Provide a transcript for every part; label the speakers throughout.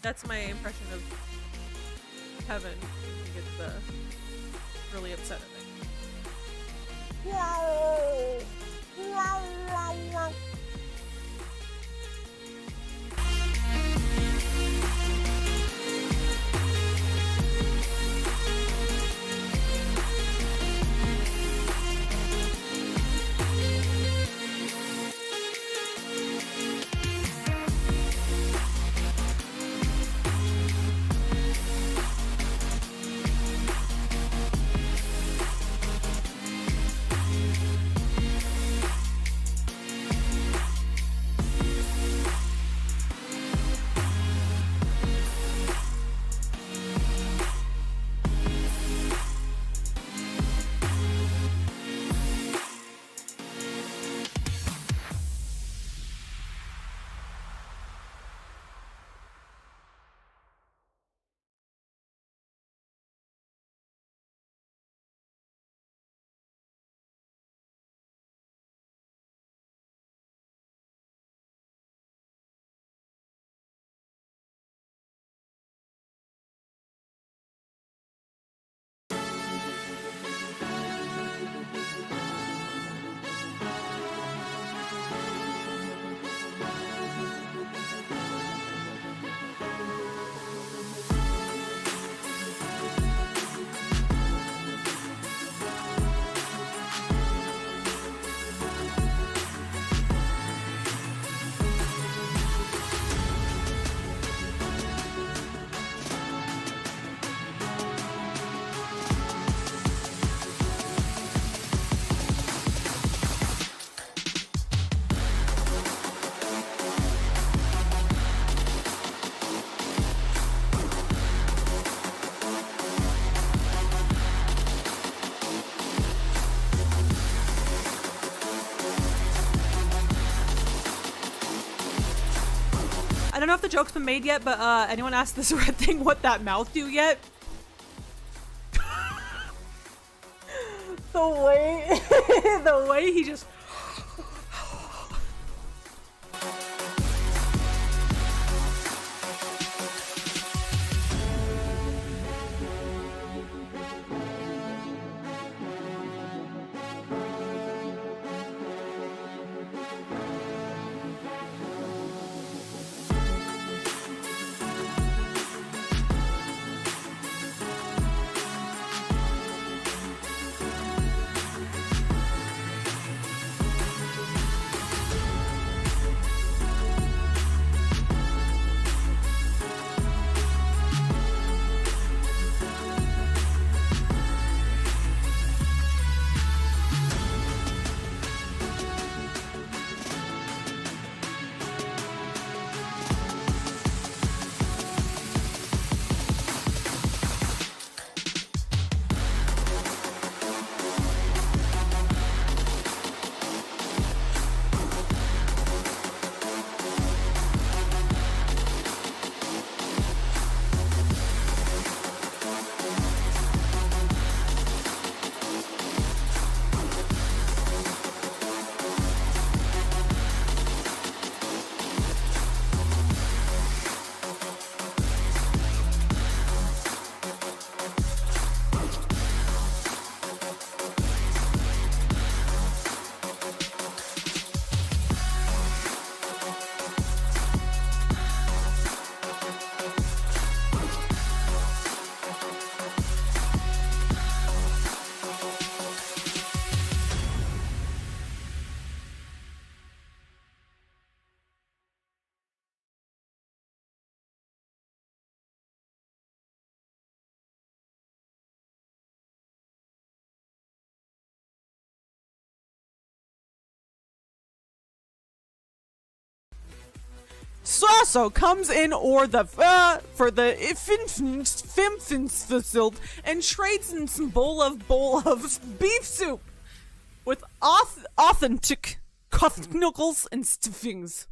Speaker 1: That's my impression of Kevin. He gets really upset at it. I don't know if the joke's been made yet, but anyone asked this red thing what that mouth do yet? the way he just Sasso comes in or the for the Fimfinsfield and trades in some bowl of beef soup with authentic knuckles and stuffings.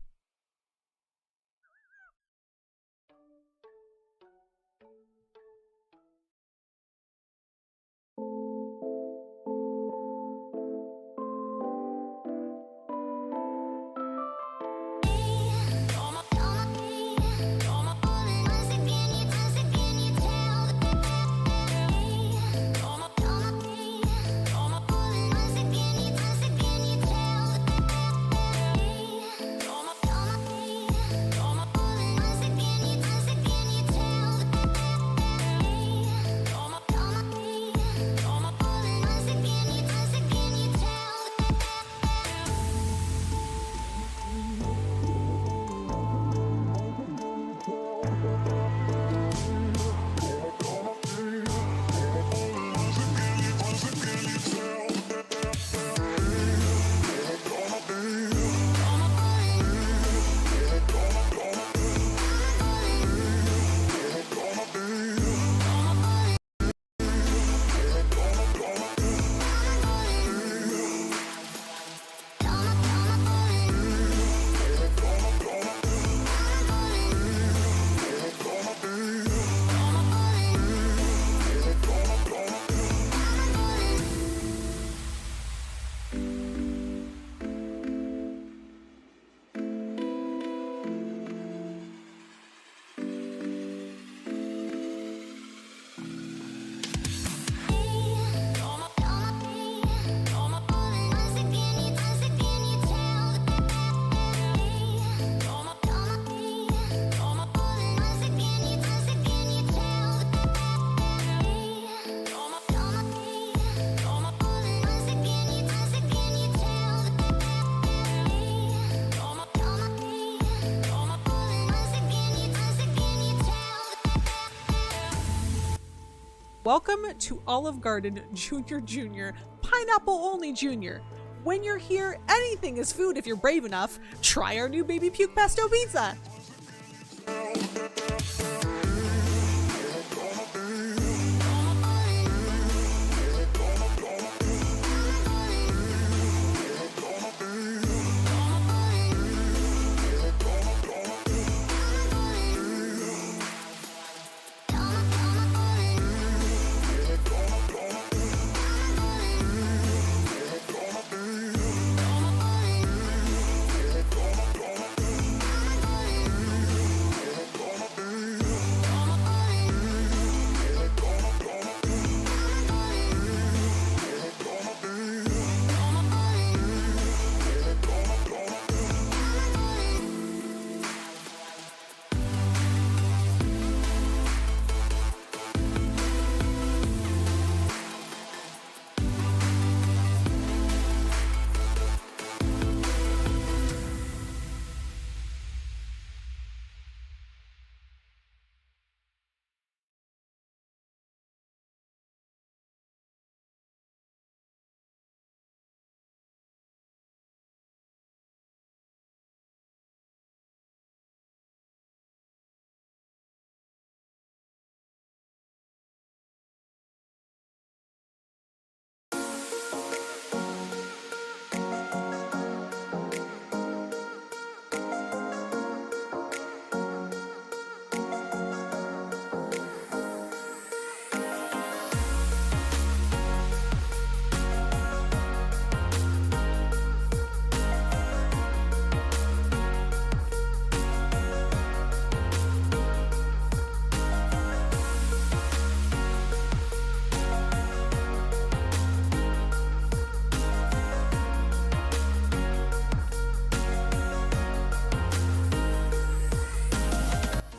Speaker 1: Welcome to Olive Garden Junior Junior, Pineapple Only Junior. When you're here, anything is food if you're brave enough. Try our new baby puke pesto pizza.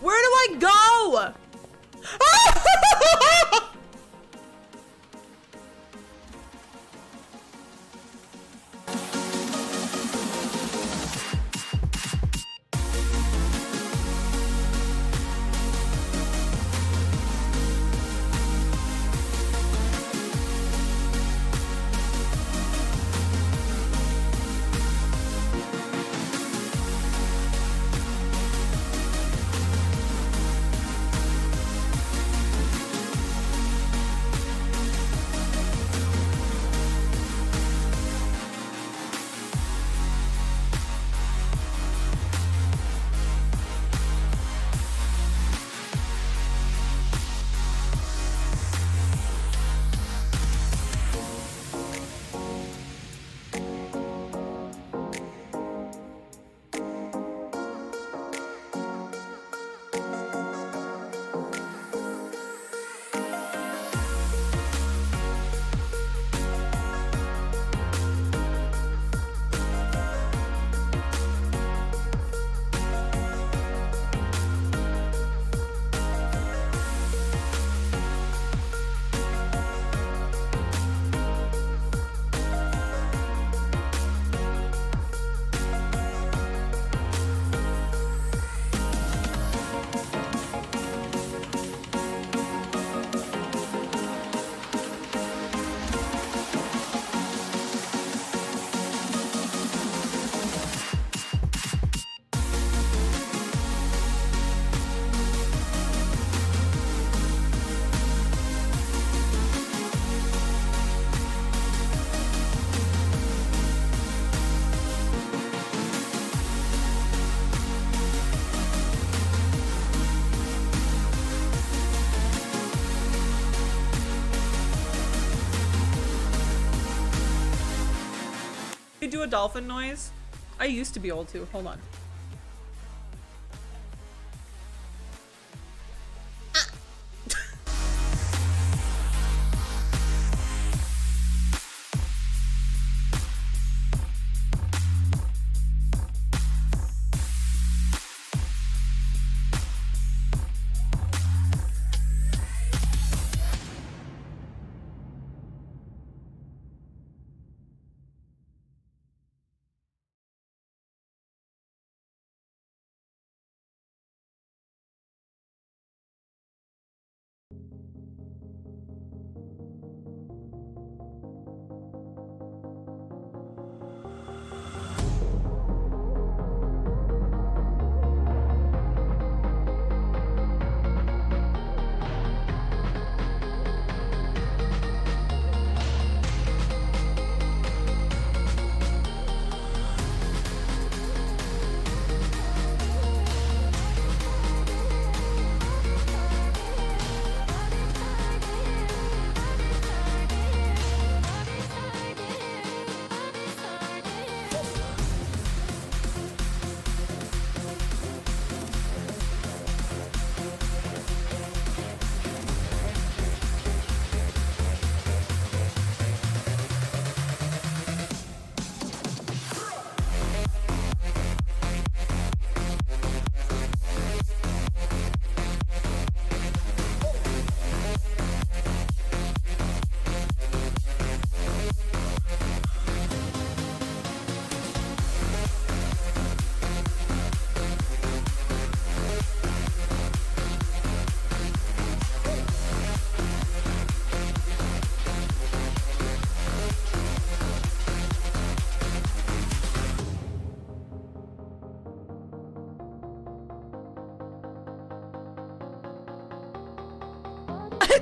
Speaker 1: Where do I go? Do a dolphin noise? I used to be able to. Hold on.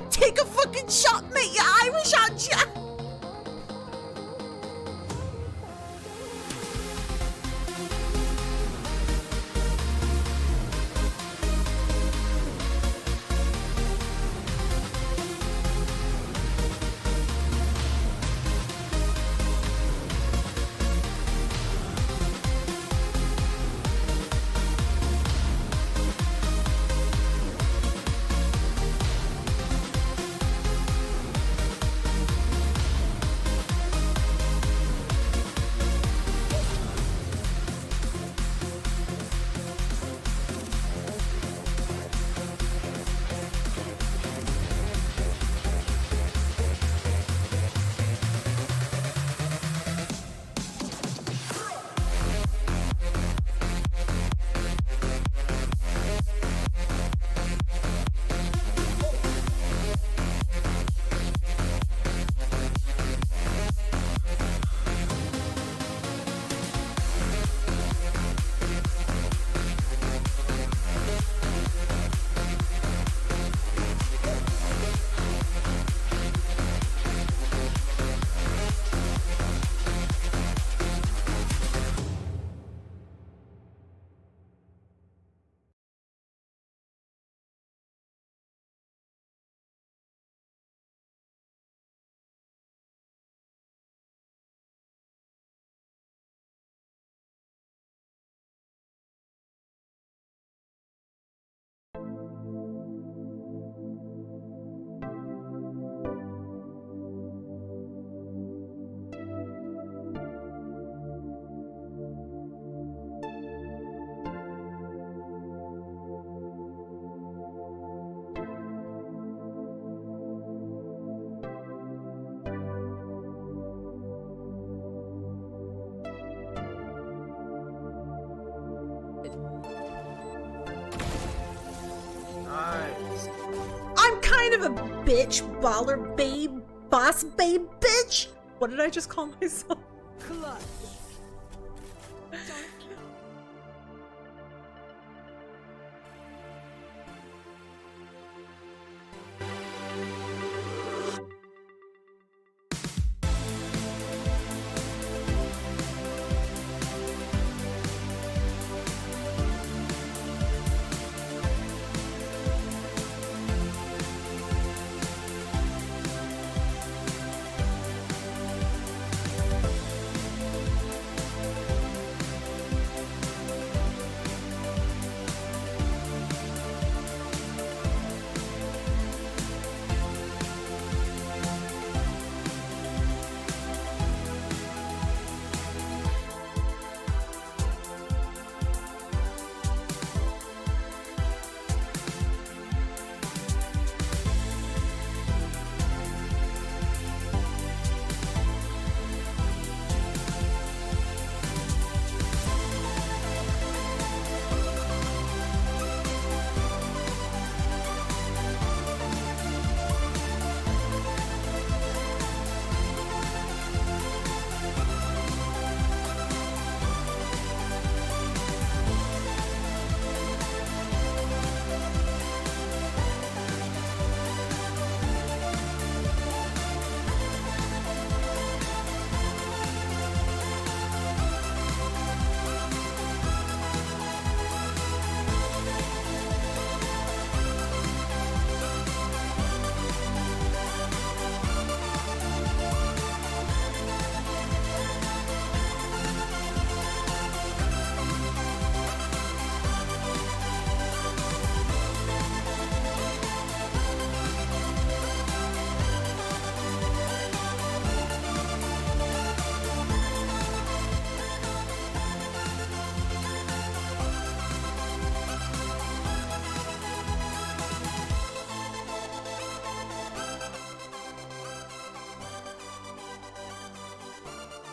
Speaker 1: Take a fucking shot, mate. Yeah, Irish at ya.
Speaker 2: Nice.
Speaker 1: I'm kind of a bitch, baller babe, boss babe bitch. What did I just call myself?
Speaker 3: Clutch.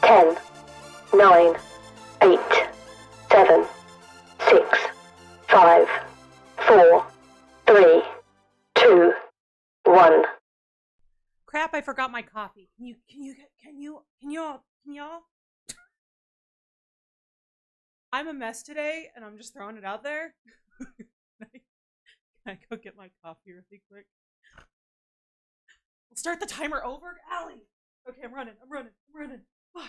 Speaker 4: Ten, 9, 8, 7, 6, 5, 4, 3, 2, 1.
Speaker 1: Crap, I forgot my coffee. Can y'all? I'm a mess today, and I'm just throwing it out there. Can I go get my coffee really quick? Start the timer over, Allie. Okay, I'm running. Fuck.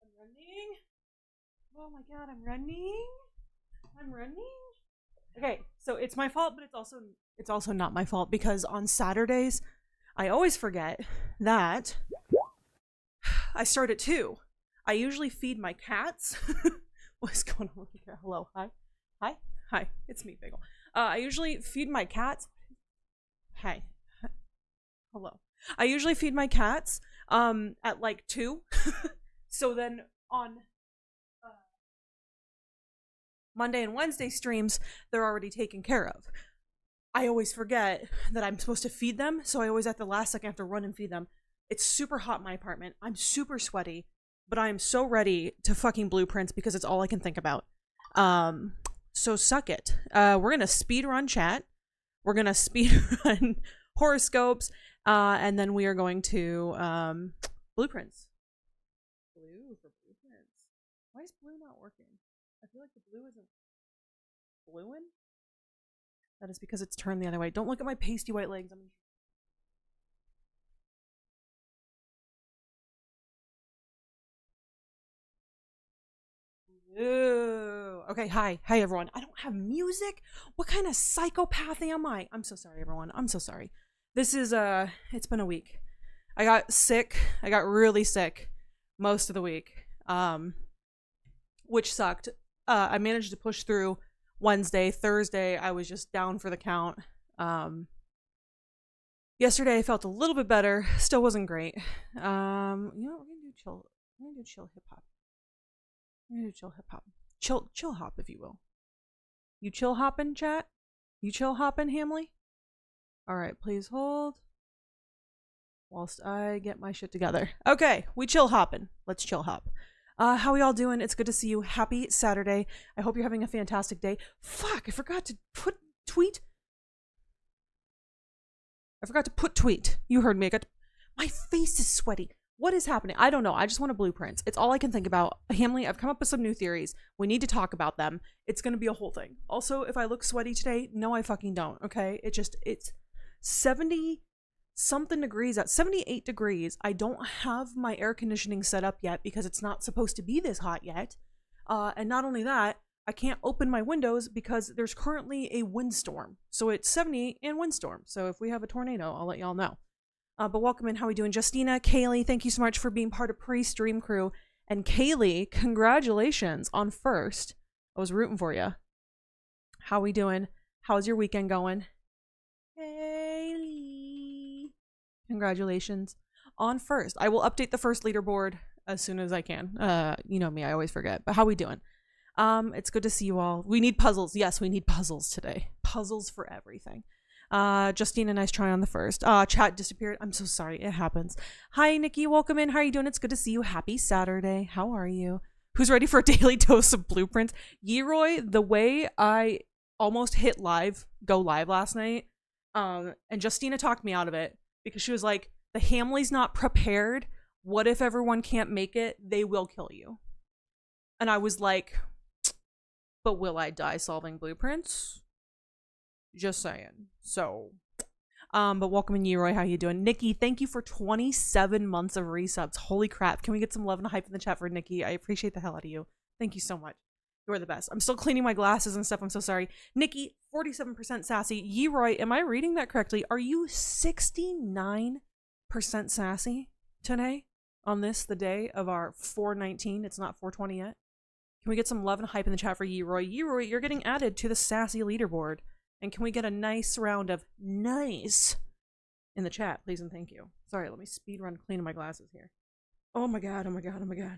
Speaker 1: I'm running. Oh my god, I'm running. Okay, so it's my fault, but it's also not my fault because on Saturdays I always forget that I start at 2. I usually feed my cats. What's going on here? Hello, hi. It's me, Bagel. I usually feed my cats. Hi, hello. I usually feed my cats at like 2. So then on Monday and Wednesday streams, they're already taken care of. I always forget that I'm supposed to feed them, so I always at the last second have to run and feed them. It's super hot in my apartment. I'm super sweaty, but I am so ready to fucking blueprints because it's all I can think about. So suck it. We're gonna speed run chat. We're gonna speed run horoscopes, and then we are going to blueprints. Blue for blueprints. Why is blue not working? I feel like the blue isn't blueing. That is because it's turned the other way. Don't look at my pasty white legs. Ooh. Okay, hi everyone. I don't have music. What kind of psychopath am I? I'm so sorry, everyone. I'm so sorry. This is it's been a week. I got sick. I got really sick most of the week. Which sucked. I managed to push through Wednesday. Thursday, I was just down for the count. Yesterday I felt a little bit better. Still wasn't great. You know what, we're gonna do chill. We're gonna do chill hip hop. We're gonna do chill hip hop. Chill hop, if you will. You chill hoppin', chat? You chill hoppin', Hamley? Alright, please hold. Whilst I get my shit together. Okay, we chill hoppin'. Let's chill hop. How we all doing? It's good to see you. Happy Saturday. I hope you're having a fantastic day. Fuck, I forgot to put tweet. You heard me. My face is sweaty. What is happening? I don't know. I just want a blueprints. It's all I can think about. Hamley, I've come up with some new theories. We need to talk about them. It's gonna be a whole thing. Also, if I look sweaty today, no, I fucking don't, okay? It's 70 something degrees at 78 degrees. I don't have my air conditioning set up yet because it's not supposed to be this hot yet. And not only that, I can't open my windows because there's currently a windstorm. So it's 78 and windstorm. So if we have a tornado, I'll let y'all know. But welcome in. How we doing? Justina, Kaylee, thank you so much for being part of pre-stream crew. And Kaylee, congratulations on first. I was rooting for you. How we doing? How's your weekend going? Kaylee. Congratulations on first. I will update the first leaderboard as soon as I can. You know me, I always forget. But how we doing? It's good to see you all. We need puzzles. Yes, we need puzzles today. Puzzles for everything. Justina, nice try on the first. Chat disappeared. I'm so sorry. It happens. Hi, Nikki. Welcome in. How are you doing? It's good to see you. Happy Saturday. How are you? Who's ready for a daily dose of blueprints? Yeroy, the way I almost hit go live last night, and Justina talked me out of it because she was like, the Hamley's not prepared. What if everyone can't make it? They will kill you. And I was like, but will I die solving blueprints? Just saying. So, but welcome in, Yeroy. How you doing? Nikki, thank you for 27 months of resubs. Holy crap. Can we get some love and hype in the chat for Nikki? I appreciate the hell out of you. Thank you so much. You are the best. I'm still cleaning my glasses and stuff. I'm so sorry. Nikki, 47% sassy. Yeroy, am I reading that correctly? Are you 69% sassy today on this, the day of our 419? It's not 420 yet. Can we get some love and hype in the chat for Yeroy? Yeroy, you're getting added to the sassy leaderboard. And can we get a nice round of nice in the chat, please and thank you. Sorry, let me speed run cleaning my glasses here. Oh my god, oh my god, oh my god.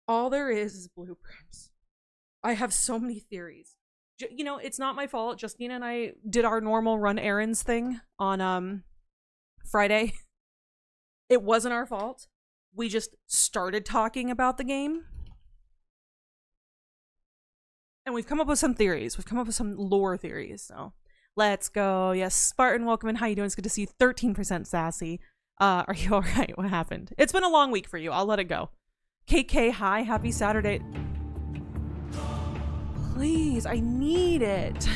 Speaker 1: All there is blueprints. I have so many theories. You know, it's not my fault. Justina and I did our normal run errands thing on Friday. It wasn't our fault. We just started talking about the game. And we've come up with some theories. We've come up with some lore theories. So let's go. Yes, Spartan, welcome in. How you doing? It's good to see you. 13% sassy. Are you all right? What happened? It's been a long week for you. I'll let it go. KK, hi. Happy Saturday. Please, I need it.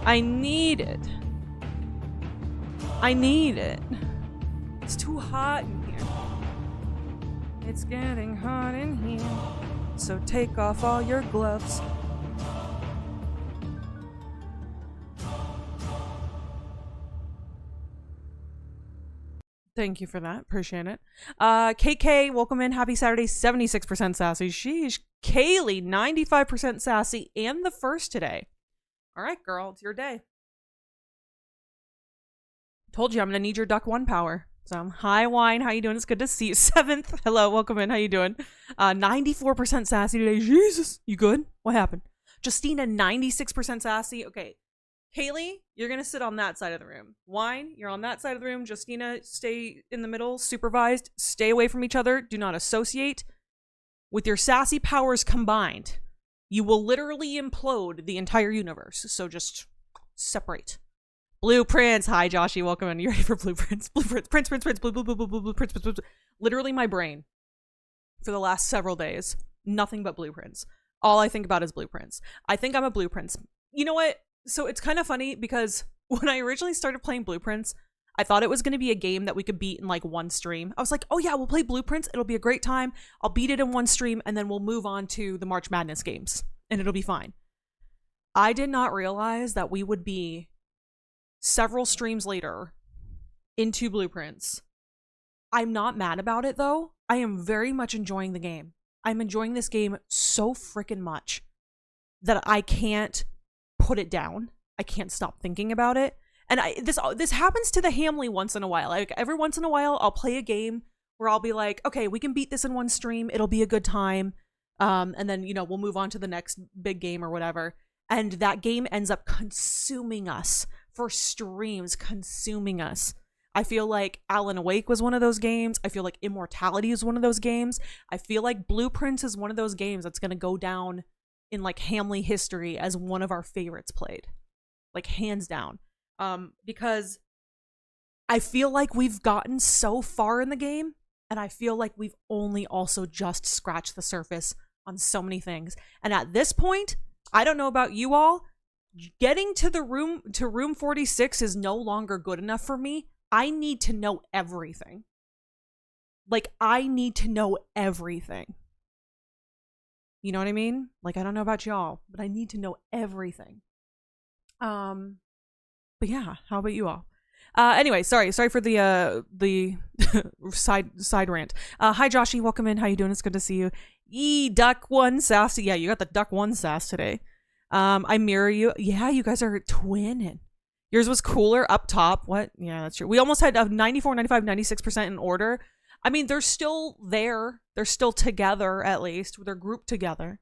Speaker 1: I need it. I need it. It's too hot in here. It's getting hot in here. So take off all your gloves. Thank you for that. Appreciate it. KK, welcome in. Happy Saturday. 76% sassy. Sheesh. Kaylee, 95% sassy and the first today. All right, girl. It's your day. Told you I'm going to need your Duck 1 power. So, hi, Wine. How you doing? It's good to see you. 7th. Hello. Welcome in. How you doing? 94% sassy today. Jesus. You good? What happened? Justina, 96% sassy. Okay. Kaylee, you're going to sit on that side of the room. Wine, you're on that side of the room. Justina, stay in the middle, supervised. Stay away from each other. Do not associate. With your sassy powers combined, you will literally implode the entire universe. So just separate. Blueprints. Hi, Joshy. Welcome in. You ready for blueprints? Blueprints. Prints, blueprints. Literally my brain for the last several days. Nothing but blueprints. All I think about is blueprints. I think I'm a blueprints. You know what? So it's kind of funny because when I originally started playing Blueprints, I thought it was going to be a game that we could beat in like one stream. I was like, oh yeah, we'll play Blueprints. It'll be a great time. I'll beat it in one stream and then we'll move on to the March Madness games and it'll be fine. I did not realize that we would be several streams later into Blueprints. I'm not mad about it though. I am very much enjoying the game. I'm enjoying this game so freaking much that I can't put it down. I can't stop thinking about it. And this happens to the Hamley once in a while. Like every once in a while, I'll play a game where I'll be like, okay, we can beat this in one stream. It'll be a good time. And then, you know, we'll move on to the next big game or whatever. And that game ends up consuming us for streams, consuming us. I feel like Alan Awake was one of those games. I feel like Immortality is one of those games. I feel like Blueprints is one of those games that's going to go down in like Hamley history as one of our favorites played, like hands down. Because I feel like we've gotten so far in the game and I feel like we've only also just scratched the surface on so many things. And at this point, I don't know about you all, getting to room 46 is no longer good enough for me. I need to know everything. Like I need to know everything. You know what I mean? Like, I don't know about y'all, but I need to know everything. But yeah, how about you all? Anyway, sorry for the side rant. Hi, Joshy, welcome in. How you doing? It's good to see you. Duck 1 sassy. Yeah, you got the Duck 1 sass today. I mirror you. Yeah, you guys are twinning. Yours was cooler up top. What? Yeah, that's true. We almost had 94, 95, 96% in order. I mean, they're still there. They're still together, at least. They're grouped together.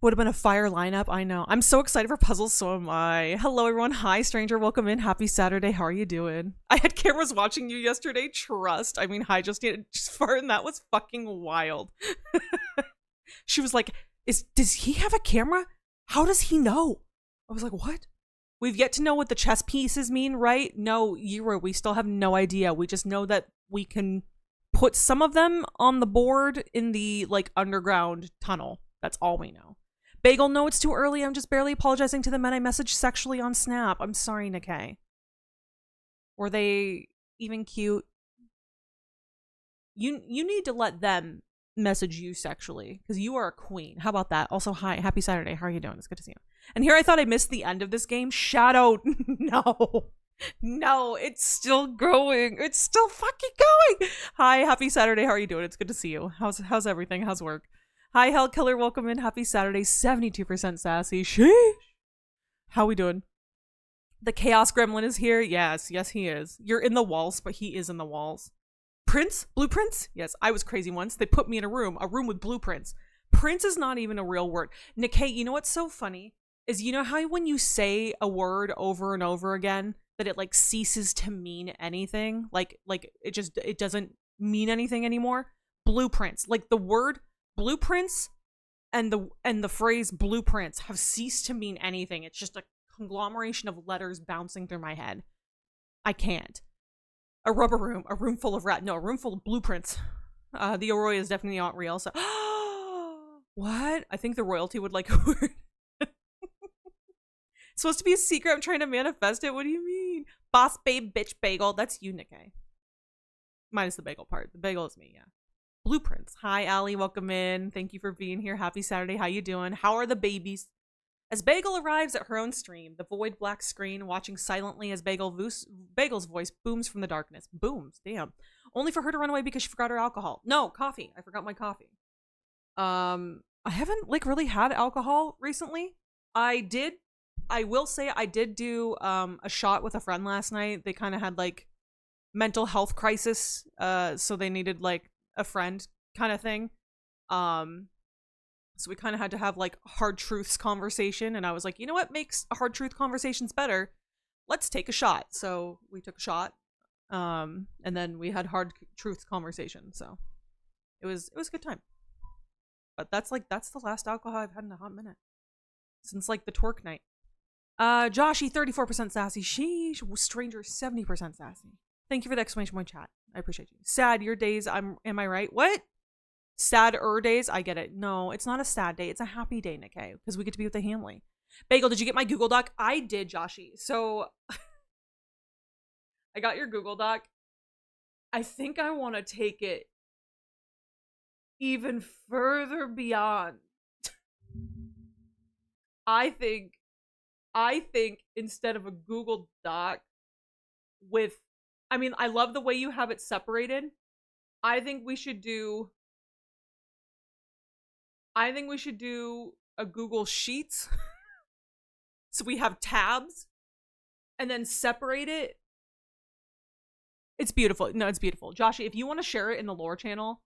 Speaker 1: Would have been a fire lineup. I know. I'm so excited for puzzles, so am I. Hello, everyone. Hi, stranger. Welcome in. Happy Saturday. How are you doing? I had cameras watching you yesterday. Trust. I mean, hi, just Spartan. That was fucking wild. She was like, does he have a camera? How does he know? I was like, what? We've yet to know what the chess pieces mean, right? No, we still have no idea. We just know that we can put some of them on the board in the like underground tunnel. That's all we know. Bagel, no, it's too early. I'm just barely apologizing to the men I messaged sexually on Snap. I'm sorry, Nikkei. Were they even cute? You need to let them message you sexually because you are a queen. How about that? Also, hi, happy Saturday. How are you doing? It's good to see you. And here I thought I missed the end of this game. Shadow, no, it's still going. It's still fucking going. Hi, happy Saturday. How are you doing? It's good to see you. How's everything? How's work? Hi, Hell Killer. Welcome in. Happy Saturday. 72% sassy. Sheesh. How we doing? The Chaos Gremlin is here. Yes, he is. You're in the walls, but he is in the walls. Prince? Blueprints? Yes, I was crazy once. They put me in a room with blueprints. Prince is not even a real word. Nikkei, you know what's so funny? Is you know how when you say a word over and over again, that it like ceases to mean anything? Like it doesn't mean anything anymore? Blueprints. Like the word blueprints and the phrase blueprints have ceased to mean anything. It's just a conglomeration of letters bouncing through my head. I can't. A rubber room, a room full of a room full of blueprints. The Aurora is definitely not real. So, what? I think the royalty would like a word. It's supposed to be a secret. I'm trying to manifest it. What do you mean? Boss babe, bitch bagel. That's you, Nikkei. Minus the bagel part. The bagel is me, yeah. Blueprints. Hi, Allie. Welcome in. Thank you for being here. Happy Saturday. How you doing? How are the babies? As Bagel arrives at her own stream, the void black screen, watching silently as Bagel's voice booms from the darkness. Booms, damn. Only for her to run away because she forgot her alcohol. No, coffee. I forgot my coffee. I haven't like really had alcohol recently. I will say I did do a shot with a friend last night. They kind of had like mental health crisis, so they needed like a friend kind of thing. So we kind of had to have like hard truths conversation, and I was like, you know what makes a hard truth conversations better? Let's take a shot. So we took a shot, and then we had hard truth conversation. So it was a good time. But that's the last alcohol I've had in a hot minute since like the twerk night. Joshy 34% sassy. Sheesh. Stranger 70% sassy. Thank you for the exclamation point chat. I appreciate you. Sad your days. Am I right? What? Sad days? I get it. No, it's not a sad day. It's a happy day, Nikkei, because we get to be with the Hamley. Bagel, did you get my Google Doc? I did, Joshy. So I got your Google Doc. I think I want to take it even further beyond. I think instead of a Google Doc I love the way you have it separated. I think we should do a Google Sheets. So we have tabs and then separate it. It's beautiful. No, it's beautiful. Joshy, if you want to share it in the lore channel,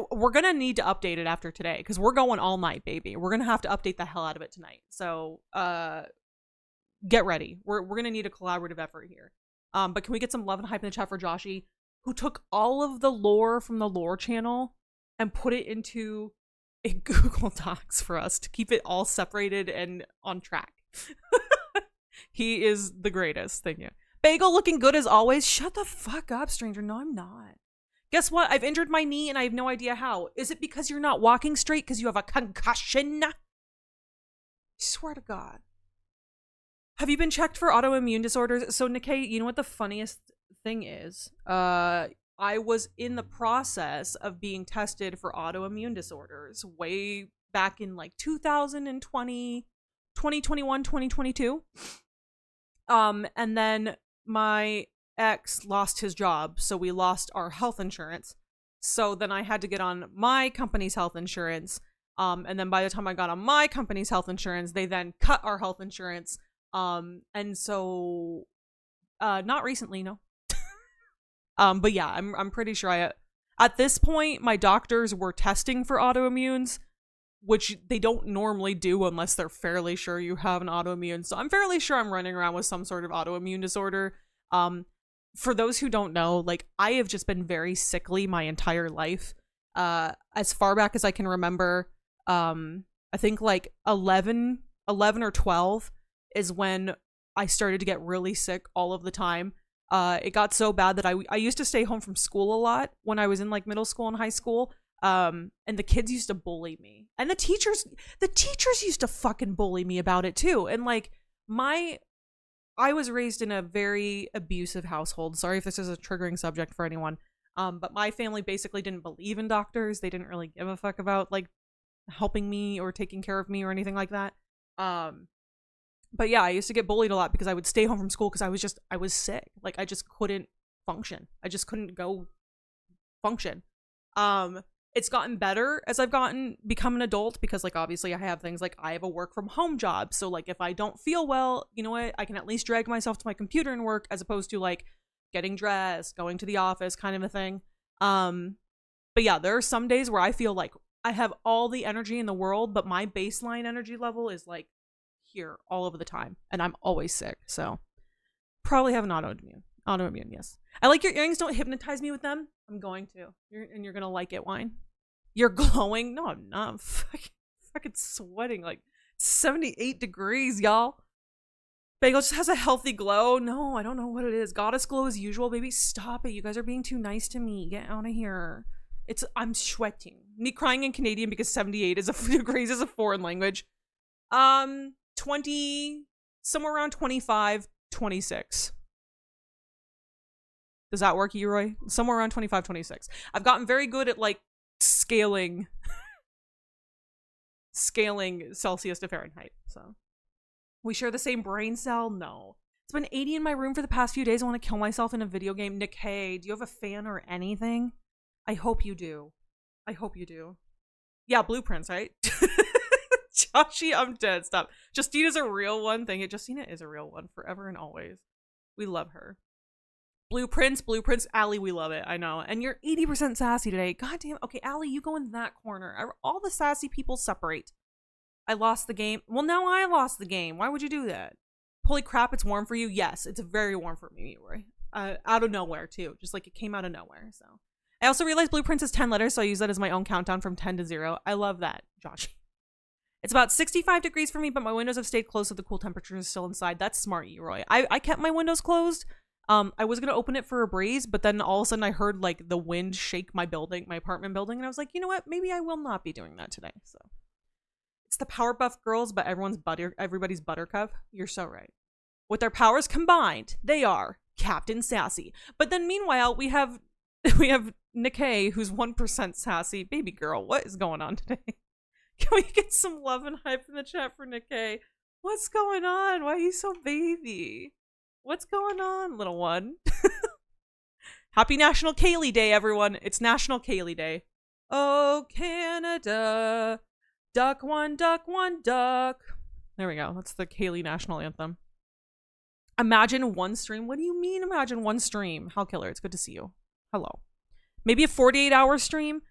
Speaker 1: we're going to need to update it after today because we're going all night, baby. We're going to have to update the hell out of it tonight. So get ready. We're going to need a collaborative effort here. But can we get some love and hype in the chat for Joshy, who took all of the lore from the lore channel and put it into a Google Docs for us to keep it all separated and on track. He is the greatest. Thank you. Bagel looking good as always. Shut the fuck up, stranger. No, I'm not. Guess what? I've injured my knee and I have no idea how. Is it because you're not walking straight because you have a concussion? I swear to God. Have you been checked for autoimmune disorders? So, Nikkei, you know what the funniest thing is? I was in the process of being tested for autoimmune disorders way back in like 2020, 2021, 2022. And then my ex lost his job, so we lost our health insurance. So then I had to get on my company's health insurance. And then by the time I got on my company's health insurance, they then cut our health insurance. And so not recently, no. But yeah, I'm pretty sure at this point my doctors were testing for autoimmunes, which they don't normally do unless they're fairly sure you have an autoimmune. So I'm fairly sure I'm running around with some sort of autoimmune disorder. For those who don't know, like I have just been very sickly my entire life. As far back as I can remember, I think like 11 or 12 is when I started to get really sick all of the time. It got so bad that I used to stay home from school a lot when I was in like middle school and high school. And the kids used to bully me, and the teachers used to fucking bully me about it too. And like I was raised in a very abusive household. Sorry if this is a triggering subject for anyone. But my family basically didn't believe in doctors. They didn't really give a fuck about like helping me or taking care of me or anything like that. But yeah, I used to get bullied a lot because I would stay home from school because I was sick. Like I just couldn't function. I just couldn't go function. It's gotten better as I've become an adult because like obviously I have things like I have a work from home job. So like if I don't feel well, you know what, I can at least drag myself to my computer and work as opposed to like getting dressed, going to the office kind of a thing. But yeah, there are some days where I feel like I have all the energy in the world, but my baseline energy level is like here all over the time and I'm always sick. So probably have an autoimmune, yes. I like your earrings. Don't hypnotize me with them. I'm going to. You're gonna like it, Wine. You're glowing. No, I'm not. I'm fucking sweating like 78 degrees, y'all. Bagel just has a healthy glow. No, I don't know what it is. Goddess glow as usual, baby. Stop it. You guys are being too nice to me. Get out of here. I'm sweating. Me crying in Canadian because 78 degrees is a foreign language. 20, somewhere around 25, 26. Does that work, Eroy? Somewhere around 25, 26. I've gotten very good at like scaling Celsius to Fahrenheit. So we share the same brain cell? No. It's been 80 in my room for the past few days. I want to kill myself in a video game. Nick, hey, do you have a fan or anything? I hope you do. I hope you do. Yeah, blueprints, right? Joshy, I'm dead. Stop. Justina's a real one. Thing it. Justina is a real one forever and always. We love her. Blueprints, Allie, we love it. I know. And you're 80% sassy today. God damn. Okay, Allie, you go in that corner. All the sassy people separate. I lost the game. Well, now I lost the game. Why would you do that? Holy crap, it's warm for you? Yes, it's very warm for me, Roy. Out of nowhere, too. Just like it came out of nowhere, so. I also realized blueprints is 10 letters, so I use that as my own countdown from 10 to 0. I love that, Josh. It's about 65 degrees for me, but my windows have stayed closed, so the cool temperature is still inside. That's smart, Roy. I kept my windows closed. I was gonna open it for a breeze, but then all of a sudden I heard like the wind shake my apartment building, and I was like, you know what? Maybe I will not be doing that today. So it's the Powerpuff Girls, but everybody's Buttercup. You're so right. With their powers combined, they are Captain Sassy. But then meanwhile, we have Nikkei, who's 1% sassy. Baby girl, what is going on today? Can we get some love and hype in the chat for Nikkei? What's going on? Why are you so baby? What's going on, little one? Happy National Kaylee Day, everyone. It's National Kaylee Day. Oh, Canada. Duck one, duck one, duck. There we go. That's the Kaylee National Anthem. Imagine one stream. What do you mean imagine one stream? How killer. It's good to see you. Hello. Maybe a 48-hour stream?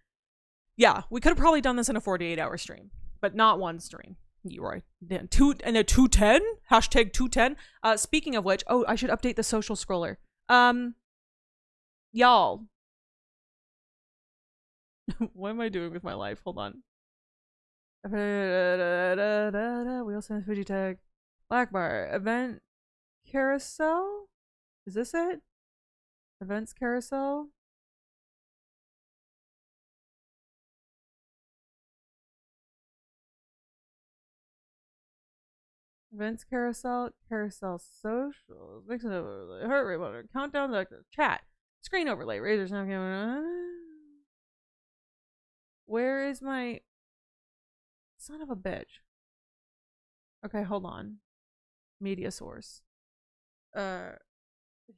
Speaker 1: Yeah, we could have probably done this in a 48-hour stream, but not one stream. Roy. And a 210? Hashtag 210. Speaking of which, oh, I should update the social scroller. Y'all. What am I doing with my life? Hold on. We also have Fuji tag. Black bar. Event carousel? Is this it? Events carousel? Events carousel, carousel socials, mix it overlay, heart rate monitor, countdown, like chat, screen overlay, razors now camera. Where is my son of a bitch? Okay, hold on. Media source. Hamley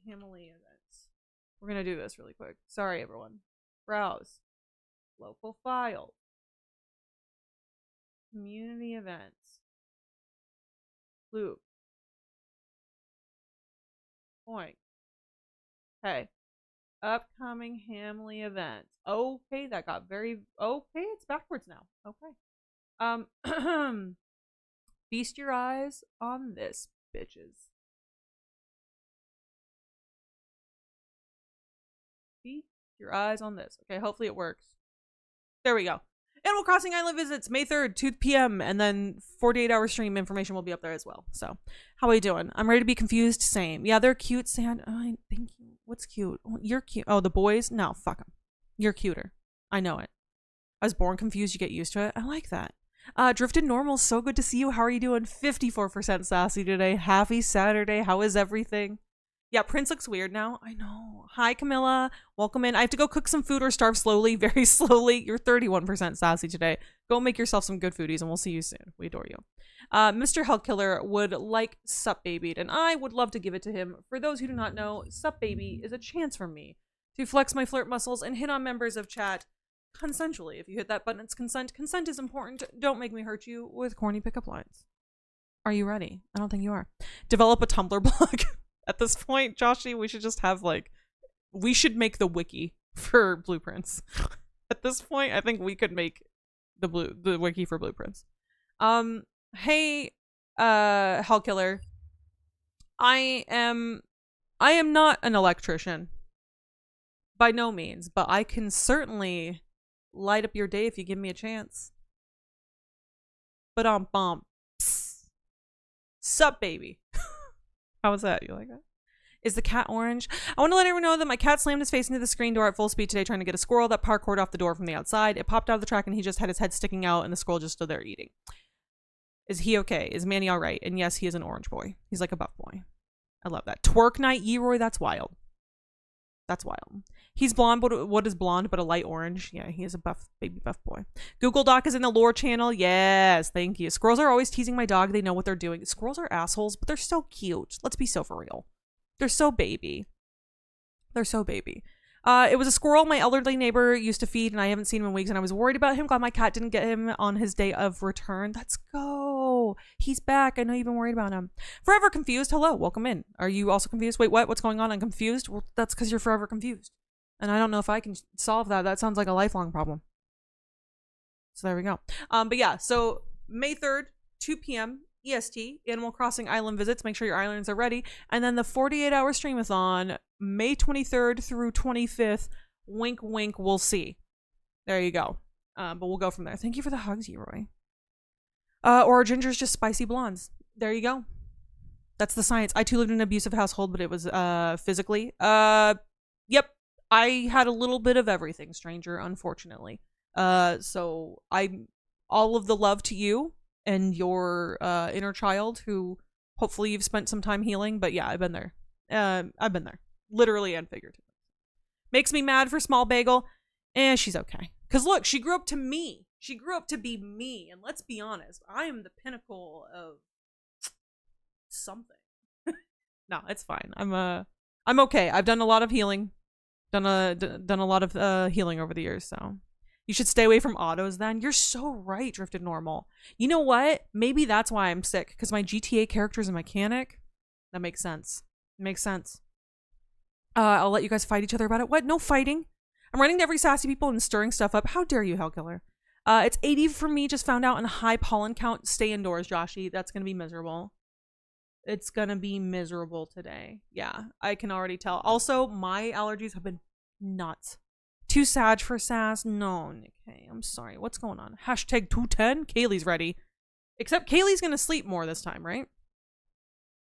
Speaker 1: events. We're gonna do this really quick. Sorry, everyone. Browse. Local file. Community events. Loop. Point. Okay. Upcoming Hamley events. Okay, that got very okay, it's backwards now. Okay. Feast your eyes on this, bitches. Feast your eyes on this. Okay, hopefully it works. There we go. Animal Crossing Island visits May 3rd, 2 p.m. and then 48-hour stream information will be up there as well. So, how are you doing? I'm ready to be confused. Same. Yeah, they're cute. Sand. Oh, thank you. What's cute? Oh, you're cute. Oh, the boys? No, fuck them. You're cuter. I know it. I was born confused. You get used to it. I like that. Drifted Normal. So good to see you. How are you doing? 54% sassy today. Happy Saturday. How is everything? Yeah, Prince looks weird now. I know. Hi, Camilla. Welcome in. I have to go cook some food or starve slowly, very slowly. You're 31% sassy today. Go make yourself some good foodies, and we'll see you soon. We adore you. Mr. Hellkiller would like Sup Babied, and I would love to give it to him. For those who do not know, Sup Baby is a chance for me to flex my flirt muscles and hit on members of chat consensually. If you hit that button, it's consent. Consent is important. Don't make me hurt you with corny pickup lines. Are you ready? I don't think you are. Develop a Tumblr blog. At this point, Joshy, we should just have we should make the wiki for Blueprints. At this point, I think we could make the wiki for Blueprints. Hey, Hellkiller. I am not an electrician. By no means, but I can certainly light up your day if you give me a chance. But bump. Sup, baby. How was that? You like that? Is the cat orange? I want to let everyone know that my cat slammed his face into the screen door at full speed today trying to get a squirrel that parkoured off the door from the outside. It popped out of the track and he just had his head sticking out and the squirrel just stood there eating. Is he okay? Is Manny all right? And yes, he is an orange boy. He's like a buff boy. I love that. Twerk night, Yeroy, that's wild. That's wild. He's blonde, but what is blonde but a light orange? Yeah, he is a baby buff boy. Google Doc is in the lore channel. Yes, thank you. Squirrels are always teasing my dog. They know what they're doing. Squirrels are assholes, but they're so cute. Let's be so for real. They're so baby. They're so baby. It was a squirrel my elderly neighbor used to feed, and I haven't seen him in weeks, and I was worried about him. Glad my cat didn't get him on his day of return. Let's go. He's back. I know you've been worried about him. Forever confused. Hello, welcome in. Are you also confused? Wait, what? What's going on? I'm confused. Well, that's because you're forever confused. And I don't know if I can solve that. That sounds like a lifelong problem. So there we go. But yeah, so May 3rd, 2 p.m. EST, Animal Crossing Island visits. Make sure your islands are ready. And then the 48-hour streamathon, May 23rd through 25th. Wink, wink, we'll see. There you go. But we'll go from there. Thank you for the hugs, Yeroy. Or Ginger's just spicy blondes. There you go. That's the science. I too lived in an abusive household, but it was physically. Yep. I had a little bit of everything, stranger, unfortunately. So all of the love to you and your inner child who hopefully you've spent some time healing. But yeah, I've been there. I've been there. Literally and figuratively. Makes me mad for Small Bagel. She's okay. Because look, she grew up to me. She grew up to be me. And let's be honest, I am the pinnacle of something. No, it's fine. I'm okay. I've done a lot of healing. Done a lot of healing over the years, so you should stay away from autos then. You're so right, Drifted Normal. You know what? Maybe that's why I'm sick, because my GTA character is a mechanic. That makes sense. It makes sense. I'll let you guys fight each other about it. What? No fighting. I'm running to every sassy people and stirring stuff up. How dare you, Hellkiller? It's 80 for me, just found out, and a high pollen count. Stay indoors, Joshy. That's gonna be miserable. It's gonna be miserable today. Yeah, I can already tell. Also, my allergies have been nuts. Too sad for sass? No, okay, I'm sorry. What's going on? Hashtag 210? Kaylee's ready. Except Kaylee's gonna sleep more this time, right?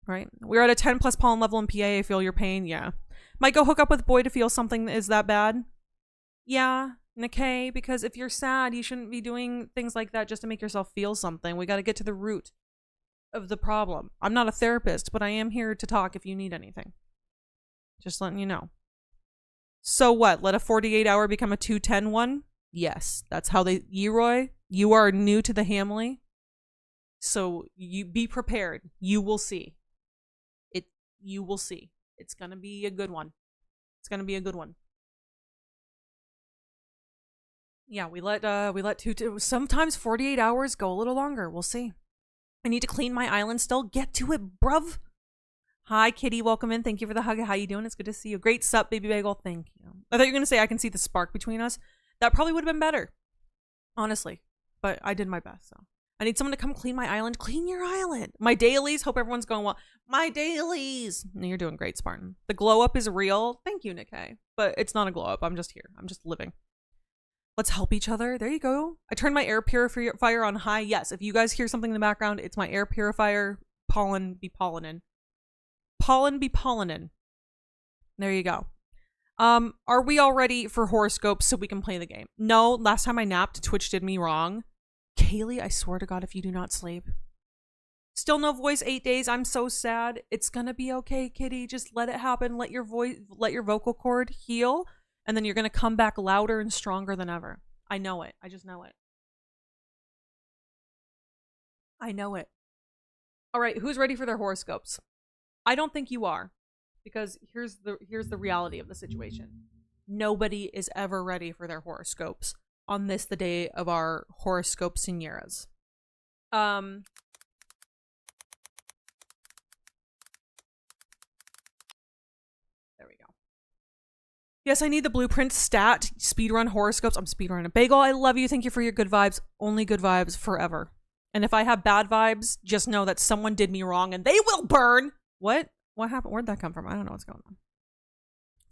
Speaker 1: Right? We're at a 10 plus pollen level in PA. I feel your pain. Yeah. Might go hook up with boy to feel something is that bad? Yeah, Nikkei, because if you're sad, you shouldn't be doing things like that just to make yourself feel something. We gotta get to the root of the problem. I'm not a therapist, but I am here to talk if you need anything. Just letting you know. So what? Let a 48-hour become a 210 one? Yes, that's how they... Yeroy, you are new to the Hamley. So you be prepared. You will see. You will see. It's gonna be a good one. It's gonna be a good one. Yeah, we let sometimes 48 hours go a little longer. We'll see. I need to clean my island still. Get to it, bruv. Hi, Kitty. Welcome in. Thank you for the hug. How you doing? It's good to see you. Great sup, baby bagel. Thank you. I thought you were going to say I can see the spark between us. That probably would have been better. Honestly. But I did my best, so. I need someone to come clean my island. Clean your island. My dailies. Hope everyone's going well. My dailies. No, you're doing great, Spartan. The glow up is real. Thank you, Nikkei. But it's not a glow up. I'm just here. I'm just living. Let's help each other. There you go. I turned my air purifier on high. Yes, if you guys hear something in the background, it's my air purifier. Pollen be pollinin. Pollen be pollinin. There you go. Are we all ready for horoscopes so we can play the game? No, last time I napped, Twitch did me wrong. Kaylee, I swear to God, if you do not sleep. Still no voice 8 days. I'm so sad. It's gonna be okay, kitty. Just let it happen. Let your vocal cord heal. And then you're going to come back louder and stronger than ever. I know it. I just know it. I know it. All right, who's ready for their horoscopes? I don't think you are. Because here's the reality of the situation. Nobody is ever ready for their horoscopes. on this, the day of our horoscope señoras. There we go. Yes, I need the blueprint stat speedrun horoscopes. I'm speedrunning. Bagel, I love you. Thank you for your good vibes. Only good vibes forever. And if I have bad vibes, just know that someone did me wrong and they will burn. What? What happened? Where'd that come from? I don't know what's going on.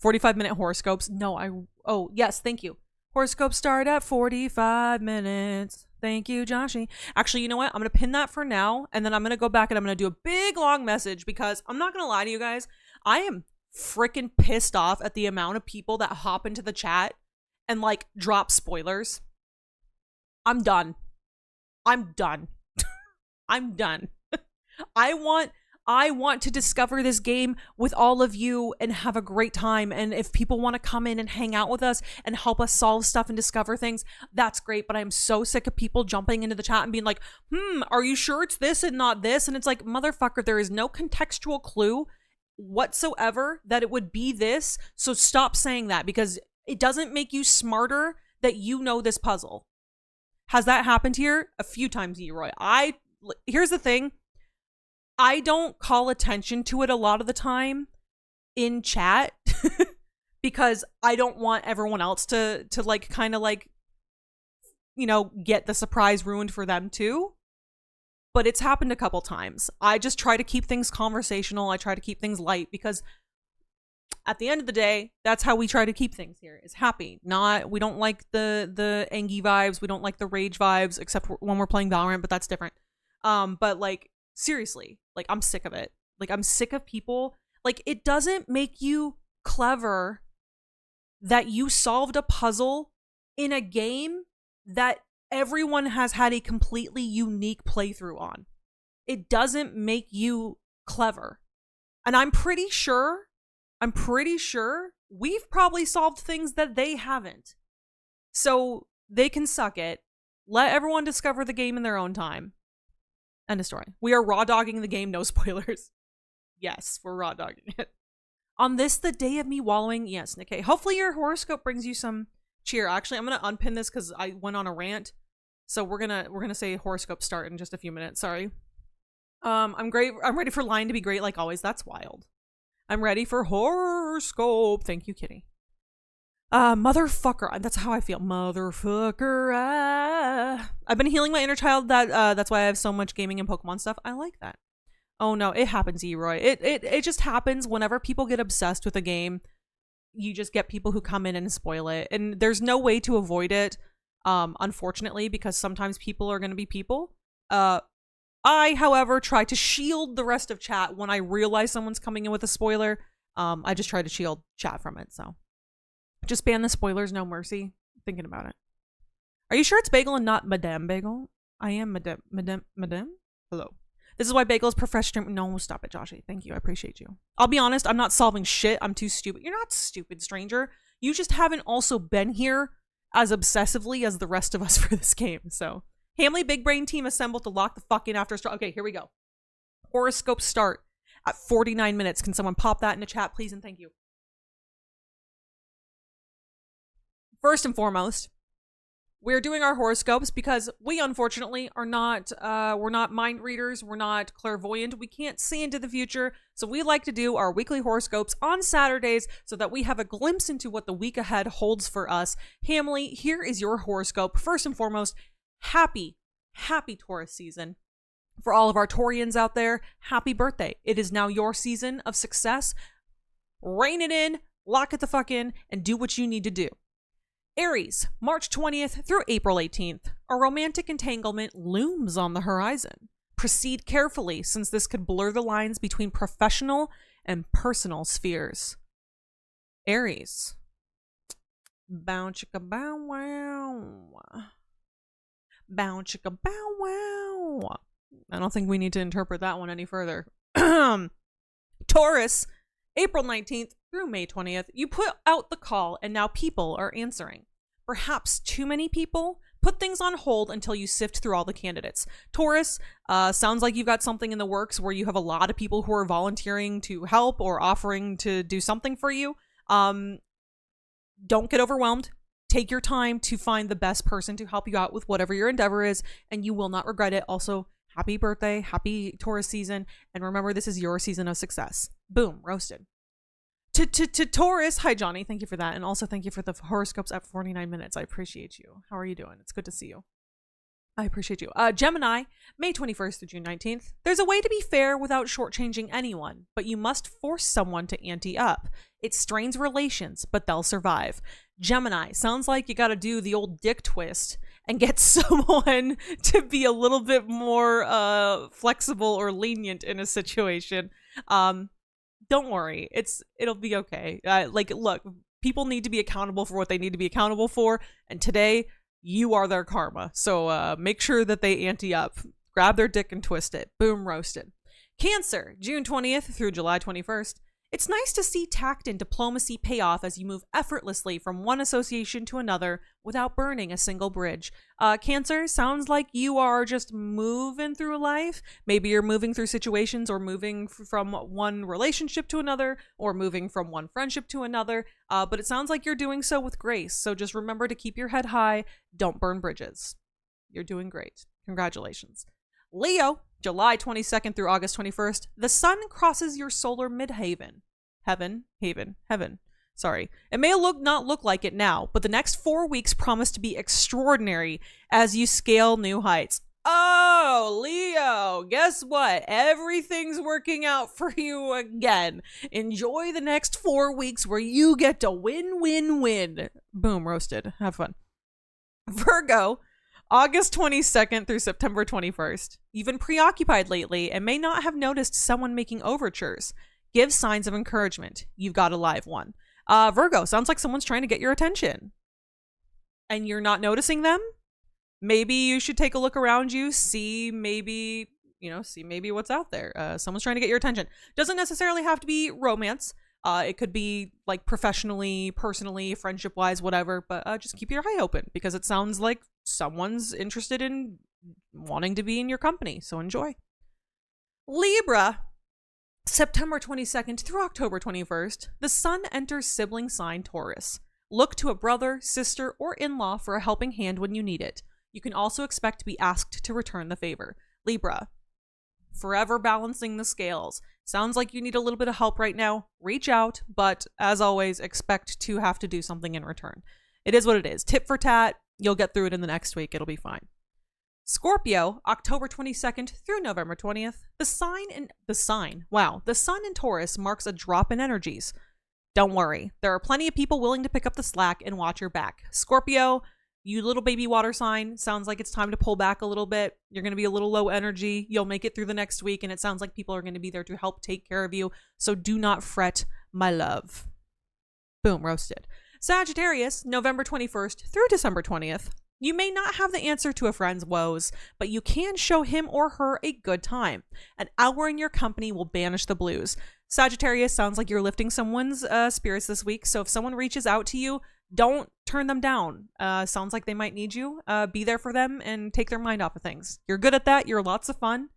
Speaker 1: 45-minute horoscopes. No, oh, yes, thank you. Horoscopes start at 45 minutes. Thank you, Joshy. Actually, you know what? I'm going to pin that for now, and then I'm going to go back and I'm going to do a big, long message because I'm not going to lie to you guys. I am freaking pissed off at the amount of people that hop into the chat and, like, drop spoilers. I'm done. I'm done. I'm done. I want to discover this game with all of you and have a great time. And if people want to come in and hang out with us and help us solve stuff and discover things, that's great. But I'm so sick of people jumping into the chat and being like, are you sure it's this and not this? And it's like, motherfucker, there is no contextual clue whatsoever that it would be this. So stop saying that, because it doesn't make you smarter that you know this puzzle. Has that happened here? A few times, Leroy. Here's the thing. I don't call attention to it a lot of the time in chat because I don't want everyone else to like kind of like, you know, get the surprise ruined for them too. But it's happened a couple times. I just try to keep things conversational. I try to keep things light because at the end of the day, that's how we try to keep things here, is happy. We don't like the angy vibes. We don't like the rage vibes, except when we're playing Valorant, but that's different. But like, seriously, like, I'm sick of it. Like, I'm sick of people. Like, it doesn't make you clever that you solved a puzzle in a game that everyone has had a completely unique playthrough on. It doesn't make you clever. And I'm pretty sure we've probably solved things that they haven't. So they can suck it. Let everyone discover the game in their own time. End of story. We are raw dogging the game, no spoilers. Yes, we're raw dogging it. On this, the day of me wallowing, yes, Nikkei. Hopefully your horoscope brings you some cheer. Actually, I'm gonna unpin this because I went on a rant. So we're gonna say horoscope start in just a few minutes. Sorry. I'm great. I'm ready for line to be great like always. That's wild. I'm ready for horoscope. Thank you, Kitty. Motherfucker. That's how I feel. Motherfucker. I've been healing my inner child. That's why I have so much gaming and Pokemon stuff. I like that. Oh no, it happens, Eroy. It just happens whenever people get obsessed with a game. You just get people who come in and spoil it. And there's no way to avoid it, unfortunately, because sometimes people are going to be people. I, however, try to shield the rest of chat when I realize someone's coming in with a spoiler. I just try to shield chat from it, so. Just ban the spoilers, no mercy. Thinking about it. Are you sure it's Bagel and not Madame Bagel? I am Madame? Hello. This is why Bagel is professional. No, stop it, Joshy. Thank you. I appreciate you. I'll be honest, I'm not solving shit. I'm too stupid. You're not stupid, stranger. You just haven't also been here as obsessively as the rest of us for this game, so. Hamley Big Brain team assembled to lock the fuck in after a start. Okay, here we go. Horoscope start at 49 minutes. Can someone pop that in the chat, please, and thank you. First and foremost, we're doing our horoscopes because we unfortunately are not, we're not mind readers, we're not clairvoyant, we can't see into the future, so we like to do our weekly horoscopes on Saturdays so that we have a glimpse into what the week ahead holds for us. Hamley, here is your horoscope. First and foremost, happy Taurus season. For all of our Taurians out there, happy birthday. It is now your season of success. Rein it in, lock it the fuck in, and do what you need to do. Aries, March 20th through April 18th. A romantic entanglement looms on the horizon. Proceed carefully, since this could blur the lines between professional and personal spheres. Aries. Bow chicka bow wow. Bow chicka bow wow. I don't think we need to interpret that one any further. Taurus, April 19th through May 20th. You put out the call and now people are answering. Perhaps too many people? Put things on hold until you sift through all the candidates. Taurus, sounds like you've got something in the works where you have a lot of people who are volunteering to help or offering to do something for you. Don't get overwhelmed. Take your time to find the best person to help you out with whatever your endeavor is, and you will not regret it. Also, happy birthday, happy Taurus season, and remember, this is your season of success. Boom, roasted. To Taurus, hi Johnny, thank you for that, and also thank you for the horoscopes at 49 minutes. I appreciate you. How are you doing? It's good to see you. I appreciate you. Gemini, May 21st through June 19th. There's a way to be fair without shortchanging anyone, but you must force someone to ante up. It strains relations, but they'll survive. Gemini, sounds like you gotta do the old dick twist and get someone to be a little bit more flexible or lenient in a situation. Don't worry, it'll be okay. Look, people need to be accountable for what they need to be accountable for, and today you are their karma. So make sure that they ante up. Grab their dick and twist it. Boom, roasted. Cancer, June 20th through July 21st. It's nice to see tact and diplomacy pay off as you move effortlessly from one association to another without burning a single bridge. Cancer, sounds like you are just moving through life. Maybe you're moving through situations or moving from one relationship to another or moving from one friendship to another. But it sounds like you're doing so with grace. So just remember to keep your head high. Don't burn bridges. You're doing great. Congratulations. Leo, July 22nd through August 21st, the sun crosses your solar midheaven. Heaven. Sorry. It may not look like it now, but the next 4 weeks promise to be extraordinary as you scale new heights. Oh, Leo, guess what? Everything's working out for you again. Enjoy the next 4 weeks where you get to win. Boom, roasted. Have fun. Virgo, August 22nd through September 21st. You've been preoccupied lately and may not have noticed someone making overtures. Give signs of encouragement. You've got a live one. Virgo, sounds like someone's trying to get your attention. And you're not noticing them? Maybe you should take a look around you, see maybe what's out there. Someone's trying to get your attention. Doesn't necessarily have to be romance. It could be like professionally, personally, friendship-wise, whatever. But just keep your eye open because it sounds like someone's interested in wanting to be in your company. So enjoy. Libra, September 22nd through October 21st, the sun enters sibling sign Taurus. Look to a brother, sister, or in-law for a helping hand when you need it. You can also expect to be asked to return the favor. Libra, forever balancing the scales. Sounds like you need a little bit of help right now. Reach out, but as always, expect to have to do something in return. It is what it is. Tit for tat. You'll get through it in the next week. It'll be fine. Scorpio, October 22nd through November 20th. The sun in Taurus marks a drop in energies. Don't worry. There are plenty of people willing to pick up the slack and watch your back. Scorpio, you little baby water sign, sounds like it's time to pull back a little bit. You're going to be a little low energy. You'll make it through the next week, and it sounds like people are going to be there to help take care of you. So do not fret, my love. Boom, roasted. Sagittarius, November 21st through December 20th. You may not have the answer to a friend's woes, but you can show him or her a good time. An hour in your company will banish the blues. Sagittarius, sounds like you're lifting someone's spirits this week, so if someone reaches out to you, don't turn them down. Sounds like they might need you. Be there for them and take their mind off of things. You're good at that. You're lots of fun.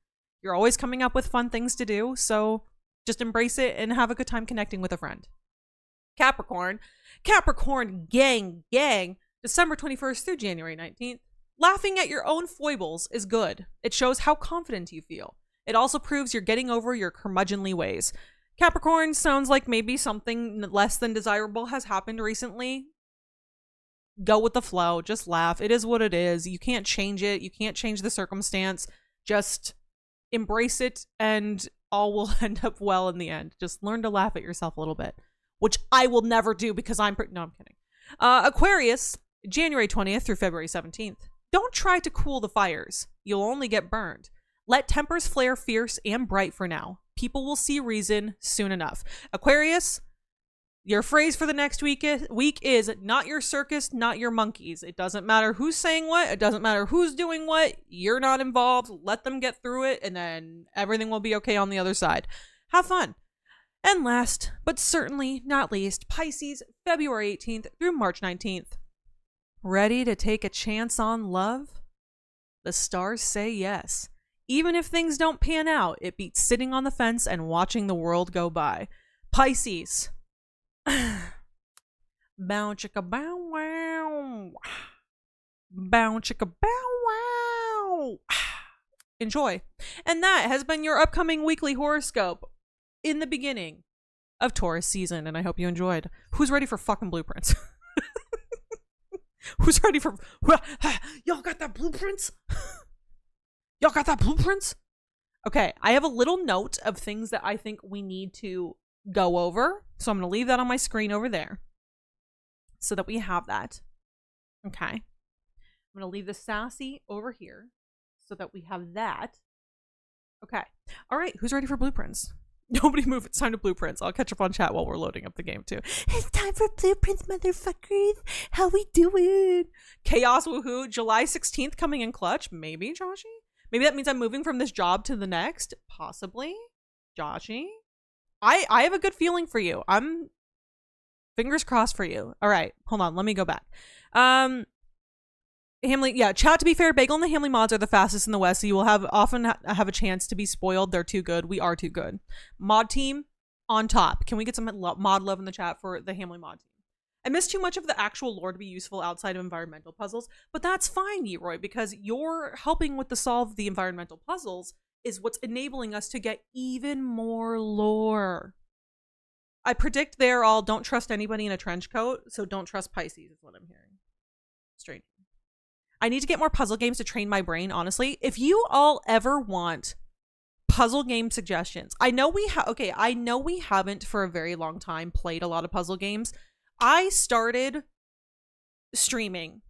Speaker 1: You're always coming up with fun things to do, so just embrace it and have a good time connecting with a friend. Capricorn, gang. December 21st through January 19th. Laughing at your own foibles is good. It shows how confident you feel. It also proves you're getting over your curmudgeonly ways. Capricorn, sounds like maybe something less than desirable has happened recently. Go with the flow. Just laugh. It is what it is. You can't change it. You can't change the circumstance. Just embrace it and all will end up well in the end. Just learn to laugh at yourself a little bit, which I will never do because no, I'm kidding. Aquarius, January 20th through February 17th. Don't try to cool the fires. You'll only get burned. Let tempers flare fierce and bright for now. People will see reason soon enough. Aquarius, your phrase for the next week is not your circus, not your monkeys. It doesn't matter who's saying what. It doesn't matter who's doing what. You're not involved. Let them get through it, and then everything will be okay on the other side. Have fun. And last, but certainly not least, Pisces, February 18th through March 19th. Ready to take a chance on love? The stars say yes. Even if things don't pan out, it beats sitting on the fence and watching the world go by. Pisces. Bow chicka bow wow. Bow chicka bow wow. Enjoy. And that has been your upcoming weekly horoscope in the beginning of Taurus season, and I hope you enjoyed. Who's ready for fucking blueprints? Who's ready for... Y'all got that blueprints? Y'all got that blueprints? Okay, I have a little note of things that I think we need to go over. So I'm going to leave that on my screen over there so that we have that. Okay. I'm going to leave the sassy over here so that we have that. Okay. All right, who's ready for blueprints? Nobody move. It's time to blueprints. I'll catch up on chat while we're loading up the game too. It's time for blueprints, motherfuckers. How we doing? Chaos woohoo. July 16th coming in clutch. Maybe, Joshy? Maybe that means I'm moving from this job to the next. Possibly. Joshy? I have a good feeling for you. I'm fingers crossed for you. All right. Hold on. Let me go back. Hamley, yeah, chat, to be fair, Bagel and the Hamley mods are the fastest in the West, so you will often have a chance to be spoiled. They're too good. We are too good. Mod team on top. Can we get some mod love in the chat for the Hamley mod team? I miss too much of the actual lore to be useful outside of environmental puzzles, but that's fine, Yeroy, because you're helping with the solve the environmental puzzles is what's enabling us to get even more lore. I predict they're all don't trust anybody in a trench coat, so don't trust Pisces is what I'm hearing. Strange. I need to get more puzzle games to train my brain, honestly. If you all ever want puzzle game suggestions, I know we haven't for a very long time played a lot of puzzle games. I started streaming,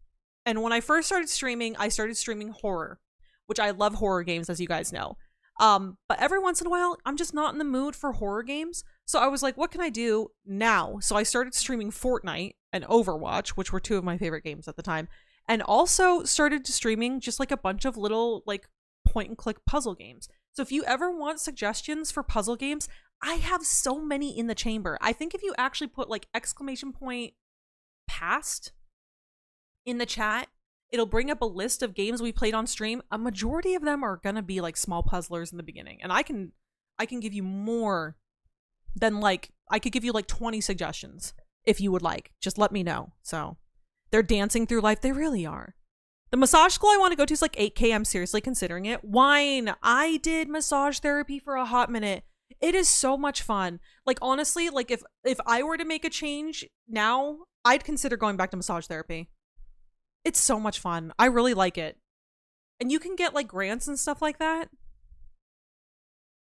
Speaker 1: and when I first started streaming, I started streaming horror, which I love horror games, as you guys know. But every once in a while, I'm just not in the mood for horror games. So I was like, what can I do now? So I started streaming Fortnite and Overwatch, which were two of my favorite games at the time. And also started streaming just like a bunch of little like point and click puzzle games. So if you ever want suggestions for puzzle games, I have so many in the chamber. I think if you actually put like !past in the chat, it'll bring up a list of games we played on stream. A majority of them are gonna be like small puzzlers in the beginning. And I can give you more than like, I could give you like 20 suggestions if you would like. Just let me know. So they're dancing through life. They really are. The massage school I want to go to is like 8K. I'm seriously considering it. Wine. I did massage therapy for a hot minute. It is so much fun. Like, honestly, like if I were to make a change now, I'd consider going back to massage therapy. It's so much fun. I really like it. And you can get like grants and stuff like that.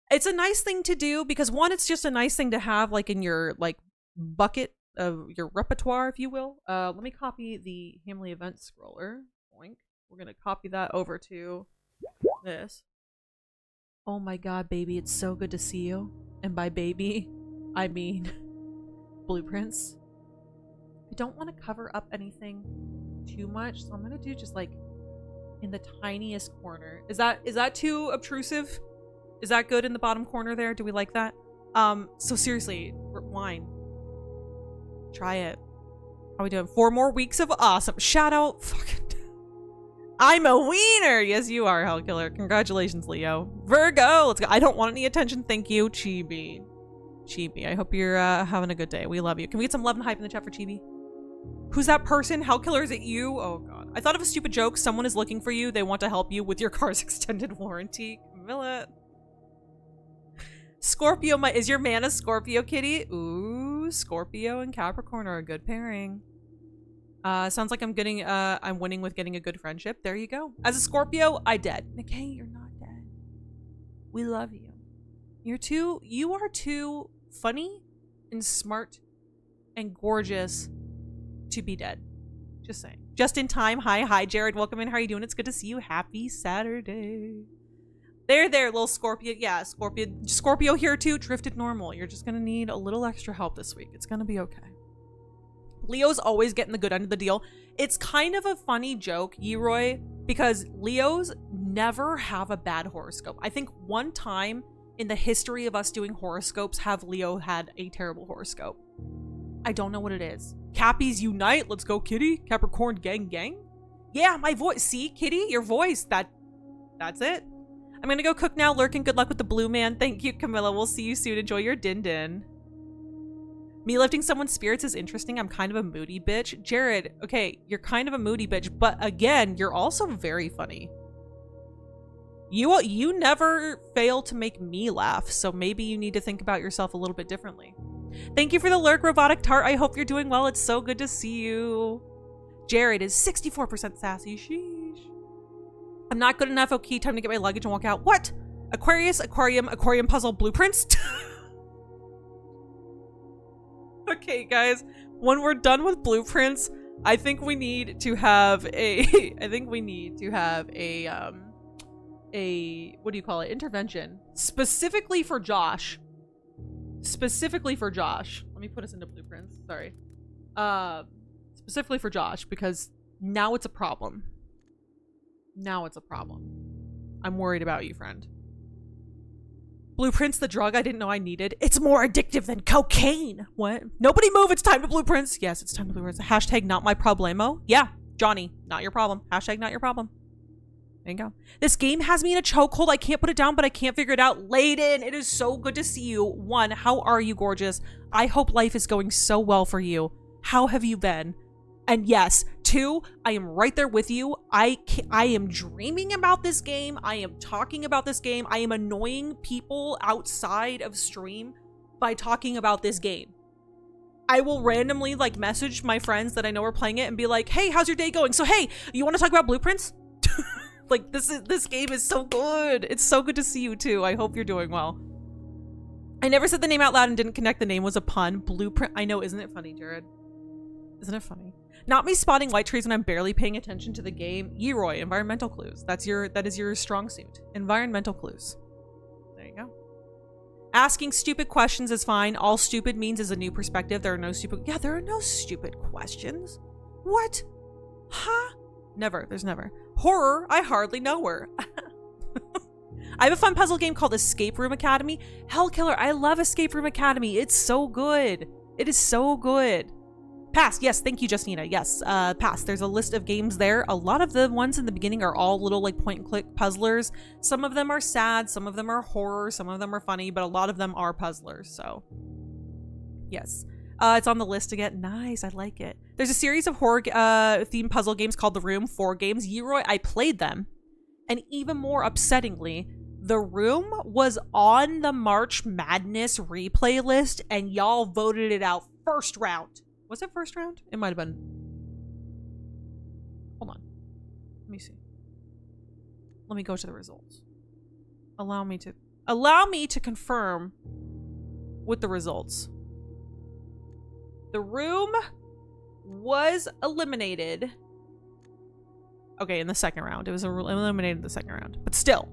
Speaker 1: It's a nice thing to do because one, it's just a nice thing to have like in your like bucket of your repertoire, if you will. Let me copy the Hamley event scroller. Boink. We're gonna copy that over to this. Oh my god, baby, it's so good to see you. And by baby, I mean blueprints. I don't want to cover up anything too much, so I'm gonna do just like in the tiniest corner. Is that too obtrusive? Is that good in the bottom corner there? Do we like that? So seriously, wine. Try it. How are we doing? 4 more weeks of awesome. Shout out. Fucking. I'm a wiener. Yes, you are, Hellkiller. Congratulations, Leo. Virgo. Let's go. I don't want any attention. Thank you, Chibi. Chibi. I hope you're having a good day. We love you. Can we get some love and hype in the chat for Chibi? Who's that person? Hellkiller, is it you? Oh, God. I thought of a stupid joke. Someone is looking for you. They want to help you with your car's extended warranty. Camilla. Scorpio, is your man a Scorpio, kitty? Ooh, Scorpio and Capricorn are a good pairing. Sounds like I'm winning with getting a good friendship. There you go. As a Scorpio, I dead. Nikkei, you're not dead. We love you. You are too funny and smart and gorgeous to be dead. Just saying. Just in time. Hi, Jared. Welcome in. How are you doing? It's good to see you. Happy Saturday. There, little Scorpio. Yeah, Scorpio here too. Drifted normal. You're just gonna need a little extra help this week. It's gonna be okay. Leo's always getting the good end of the deal. It's kind of a funny joke, Yeroy, because Leos never have a bad horoscope. I think one time in the history of us doing horoscopes have Leo had a terrible horoscope. I don't know what it is. Cappies unite. Let's go, kitty. Capricorn gang. Yeah, my voice. See, kitty, your voice. That's it. I'm gonna go cook now. Lurkin, good luck with the blue man. Thank you, Camilla. We'll see you soon. Enjoy your din-din. Me lifting someone's spirits is interesting. I'm kind of a moody bitch. Jared, okay, you're kind of a moody bitch, but again, you're also very funny. You never fail to make me laugh, so maybe you need to think about yourself a little bit differently. Thank you for the lurk, Robotic Tart. I hope you're doing well. It's so good to see you. Jared is 64% sassy. Sheesh. I'm not good enough. Okay, time to get my luggage and walk out. What? Aquarius, aquarium puzzle blueprints? Okay, guys. When we're done with blueprints, I think we need to have a what do you call it? Intervention. Specifically for Josh. Specifically for Josh. Let me put us into blueprints. Sorry. Specifically for Josh, because now it's a problem. Now it's a problem. I'm worried about you, friend. Blueprints, the drug I didn't know I needed. It's more addictive than cocaine. What? Nobody move. It's time to blueprints. Yes, it's time to blueprints. Hashtag not my problemo. Yeah, Johnny, not your problem. Hashtag not your problem. There you go. This game has me in a chokehold. I can't put it down, but I can't figure it out. Layden, it is so good to see you. One, how are you, gorgeous? I hope life is going so well for you. How have you been? And yes, two, I am right there with you. I am dreaming about this game. I am talking about this game. I am annoying people outside of stream by talking about this game. I will randomly like message my friends that I know are playing it and be like, hey, how's your day going? So, hey, you want to talk about blueprints? Like, this game is so good. It's so good to see you too. I hope you're doing well. I never said the name out loud and didn't connect. The name was a pun. Blueprint. I know, isn't it funny, Jared? Isn't it funny? Not me spotting white trees when I'm barely paying attention to the game. Yeroy, environmental clues. That is your strong suit. Environmental clues. There you go. Asking stupid questions is fine. All stupid means is a new perspective. There are no stupid. Yeah, there are no stupid questions. What? Huh? Never. There's never. Horror, I hardly know her. I have a fun puzzle game called Escape Room Academy. Hellkiller, I love Escape Room Academy. It's so good. It is so good. Pass. Yes, thank you, Justina. Yes, pass. There's a list of games there. A lot of the ones in the beginning are all little like point and click puzzlers. Some of them are sad, some of them are horror, some of them are funny, but a lot of them are puzzlers, so yes. It's on the list again. Nice, I like it. There's a series of horror themed puzzle games called The Room, 4 games. Yeroy, I played them. And even more upsettingly, The Room was on the March Madness replay list and y'all voted it out first round. Was it first round? It might have been. Hold on. Let me see. Let me go to the results. Allow me to confirm with the results. The Room was eliminated. Okay, in the second round. It was eliminated in the second round. But still,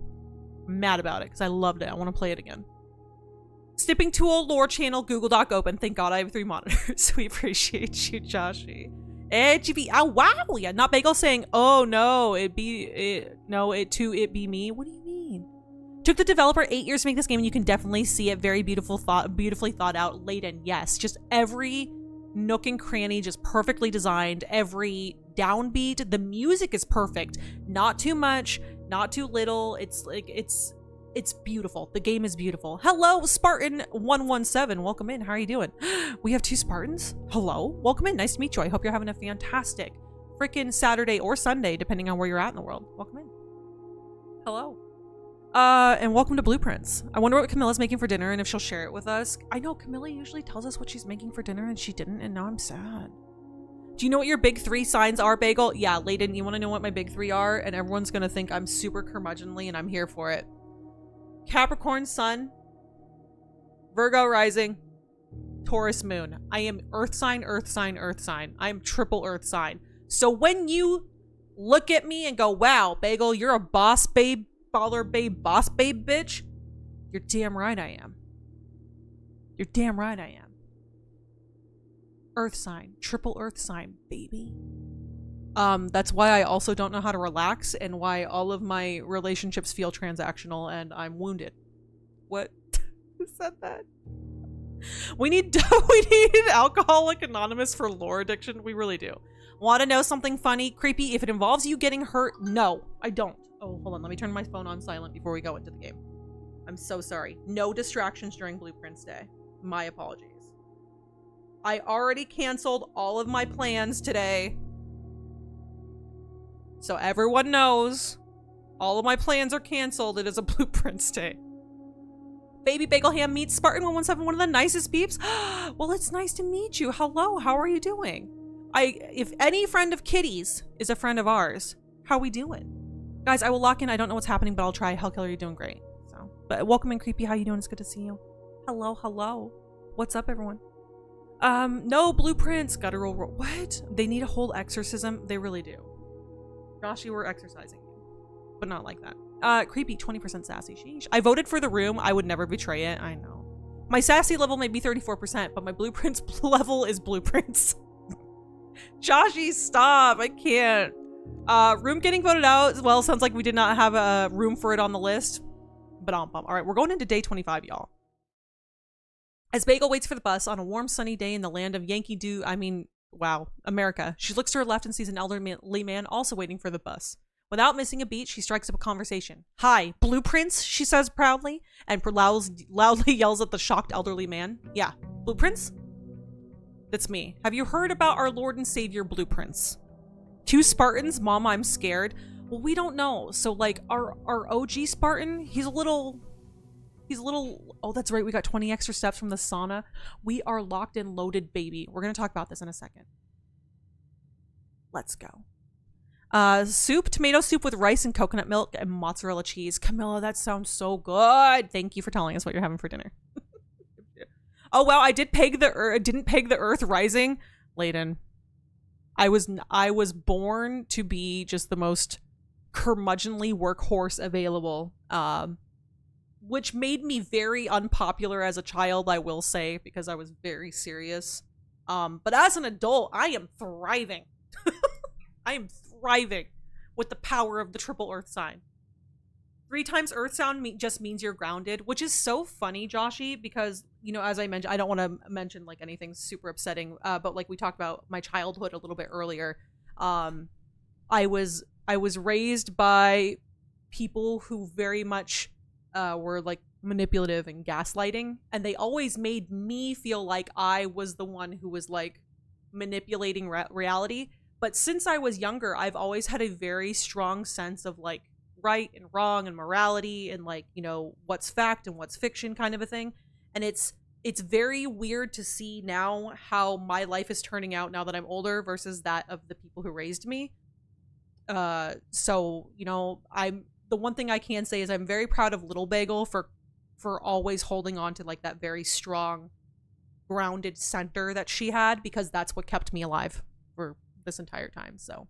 Speaker 1: I'm mad about it because I loved it. I want to play it again. Snipping Tool, lore channel, Google Doc open. Thank God I have 3 monitors. We appreciate you, Joshy. HB, oh wow, yeah, not Bagel saying, oh no, it be me. What do you mean? Took the developer 8 years to make this game, and you can definitely see it. Very beautifully thought out. Layden, yes, just every nook and cranny, just perfectly designed. Every downbeat, the music is perfect. Not too much, not too little. It's beautiful. The game is beautiful. Hello, Spartan117. Welcome in. How are you doing? We have 2 Spartans. Hello. Welcome in. Nice to meet you. I hope you're having a fantastic freaking Saturday or Sunday, depending on where you're at in the world. Welcome in. Hello. And welcome to Blueprints. I wonder what Camilla's making for dinner and if she'll share it with us. I know Camilla usually tells us what she's making for dinner and she didn't, and now I'm sad. Do you know what your big 3 signs are, Bagel? Yeah, Layden, you want to know what my big 3 are? And everyone's going to think I'm super curmudgeonly and I'm here for it. Capricorn Sun, Virgo Rising, Taurus Moon. I am Earth sign, Earth sign, Earth sign. I am triple Earth sign. So when you look at me and go, wow, Bagel, you're a boss babe, baller babe, boss babe bitch, you're damn right I am. You're damn right I am. Earth sign, triple Earth sign, baby. That's why I also don't know how to relax and why all of my relationships feel transactional and I'm wounded. What? Who said that? We need Alcoholic Anonymous for lore addiction. We really do. Want to know something funny, creepy? If it involves you getting hurt, no, I don't. Oh, hold on. Let me turn my phone on silent before we go into the game. I'm so sorry. No distractions during Blueprints Day. My apologies. I already canceled all of my plans today. So everyone knows all of my plans are canceled. It is a Blueprints day. Baby Bagel Ham meets Spartan 117, one of the nicest peeps. Well, it's nice to meet you. Hello, how are you doing? If any friend of Kitty's is a friend of ours, how we doing? Guys, I will lock in. I don't know what's happening, but I'll try. Hellkiller, you're doing great. So, but welcome in, Creepy. How you doing? It's good to see you. Hello, hello. What's up, everyone? No Blueprints. Guttural roll. What? They need a whole exorcism. They really do. Joshy, we're exercising you, but not like that. Creepy, 20% sassy. Sheesh. I voted for the room. I would never betray it. I know. My sassy level may be 34%, but my Blueprints level is Blueprints. Joshy, stop. I can't. Room getting voted out. Well, sounds like we did not have a room for it on the list. But all right, we're going into day 25, y'all. As Bagel waits for the bus on a warm, sunny day in the land of Yankee Doodle, wow, America. She looks to her left and sees an elderly man also waiting for the bus. Without missing a beat, she strikes up a conversation. Hi, Blueprints, she says proudly, and loudly yells at the shocked elderly man. Yeah, Blueprints? That's me. Have you heard about our Lord and Savior Blueprints? 2 Spartans? Mom, I'm scared. Well, we don't know. So, like, our OG Spartan, he's a little, oh, that's right. We got 20 extra steps from the sauna. We are locked and loaded, baby. We're going to talk about this in a second. Let's go. Tomato soup with rice and coconut milk and mozzarella cheese. Camilla, that sounds so good. Thank you for telling us what you're having for dinner. Oh, wow. I didn't peg the earth rising. Layden. I was born to be just the most curmudgeonly workhorse available. Which made me very unpopular as a child, I will say, because I was very serious. But as an adult, I am thriving. I am thriving with the power of the triple earth sign. 3 times earth sound just means you're grounded, which is so funny, Joshy, because, you know, as I mentioned, I don't want to mention like anything super upsetting, but like we talked about my childhood a little bit earlier. I was raised by people who very much were like manipulative and gaslighting, and they always made me feel like I was the one who was like manipulating reality. But since I was younger, I've always had a very strong sense of like right and wrong and morality and like, you know, what's fact and what's fiction kind of a thing. And it's very weird to see now how my life is turning out now that I'm older versus that of the people who raised me. So, you know, the one thing I can say is I'm very proud of Little Bagel for always holding on to like that very strong grounded center that she had, because that's what kept me alive for this entire time. So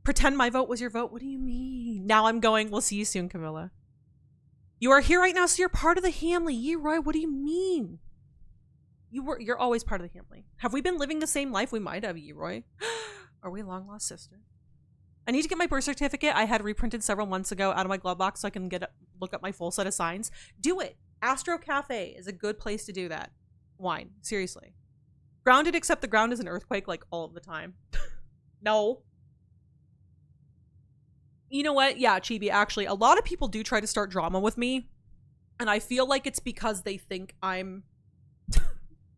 Speaker 1: pretend my vote was your vote. What do you mean? Now I'm going, we'll see you soon, Camilla. You are here right now, so you're part of the Hamley. Yeroy, what do you mean? You're always part of the Hamley. Have we been living the same life? We might have, Yeroy. Are we long lost sister? I need to get my birth certificate. I had reprinted several months ago out of my glove box so I can look up my full set of signs. Do it. Astro Cafe is a good place to do that. Wine. Seriously. Grounded, except the ground is an earthquake like all of the time. No. You know what? Yeah, Chibi, actually, a lot of people do try to start drama with me. And I feel like it's because they think I'm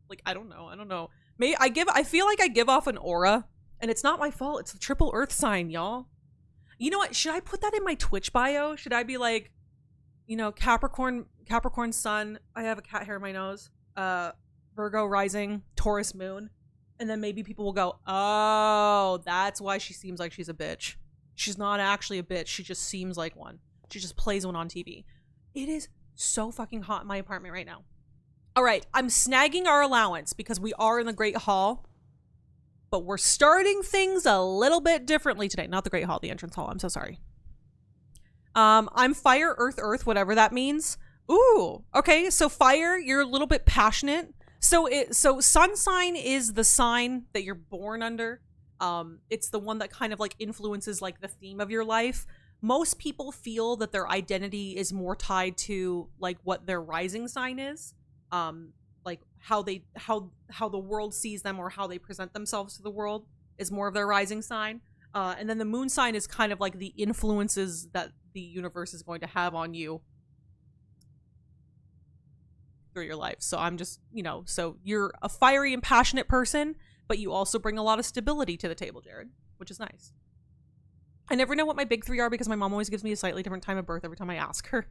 Speaker 1: like, I don't know. I feel like I give off an aura, and it's not my fault. It's the triple earth sign, y'all. You know what? Should I put that in my Twitch bio? Should I be like, you know, Capricorn sun, I have a cat hair in my nose, Virgo rising, Taurus moon, and then maybe people will go, oh, that's why she seems like she's a bitch. She's not actually a bitch. She just seems like one. She just plays one on TV. It is so fucking hot in my apartment right now. All right, I'm snagging our allowance because we are in the Great Hall, but we're starting things a little bit differently today. Not the Great Hall, the entrance hall. I'm so sorry. I'm fire, earth, whatever that means. Ooh, okay. So fire, you're a little bit passionate. So sun sign is the sign that you're born under. It's the one that kind of like influences like the theme of your life. Most people feel that their identity is more tied to like what their rising sign is. Like how the world sees them or how they present themselves to the world is more of their rising sign. And then the moon sign is kind of like the influences that the universe is going to have on you. through your life. So I'm just, so you're a fiery and passionate person, but you also bring a lot of stability to the table, Jared, which is nice. I never know what my big three are because my mom always gives me a slightly different time of birth every time I ask her.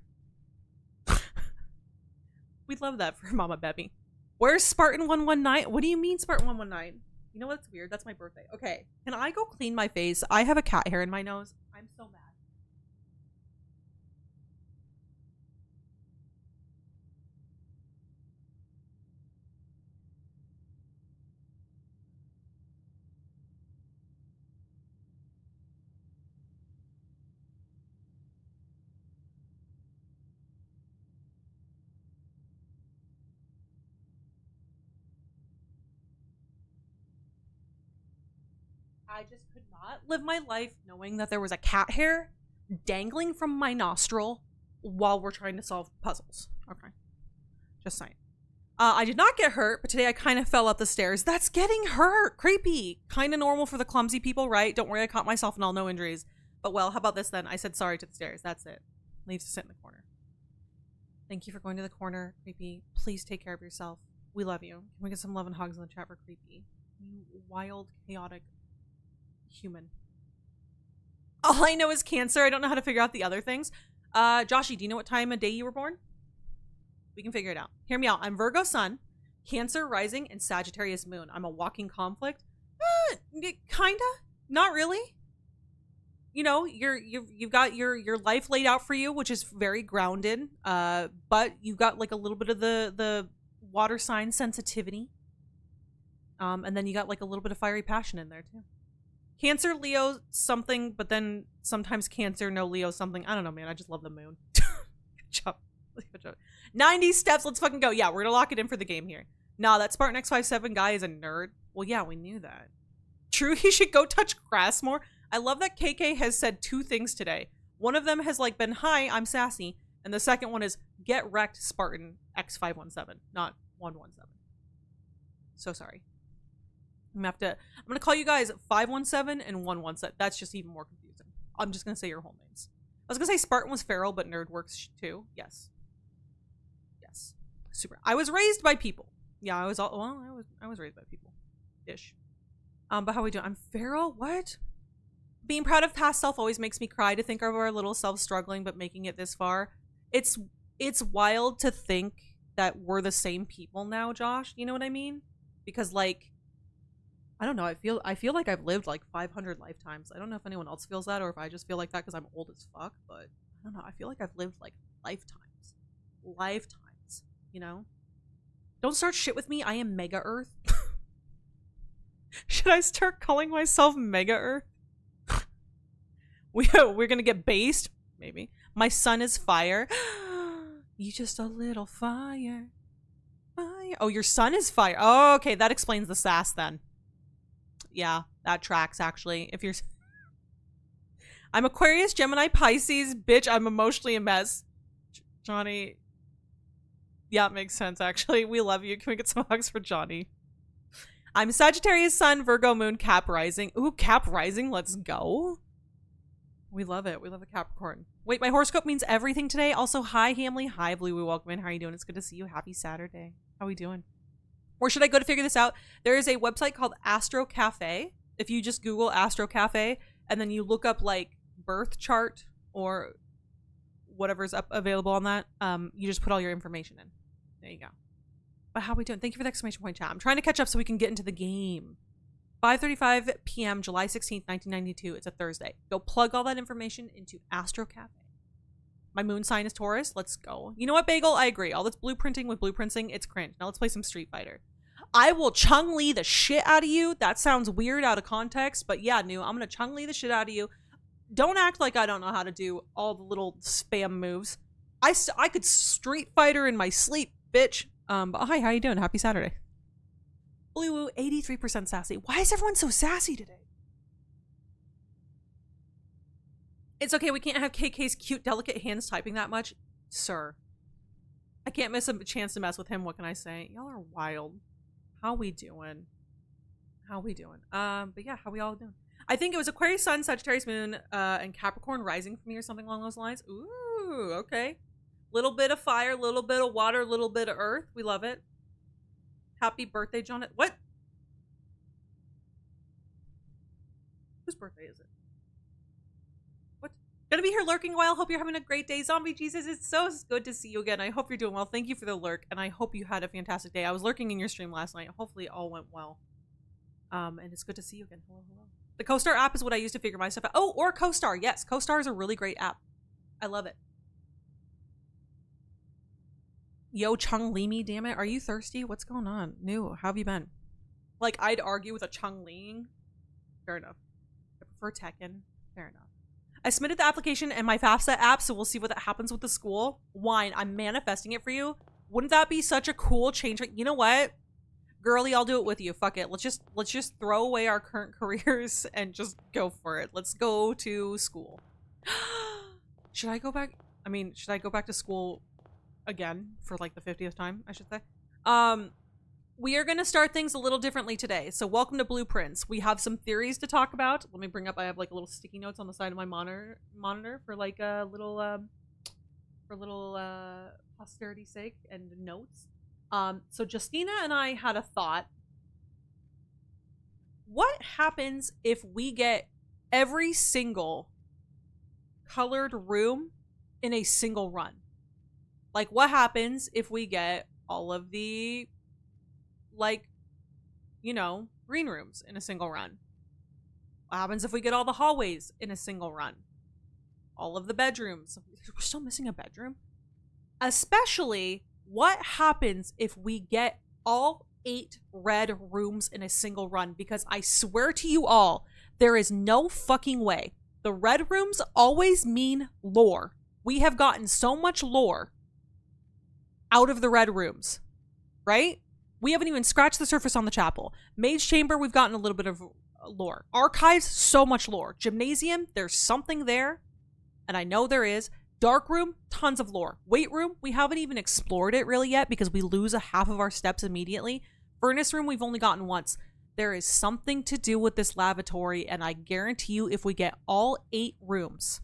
Speaker 1: We'd love that for Mama Bebby. Where's Spartan 119? What do you mean Spartan 119? You know what's weird? That's my birthday. Okay, can I go clean my face? I have a cat hair in my nose. I'm so mad. I just could not live my life knowing that there was a cat hair dangling from my nostril while we're trying to solve puzzles. Okay. Just saying. I did not get hurt, but today I kind of fell up the stairs. That's getting hurt. Creepy. Kind of normal for the clumsy people, right? Don't worry, I caught myself and all, no injuries. But well, how about this then? I said sorry to the stairs. That's it. Leaves to sit in the corner. Thank you for going to the corner, Creepy. Please take care of yourself. We love you. Can we get some love and hugs in the chat for Creepy? You wild, chaotic human. All I know is Cancer. I don't know how to figure out the other things. Joshy, do you know what time of day you were born? We can figure it out. Hear me out. I'm Virgo Sun, Cancer Rising, and Sagittarius Moon. I'm a walking conflict. Kinda. Not really. You know, you've got your life laid out for you, which is very grounded. But you got like a little bit of the water sign sensitivity. And then you got like a little bit of fiery passion in there too. Cancer, Leo, something, but then sometimes Cancer, no Leo, something. I don't know, man. I just love the moon. Good job. Good job. 90 steps. Let's fucking go. Yeah, we're gonna lock it in for the game here. Nah, that Spartan X57 guy is a nerd. Well, yeah, we knew that. True, he should go touch grass more. I love that KK has said two things today. One of them has like been, hi, I'm sassy. And the second one is, get wrecked, Spartan X517, not 117. So sorry. I'm gonna call you guys 517 and 117. That's just even more confusing. I'm just gonna say your whole names. I was gonna say Spartan was feral, but nerd works too. Yes. Yes. Super. I was raised by people. Yeah, I was raised by people. Ish. But how we doing? I'm feral? What? Being proud of past self always makes me cry to think of our little self struggling but making it this far. It's wild to think that we're the same people now, Josh. You know what I mean? Because like, I don't know. I feel like I've lived like 500 lifetimes. I don't know if anyone else feels that or if I just feel like that because I'm old as fuck. But I don't know. I feel like I've lived like lifetimes, you know? Don't start shit with me. I am Mega Earth. Should I start calling myself Mega Earth? We're gonna get based? Maybe. My sun is fire. You just a little fire. Fire. Oh, your sun is fire. Oh, okay. That explains the sass then. Yeah, that tracks actually. If you're... I'm Aquarius, Gemini, Pisces. Bitch, I'm emotionally a mess. Johnny. Yeah, it makes sense actually. We love you. Can we get some hugs for Johnny? I'm Sagittarius Sun, Virgo Moon, Cap Rising. Ooh, Cap Rising. Let's go. We love it. We love a Capricorn. Wait, my horoscope means everything today. Also, hi, Hamley. Hi, Blue. We welcome in. How are you doing? It's good to see you. Happy Saturday. How are we doing? Where should I go to figure this out? There is a website called Astro Cafe. If you just Google Astro Cafe and then you look up like birth chart or whatever's up available on that, you just put all your information in. There you go. But how are we doing? Thank you for the exclamation point chat. I'm trying to catch up so we can get into the game. 5:35 p.m. July 16th, 1992. It's a Thursday. Go plug all that information into Astro Cafe. My moon sign is Taurus. Let's go. You know what, Bagel? I agree. All this blueprinting with blueprinting, it's cringe. Now let's play some Street Fighter. I will Chun-Li the shit out of you. That sounds weird out of context, but yeah, Nu, I'm gonna Chun-Li the shit out of you. Don't act like I don't know how to do all the little spam moves. I could Street Fighter in my sleep, bitch. But hi, how you doing? Happy Saturday. Blue Woo, 83% sassy. Why is everyone so sassy today? It's okay, we can't have KK's cute, delicate hands typing that much. Sir. I can't miss a chance to mess with him. What can I say? Y'all are wild. How we doing? How we doing? But yeah, how we all doing? I think it was Aquarius Sun, Sagittarius Moon, and Capricorn Rising for me or something along those lines. Ooh, okay. Little bit of fire, little bit of water, little bit of earth. We love it. Happy birthday, Jonathan. What? Whose birthday is it? What? Gonna be here lurking a while. Hope you're having a great day. Zombie Jesus, it's so good to see you again. I hope you're doing well. Thank you for the lurk, and I hope you had a fantastic day. I was lurking in your stream last night. Hopefully it all went well. And it's good to see you again. Hello, hello. The CoStar app is what I use to figure my stuff out. Oh, or CoStar. Yes, CoStar is a really great app. I love it. Yo, Chung Lee me, damn it. Are you thirsty? What's going on? New, how have you been? Like, I'd argue with a Chung Ling. Fair enough. I prefer Tekken. Fair enough. I submitted the application and my FAFSA app, so we'll see what that happens with the school. Wine, I'm manifesting it for you. Wouldn't that be such a cool change? You know what? Girly, I'll do it with you. Fuck it. Let's just throw away our current careers and just go for it. Let's go to school. Should I go back? I mean, should I go back to school again for like the 50th time, I should say? We are going to start things a little differently today. So welcome to Blueprints. We have some theories to talk about. Let me bring up, I have like a little sticky notes on the side of my monitor for like a little, posterity's sake and notes. So Justina and I had a thought. What happens if we get every single colored room in a single run? Like, what happens if we get all of the, like, you know, green rooms in a single run? What happens if we get all the hallways in a single run? All of the bedrooms. We're still missing a bedroom? Especially, what happens if we get all 8 red rooms in a single run? Because I swear to you all, there is no fucking way. The red rooms always mean lore. We have gotten so much lore out of the red rooms, right? We haven't even scratched the surface on the chapel. Mage Chamber, we've gotten a little bit of lore. Archives, so much lore. Gymnasium, there's something there, and I know there is. Dark room, tons of lore. Weight room, we haven't even explored it really yet because we lose a half of our steps immediately. Furnace room, we've only gotten once. There is something to do with this lavatory, and I guarantee you if we get all 8 rooms,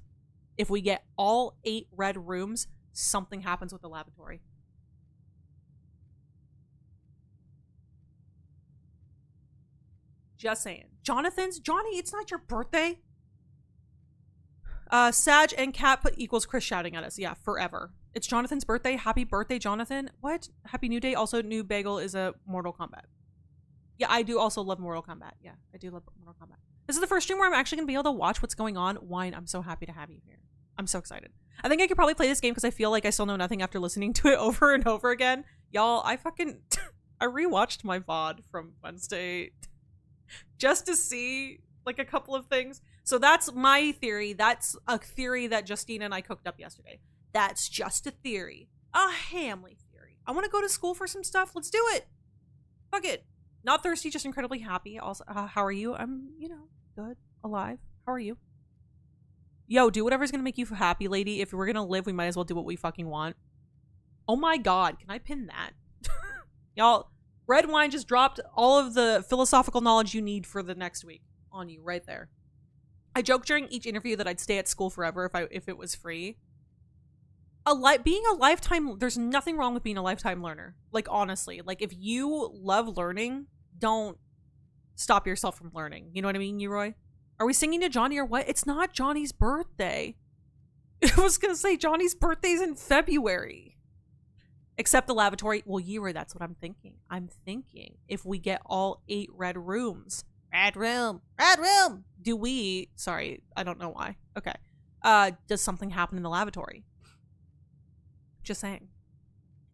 Speaker 1: if we get all 8 red rooms, something happens with the lavatory. Just saying. Johnny, it's not your birthday. Sag and Cat put equals Chris shouting at us. Yeah, forever. It's Jonathan's birthday. Happy birthday, Jonathan. What? Happy New Day. Also, New Bagel is a Mortal Kombat. Yeah, I do also love Mortal Kombat. Yeah, I do love Mortal Kombat. This is the first stream where I'm actually going to be able to watch what's going on. Wine, I'm so happy to have you here. I'm so excited. I think I could probably play this game because I feel like I still know nothing after listening to it over and over again. Y'all, I fucking... I rewatched my VOD from Wednesday just to see, like, a couple of things. So that's my theory. That's a theory that Justina and I cooked up yesterday. That's just a theory. A Hamley theory. I want to go to school for some stuff. Let's do it. Fuck it. Not thirsty, just incredibly happy. Also, how are you? I'm, you know, good. Alive. How are you? Yo, do whatever's going to make you happy, lady. If we're going to live, we might as well do what we fucking want. Oh my god. Can I pin that? Y'all, Red Wine just dropped all of the philosophical knowledge you need for the next week on you right there. I joked during each interview that I'd stay at school forever if it was free. Being a lifetime, there's nothing wrong with being a lifetime learner. Like, honestly, like, if you love learning, don't stop yourself from learning. You know what I mean, Yeroy? Are we singing to Johnny or what? It's not Johnny's birthday. I was gonna say Johnny's birthday's in February. Except the lavatory. Well, Yeroy, that's what I'm thinking. I'm thinking if we get all 8 red rooms. Red room. Do we... Sorry, I don't know why. Okay. Does something happen in the lavatory? Just saying.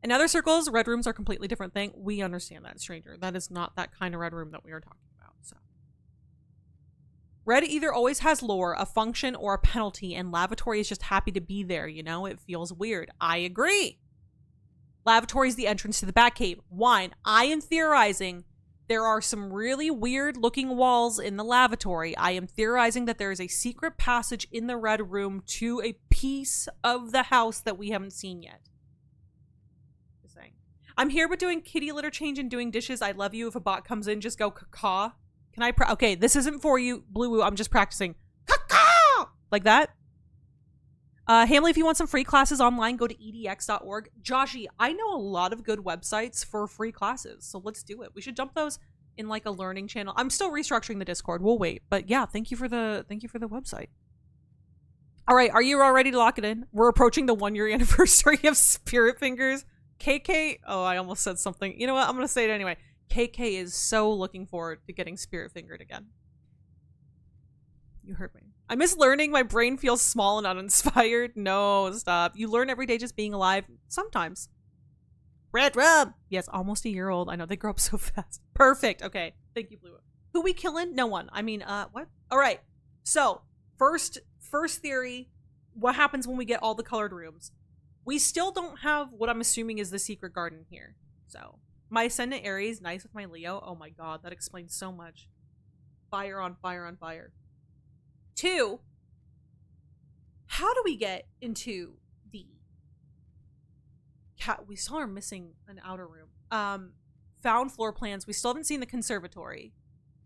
Speaker 1: In other circles, red rooms are a completely different thing. We understand that, stranger. That is not that kind of red room that we are talking about. So, red either always has lore, a function, or a penalty, and lavatory is just happy to be there, you know? It feels weird. I agree. Lavatory is the entrance to the Batcave. Wine. I am theorizing there are some really weird looking walls in the lavatory. I am theorizing that there is a secret passage in the red room to a piece of the house that we haven't seen yet. Just saying. I'm here but doing kitty litter change and doing dishes. I love you. If a bot comes in, just go caw. Can I okay, this isn't for you, Blue Woo. I'm just practicing. Caw! Like that? Hamley, if you want some free classes online, go to edx.org. Joshy, I know a lot of good websites for free classes, so let's do it. We should dump those in like a learning channel. I'm still restructuring the Discord. We'll wait, but yeah, thank you for the website. All right, are you all ready to lock it in? We're approaching the 1 year anniversary of Spirit Fingers. KK, oh, I almost said something. You know what? I'm gonna say it anyway. KK is so looking forward to getting Spirit Fingered again. You heard me. I miss learning. My brain feels small and uninspired. No, stop. You learn every day just being alive. Sometimes. Red Rub. Yes, almost a year old. I know they grow up so fast. Perfect. Okay. Thank you, Blue. Who we killing? No one. I mean, what? All right. So, first theory, what happens when we get all the colored rooms? We still don't have what I'm assuming is the secret garden here. So, my Ascendant Aries, nice with my Leo. Oh my god, that explains so much. Fire on fire on fire. 2, how do we get into the cat? We still are missing an outer room. Found floor plans. We still haven't seen the conservatory.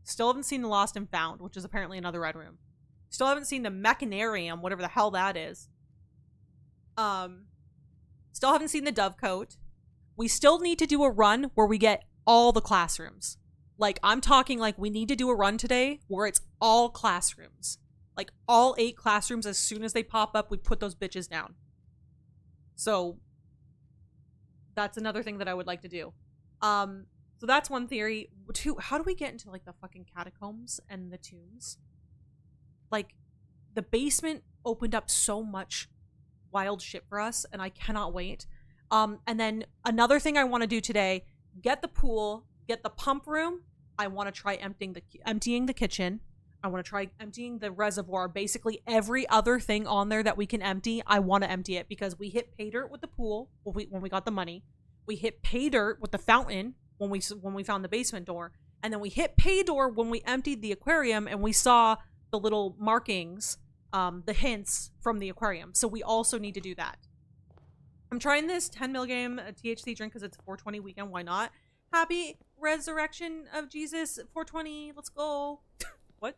Speaker 1: Still haven't seen the lost and found, which is apparently another red room. Still haven't seen the mechanarium, whatever the hell that is. Still haven't seen the dovecote. We still need to do a run where we get all the classrooms. Like, I'm talking like we need to do a run today where it's all classrooms. Like, all 8 classrooms, as soon as they pop up, we put those bitches down. So, that's another thing that I would like to do. So that's one theory. 2, how do we get into, like, the fucking catacombs and the tombs? Like, the basement opened up so much wild shit for us, and I cannot wait. And then another thing I want to do today, get the pool, get the pump room. I want to try emptying the kitchen. I want to try emptying the reservoir. Basically, every other thing on there that we can empty, I want to empty it, because we hit pay dirt with the pool when we got the money. We hit pay dirt with the fountain when we found the basement door, and then we hit pay dirt when we emptied the aquarium and we saw the little markings, the hints from the aquarium. So we also need to do that. I'm trying this 10 milligram THC drink because it's 420 weekend. Why not? Happy resurrection of Jesus 420. Let's go. What?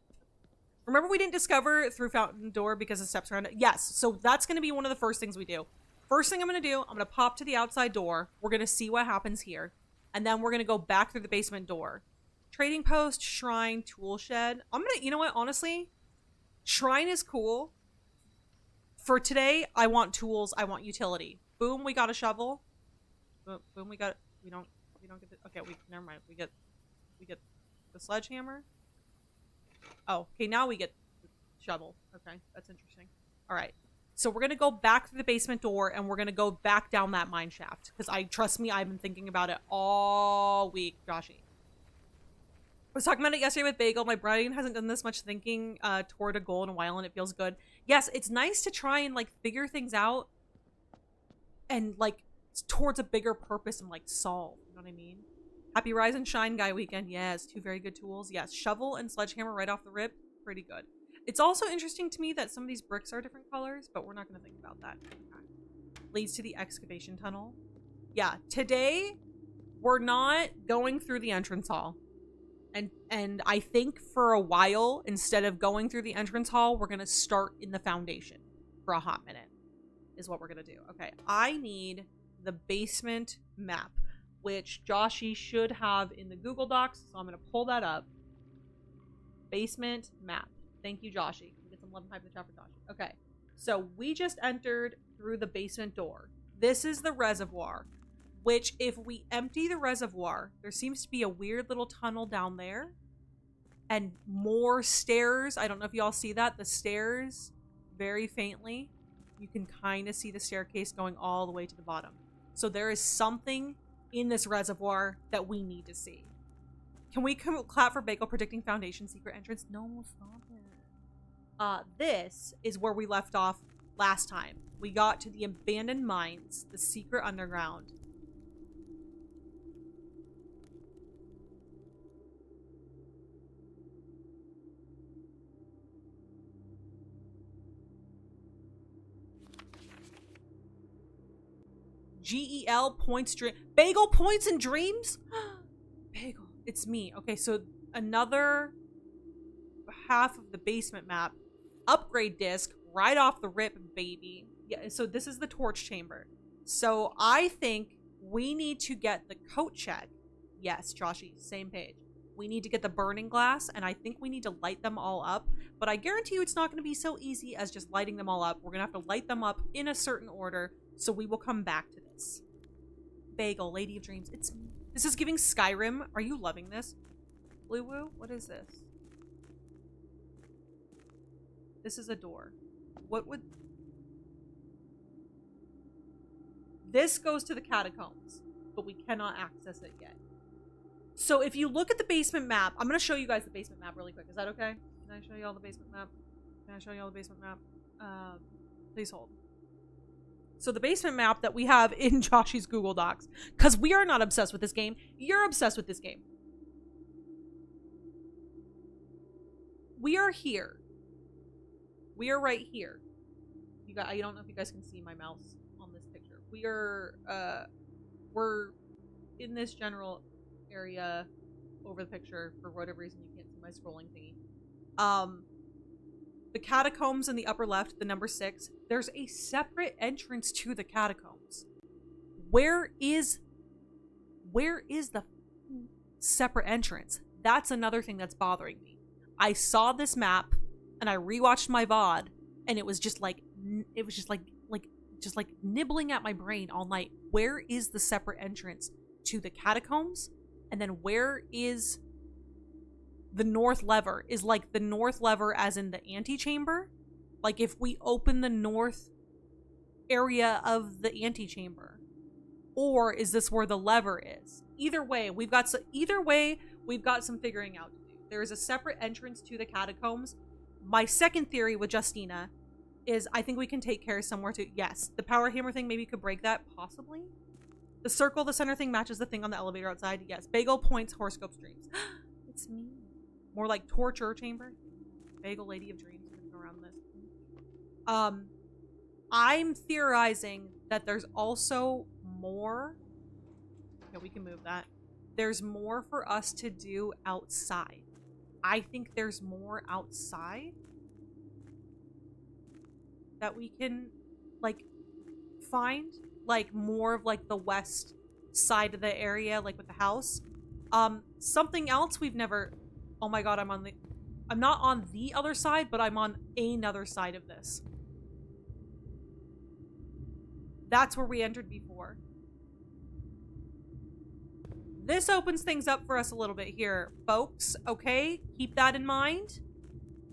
Speaker 1: Remember we didn't discover through fountain door because of steps around it? Yes. So that's going to be one of the first things we do. First thing I'm going to do, I'm going to pop to the outside door. We're going to see what happens here. And then we're going to go back through the basement door. Trading post, shrine, tool shed. I'm going to, you know what? Honestly, shrine is cool. For today, I want tools. I want utility. Boom, we got a shovel. Boom, we don't get the, okay, never mind. We get the sledgehammer. Oh, okay, now we get the shovel. Okay, that's interesting. All right. So we're going to go back through the basement door and we're going to go back down that mine shaft, because trust me, I've been thinking about it all week, Joshy. I was talking about it yesterday with Bagel. My brain hasn't done this much thinking toward a goal in a while, and it feels good. Yes, it's nice to try and like figure things out and like towards a bigger purpose and like solve. You know what I mean? Happy Rise and Shine Guy weekend. Yes, 2 very good tools. Yes, shovel and sledgehammer right off the rip. Pretty good. It's also interesting to me that some of these bricks are different colors, but we're not going to think about that. Okay. Leads to the excavation tunnel. Yeah, today we're not going through the entrance hall. And I think for a while, instead of going through the entrance hall, we're going to start in the foundation for a hot minute is what we're going to do. Okay, I need the basement map, which Joshy should have in the Google Docs, so I'm going to pull that up. Basement map. Thank you, Joshy. Get some love and hype in the chat for Joshy. Okay, so we just entered through the basement door. This is the reservoir, which if we empty the reservoir, there seems to be a weird little tunnel down there and more stairs. I don't know if y'all see that. The stairs, very faintly, you can kind of see the staircase going all the way to the bottom. So there is something in this reservoir that we need to see. Can we clap for Bagel predicting foundation secret entrance? No, stop it. This is where we left off last time. We got to the abandoned mines, the secret underground. GEL points dream. Bagel points and dreams? Bagel, it's me. Okay, so another half of the basement map. Upgrade disc. right off the rip, baby. Yeah, so this is the torch chamber. So I think we need to get the coat check. Yes, Joshy, same page. We need to get the burning glass, and I think we need to light them all up. But I guarantee you it's not going to be so easy as just lighting them all up. We're going to have to light them up in a certain order, so we will come back to this. Bagel, Lady of Dreams. This is giving Skyrim. Are you loving this? Blue Woo? What is this? This is a door. What would... This goes to the catacombs, but we cannot access it yet. So if you look at the basement map, I'm going to show you guys the basement map really quick. Is that okay? Can I show you all the basement map? Can I show you all the basement map? Please hold. So the basement map that we have in Joshy's Google Docs, because we are not obsessed with this game. You're obsessed with this game. We are here. We are right here. You guys, I don't know if you guys can see my mouse on this picture. We are, we're in this general area over the picture. For whatever reason, you can't see my scrolling thingy. The catacombs in the upper left, the number 6, there's a separate entrance to the catacombs. Where is the separate entrance? That's another thing that's bothering me. I saw this map and I rewatched my VOD, and it was just like nibbling at my brain all night. Where is the separate entrance to the catacombs? And then where is the north lever? Is like the north lever as in the antechamber? Like if we open the north area of the antechamber, or is this where the lever is? Either way, we've got some figuring out to do. There is a separate entrance to the catacombs. My second theory with Justina is I think we can take care somewhere to... Yes, the power hammer thing maybe could break that, possibly. The circle, the center thing matches the thing on the elevator outside. Yes, Bagel points horoscope streams. It's me. More like torture chamber. Bagel, Lady of Dreams, around this. I'm theorizing that there's also more... Okay, we can move that. There's more for us to do outside. I think there's more outside that we can, like, find. Like, more of, like, the west side of the area, like, with the house. Something else we've never... Oh my god, I'm not on the other side, but I'm on another side of this. That's where we entered before. This opens things up for us a little bit here, folks. Okay, keep that in mind.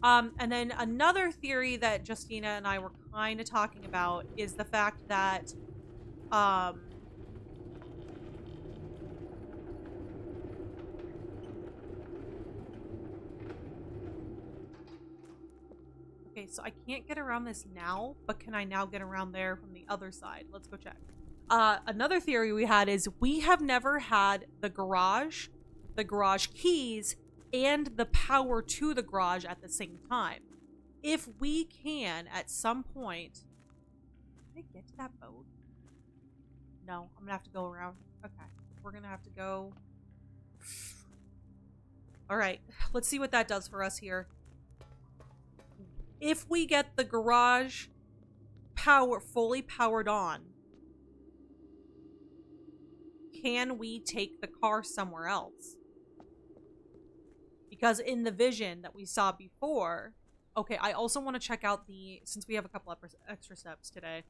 Speaker 1: And then another theory that Justina and I were kind of talking about is the fact that, okay, so I can't get around this now, but can I now get around there from the other side? Let's go check. Another theory we had is we have never had the garage keys, and the power to the garage at the same time. If we can, at some point... Can I get to that boat? No, I'm gonna have to go around. Okay, we're gonna have to go... Alright, let's see what that does for us here. If we get the garage fully powered on, can we take the car somewhere else? Because in the vision that we saw before... Okay, I also want to check out the... Since we have a couple of extra steps today,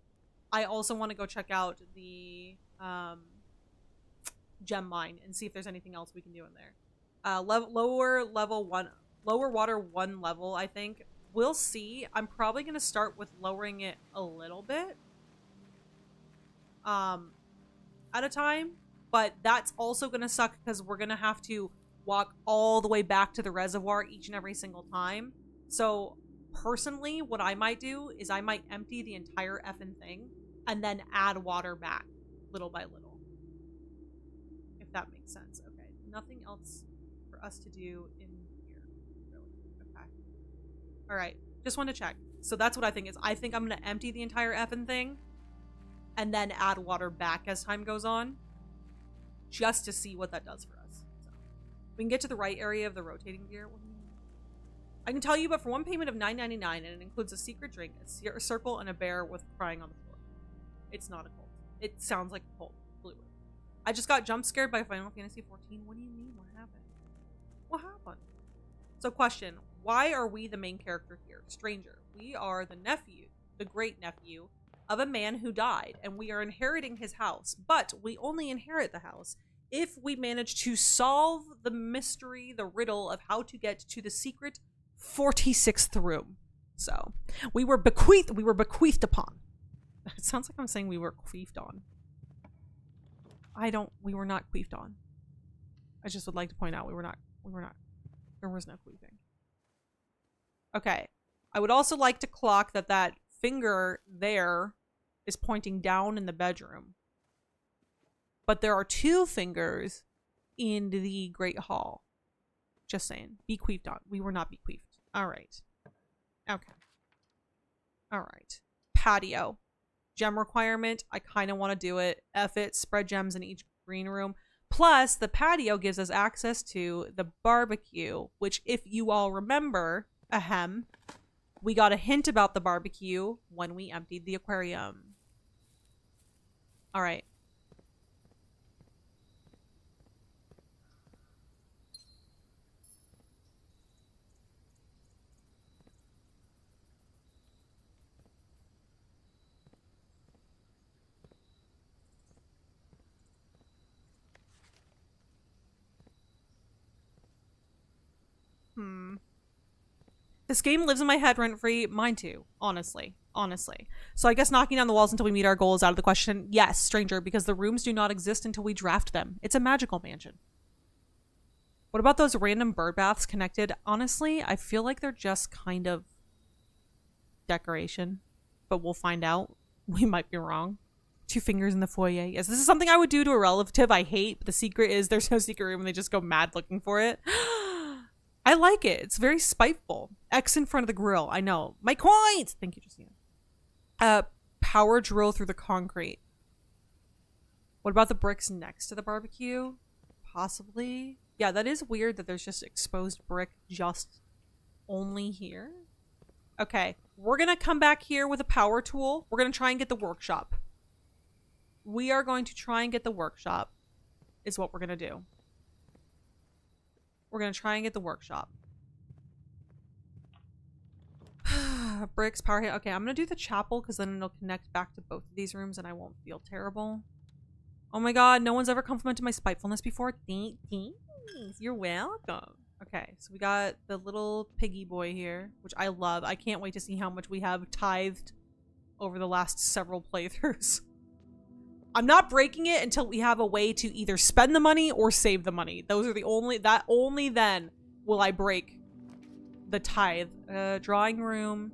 Speaker 1: I also want to go check out the gem mine and see if there's anything else we can do in there. Lower water 1 level, I think. We'll see. I'm probably going to start with lowering it a little bit at a time. But that's also going to suck because we're going to have to walk all the way back to the reservoir each and every single time. So, personally, what I might do is I might empty the entire effing thing and then add water back little by little. If that makes sense. Okay. Nothing else for us to do in here, really. Okay. Alright. Just want to check. So that's what I think is. I think I'm going to empty the entire effing thing and then add water back as time goes on, just to see what that does for us. So, we can get to the right area of the rotating gear. I can tell you, but for one payment of $9.99, and it includes a secret drink, a circle, and a bear with crying on the floor. It's not a cult. It sounds like a cult. Blue. I just got jump scared by Final Fantasy 14. What do you mean? What happened? What happened? So question, why are we the main character here? Stranger. We are the nephew, the great nephew of a man who died, and we are inheriting his house, but we only inherit the house if we manage to solve the mystery, the riddle of how to get to the secret 46th room. So we were bequeathed upon. It sounds like I'm saying we were queefed on. We were not queefed on. I just would like to point out we were not, there was no queefing. Okay. I would also like to clock that finger there is pointing down in the bedroom. But there are two fingers in the Great Hall. Just saying. Bequeathed on. We were not bequeathed. Alright. Okay. Alright. Patio. Gem requirement. I kind of want to do it. F it. Spread gems in each green room. Plus, the patio gives us access to the barbecue, which if you all remember, ahem, we got a hint about the barbecue when we emptied the aquarium. Alright. This game lives in my head rent-free. Mine too, honestly. So I guess knocking down the walls until we meet our goal is out of the question. Yes, stranger, because the rooms do not exist until we draft them. It's a magical mansion. What about those random bird baths connected? Honestly, I feel like they're just kind of decoration, but we'll find out. We might be wrong. 2 fingers in the foyer. Yes, this is something I would do to a relative I hate, but the secret is there's no secret room and they just go mad looking for it. I like it. It's very spiteful. X in front of the grill. I know. My coins! Thank you, Justina. Power drill through the concrete. What about the bricks next to the barbecue? Possibly. Yeah, that is weird that there's just exposed brick just only here. Okay. We're going to come back here with a power tool. We're going to try and get the workshop. We are going to try and get the workshop is what we're going to do. We're going to try and get the workshop. Bricks, power hit. Okay, I'm going to do the chapel because then it'll connect back to both of these rooms and I won't feel terrible. Oh my god, no one's ever complimented my spitefulness before. Thanks. You're welcome. Okay, so we got the little piggy boy here, which I love. I can't wait to see how much we have tithed over the last several playthroughs. I'm not breaking it until we have a way to either spend the money or save the money. Those are the only then will I break the tithe. Drawing room.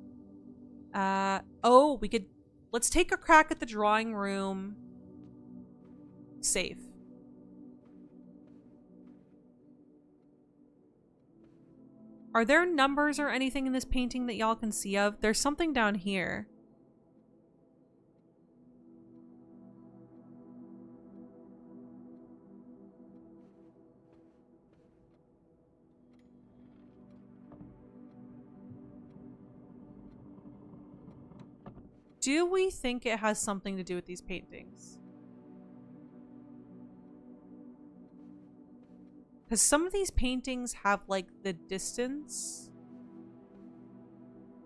Speaker 1: Oh, let's take a crack at the drawing room. Safe. Are there numbers or anything in this painting that y'all can see of? There's something down here. Do we think it has something to do with these paintings? Because some of these paintings have, like, the distance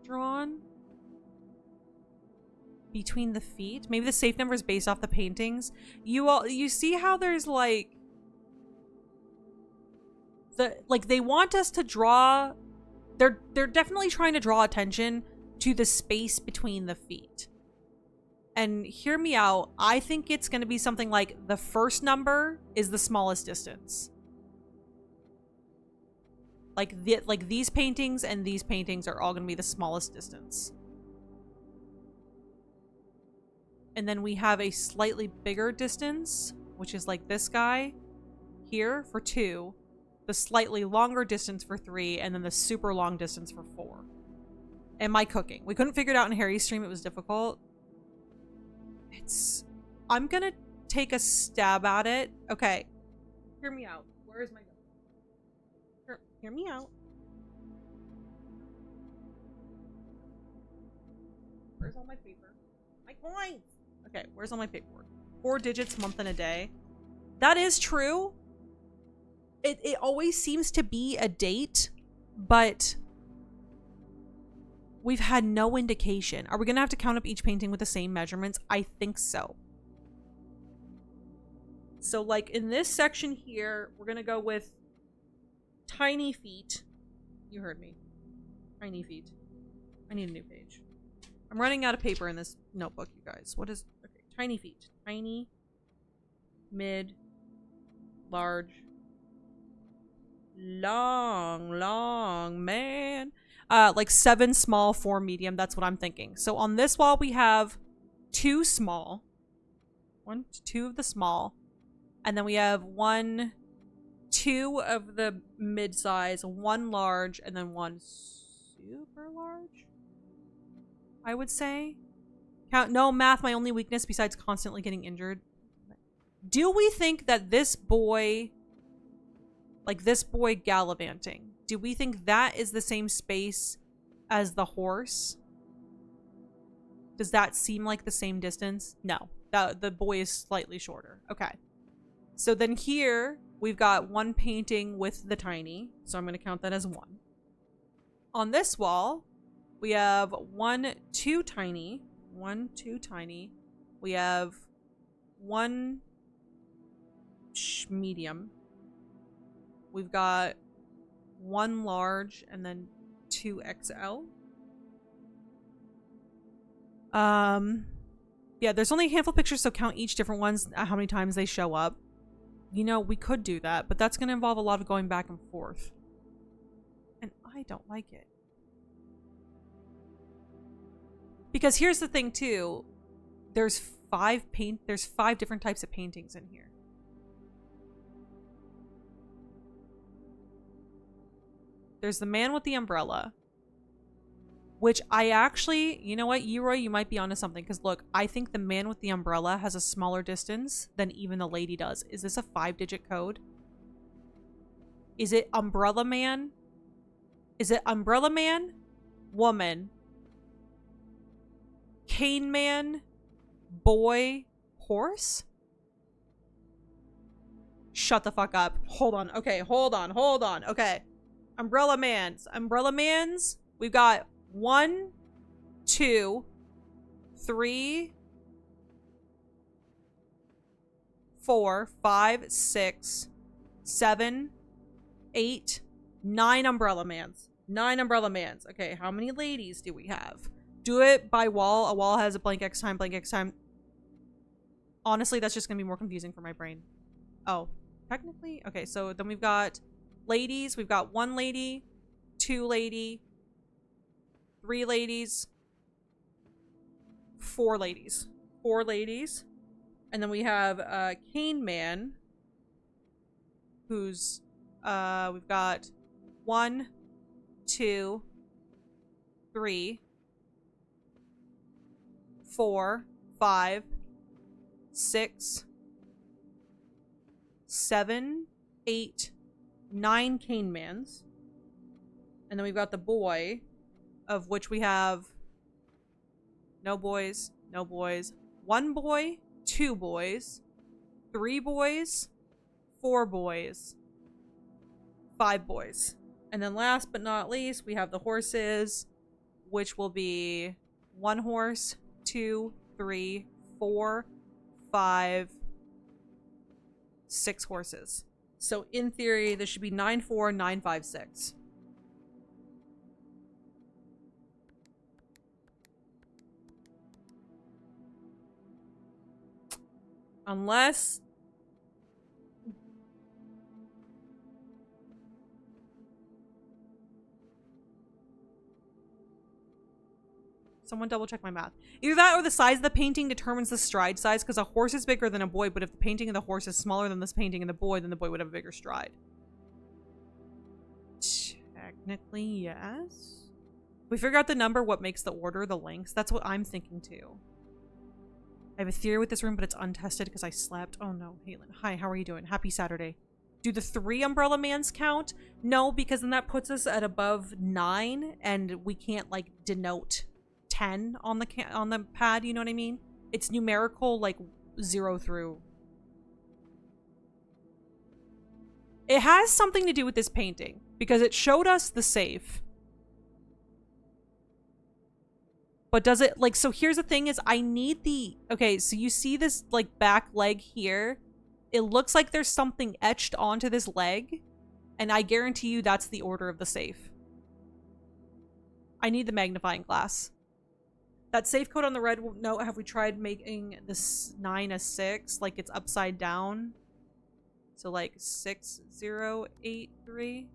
Speaker 1: drawn between the feet. Maybe the safe number is based off the paintings. You see how there's, like... they want us to draw... They're definitely trying to draw attention to the space between the feet. And hear me out, I think it's going to be something like the first number is the smallest distance. Like these paintings and these paintings are all going to be the smallest distance. And then we have a slightly bigger distance, which is like this guy here for 2, the slightly longer distance for 3, and then the super long distance for 4. Am I cooking? We couldn't figure it out in Harry's stream. It was difficult. I'm gonna take a stab at it. Okay. Hear me out. Where is my gun? Hear me out. Where's all my paper? My coins! Okay, where's all my paperwork? 4 digits, month and a day. That is true. It always seems to be a date, but we've had no indication. Are we gonna have to count up each painting with the same measurements? I think so. So like in this section here, we're gonna go with tiny feet. You heard me. Tiny feet. I need a new page. I'm running out of paper in this notebook, you guys. What is... Okay, tiny feet. Tiny, mid, large, long, man. Like 7 small, 4 medium. That's what I'm thinking. So on this wall, we have 2 small. 2 of the small. And then we have 2 of the mid-size, 1 large, and then 1 super large, I would say. No, math, my only weakness besides constantly getting injured. Do we think that this boy, like this boy gallivanting, do we think that is the same space as the horse? Does that seem like the same distance? No, the boy is slightly shorter. Okay. So then here, we've got 1 painting with the tiny. So I'm going to count that as 1. On this wall, we have 1, 2 tiny. 1, 2 tiny. We have 1 medium. We've got 1 large and then 2 XL. Yeah, there's only a handful of pictures, so count each different ones, how many times they show up. You know, we could do that, but that's going to involve a lot of going back and forth. And I don't like it. Because here's the thing, too. There's 5 different types of paintings in here. There's the man with the umbrella. Which I actually, you know what, Roy, you might be onto something. Because look, I think the man with the umbrella has a smaller distance than even the lady does. Is this a 5-digit code? Is it umbrella man? Is it umbrella man? Woman. Cane man? Boy? Horse? Shut the fuck up. Hold on. Okay, hold on. Okay. Umbrella mans. We've got 1, 2, 3, 4, 5, 6, 7, 8, 9 umbrella mans. 9 umbrella mans. Okay, how many ladies do we have? Do it by wall. A wall has a blank X time, blank X time. Honestly, that's just gonna be more confusing for my brain. Oh, technically? Okay, so then we've got ladies. We've got 1 lady, 2 lady, 3 ladies, 4 ladies. 4 ladies. And then we have Cane Man, who's we've got 1, 2, 3, 4, 5, 6, 7, 8, 9 Cane Mans. And then we've got the boy, of which we have no boys, 1 boy, 2 boys, 3 boys, 4 boys, 5 boys. And then last but not least, we have the horses, which will be 1 horse, 2, 3, 4, 5, 6 horses. So in theory, this should be 9, 4, 9, 5, 6. Unless... Someone double check my math. Either that or the size of the painting determines the stride size, because a horse is bigger than a boy, but if the painting of the horse is smaller than this painting of the boy, then the boy would have a bigger stride. Technically, yes. We figure out the number, what makes the order, the lengths. That's what I'm thinking too. I have a theory with this room, but it's untested because I slept. Oh no, Halen. Hi, how are you doing? Happy Saturday. Do the 3 umbrella mans count? No, because then that puts us at above 9, and we can't, like, denote 10 on the pad, you know what I mean? It's numerical, like 0 through. It has something to do with this painting because it showed us the safe. But does it, like, so here's the thing is I need the, okay, so you see this, like, back leg here? It looks like there's something etched onto this leg, and I guarantee you that's the order of the safe. I need the magnifying glass. That safe code on the red note, have we tried making this 9 a 6? Like, it's upside down. So, like, 6083?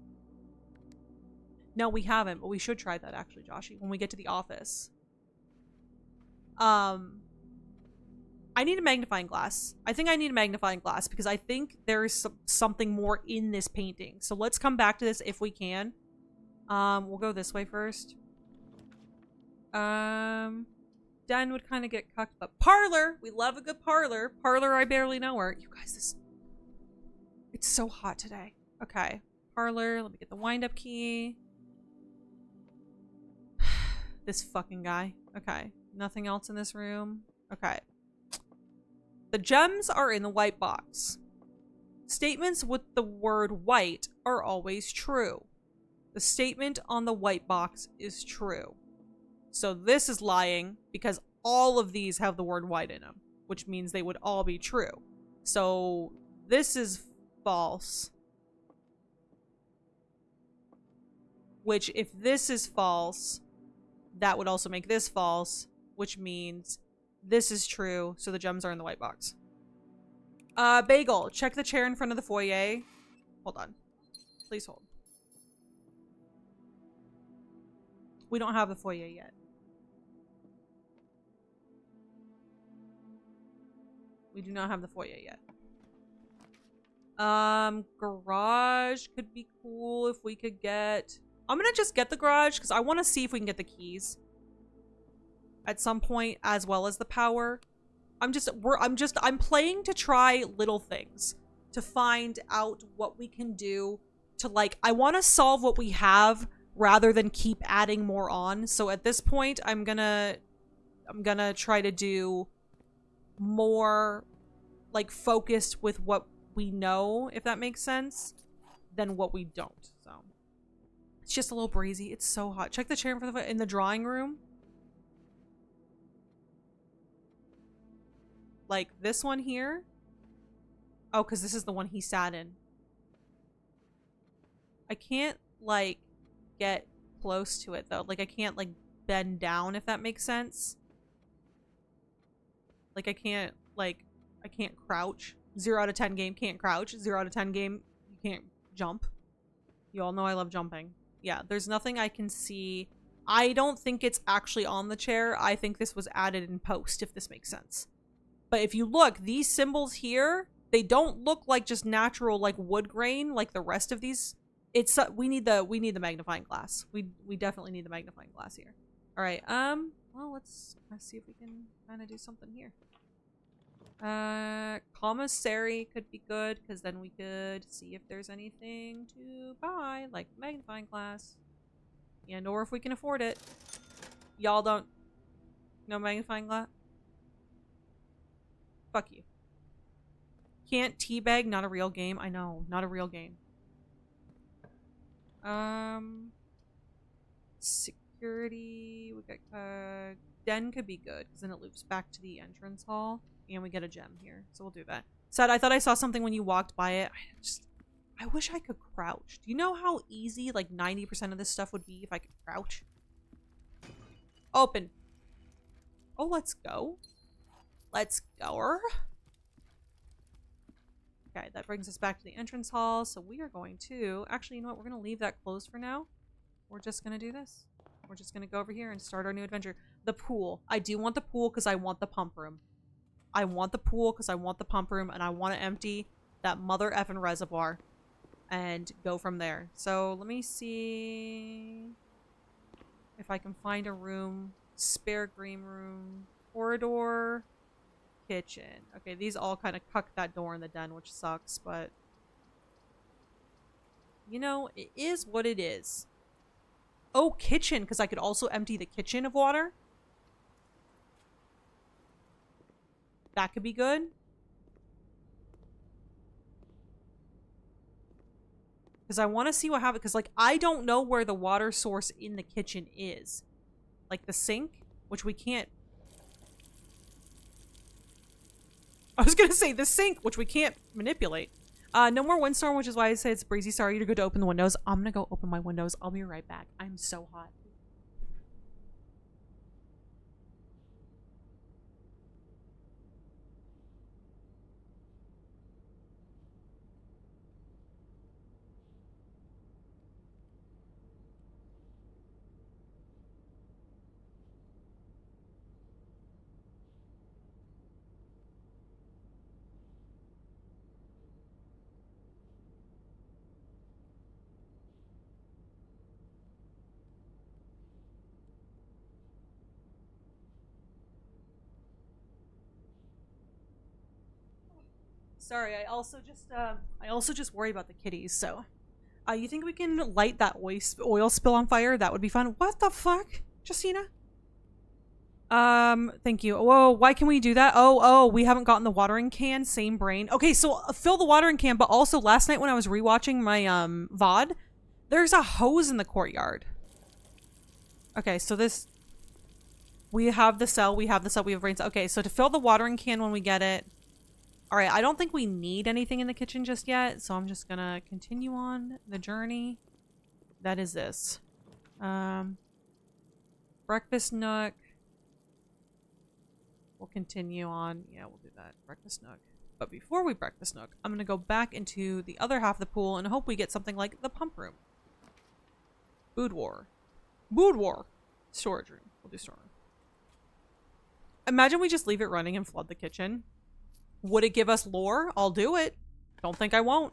Speaker 1: No, we haven't, but we should try that, actually, Joshy, when we get to the office. I need a magnifying glass. I think I need a magnifying glass because I think there's something more in this painting. So let's come back to this if we can. We'll go this way first. Den would kind of get cucked, but parlor! We love a good parlor. Parlor, I barely know her. You guys, it's so hot today. Okay. Parlor, let me get the wind-up key. This fucking guy. Okay. Nothing else in this room. Okay. The gems are in the white box. Statements with the word white are always true. The statement on the white box is true. So this is lying because all of these have the word white in them, which means they would all be true. So this is false. Which, if this is false, that would also make this false, which means this is true, so the gems are in the white box. Bagel, check the chair in front of the foyer. Hold on. Please hold. We don't have the foyer yet. We do not have the foyer yet. Garage could be cool if we could get... I'm gonna just get the garage because I want to see if we can get the keys at some point, as well as the power. I'm playing to try little things to find out what we can do to, like, I want to solve what we have rather than keep adding more on. So at this point, I'm gonna try to do more, like, focused with what we know, if that makes sense, than what we don't. So it's just a little breezy. It's so hot. Check the chair in the drawing room. Like this one here. Oh, because this is the one he sat in. I can't, like, get close to it, though. Like, I can't, like, bend down, if that makes sense. Like, I can't crouch. 0 out of 10 game, can't crouch. 0 out of 10 game, you can't jump. You all know I love jumping. Yeah, there's nothing I can see. I don't think it's actually on the chair. I think this was added in post, if this makes sense. But if you look, these symbols here, they don't look like just natural, like, wood grain, like the rest of these. It's we need the magnifying glass. We definitely need the magnifying glass here. All right. Well, let's see if we can kind of do something here. Commissary could be good because then we could see if there's anything to buy, like magnifying glass, and or if we can afford it. Y'all don't know magnifying glass? Fuck you. Can't teabag, not a real game. I know, not a real game. Security. We got den could be good because then it loops back to the entrance hall, and we get a gem here, so we'll do that. Sad, I thought I saw something when you walked by it. I wish I could crouch. Do you know how easy like 90% of this stuff would be if I could crouch? Open. Oh, let's go. Let's go. Okay, that brings us back to the entrance hall. So we are going to... Actually, you know what? We're going to leave that closed for now. We're just going to do this. We're just going to go over here and start our new adventure. The pool. I do want the pool because I want the pump room. I want the pool because I want the pump room, and I want to empty that mother effing reservoir and go from there. So let me see if I can find a room. Spare green room. Corridor. Kitchen. Okay, these all kind of cuck that door in the den, which sucks, but you know, it is what it is. Oh, kitchen, because I could also empty the kitchen of water. That could be good. Because I want to see what happens. Because, like, I don't know where the water source in the kitchen is. Like, the sink, which we can't... I was going to say the sink, which we can't manipulate. No more windstorm, which is why I say it's breezy. Sorry, you're good to open the windows. I'm going to go open my windows. I'll be right back. I'm so hot. Sorry, I also just worry about the kitties, so. You think we can light that oil spill on fire? That would be fun. What the fuck? Justina? Thank you. Whoa, why can we do that? Oh, we haven't gotten the watering can. Same brain. Okay, so fill the watering can, but also last night when I was rewatching my, VOD, there's a hose in the courtyard. Okay, so this... We have the cell, we have brain cell. Okay, so to fill the watering can when we get it... Alright, I don't think we need anything in the kitchen just yet, so I'm just gonna continue on the journey. That is this. Breakfast nook. We'll continue on. Yeah, we'll do that. Breakfast nook. But before we breakfast nook, I'm gonna go back into the other half of the pool and hope we get something like the pump room. Boudoir. Boudoir. Storage room. We'll do storage room. Imagine we just leave it running and flood the kitchen. Would it give us lore? I'll do it. Don't think I won't.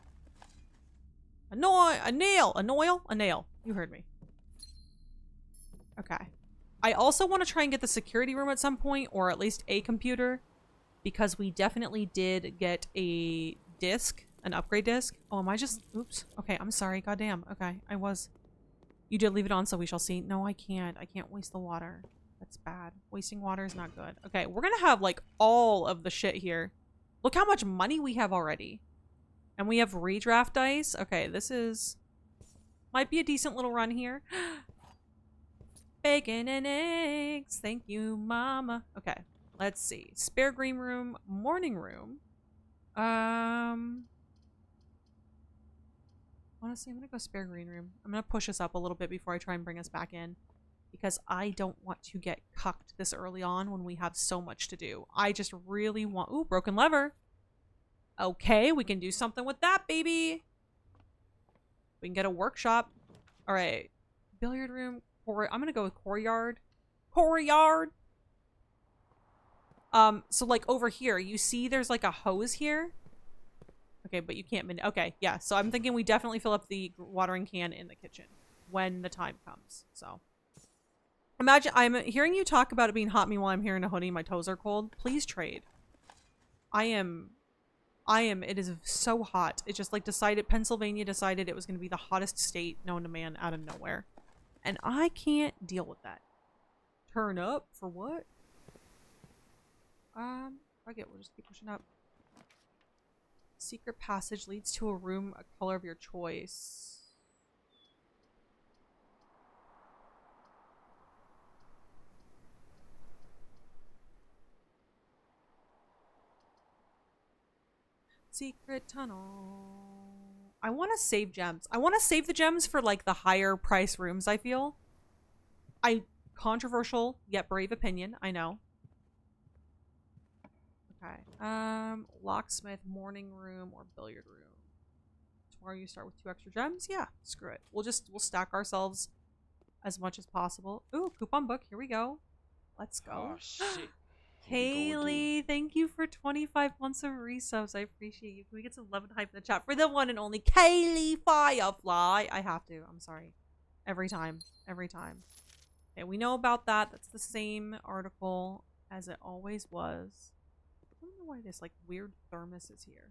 Speaker 1: A nail. You heard me. Okay. I also want to try and get the security room at some point, or at least a computer, because we definitely did get a disc, an upgrade disc. Oh, am I just... Oops. Okay, I'm sorry. Goddamn. Okay, I was... You did leave it on, so we shall see. No, I can't. I can't waste the water. That's bad. Wasting water is not good. Okay, we're gonna have, like, all of the shit here. Look how much money we have already. And we have redraft dice. Okay, this is... Might be a decent little run here. Bacon and eggs. Thank you, mama. Okay, let's see. Spare green room. Morning room. Honestly, I'm gonna go spare green room. I'm gonna push us up a little bit before I try and bring us back in. Because I don't want to get cucked this early on when we have so much to do. I just really want... Ooh, broken lever. Okay, we can do something with that, baby. We can get a workshop. All right. Billiard room. I'm gonna go with courtyard. Courtyard. So like over here, you see there's like a hose here. Okay, but you can't... Okay, yeah. So I'm thinking we definitely fill up the watering can in the kitchen when the time comes, so... Imagine, I'm hearing you talk about it being hot meanwhile I'm here in a hoodie, my toes are cold. Please trade. It is so hot. It just like Pennsylvania decided it was going to be the hottest state known to man out of nowhere. And I can't deal with that. Turn up? For what? Okay, we'll just keep pushing up. Secret passage leads to a room, a color of your choice. Secret tunnel. I want to save gems. I want to save the gems for like the higher price rooms, I feel. Controversial yet brave opinion, I know. Okay. Locksmith, morning room, or billiard room. Tomorrow you start with 2 extra gems? Yeah, screw it. We'll stack ourselves as much as possible. Ooh, coupon book. Here we go. Let's go.
Speaker 2: Oh shit.
Speaker 1: Kaylee, thank you for 25 months of resubs. I appreciate you. Can we get some love and hype in the chat for the one and only Kaylee Firefly? I have to. I'm sorry. Every time. Every time. Okay, we know about that. That's the same article as it always was. I don't know why this like weird thermos is here.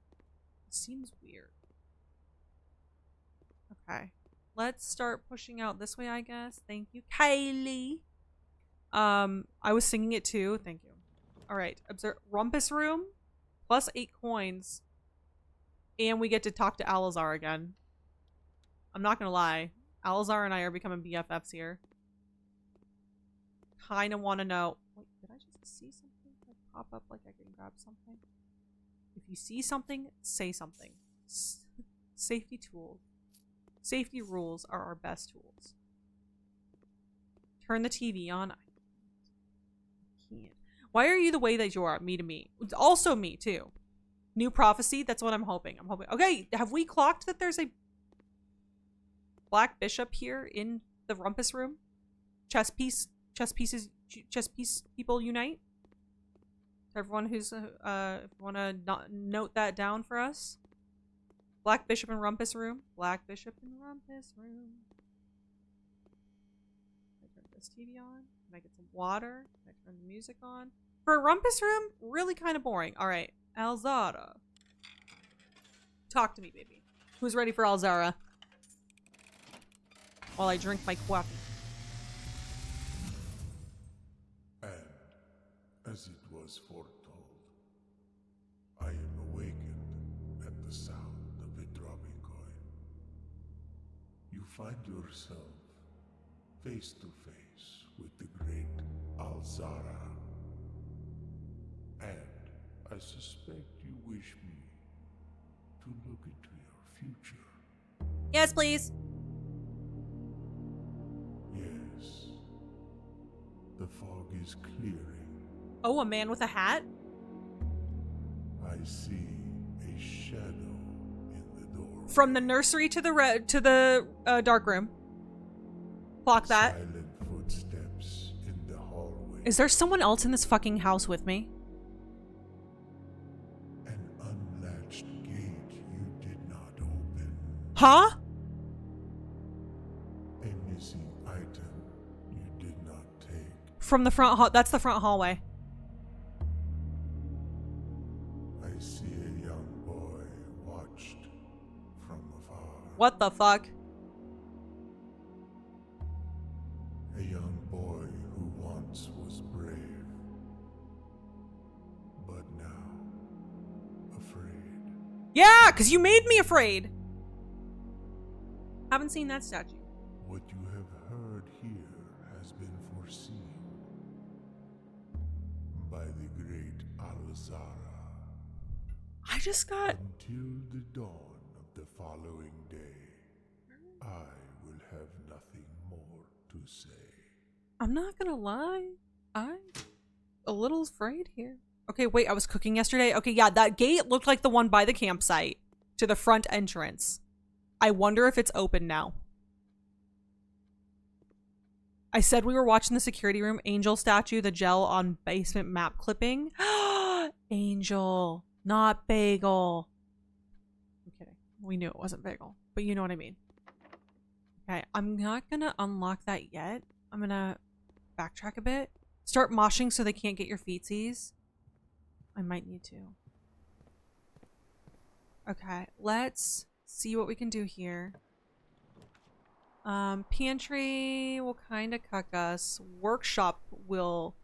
Speaker 1: It seems weird. Okay. Let's start pushing out this way, I guess. Thank you, Kaylee. I was singing it too. Thank you. All right. Observe Rumpus Room, plus 8 coins, and we get to talk to Alazar again. I'm not gonna lie, Alazar and I are becoming BFFs here. Kind of want to know. Wait, did I just see something like pop up? Like I can grab something. If you see something, say something. Safety tools. Safety rules are our best tools. Turn the TV on. I can't. Why are you the way that you are? Me to me. It's also me too. New prophecy. That's what I'm hoping. I'm hoping. Okay, have we clocked that there's a black bishop here in the Rumpus Room? Chess piece people unite. Everyone who's if you want to note that down for us. Black bishop in Rumpus Room. Black bishop in Rumpus Room. Can I turn this TV on? Can I get some water? Can I turn the music on? For a Rumpus Room, really kind of boring. All right, Alzara. Talk to me, baby. Who's ready for Alzara? While I drink my coffee.
Speaker 2: And, as it was foretold, I am awakened at the sound of a dropping coin. You find yourself face to face with the great Alzara. And I suspect you wish me to look into your future.
Speaker 1: Yes, please.
Speaker 2: Yes. The fog is clearing.
Speaker 1: Oh, a man with a hat?
Speaker 2: I see a shadow in the door.
Speaker 1: From the nursery to the dark room. Clock that.
Speaker 2: Silent footsteps in the hallway.
Speaker 1: Is there someone else in this fucking house with me?
Speaker 2: An unlatched gate you did not open.
Speaker 1: Huh?
Speaker 2: A missing item you did not take.
Speaker 1: From the front hall. That's the front hallway.
Speaker 2: I see a young boy watched from afar.
Speaker 1: What the fuck?
Speaker 2: A young boy who once was brave, but now afraid.
Speaker 1: Yeah, because you made me afraid. Haven't seen that statue.
Speaker 2: What you have heard here has been foreseen by the great Alzara.
Speaker 1: I just got...
Speaker 2: Until the dawn of the following day, I will have nothing more to say.
Speaker 1: I'm not gonna lie. I'm a little afraid here. Okay, wait, I was cooking yesterday. Okay, yeah, that gate looked like the one by the campsite to the front entrance. I wonder if it's open now. I said we were watching the security room. Angel statue, the gel on basement map clipping. Angel, not Bagel. I'm kidding. We knew it wasn't Bagel, but you know what I mean. Okay, I'm not gonna unlock that yet. I'm gonna backtrack a bit. Start moshing so they can't get your feetsies. I might need to. Okay, let's see what we can do here. Pantry will kind of cuck us. Workshop will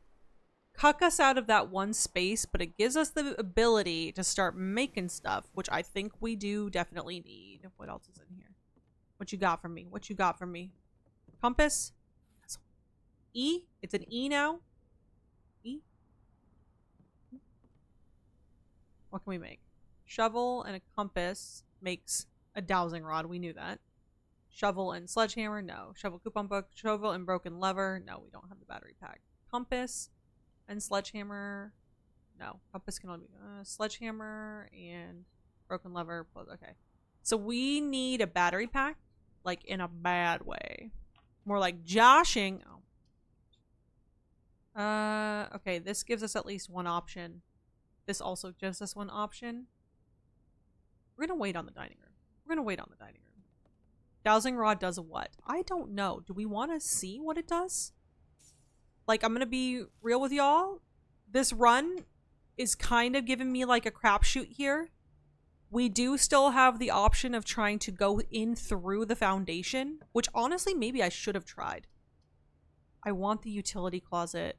Speaker 1: cuck us out of that one space, but it gives us the ability to start making stuff, which I think we do definitely need. What else is in here? What you got for me? What you got for me? Compass? E? It's an E now? E? What can we make? Shovel and a compass makes a dowsing rod. We knew that. Shovel and sledgehammer? No. Shovel coupon book. Shovel and broken lever? No, we don't have the battery pack. Compass and sledgehammer? No. Compass can only be sledgehammer and broken lever. Okay. So we need a battery pack, like in a bad way. More like joshing. Oh. Okay, this gives us at least one option. This also gives us one option. We're gonna wait on the dining room. We're gonna wait on the dining room. Dowsing rod does what? I don't know. Do we want to see what it does? Like, I'm gonna be real with y'all. This run is kind of giving me like a crapshoot here. We do still have the option of trying to go in through the foundation, which honestly, maybe I should have tried. I want the utility closet.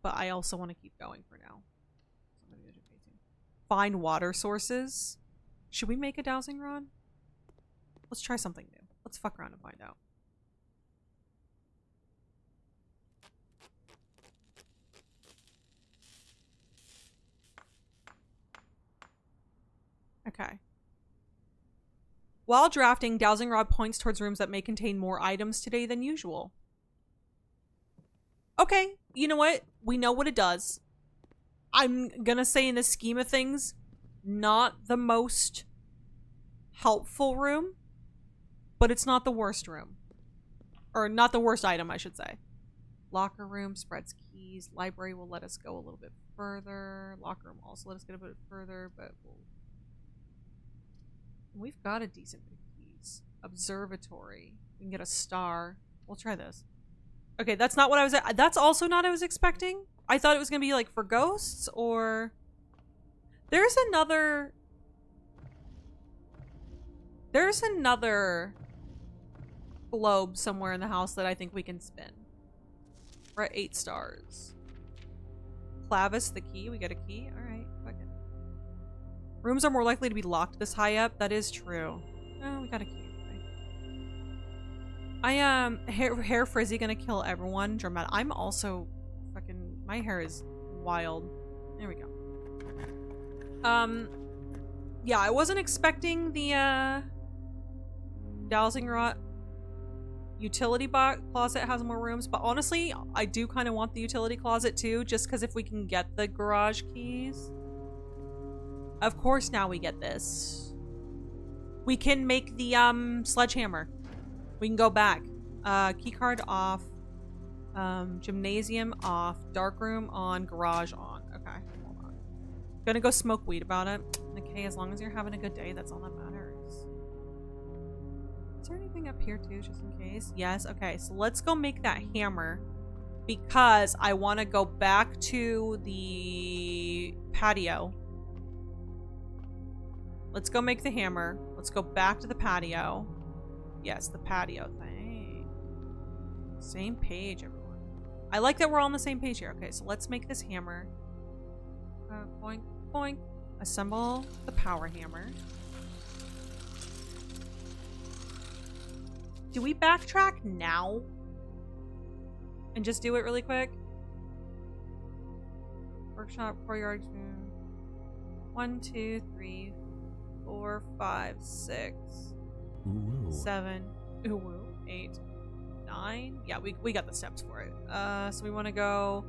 Speaker 1: but I also want to keep going for now. Find water sources. Should we make a dowsing rod? Let's try something new. Let's fuck around and find out. Okay. While drafting, dowsing rod points towards rooms that may contain more items today than usual. Okay, you know what? We know what it does. I'm gonna say in the scheme of things, not the most helpful room, but it's not the worst room. Or not the worst item, I should say. Locker room spreads keys. Library will let us go a little bit further. Locker room also let us get a bit further, but we've got a decent bit of keys. Observatory. We can get a star. We'll try this. Okay, that's not what I was... That's also not what I was expecting. I thought it was going to be, like, for ghosts, or... There's another globe somewhere in the house that I think we can spin. We're at 8 stars. Clavis, the key. We get a key. Alright, fuck it. Rooms are more likely to be locked this high up. That is true. Oh, we got a key. Hair frizzy gonna kill everyone. Dramatic. I'm also fucking... My hair is wild. There we go. Yeah, I wasn't expecting the, dowsing rod. Utility box closet has more rooms, but honestly, I do kind of want the utility closet too, just because if we can get the garage keys. Of course, now we get this. We can make the, sledgehammer. We can go back. Keycard off. Gymnasium off. Darkroom on. Garage on. Okay, hold on. Gonna go smoke weed about it. Okay, as long as you're having a good day, that's all that matters. Is there anything up here too, just in case? Yes, okay, so let's go make that hammer. Because I want to go back to the patio. Let's go make the hammer. Let's go back to the patio. Yes, the patio thing. Same page, everyone. I like that we're all on the same page here. Okay, so let's make this hammer. Boink, boink. Assemble the power hammer. Do we backtrack now? And just do it really quick? Workshop, courtyard. 1, 2, 3, 4, 5, 6.
Speaker 2: Ooh.
Speaker 1: 7, 8, 9. Yeah, we got the steps for it. So we want to go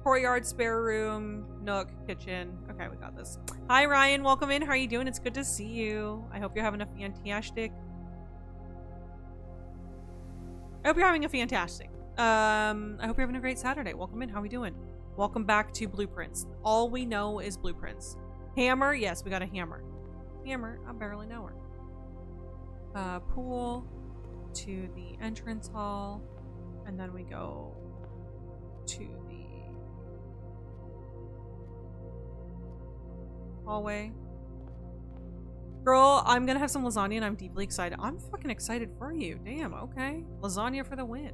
Speaker 1: courtyard, spare room, nook, kitchen. Okay, we got this. Hi Ryan, welcome in. How are you doing? It's good to see you. I hope you're having a fantastic. I hope you're having a fantastic. I hope you're having a great Saturday. Welcome in. How are we doing? Welcome back to Blueprints. All we know is Blueprints. Hammer. Yes, we got a hammer. Hammer. I barely know her. Pool to the entrance hall, and then we go to the hallway. Girl, I'm gonna have some lasagna and I'm deeply excited. I'm fucking excited for you. Damn, okay. Lasagna for the win.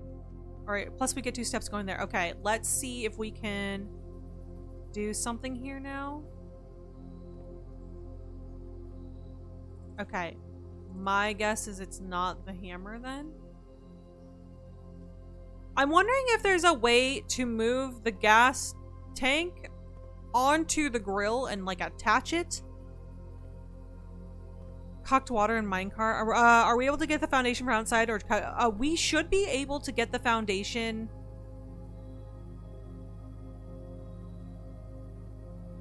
Speaker 1: Alright, plus we get 2 steps going there. Okay, let's see if we can do something here now. Okay. My guess is it's not the hammer then. I'm wondering if there's a way to move the gas tank onto the grill and like attach it. Cocked water and minecart. Are we able to get the foundation from outside, or we should be able to get the foundation?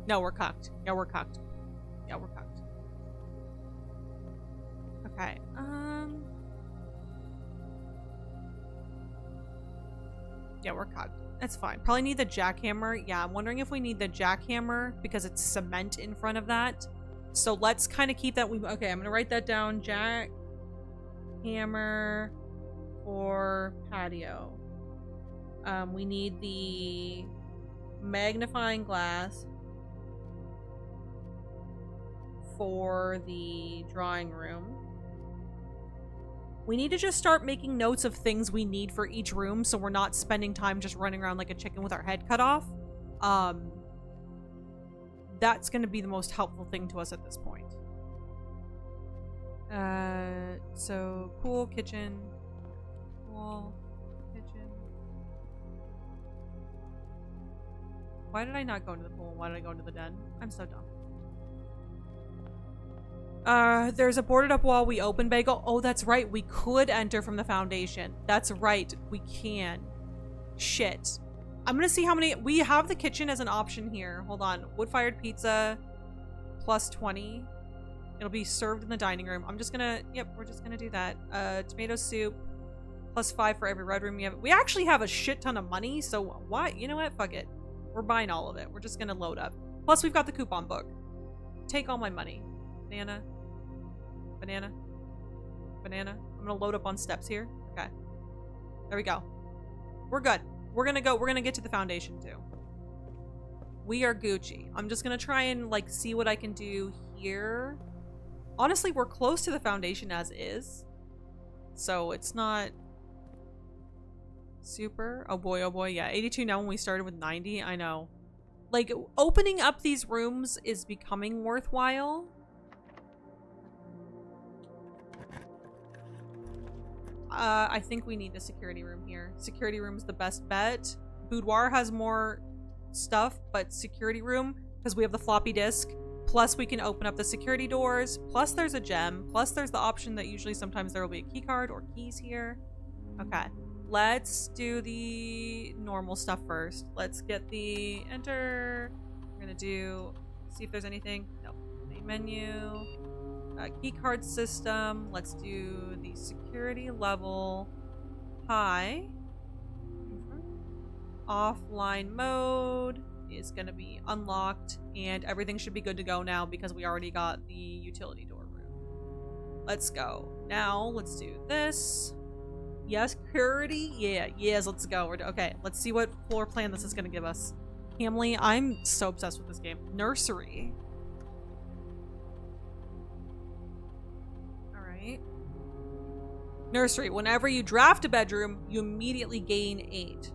Speaker 1: No, we're cocked. Yeah, we're cocked. Yeah, we're cocked. Okay. Yeah, we're cocked. That's fine. Probably need the jackhammer. Yeah, I'm wondering if we need the jackhammer because it's cement in front of that. So let's kind of keep that. Okay, I'm gonna write that down. Jackhammer for patio. We need the magnifying glass for the drawing room. We need to just start making notes of things we need for each room so we're not spending time just running around like a chicken with our head cut off. That's going to be the most helpful thing to us at this point. So pool, kitchen, pool, kitchen. Why did I not go into the pool? Why did I go into the den? I'm so dumb. There's a boarded up wall. We open bagel. Oh, that's right. We could enter from the foundation. That's right. We can. Shit. I'm gonna see how many. We have the kitchen as an option here. Hold on. Wood-fired pizza plus 20. It'll be served in the dining room. I'm just gonna. Yep, we're just gonna do that. Tomato soup plus 5 for every red room we have. We actually have a shit ton of money. So why? You know what? Fuck it. We're buying all of it. We're just gonna load up. Plus, we've got the coupon book. Take all my money. Banana. Banana. Banana. I'm gonna load up on steps here. Okay. There we go. We're good. We're gonna get to the foundation too. We are Gucci. I'm just gonna try and like see what I can do here. Honestly, we're close to the foundation as is. So it's not super. Oh boy, yeah. 82 now when we started with 90. I know. Like, opening up these rooms is becoming worthwhile. I think we need a security room here. Security room's the best bet. Boudoir has more stuff, but security room, because we have the floppy disk, plus we can open up the security doors, plus there's a gem, plus there's the option that usually sometimes there will be a key card or keys here. Okay, let's do the normal stuff first. Let's get the enter. We're gonna do, see if there's anything. Nope. Main menu. Key card system. Let's do the security level high. Offline mode is going to be unlocked, and everything should be good to go now because we already got the utility door room. Let's go. Now let's do this. Yes, security. Yeah, yes, let's go. Okay, let's see what floor plan this is going to give us. Hamley, I'm so obsessed with this game. Nursery. Nursery. Whenever you draft a bedroom, you immediately gain 8.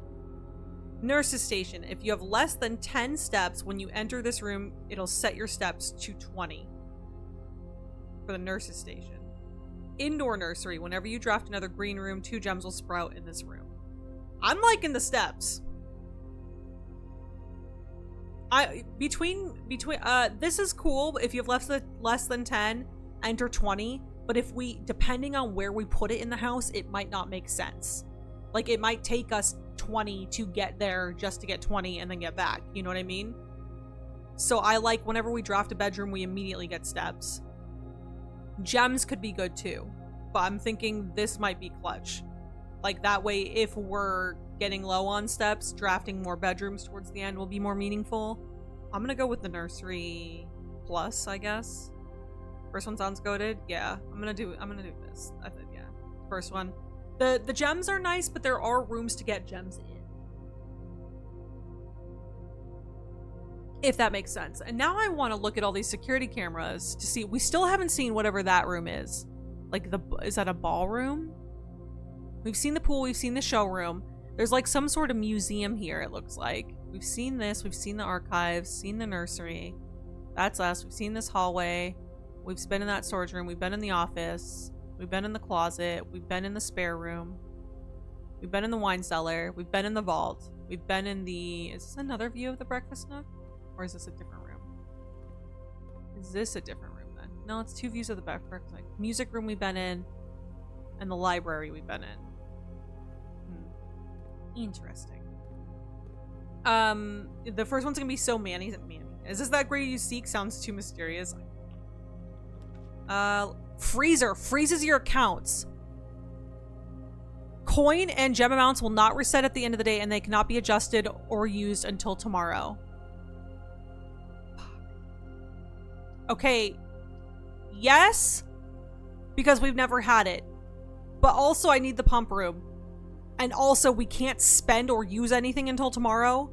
Speaker 1: Nurse's station. If you have less than 10 steps when you enter this room, it'll set your steps to 20 for the nurse's station. Indoor nursery. Whenever you draft another green room, 2 gems will sprout in this room. I'm liking the steps. This is cool. If you have less than 10, enter 20. But if we, depending on where we put it in the house, it might not make sense. Like, it might take us 20 to get there just to get 20 and then get back. You know what I mean? So I like whenever we draft a bedroom, we immediately get steps. Gems could be good too. But I'm thinking this might be clutch. Like, that way, if we're getting low on steps, drafting more bedrooms towards the end will be more meaningful. I'm gonna go with the nursery plus, I guess. First one sounds goated. Yeah, I'm gonna do this. I think, yeah. First one. The gems are nice, but there are rooms to get gems in. If that makes sense. And now I want to look at all these security cameras to see. We still haven't seen whatever that room is. Like, is that a ballroom? We've seen the pool, we've seen the showroom. There's like some sort of museum here, it looks like. We've seen this, we've seen the archives, seen the nursery. That's us. We've seen this hallway. We've been in that storage room. We've been in the office. We've been in the closet. We've been in the spare room. We've been in the wine cellar. We've been in the vault. We've been in the... Is this another view of the breakfast nook? Or is this a different room? Is this a different room then? No, it's 2 views of the breakfast nook. Music room we've been in. And the library we've been in. Interesting. The first one's gonna be so Manny. Is this that grade you seek? Sounds too mysterious. Freezer freezes your accounts. Coin and gem amounts will not reset at the end of the day, and they cannot be adjusted or used until tomorrow. Okay. Yes, because we've never had it. But also I need the pump room. And also we can't spend or use anything until tomorrow.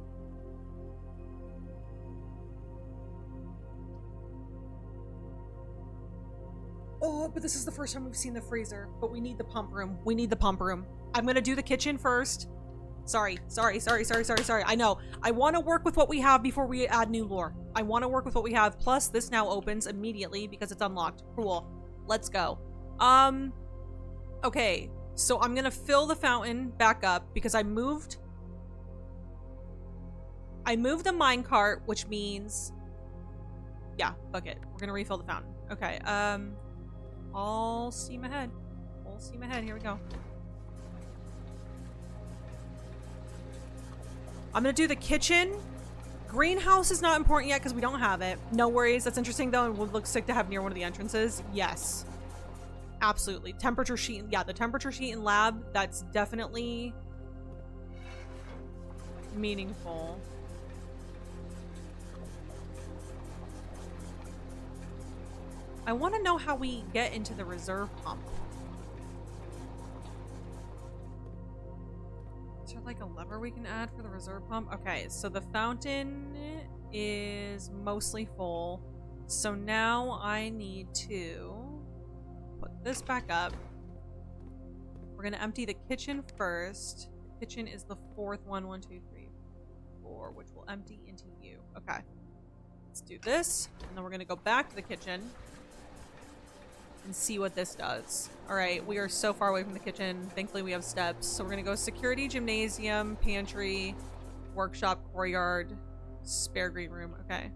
Speaker 1: Oh, but this is the first time we've seen the freezer. But we need the pump room. We need the pump room. I'm gonna do the kitchen first. Sorry. I know. I want to work with what we have before we add new lore. I want to work with what we have. Plus, this now opens immediately because it's unlocked. Cool. Let's go. Okay. So I'm going to fill the fountain back up because I moved the minecart, which means... Yeah, fuck it. We're going to refill the fountain. Okay. All steam ahead. Full steam ahead. Here we go. I'm gonna do the kitchen. Greenhouse is not important yet because we don't have it. No worries. That's interesting though, and would look sick to have near one of the entrances. Yes. Absolutely. Temperature sheet. Yeah, the temperature sheet in lab, that's definitely meaningful. I want to know how we get into the reserve pump. Is there like a lever we can add for the reserve pump? Okay, so the fountain is mostly full. So now I need to put this back up. We're going to empty the kitchen first. The kitchen is the fourth one. 1, 2, 3, 4, which will empty into you. Okay. Let's do this. And then we're going to go back to the kitchen and see what this does. All right, we are so far away from the kitchen. Thankfully, we have steps. So we're gonna go security, gymnasium, pantry, workshop, courtyard, spare green room. Okay.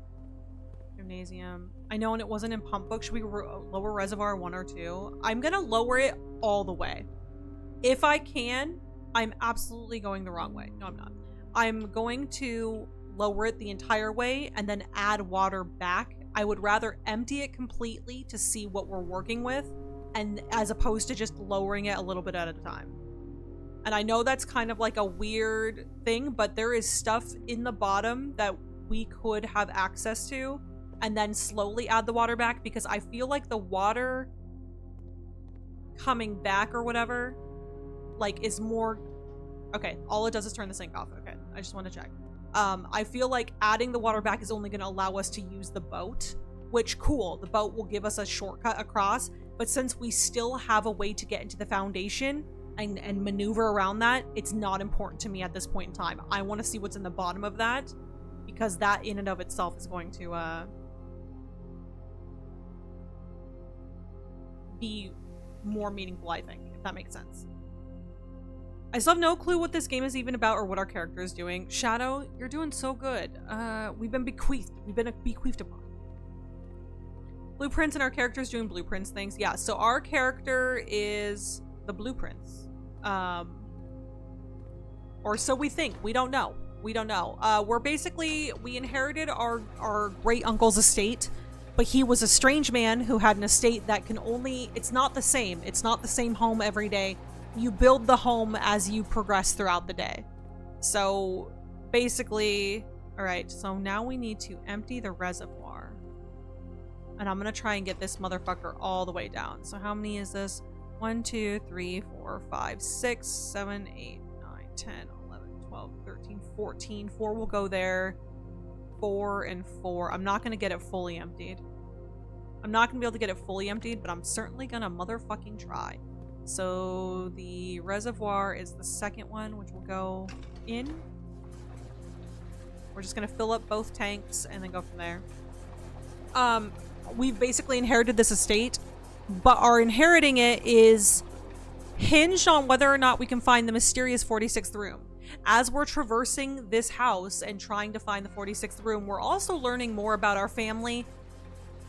Speaker 1: Gymnasium. I know, and it wasn't in pump book. Should we lower reservoir 1 or 2? I'm gonna lower it all the way. If I can, I'm absolutely going the wrong way. No, I'm not. I'm going to lower it the entire way and then add water back. I would rather empty it completely to see what we're working with, and as opposed to just lowering it a little bit at a time. And I know that's kind of like a weird thing, but there is stuff in the bottom that we could have access to and then slowly add the water back, because I feel like the water coming back or whatever, like, is more... Okay, all it does is turn the sink off. Okay, I just want to check. I feel like adding the water back is only going to allow us to use the boat, which, cool, the boat will give us a shortcut across, but since we still have a way to get into the foundation and maneuver around that, it's not important to me at this point in time. I want to see what's in the bottom of that, because that in and of itself is going to be more meaningful, I think, if that makes sense. I still have no clue what this game is even about or what our character is doing. Shadow, you're doing so good. We've been bequeathed. We've been bequeathed upon. Blueprints, and our character is doing blueprints things. Yeah, so our character is the blueprints. Or so we think. We don't know. We don't know. We inherited our great uncle's estate, but he was a strange man who had an estate that can only... It's not the same. It's not the same home every day. You build the home as you progress throughout the day. So basically, all right, so now we need to empty the reservoir. And I'm going to try and get this motherfucker all the way down. So how many is this? 1, 2, 3, 4, 5, 6, 7, 8, 9, 10, 11, 12, 13, 14. 4 will go there. 4 and 4. I'm not going to get it fully emptied. I'm not going to be able to get it fully emptied, but I'm certainly going to motherfucking try. So the reservoir is the second one, which will go in. We're just going to fill up both tanks and then go from there. We've basically inherited this estate, but our inheriting it is hinged on whether or not we can find the mysterious 46th room. As we're traversing this house and trying to find the 46th room, we're also learning more about our family.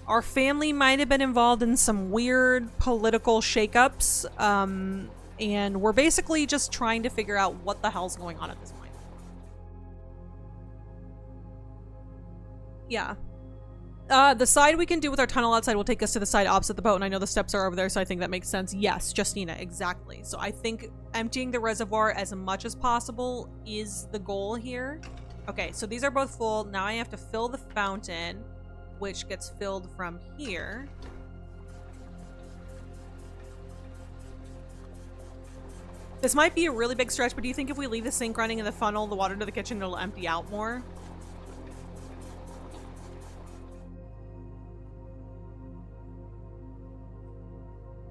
Speaker 1: Our family might have been involved in some weird political shakeups, and we're basically just trying to figure out what the hell's going on at this point. Yeah. The side we can do with our tunnel outside will take us to the side opposite the boat, and I know the steps are over there, so I think that makes sense. Yes, Justina, exactly. So I think emptying the reservoir as much as possible is the goal here. Okay, so these are both full. Now I have to fill the fountain, which gets filled from here. This might be a really big stretch, but do you think if we leave the sink running in the funnel, the water to the kitchen, it'll empty out more?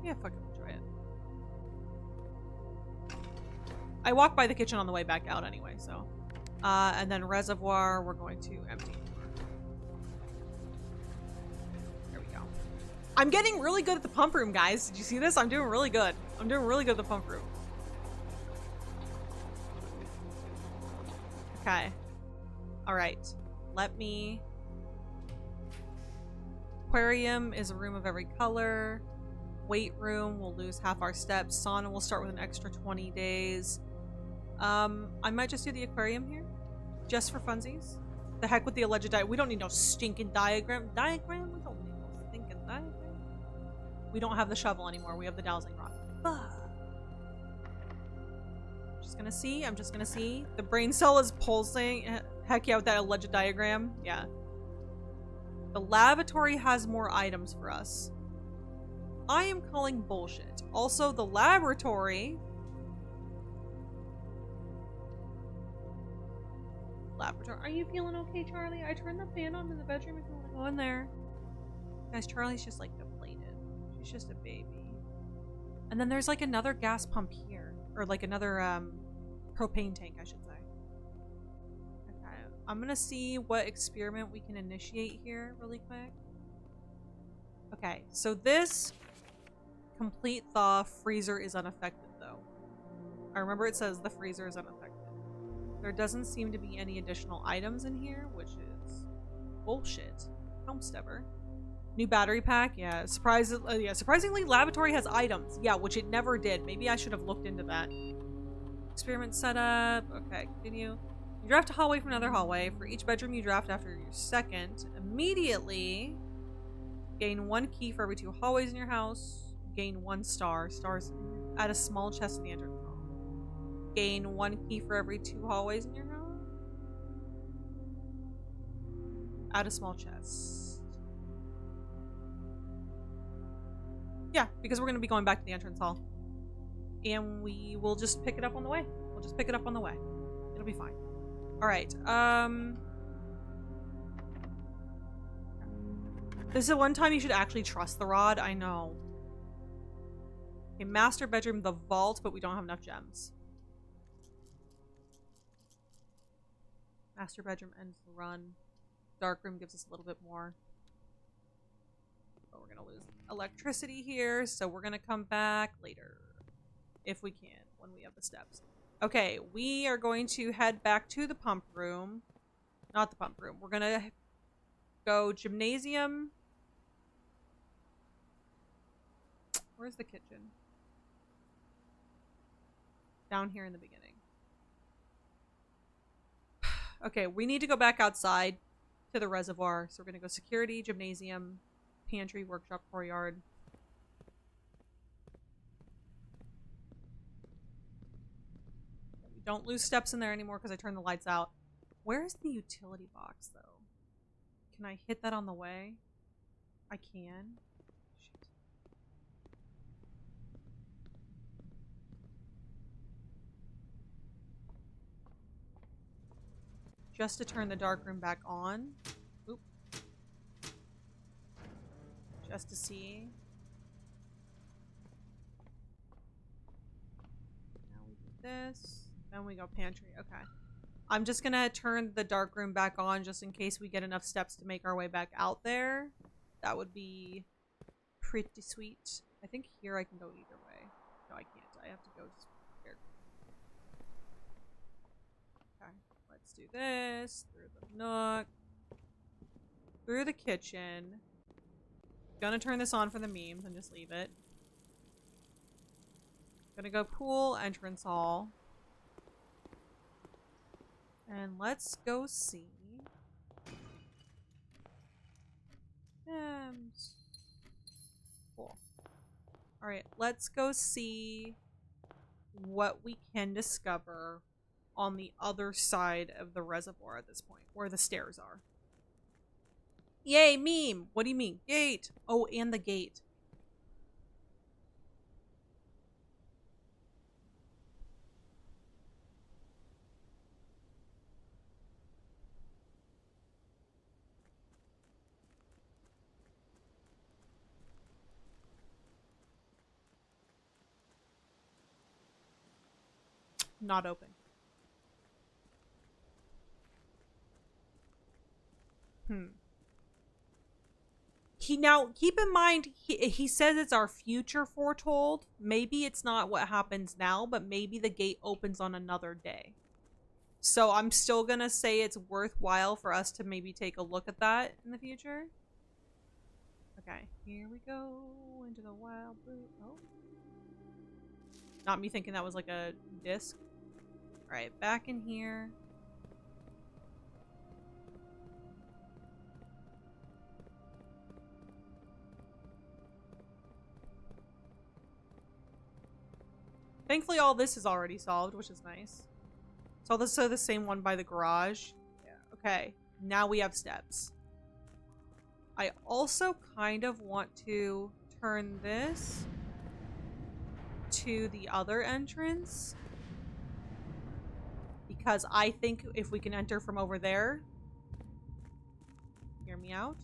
Speaker 1: Yeah, fucking enjoy it. I walked by the kitchen on the way back out anyway, so. And then reservoir, we're going to empty. There we go. I'm getting really good at the pump room, guys. Did you see this? I'm doing really good. I'm doing really good at the pump room. Okay. All right. Let me... Aquarium is a room of every color. Weight room, we'll lose half our steps. Sauna will start with an extra 20 days. I might just do the aquarium here. Just for funsies. The heck with the alleged diagram. We don't need no stinking diagram. Diagram? We don't need no stinking diagram. We don't have the shovel anymore. We have the dowsing rod. Fuck. Just gonna see. I'm just gonna see. The brain cell is pulsing. Heck yeah, with that alleged diagram. Yeah. The lavatory has more items for us. I am calling bullshit. Also, the laboratory... Are you feeling okay, Charlie? I turned the fan on in the bedroom if you want to go in there. Guys, Charlie's just like depleted. She's just a baby. And then there's like another gas pump here. Or like another propane tank, I should say. Okay. I'm gonna see what experiment we can initiate here really quick. Okay, so this complete thaw freezer is unaffected though. I remember it says the freezer is unaffected. There doesn't seem to be any additional items in here, which is bullshit. Homesteader. New battery pack, yeah. Surprisingly, laboratory has items. Yeah, which it never did. Maybe I should have looked into that. Experiment setup. Okay, continue. You draft a hallway from another hallway. For each bedroom you draft after your second, immediately gain 1 key for every 2 hallways in your house. Gain 1 star. Stars add a small chest in the entrance hall. Gain 1 key for every 2 hallways in your house. Add a small chest. Yeah, because we're going to be going back to the entrance hall. And we will just pick it up on the way. We'll just pick it up on the way. It'll be fine. Alright, this is the one time you should actually trust the rod. I know. Okay, master bedroom, the vault, but we don't have enough gems. Master bedroom ends the run. Dark room gives us a little bit more. But we're gonna lose electricity here, so we're gonna come back later. If we can, when we have the steps. Okay, we are going to head back to the pump room. Not the pump room. We're gonna go gymnasium. Where's the kitchen? Down here in the beginning. Okay, we need to go back outside to the reservoir. So we're going to go security, gymnasium, pantry, workshop, courtyard. We don't lose steps in there anymore because I turned the lights out. Where's the utility box, though? Can I hit that on the way? I can. Shit. Just to turn the dark room back on. Oop. Just to see. Now we do this. Then we go pantry. Okay. I'm just gonna turn the dark room back on just in case we get enough steps to make our way back out there. That would be pretty sweet. I think here I can go either way. No, I can't. I have to go just here. Okay. Let's do this. Through the nook. Through the kitchen. Gonna turn this on for the memes and just leave it. Gonna go pool, entrance hall. And let's go see. Cool. Alright, let's go see what we can discover on the other side of the reservoir at this point, where the stairs are. Yay, meme! What do you mean? Gate! Oh, and the gate. Not open. Now keep in mind he says it's our future foretold. Maybe it's not what happens now, but maybe the gate opens on another day. So I'm still gonna say it's worthwhile for us to maybe take a look at that in the future. Okay, here we go into the wild blue. Oh, not me thinking that was like a disc. All right, back in here. Thankfully, all this is already solved, which is nice. So this is the same one by the garage. Yeah. Okay. Now we have steps. I also kind of want to turn this to the other entrance. Because I think if we can enter from over there. Hear me out.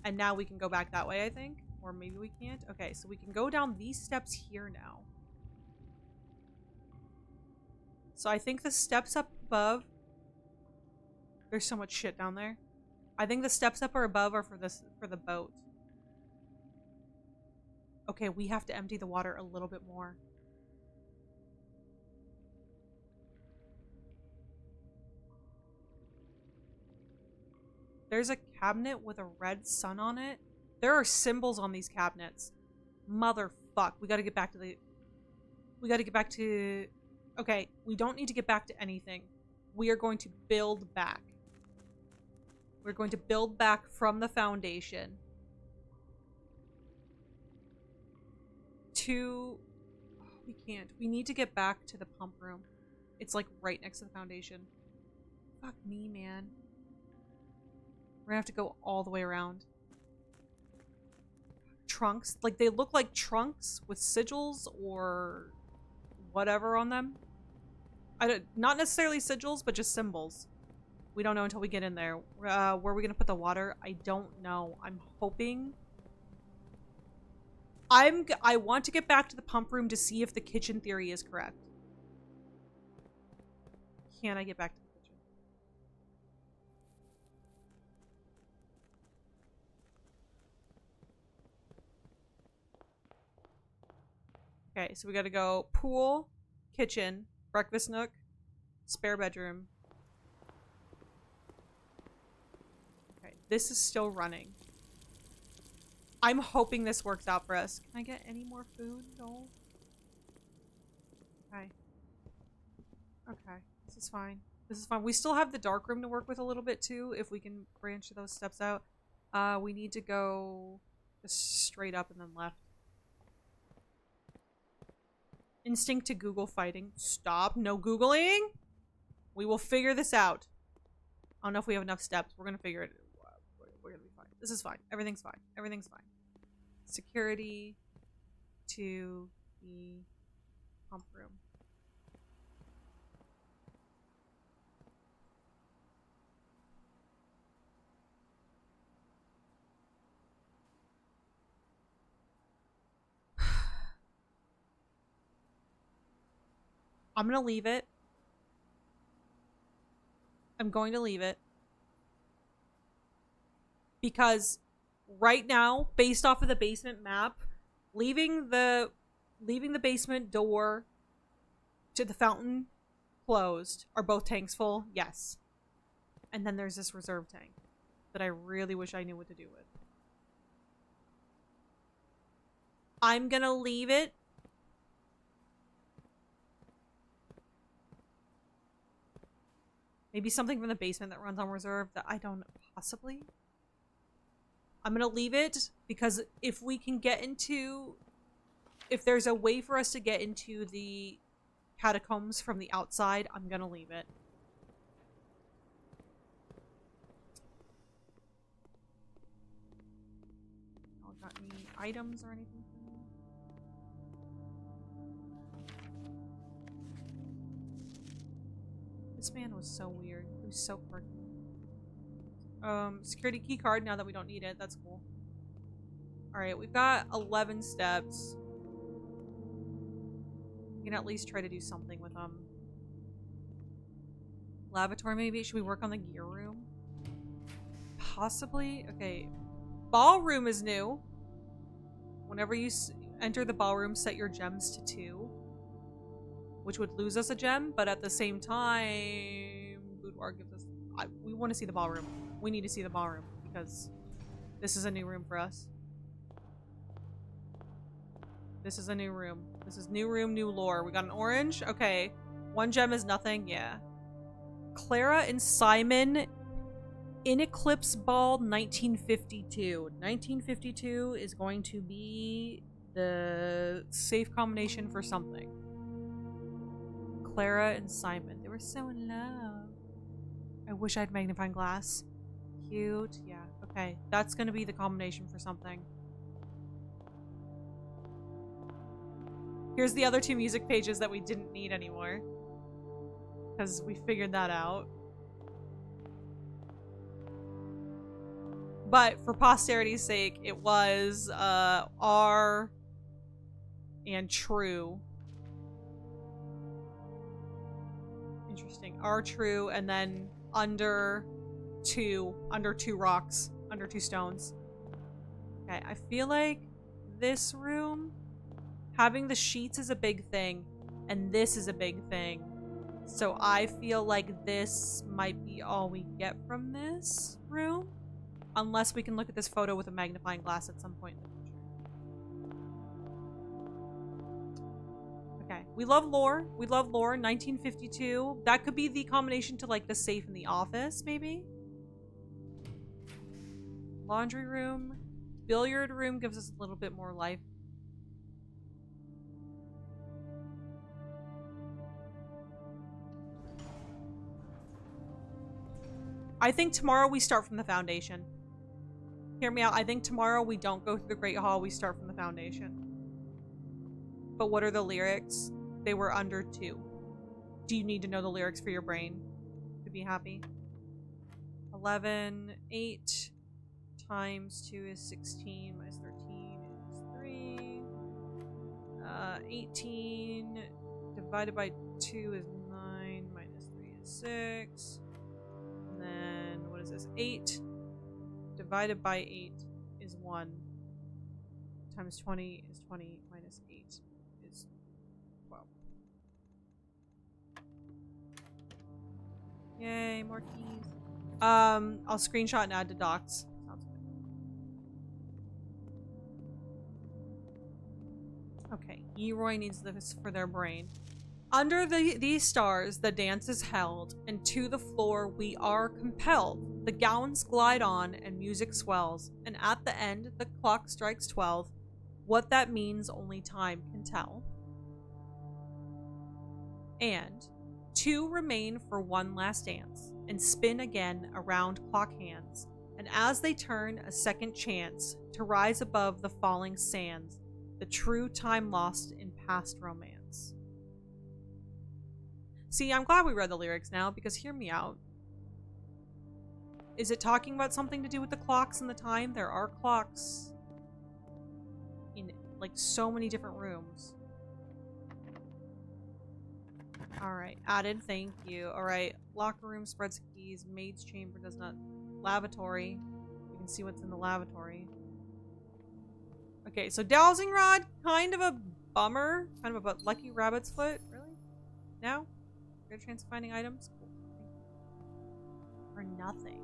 Speaker 1: And now we can go back that way, I think. Or maybe we can't. Okay, so we can go down these steps here now. So I think the steps up above. There's so much shit down there. I think the steps up or above are for the boat. Okay, we have to empty the water a little bit more. There's a cabinet with a red sun on it. There are symbols on these cabinets. Motherfuck. We gotta get back to the... We gotta get back to... Okay, we don't need to get back to anything. We are going to build back. We're going to build back from the foundation. To... Oh, we can't. We need to get back to the pump room. It's like right next to the foundation. Fuck me, man. We're gonna have to go all the way around. Trunks. Like, they look like trunks with sigils or whatever on them. Not necessarily sigils, but just symbols. We don't know until we get in there. Where are we gonna put the water? I don't know. I'm hoping... I want to get back to the pump room to see if the kitchen theory is correct. Can I get back to the kitchen? Okay, so we gotta go pool, kitchen, breakfast nook, spare bedroom. Okay, this is still running. I'm hoping this works out for us. Can I get any more food? No. Okay. Okay, this is fine. This is fine. We still have the dark room to work with a little bit too, if we can branch those steps out. We need to go just straight up and then left. Instinct to Google fighting. Stop. No Googling. We will figure this out. I don't know if we have enough steps. We're gonna figure it. We're gonna be fine. This is fine. Everything's fine. Everything's fine. Security to the pump room. I'm gonna leave it. I'm going to leave it. Because right now, based off of the basement map, leaving the basement door to the fountain closed. Are both tanks full? Yes. And then there's this reserve tank that I really wish I knew what to do with. I'm gonna leave it. Maybe something from the basement that runs on reserve that I don't... Possibly? I'm gonna leave it because if we can get into... If there's a way for us to get into the catacombs from the outside, I'm gonna leave it. Oh, got any items or anything? This man was so weird. He was so quirky. Security key card now that we don't need it. That's cool. Alright, we've got 11 steps. We can at least try to do something with them. Lavatory, maybe? Should we work on the gear room? Possibly. Okay. Ballroom is new. Whenever you enter the ballroom, set your gems to 2. Which would lose us a gem, but at the same time, boudoir gives us... we want to see the ballroom. We need to see the ballroom, because this is a new room for us. This is a new room. This is new room, new lore. We got an orange. Okay. 1 gem is nothing. Yeah. Clara and Simon in Eclipse Ball 1952. 1952 is going to be the safe combination for something. Clara and Simon. They were so in love. I wish I had magnifying glass. Cute. Yeah. Okay. That's going to be the combination for something. Here's the other 2 music pages that we didn't need anymore. Because we figured that out. But for posterity's sake, it was R and true. Interesting. R true, and then under 2 rocks, under 2 stones. Okay, I feel like this room, having the sheets is a big thing, and this is a big thing. So I feel like this might be all we get from this room. Unless we can look at this photo with a magnifying glass at some point in the future. Okay. We love lore. We love lore. 1952. That could be the combination to, like, the safe in the office, maybe? Laundry room. Billiard room gives us a little bit more life. I think tomorrow we start from the foundation. Hear me out. I think tomorrow we don't go through the Great Hall. We start from the foundation. But what are the lyrics? They were under 2. Do you need to know the lyrics for your brain to be happy? 11, 8 times 2 is 16 minus 13 is 3. 18 divided by 2 is 9 minus 3 is 6. And then, what is this? 8 divided by 8 is 1. Times 20 is 20 minus 8 is 12. Yay, more keys. I'll screenshot and add to docs. Sounds good. Okay, Leroy needs this for their brain. Under these stars, the dance is held, and to the floor we are compelled. The gowns glide on, and music swells, and at the end, the clock strikes 12. What that means, only time can tell. And 2 remain for one last dance, and spin again around clock hands, and as they turn, a second chance to rise above the falling sands, the true time lost in past romance. See, I'm glad we read the lyrics now, because hear me out. Is it talking about something to do with the clocks and the time? There are clocks in, like, so many different rooms. Alright, added, thank you. Alright, locker room spreads keys, maid's chamber does not... Lavatory. We can see what's in the lavatory. Okay, so dowsing rod, kind of a bummer. Kind of a lucky rabbit's foot. Really? Now? Great chance of finding items? Cool. For nothing.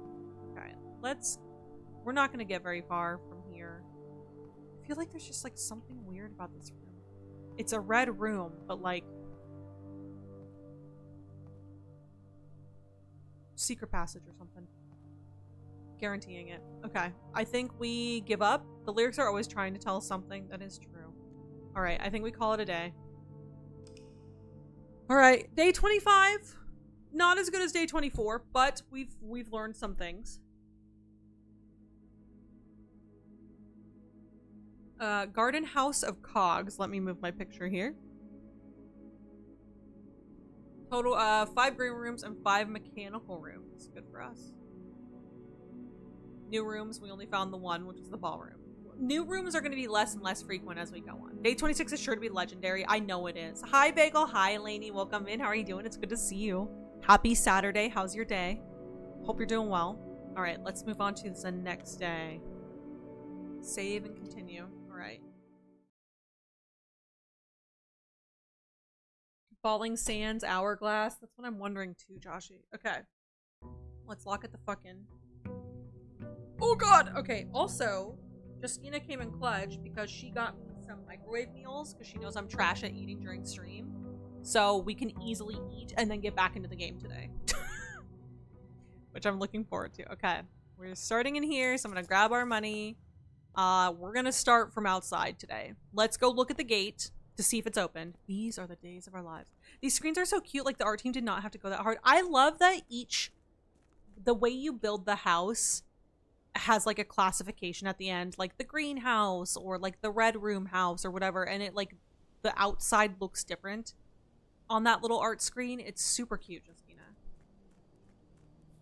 Speaker 1: Okay, let's... We're not going to get very far from here. I feel like there's just, like, something weird about this room. It's a red room, but, like... secret passage or something. Guaranteeing it. Okay, I think we give up. The lyrics are always trying to tell us something. That is true. Alright, I think we call it a day. Alright, day 25. Not as good as day 24, but we've learned some things. Garden House of Cogs. Let me move my picture here. Total 5 green rooms and 5 mechanical rooms. Good for us. New rooms, we only found the one, which is the ballroom. New rooms are going to be less and less frequent as we go on. Day 26 is sure to be legendary. I know it is. Hi, Bagel. Hi, Lainey. Welcome in. How are you doing? It's good to see you. Happy Saturday. How's your day? Hope you're doing well. All right, let's move on to the next day. Save and continue. All right. Falling Sands, Hourglass. That's what I'm wondering too, Joshy. Okay. Let's lock it the fuck in. Oh god! Okay, also, Justina came in clutch because she got me some microwave meals because she knows I'm trash at eating during stream. So we can easily eat and then get back into the game today. Which I'm looking forward to. Okay. We're starting in here, so I'm gonna grab our money. We're gonna start from outside today. Let's go look at the gate to see if it's open. These are the days of our lives. These screens are so cute. Like, the art team did not have to go that hard. I love that the way you build the house has like a classification at the end, like the greenhouse or like the red room house or whatever, and it like the outside looks different on that little art screen. It's super cute, Justina.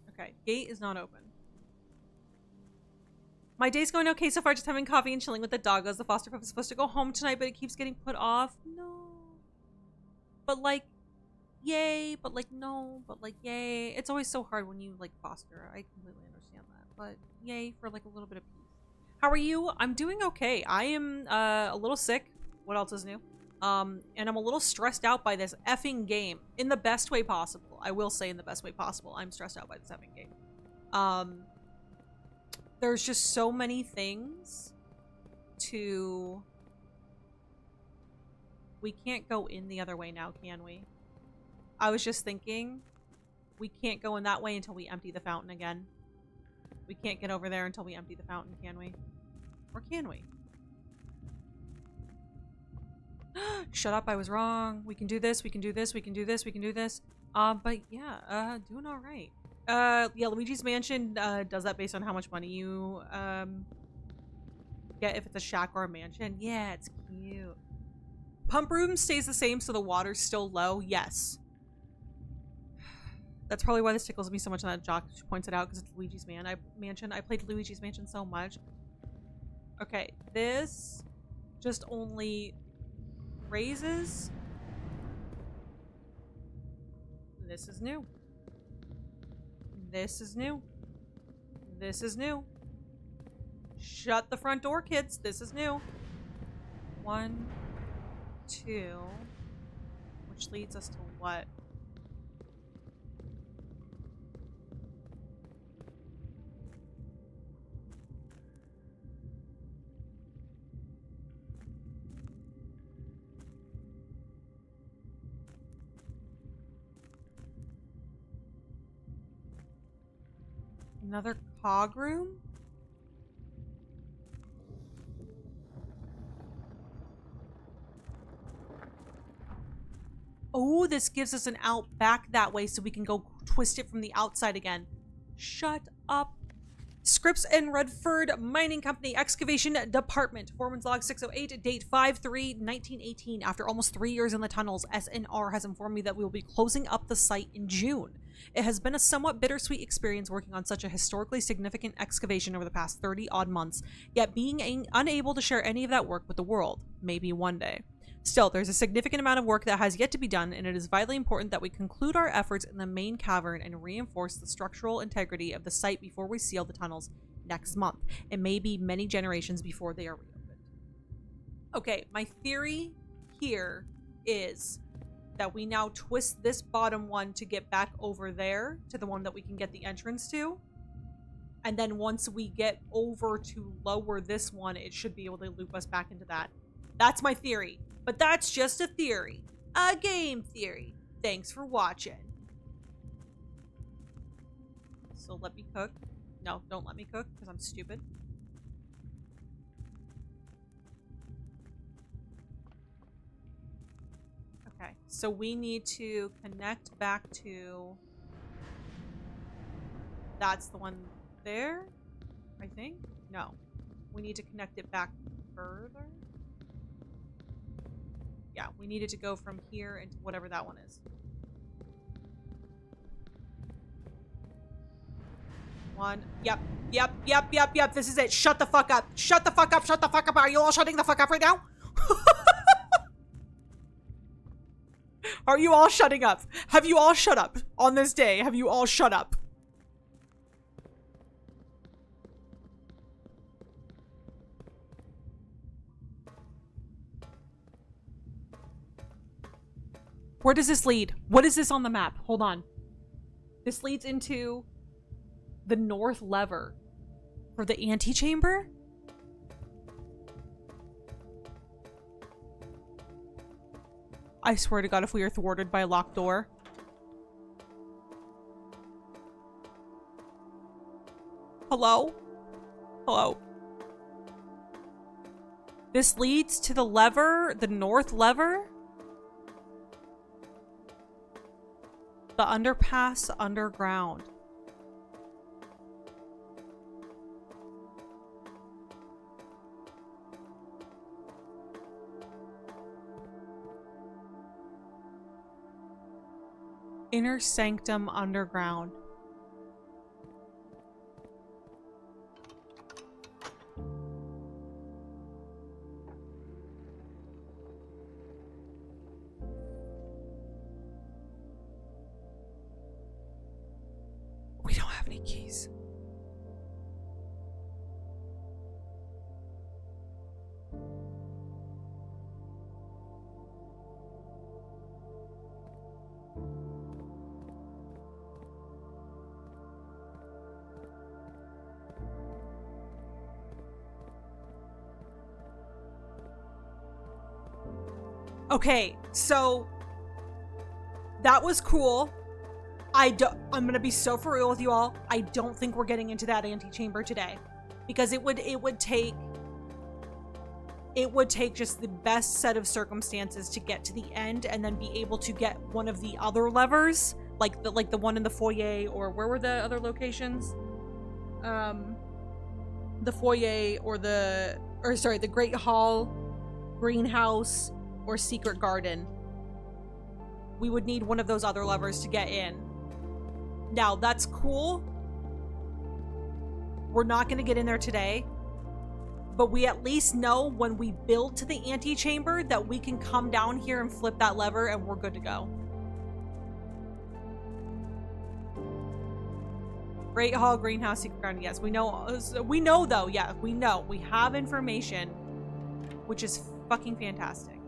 Speaker 1: Okay, gate is not open. My day's going okay so far, just having coffee and chilling with the doggos. The foster pup is supposed to go home tonight, but it keeps getting put off. No. But like, yay. But like, no. But like, yay. It's always so hard when you like foster. I completely understand that. But yay for like a little bit of peace. How are you? I'm doing okay. I am a little sick. What else is new? And I'm a little stressed out by this effing game. In the best way possible. I will say in the best way possible. I'm stressed out by this effing game. There's just so many things to... We can't go in the other way now, can we? I was just thinking, we can't go in that way until we empty the fountain again. We can't get over there until we empty the fountain, can we? Or can we? Shut up, I was wrong. We can do this, we can do this, we can do this, we can do this. But yeah, doing all right. Yeah, Luigi's Mansion does that based on how much money you get, if it's a shack or a mansion. Yeah, it's cute. Pump room stays the same, so the water's still low. Yes. That's probably why this tickles me so much, and that Jock points it out, because it's Luigi's Mansion. I played Luigi's Mansion so much. Okay, this just only raises. This is new. This is new. This is new. Shut the front door, kids. This is new. 1, 2. Which leads us to what? Another cog room? Oh, this gives us an out back that way so we can go twist it from the outside again. Shut up. Scripps and Redford Mining Company Excavation Department. Foreman's Log 608, date 5/3/1918. After almost 3 years in the tunnels, SNR has informed me that we will be closing up the site in June. It has been a somewhat bittersweet experience working on such a historically significant excavation over the past 30-odd months, yet being unable to share any of that work with the world. Maybe one day. Still, there's a significant amount of work that has yet to be done, and it is vitally important that we conclude our efforts in the main cavern and reinforce the structural integrity of the site before we seal the tunnels next month. It may be many generations before they are reopened. Okay, my theory here is that we now twist this bottom one to get back over there to the one that we can get the entrance to. And then once we get over to lower this one, it should be able to loop us back into that. That's my theory. But that's just a theory. A game theory. Thanks for watching. So let me cook. No, don't let me cook because I'm stupid. Okay, so we need to connect back to... That's the one there, I think? No. We need to connect it back further? Yeah, we needed to go from here into whatever that one is. One. Yep. This is it. Shut the fuck up. Shut the fuck up. Shut the fuck up. Are you all shutting the fuck up right now? Are you all shutting up? Have you all shut up on this day? Have you all shut up? Where does this lead? What is this on the map? Hold on. This leads into the north lever for the antechamber? I swear to God, if we are thwarted by a locked door. Hello? Hello? This leads to the lever, the north lever? The underpass underground. Inner Sanctum Underground. We don't have any keys. Okay, so that was cool. I'm gonna be so for real with you all. I don't think we're getting into that antechamber today, because it would take just the best set of circumstances to get to the end and then be able to get one of the other levers, like the one in the foyer, or where were the other locations? The foyer or the Great Hall, Greenhouse, or Secret Garden. We would need one of those other levers to get in. Now, that's cool. We're not going to get in there today, but we at least know when we build to the antechamber that we can come down here and flip that lever and we're good to go. Great Hall, Greenhouse, Secret Garden. Yes, we know though. Yeah, we know. We have information, which is fucking fantastic.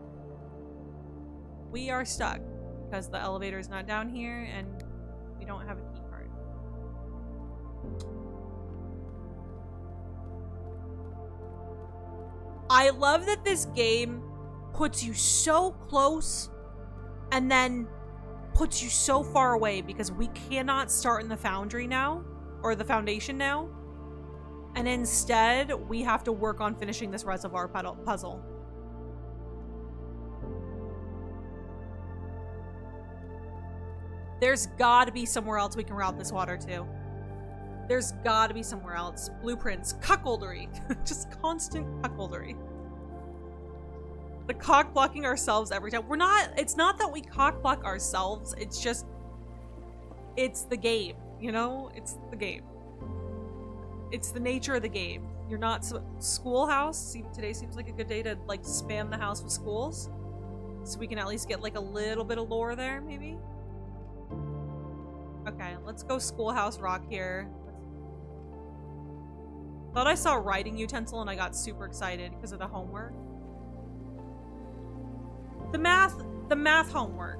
Speaker 1: We are stuck because the elevator is not down here and we don't have a key card. I love that this game puts you so close and then puts you so far away, because we cannot start in the foundry now, or the foundation now, and instead we have to work on finishing this reservoir puzzle. There's gotta be somewhere else we can route this water to. There's gotta be somewhere else. Blueprints. Cuckoldry. Just constant cuckoldry. The cock blocking ourselves every time. It's not that we cock block ourselves. It's just, it's the game, you know? It's the game. It's the nature of the game. You're not, schoolhouse. Today seems like a good day to like spam the house with schools. So we can at least get like a little bit of lore there, maybe? Okay, let's go Schoolhouse Rock here. Thought I saw a writing utensil and I got super excited because of the homework. The math homework.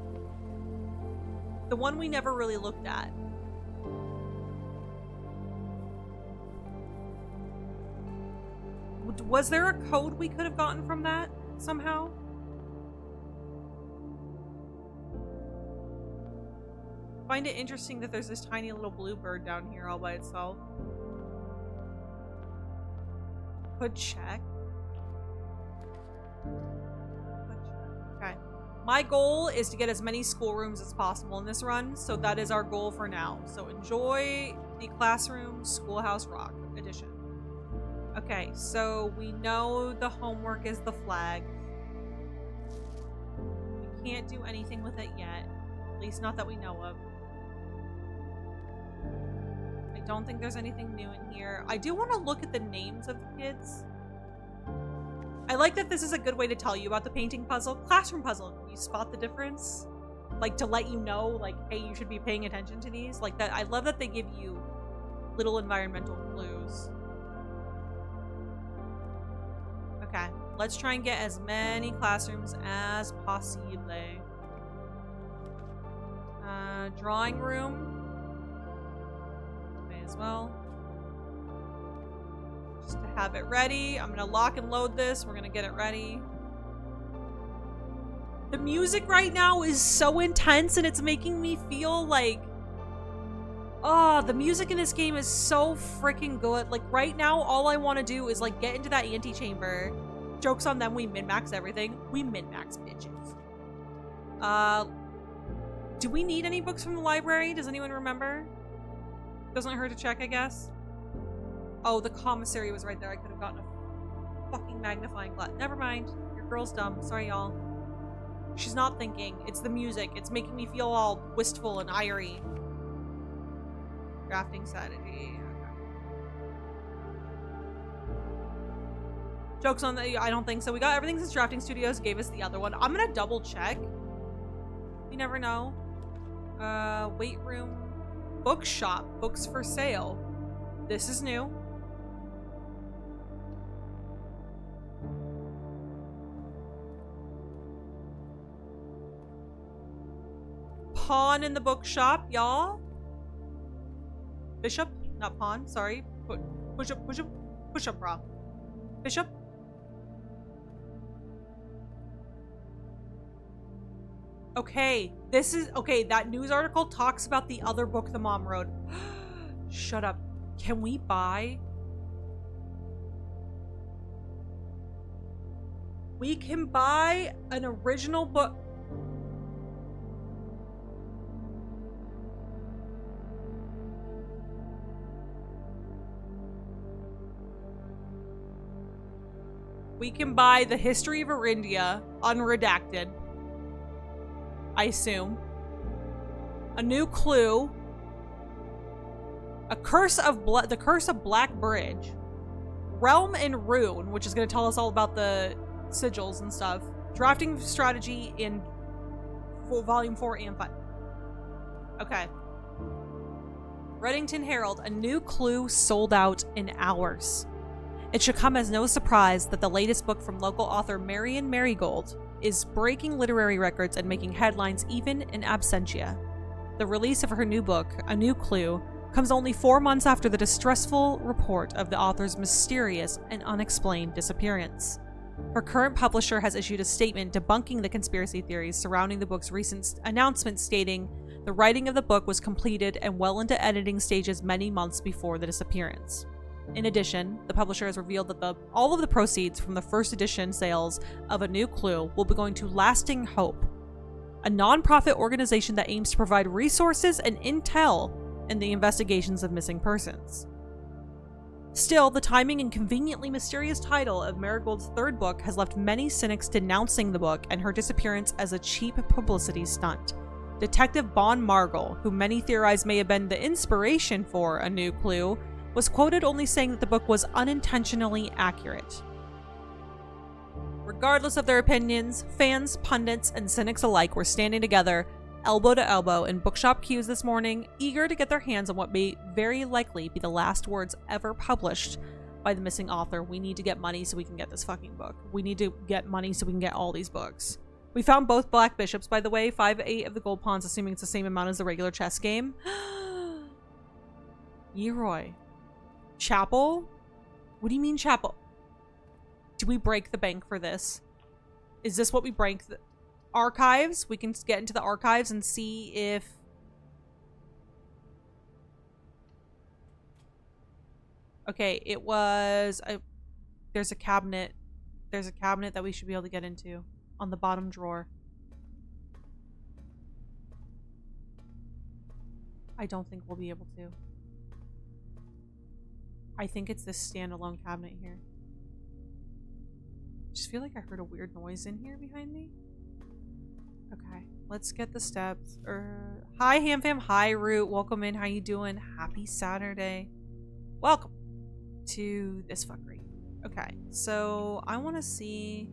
Speaker 1: The one we never really looked at. Was there a code we could have gotten from that somehow? Find it interesting that there's this tiny little blue bird down here all by itself. Could check. Okay. My goal is to get as many schoolrooms as possible in this run, so that is our goal for now. So enjoy the Classroom Schoolhouse Rock edition. Okay, so we know the homework is the flag. We can't do anything with it yet. At least not that we know of. I don't think there's anything new in here. I do want to look at the names of the kids. I like that this is a good way to tell you about the painting puzzle. Classroom puzzle. Can you spot the difference? like to let you know, like, hey, you should be paying attention to these. Like that, I love that they give you little environmental clues. Okay, let's try and get as many classrooms as possible. Drawing room. May as well. Just to have it ready. I'm gonna lock and load this. We're gonna get it ready. The music right now is so intense and it's making me feel like, oh, the music in this game is so freaking good. Like right now, all I want to do is like get into that antechamber. Joke's on them, we min-max everything. We min-max bitches. Do we need any books from the library? Does anyone remember? Doesn't hurt to check, I guess. Oh, the commissary was right there. I could have gotten a fucking magnifying glass. Never mind. Your girl's dumb. Sorry, y'all. She's not thinking. It's the music. It's making me feel all wistful and irie. Drafting strategy. Okay. Joke's on the... I don't think so. We got everything since Drafting Studios gave us the other one. I'm gonna double check. You never know. Weight room. Bookshop. Books for sale. This is new. Pawn in the bookshop, y'all. Bishop, not pawn, sorry. Push up, bra. Bishop. Okay, this is, okay, that news article talks about the other book the mom wrote. Shut up. Can we buy? We can buy an original book. We can buy The History of Arindia, unredacted. I assume. A New Clue. The Curse of Black Bridge. Realm and Rune, which is going to tell us all about the sigils and stuff. Drafting Strategy in Volume 4 and 5. Okay. Reddington Herald, A New Clue sold out in hours. It should come as no surprise that the latest book from local author Marion Marigold is breaking literary records and making headlines even in absentia. The release of her new book, A New Clue, comes only 4 months after the distressful report of the author's mysterious and unexplained disappearance. Her current publisher has issued a statement debunking the conspiracy theories surrounding the book's recent announcement, stating the writing of the book was completed and well into editing stages many months before the disappearance. In addition, the publisher has revealed that all of the proceeds from the first edition sales of A New Clue will be going to Lasting Hope, a non-profit organization that aims to provide resources and intel in the investigations of missing persons. Still, the timing and conveniently mysterious title of Marigold's third book has left many cynics denouncing the book and her disappearance as a cheap publicity stunt. Detective Bon Margol, who many theorize may have been the inspiration for A New Clue, was quoted only saying that the book was unintentionally accurate. Regardless of their opinions, fans, pundits, and cynics alike were standing together, elbow to elbow, in bookshop queues this morning, eager to get their hands on what may very likely be the last words ever published by the missing author. We need to get money so we can get this fucking book. We need to get money so we can get all these books. We found both black bishops, by the way, 5/8 of the gold pawns, assuming it's the same amount as the regular chess game. Yeroy. Chapel? What do you mean chapel? Do we break the bank for this? Is this what we break? The archives? We can get into the archives and see if... Okay, it was... There's a cabinet. There's a cabinet that we should be able to get into on the bottom drawer. I don't think we'll be able to. I think it's this standalone cabinet here. I just feel like I heard a weird noise in here behind me. Okay, let's get the steps. Hi, HamFam. Hi, Root. Welcome in. How you doing? Happy Saturday. Welcome to this fuckery. Okay, so I want to see...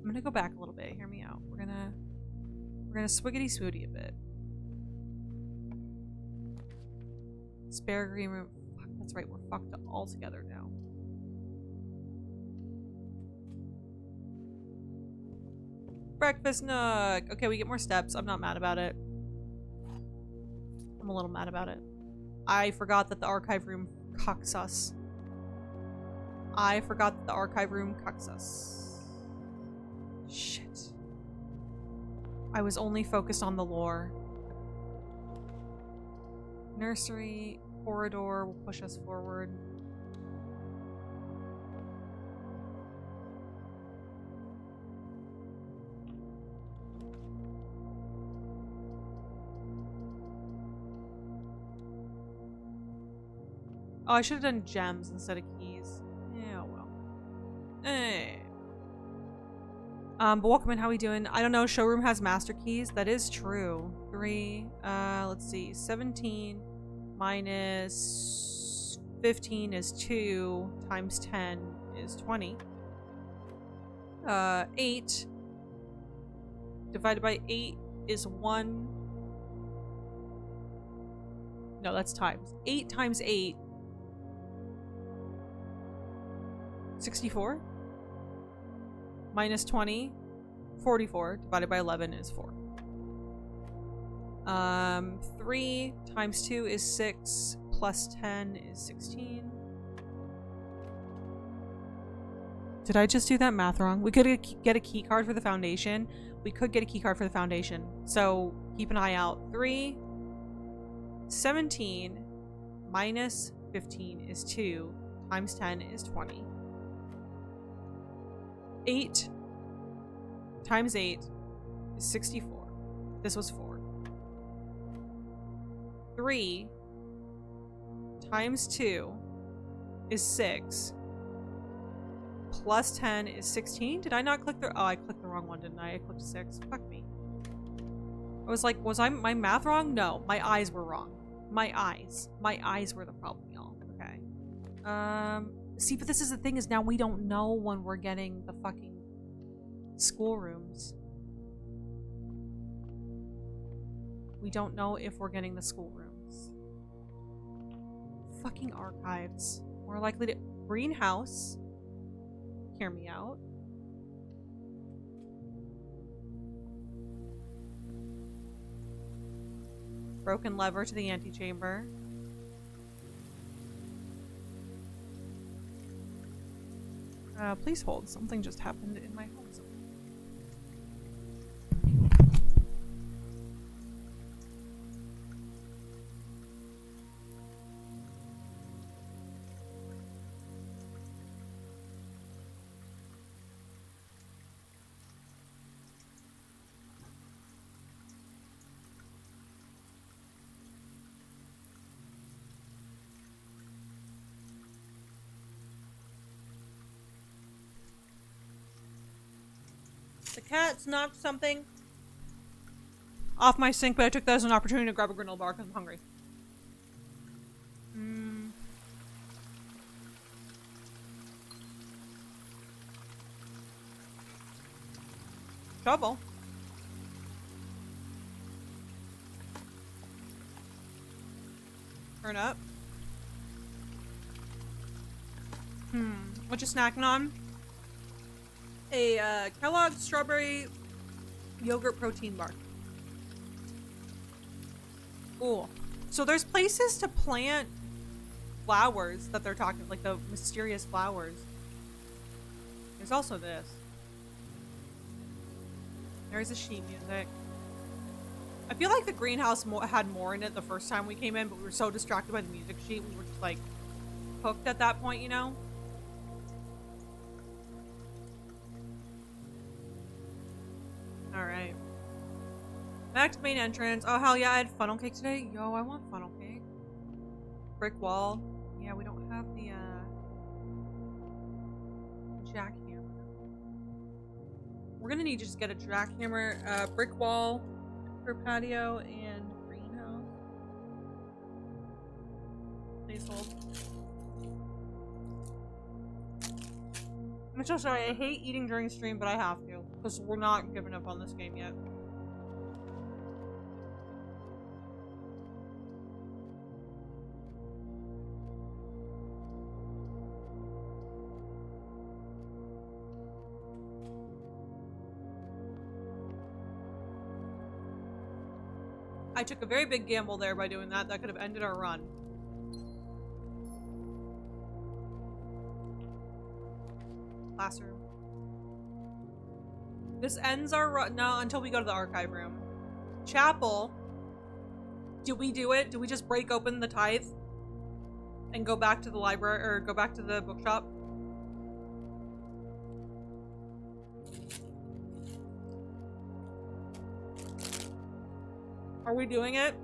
Speaker 1: I'm gonna go back a little bit. Hear me out. We're gonna swiggity smoothie a bit. Spare green room. Fuck, that's right. We're fucked all together now. Breakfast nook. Okay, we get more steps. I'm not mad about it. I'm a little mad about it. I forgot that the archive room cucks us. I forgot that the archive room cucks us. Shit. I was only focused on the lore. Nursery, corridor will push us forward. Oh, I should have done gems instead of keys. Yeah, well. Hey. But welcome in, how we doing? I don't know, showroom has master keys. That is true. 3, let's see, 17 minus 15 is 2, times 10 is 20. 8 divided by 8 is 1. No, that's times. 8 times 8. 64 minus 20, 44 divided by 11 is 4. 3 times 2 is 6 plus 10 is 16. Did I just do that math wrong? We could get a key card for the foundation. We could get a key card for the foundation. So keep an eye out. 17 minus 15 is 2 times 10 is 20. 8 times 8 is 64. This was 4. 3 times 2 is 6. Plus 10 is 16. Did I not click the... Oh, I clicked the wrong one, didn't I? I clicked 6. Fuck me. I was like, was my math wrong? No, my eyes were wrong. My eyes were the problem, y'all. Okay. See, but this is the thing, is now we don't know when we're getting the fucking schoolrooms. We don't know if we're getting the schoolrooms. Fucking archives. More likely to... Greenhouse. Hear me out. Broken lever to the antechamber. Please hold. Something just happened in my home. The cat's knocked something off my sink, but I took that as an opportunity to grab a granola bar because I'm hungry. Shovel. Turn up. What you snacking on? A Kellogg's strawberry yogurt protein bar. Cool. So there's places to plant flowers that they're talking, like the mysterious flowers. There's also this. There's the sheet music. I feel like the greenhouse had more in it the first time we came in, but we were so distracted by the music sheet, we were just like hooked at that point, you know? Alright. Back to main entrance. Oh, hell yeah, I had funnel cake today. Yo, I want funnel cake. Brick wall. Yeah, we don't have the, jackhammer. We're gonna need to just get a jackhammer, brick wall for patio and greenhouse. Please hold. I'm so sorry, I hate eating during stream, but I have to. Because we're not giving up on this game yet. I took a very big gamble there by doing that. That could have ended our run. Classroom. This ends our run. No, until we go to the archive room. Chapel. Did we do it? Did we just break open the tithe? And go back to the library, or go back to the bookshop? Are we doing it?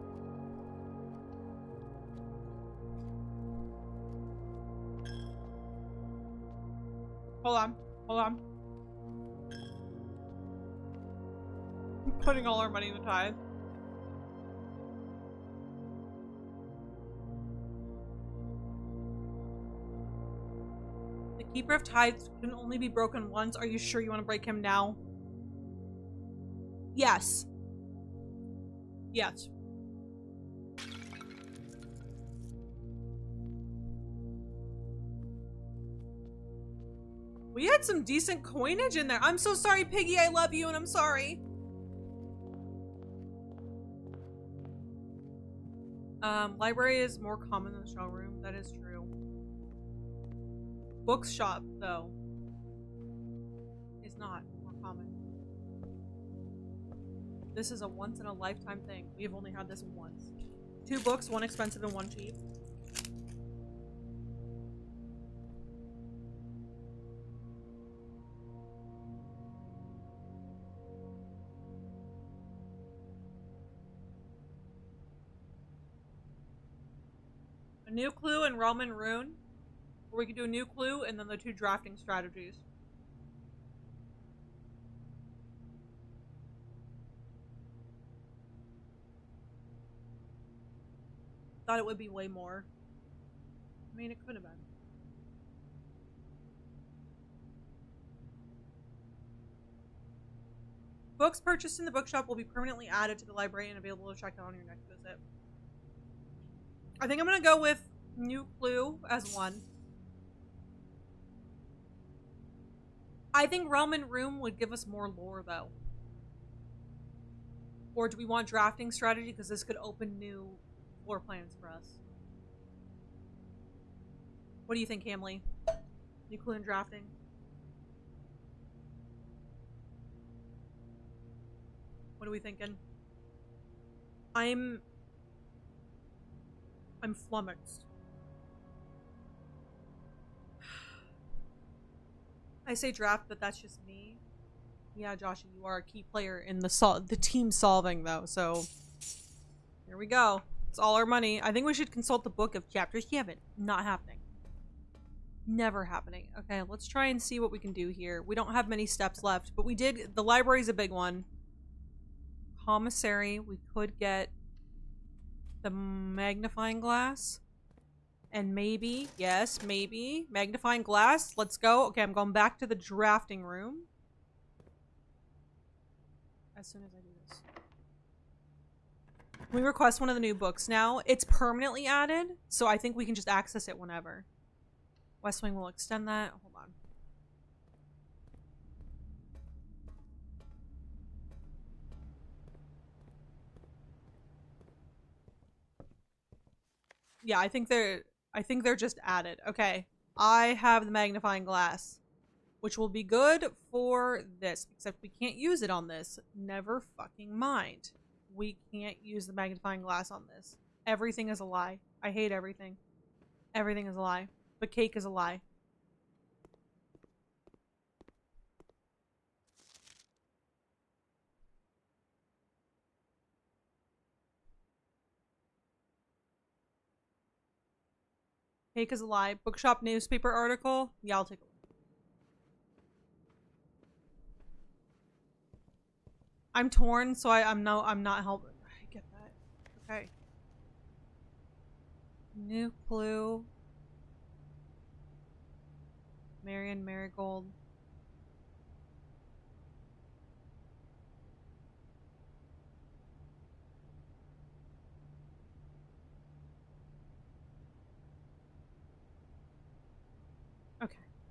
Speaker 1: Hold on. Hold on. I'm putting all our money in the tithe. The Keeper of Tithes can only be broken once. Are you sure you want to break him now? Yes. Yes. We had some decent coinage in there. I'm so sorry, Piggy. I love you and I'm sorry. Library is more common than the showroom. That is true. Bookshop, though, is not more common. This is a once-in-a-lifetime thing. We have only had this once. 2 books, 1 expensive and 1 cheap. A new clue and Relman Rune. Or we could do a new clue and then the 2 drafting strategies. Thought it would be way more. I mean, it could have been. Books purchased in the bookshop will be permanently added to the library and available to check out on your next visit. I think I'm gonna go with new clue as 1. I think Relman Room would give us more lore, though. Or do we want drafting strategy? Because this could open new floor plans for us. What do you think, Hamley? New clue and drafting? What are we thinking? I'm flummoxed. I say draft, but that's just me. Yeah, Joshy, you are a key player in the team solving, though. So here we go. It's all our money. I think we should consult the book of chapters. Yeah, but not happening. Never happening. Okay, let's try and see what we can do here. We don't have many steps left, but we did. The library's a big one. Commissary. We could get the magnifying glass. And maybe, yes, maybe. Magnifying glass. Let's go. Okay, I'm going back to the drafting room. As soon as I do this. We request one of the new books now. It's permanently added, so I think we can just access it whenever. West Wing will extend that. Hold on. Yeah, I think they're just added. Okay. I have the magnifying glass, which will be good for this, except we can't use it on this. Never fucking mind. We can't use the magnifying glass on this. Everything is a lie. I hate everything. Everything is a lie. But cake is a lie. Cake is a lie. Bookshop newspaper article. Yeah, I'll take a look. I'm torn, so I'm not helping. I get that. Okay. New clue. Marion Marigold.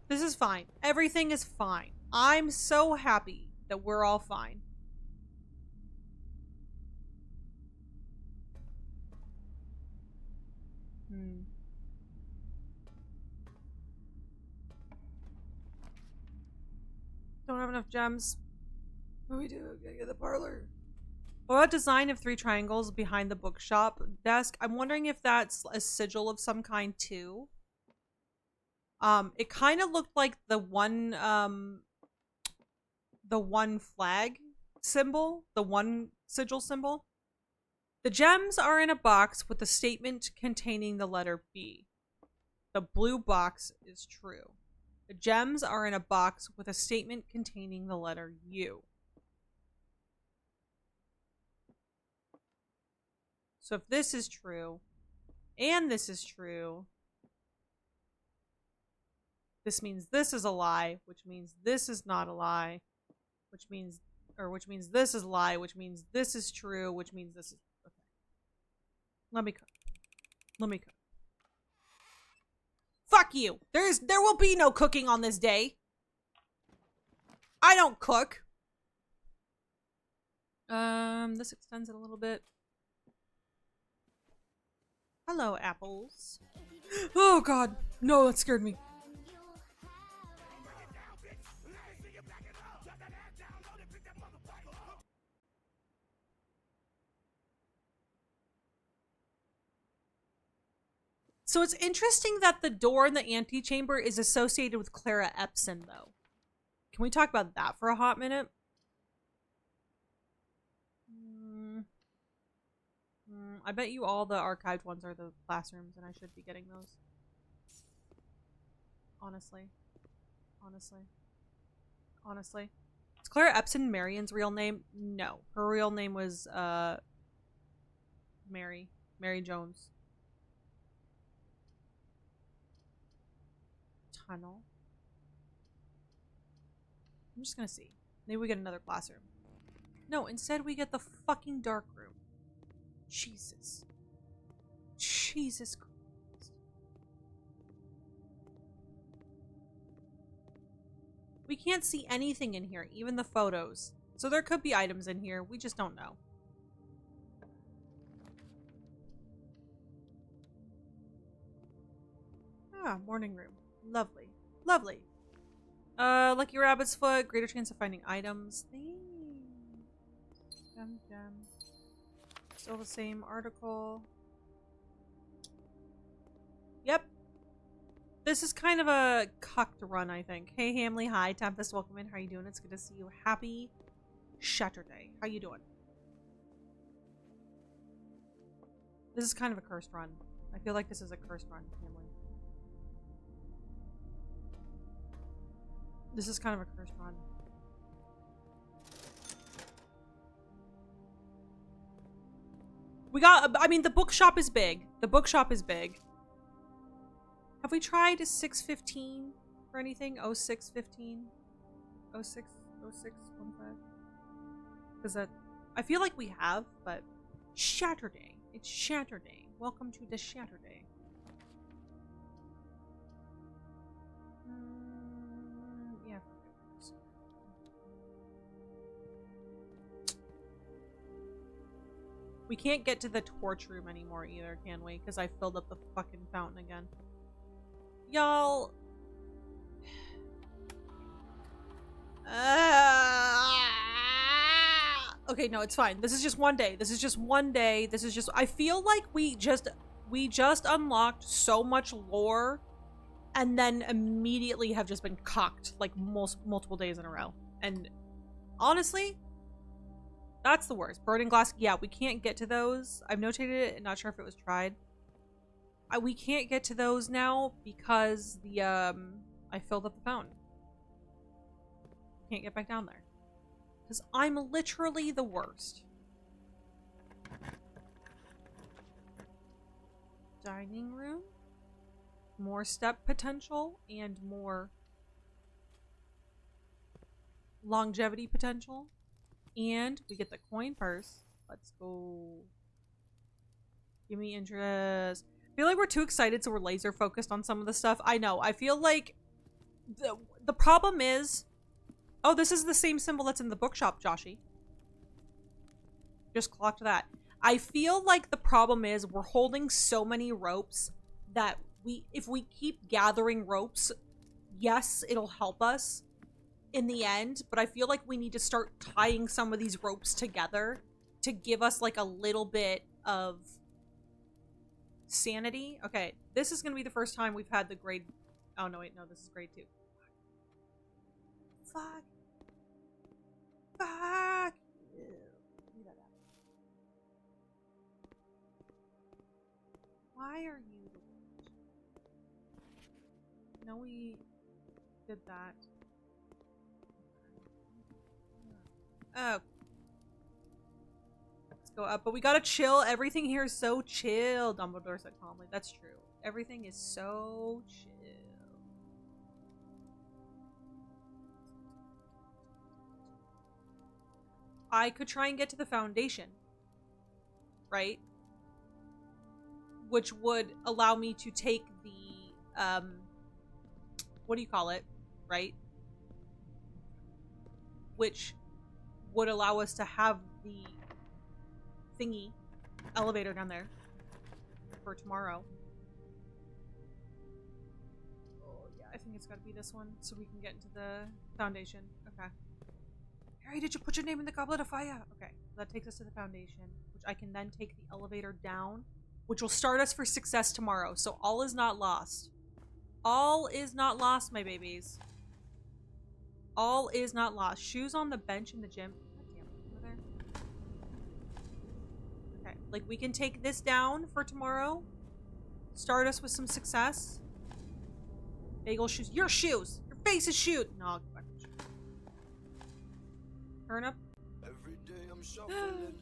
Speaker 1: This is fine. Everything is fine. I'm so happy that we're all fine. Don't have enough gems. What do we do? Gotta get the parlor. What about design of 3 triangles behind the bookshop desk? I'm wondering if that's a sigil of some kind too. It kind of looked like the one flag symbol, the one sigil symbol. The gems are in a box with a statement containing the letter B. The blue box is true. The gems are in a box with a statement containing the letter U. So if this is true, and this is true, this means this is a lie, which means this is not a lie, which means this is a lie, which means this is true, which means this is okay. Let me cook. Let me cook. Fuck you. There will be no cooking on this day. I don't cook. This extends it a little bit. Hello, apples. Oh god. No, that scared me. So it's interesting that the door in the antechamber is associated with Clara Epson, though. Can we talk about that for a hot minute? I bet you all the archived ones are the classrooms, and I should be getting those. Honestly. Is Clara Epson Marion's real name? No. Her real name was, Mary Jones. Tunnel. I'm just gonna see. Maybe we get another classroom. No, instead we get the fucking dark room. Jesus Christ. We can't see anything in here, even the photos. So there could be items in here. We just don't know. Ah, morning room. Lovely. Lovely. Lucky Rabbit's Foot. Greater chance of finding items. Gem. Still the same article. Yep. This is kind of a cucked run, I think. Hey, Hamley. Hi. Tempest. Welcome in. How are you doing? It's good to see you. Happy Saturday. How you doing? This is kind of a cursed run. I feel like this is a cursed run, Hamley. This is kind of a cursed run. We got, I mean, the bookshop is big. The bookshop is big. Have we tried 615 or anything? 0615? 0615? Because that, I feel like we have, but Saturday. It's Saturday. Welcome to the Saturday. Yeah. We can't get to the torch room anymore either, can we? Because I filled up the fucking fountain again. Y'all. Okay, no, it's fine. This is just one day. This is just one day. This is just... I feel like we just unlocked so much lore and then immediately have just been cocked like multiple days in a row. And honestly, that's the worst. Burning glass. Yeah, we can't get to those. I've notated it. Not sure if it was tried. We can't get to those now because the I filled up the fountain. Can't get back down there. Because I'm literally the worst. Dining room. More step potential and more longevity potential. And we get the coin purse. Let's go. Give me interest. I feel like we're too excited, so we're laser focused on some of the stuff. I know. I feel like The problem is, oh, this is the same symbol that's in the bookshop, Joshy. Just clocked that. I feel like the problem is we're holding so many ropes that if we keep gathering ropes, yes, it'll help us in the end, but I feel like we need to start tying some of these ropes together to give us like a little bit of sanity. Okay, this is gonna be the first time we've had the grade. Oh no, wait, no, this is grade 2. Fuck. Fuck. Ew. Leave that out. Why are you the witch? No, we did that. Oh. Let's go up. But we gotta chill. Everything here is so chill. Dumbledore said calmly. That's true. Everything is so chill. I could try and get to the foundation. Right? Which would allow me to take the, what do you call it? Right? Which would allow us to have the thingy elevator down there for tomorrow. Oh yeah, I think it's gotta be this one so we can get into the foundation. Okay. Harry, did you put your name in the goblet of fire? Okay, that takes us to the foundation, which I can then take the elevator down, which will start us for success tomorrow. So all is not lost. All is not lost, my babies. All is not lost. Shoes on the bench in the gym. God damn it, over there. Okay, like we can take this down for tomorrow. Start us with some success. Bagel shoes. Your shoes. Your face is shoot. No, I'll go back to shoes. Turn up.
Speaker 3: Every day I'm shuffling.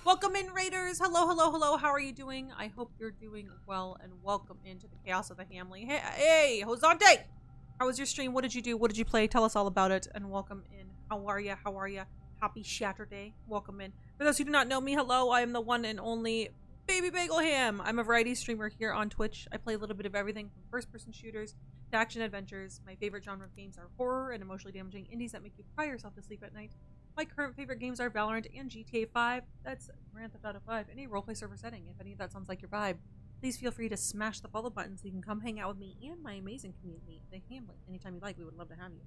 Speaker 1: Welcome in, Raiders! Hello, hello, hello. How are you doing? I hope you're doing well, and welcome into the Chaos of the Hamley. Hey, Hosante! How was your stream? What did you do? What did you play? Tell us all about it, and welcome in. How are ya? How are ya? Happy Saturday. Welcome in. For those who do not know me, hello, I am the one and only Baby Bagel Ham. I'm a variety streamer here on Twitch. I play a little bit of everything from first-person shooters to action adventures. My favorite genre of games are horror and emotionally damaging indies that make you cry yourself to sleep at night. My current favorite games are Valorant and GTA 5. That's Grand Theft Auto 5. Any roleplay server setting. If any of that sounds like your vibe, please feel free to smash the follow button so you can come hang out with me and my amazing community, the Hamlet. Anytime you like, we would love to have you.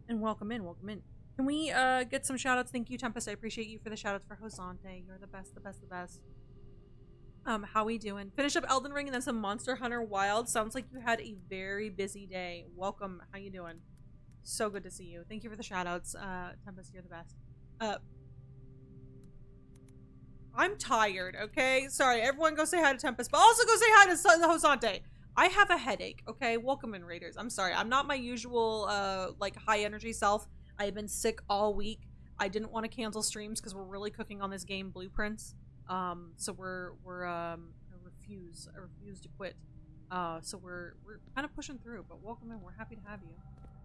Speaker 1: And welcome in, welcome in. Can we get some shoutouts? Thank you, Tempest. I appreciate you for the shoutouts for Hosante. You're the best, the best, the best. How we doing? Finish up Elden Ring and then some Monster Hunter Wild. Sounds like you had a very busy day. Welcome. How you doing? So good to see you. Thank you for the shoutouts. Tempest, you're the best. I'm tired, okay? Sorry, everyone go say hi to Tempest, but also go say hi to Hosante. I have a headache, okay? Welcome in, Raiders. I'm sorry. I'm not my usual, like, high-energy self. I have been sick all week. I didn't want to cancel streams because we're really cooking on this game, Blueprints. So I refuse to quit. So we're kind of pushing through, but welcome in. We're happy to have you.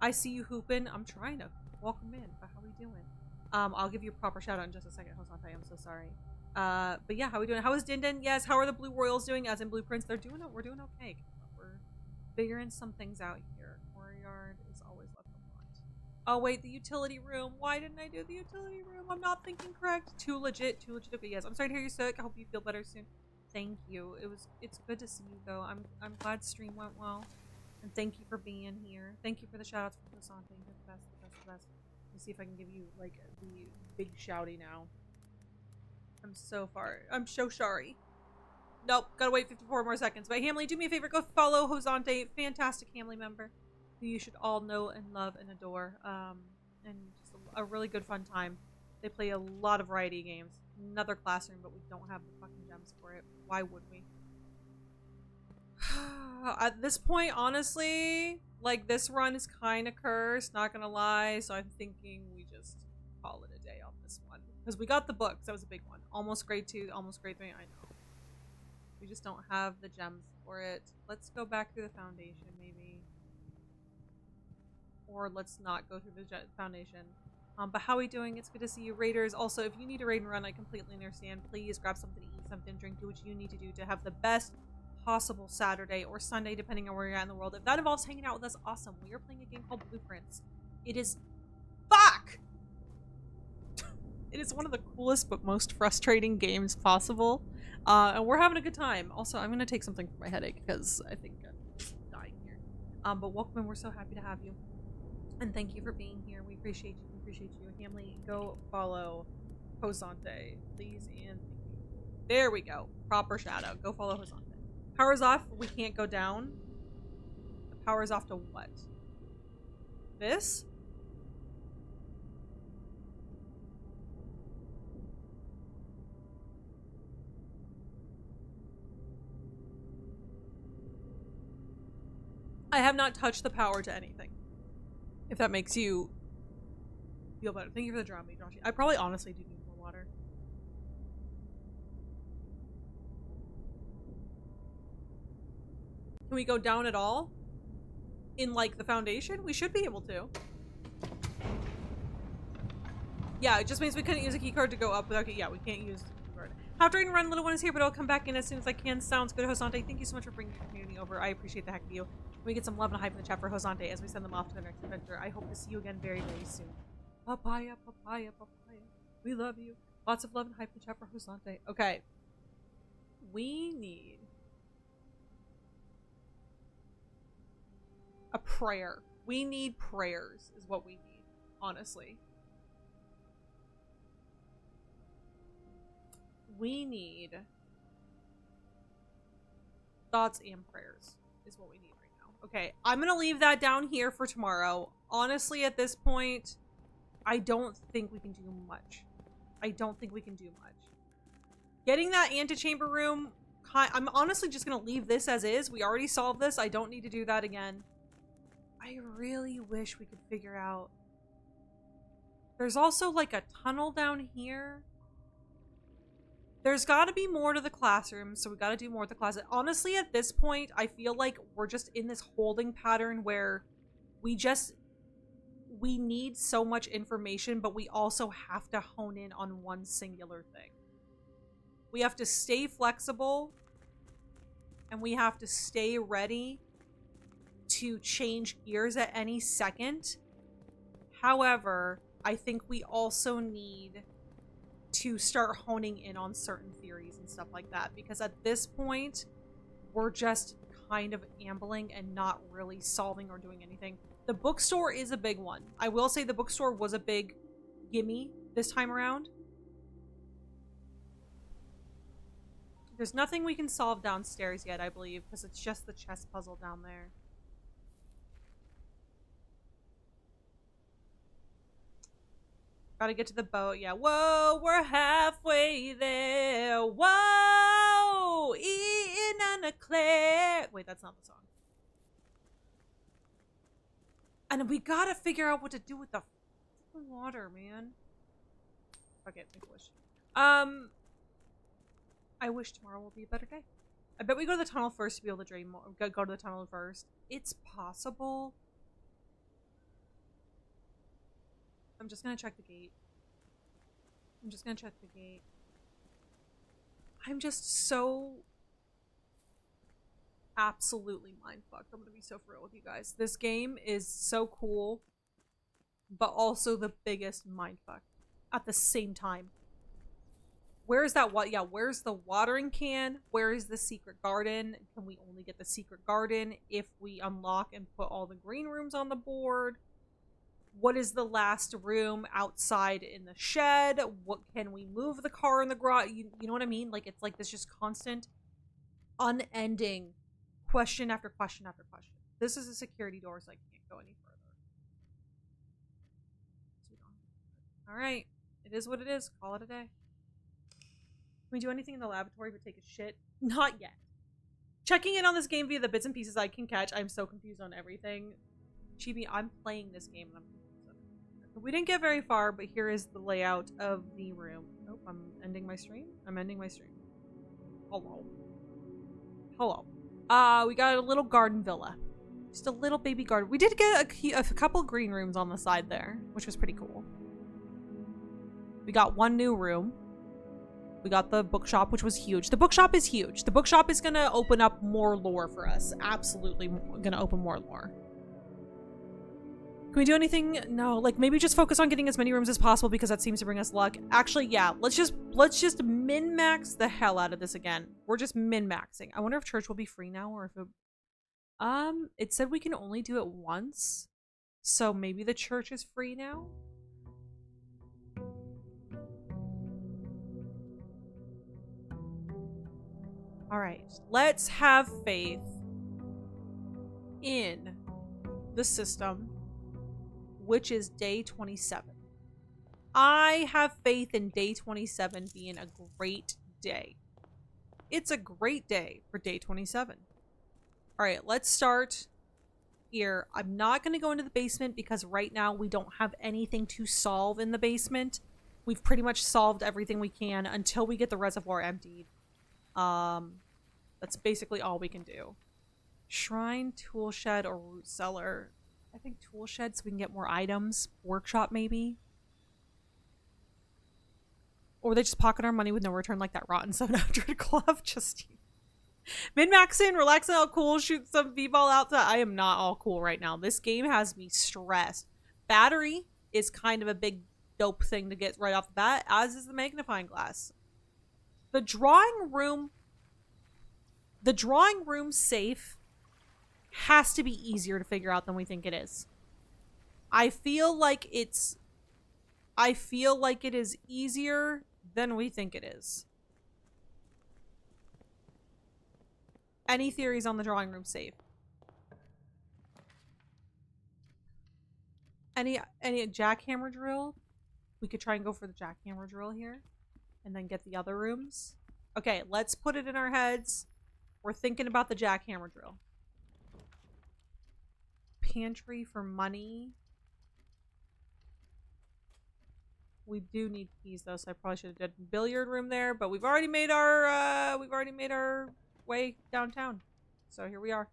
Speaker 1: I see you hooping. I'm trying to welcome in, but how we doing? I'll give you a proper shout out in just a second, Hosante. I'm so sorry. But yeah, how we doing? How is Din Din? Yes, how are the Blue Royals doing? As in Blueprints, we're doing okay. We're figuring some things out here. Courtyard is always left unlocked. Oh wait, the utility room. Why didn't I do the utility room? I'm not thinking correct. Too legit. Okay, yes. I'm sorry to hear you're sick. I hope you feel better soon. Thank you. It's good to see you though. I'm glad stream went well. And thank you for being here. Thank you for the shout outs for Hosante. You're the best, the best, the best. Let me see if I can give you like the big shouty now. I'm so sorry. Nope, gotta wait 54 more seconds. But Hamley, do me a favor, go follow Hosante, fantastic Hamley member who you should all know and love and adore. And just a really good fun time. They play a lot of variety games. Another classroom, but we don't have the fucking gems for it. Why would we? At this point, honestly, like this run is kind of cursed, not gonna lie. So I'm thinking we just call it a day on this one because we got the books. That was a big one. Almost grade 2, almost grade 3. I know. We just don't have the gems for it. Let's go back through the foundation, maybe. or let's not go through the Foundation. But how are we doing? It's good to see you, Raiders. Also, if you need a raid and run, I completely understand. Please grab something to eat, something to drink, do what you need to do to have the best possible Saturday or Sunday, depending on where you're at in the world. If that involves hanging out with us, awesome. We are playing a game called Blueprints. It is... Fuck! It is one of the coolest but most frustrating games possible. And we're having a good time. Also, I'm going to take something for my headache because I think I'm just dying here. But welcome, and we're so happy to have you. And thank you for being here. We appreciate you. We appreciate you. Hamley, go follow Hosante, please, and thank you. There we go. Proper shout out. Go follow Hosante. Power's off. We can't go down. The power's off to what? This? I have not touched the power to anything. If that makes you feel better. Thank you for the drama, Joshi. I probably honestly do need more water. Can we go down at all? In, like, the Foundation? We should be able to. Yeah, it just means we couldn't use a key card to go up without... Yeah, we can't use the key card. Have to run, little one is here, but I'll come back in as soon as I can. Sounds good, Hosante. Thank you so much for bringing the community over. I appreciate the heck of you. We get some love and hype in the chat for Hosante as we send them off to their next adventure. I hope to see you again very, very soon. Papaya, papaya, papaya. We love you. Lots of love and hype in the chat for Hosante. Okay. We need a prayer. We need prayers is what we need, honestly. We need thoughts and prayers is what we need right now. Okay, I'm gonna leave that down here for tomorrow. Honestly, at this point, I don't think we can do much. I don't think we can do much. Getting that antechamber room, I'm honestly just gonna leave this as is. We already solved this. I don't need to do that again. I really wish we could figure out... There's also like a tunnel down here. There's got to be more to the classroom, so we got to do more at the class. Honestly, at this point, I feel like we're just in this holding pattern where we need so much information, but we also have to hone in on one singular thing. We have to stay flexible, and we have to stay ready to change gears at any second. However, I think we also need to start honing in on certain theories and stuff like that, because at this point we're just kind of ambling and not really solving or doing anything. The bookstore is a big one. I will say the bookstore was a big gimme this time around. There's nothing we can solve downstairs yet, I believe, because it's just the chess puzzle down there. Gotta get to the boat. Yeah. Whoa, we're halfway there. Whoa, eating on a Claire. Wait, that's not the song. And we gotta figure out what to do with the water, man. Okay, English. I wish tomorrow will be a better day. I bet we go to the tunnel first to be able to drain more. Go to the tunnel first. It's possible. I'm just gonna check the gate. I'm just gonna check the gate. I'm just so absolutely mindfucked. I'm gonna be so for real with you guys. This game is so cool, but also the biggest mindfuck at the same time. Where is that? What? Yeah, where's the watering can? Where is the secret garden? Can we only get the secret garden if we unlock and put all the green rooms on the board? What is the last room outside in the shed? What can we move the car in the garage? You know what I mean? Like, it's like this just constant, unending question after question after question. This is a security door, so I can't go any further. All right, it is what it is. Call it a day. Can we do anything in the laboratory but take a shit? Not yet. Checking in on this game via the bits and pieces I can catch. I'm so confused on everything. Chibi, I'm playing this game and I'm confused on it. We didn't get very far, but here is the layout of the room. Oh, I'm ending my stream? I'm ending my stream. Hello. Hello. We got a little garden villa. Just a little baby garden. We did get a couple green rooms on the side there, which was pretty cool. We got one new room. We got the bookshop, which was huge. The bookshop is huge. The bookshop is gonna open up more lore for us. Absolutely gonna open more lore. Can we do anything? No, like maybe just focus on getting as many rooms as possible because that seems to bring us luck. Actually, yeah, let's just min-max the hell out of this again. We're just min-maxing. I wonder if church will be free now or if it said we can only do it once. So maybe the church is free now? All right, let's have faith in the system, which is day 27. I have faith in day 27 being a great day. It's a great day for day 27. All right, let's start here. I'm not going to go into the basement because right now we don't have anything to solve in the basement. We've pretty much solved everything we can until we get the reservoir emptied. That's basically all we can do. Shrine, tool shed, or root cellar. I think tool shed so we can get more items. Workshop maybe. Or they just pocket our money with no return like that rotten 700 glove. Just min-maxing, relaxing, all cool, shoot some b-ball out. I am not all cool right now. This game has me stressed. Battery is kind of a big dope thing to get right off the bat, as is the magnifying glass. The drawing room safe has to be easier to figure out than we think it is. I feel like it is easier than we think it is. Any theories on the drawing room safe? Any jackhammer drill? We could try and go for the jackhammer drill here and then get the other rooms. Okay, let's put it in our heads. We're thinking about the jackhammer drill. Pantry for money. We do need keys though, so I probably should have done billiard room there, but we've already made our way downtown. So here we are.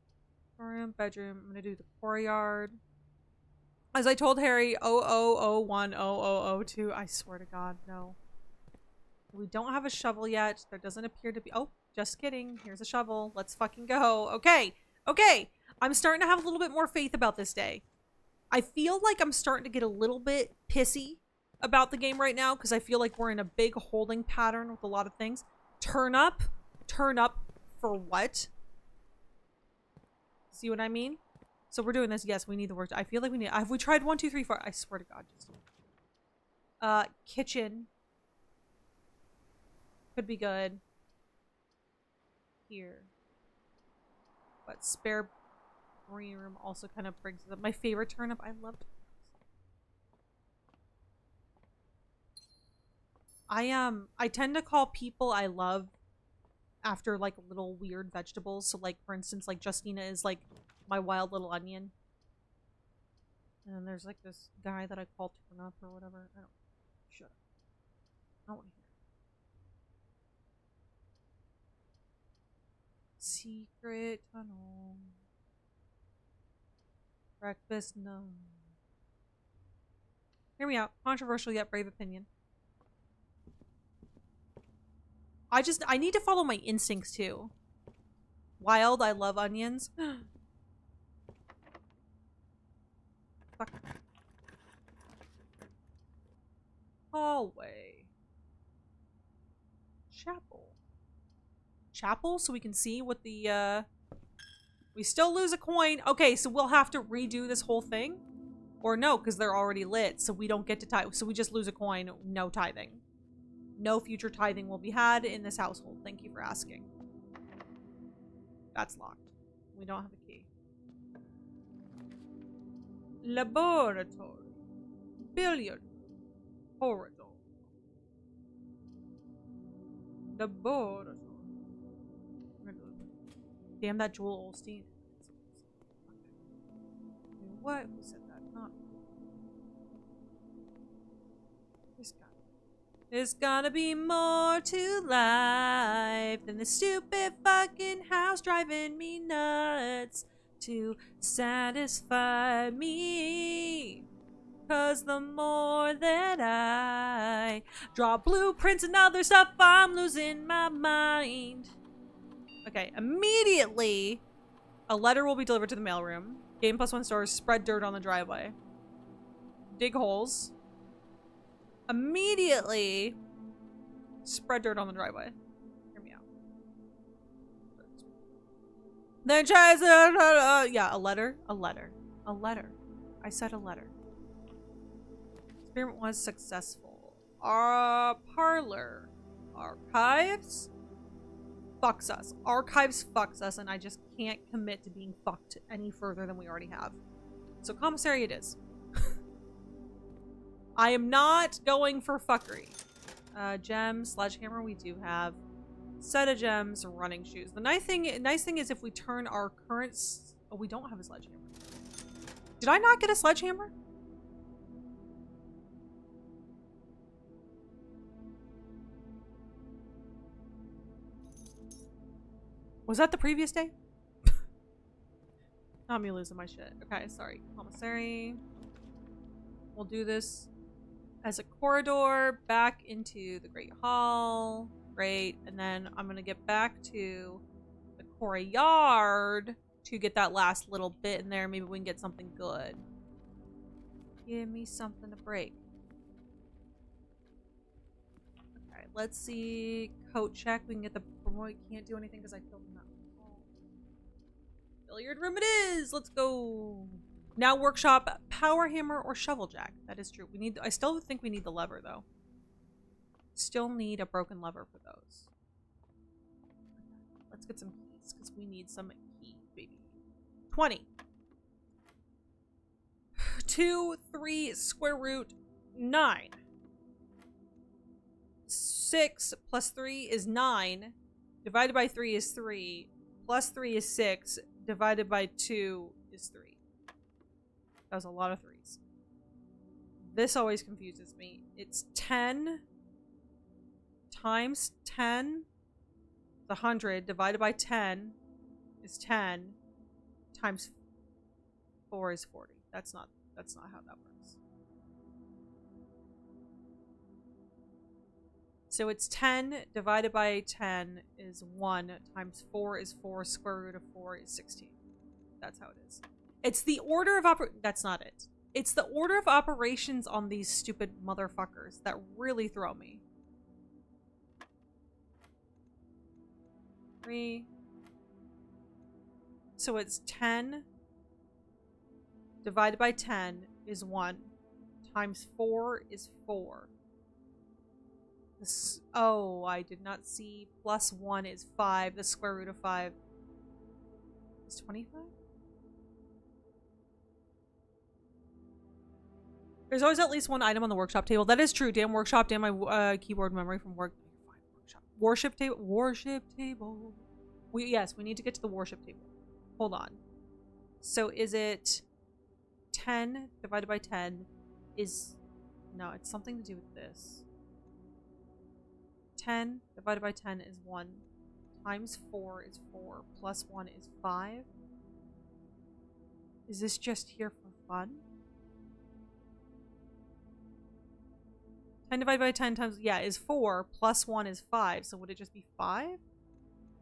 Speaker 1: Room, bedroom. I'm gonna do the courtyard. As I told Harry, 0001 0002. I swear to God, no. We don't have a shovel yet. There doesn't appear to be. Oh, just kidding. Here's a shovel. Let's fucking go. Okay. Okay. I'm starting to have a little bit more faith about this day. I feel like I'm starting to get a little bit pissy about the game right now because I feel like we're in a big holding pattern with a lot of things. Turn up for what? See what I mean? So we're doing this. Yes, we need the work. I feel like we need. Have we tried 1, 2, 3, 4? I swear to God. Just kitchen could be good. Here, but spare green room also kind of brings up my favorite turnip. I love turnips. I tend to call people I love after like little weird vegetables. So like for instance, like Justina is like my wild little onion. And then there's like this guy that I call turnip or whatever. I don't shut up. I don't want to hear. Secret tunnel. Breakfast, no. Hear me out. Controversial yet brave opinion. I need to follow my instincts too. Wild, I love onions. Fuck. Hallway. Chapel so we can see what the we still lose a coin. Okay, so we'll have to redo this whole thing, or no, because they're already lit, so we don't get to tithe. So we just lose a coin. No tithing. No future tithing will be had in this household. Thank you for asking. That's locked. We don't have a key. Laboratory. Billiard. Corridor. Laboratory. Damn that Joel Osteen. What? Who said that? Not. There's gotta be more to life than this stupid fucking house driving me nuts. to satisfy me. 'Cause the more that I draw blueprints and other stuff, I'm losing my mind. Okay, immediately, a letter will be delivered to the mailroom. Game Plus One stores spread dirt on the driveway. Dig holes. Immediately, spread dirt on the driveway. Hear me out. Then tries yeah, a letter. I said a letter. Experiment was successful. Our parlor. Archives fucks us. Archives fucks us, and I just can't commit to being fucked any further than we already have. So commissary it is. I am not going for fuckery. Gems, sledgehammer we do have. Set of gems, running shoes. The nice thing is if we turn our current... Oh, we don't have a sledgehammer. Did I not get a sledgehammer? Was that the previous day? Not me losing my shit. Okay, sorry. Commissary. We'll do this as a corridor back into the Great Hall. Great. And then I'm going to get back to the courtyard to get that last little bit in there. Maybe we can get something good. Give me something to break. Okay, let's see. Coat check. We can get the... Boy, can't do anything because I killed him. Billiard room it is. Let's go. Now workshop power hammer or shovel jack. That is true. We need. I still think we need the lever though. Still need a broken lever for those. Let's get some keys because we need some keys, baby. 20. 2, 3, square root 9. 6 plus 3 is 9. Divided by 3 is 3. Plus 3 is 6. Divided by 2 is 3. That was a lot of 3s. This always confuses me. It's 10 times 10. The 100 divided by 10 is 10. Times 4 is 40. That's not how that works. So it's 10 divided by 10 is 1 times 4 is 4. Square root of 4 is 16. That's how it is. It's the order of that's not it. It's the order of operations on these stupid motherfuckers that really throw me. 3. So it's 10 divided by 10 is 1 times 4 is 4. Oh, I did not see. Plus 1 is 5. The square root of 5 is 25? There's always at least one item on the workshop table. That is true. Damn workshop. Damn my keyboard memory from work. Worship table. Worship table. Yes, we need to get to the worship table. Hold on. So is it 10 divided by 10 is... No, it's something to do with this. 10 divided by 10 is 1. Times 4 is 4. Plus 1 is 5. Is this just here for fun? 10 divided by 10 times... Yeah, is 4. Plus 1 is 5. So would it just be 5?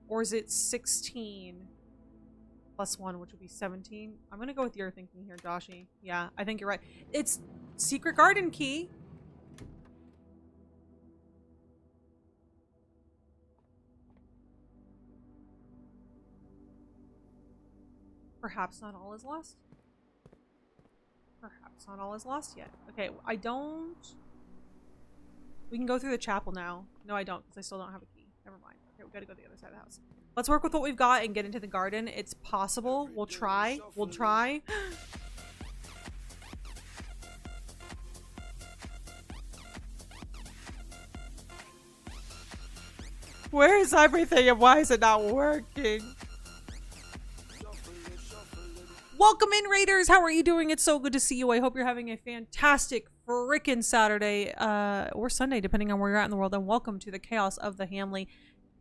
Speaker 1: Or is it 16 plus 1, which would be 17? I'm going to go with your thinking here, Joshi. Yeah, I think you're right. It's Secret Garden Key. Perhaps not all is lost. Perhaps not all is lost yet. Okay, I don't... We can go through the chapel now. No, I don't, because I still don't have a key. Never mind. Okay, we gotta go to the other side of the house. Let's work with what we've got and get into the garden. It's possible. We'll try. We'll try. Where is everything and why is it not working? Welcome in, Raiders! How are you doing? It's so good to see you. I hope you're having a fantastic frickin' Saturday or Sunday, depending on where you're at in the world. And welcome to the Chaos of the Hamley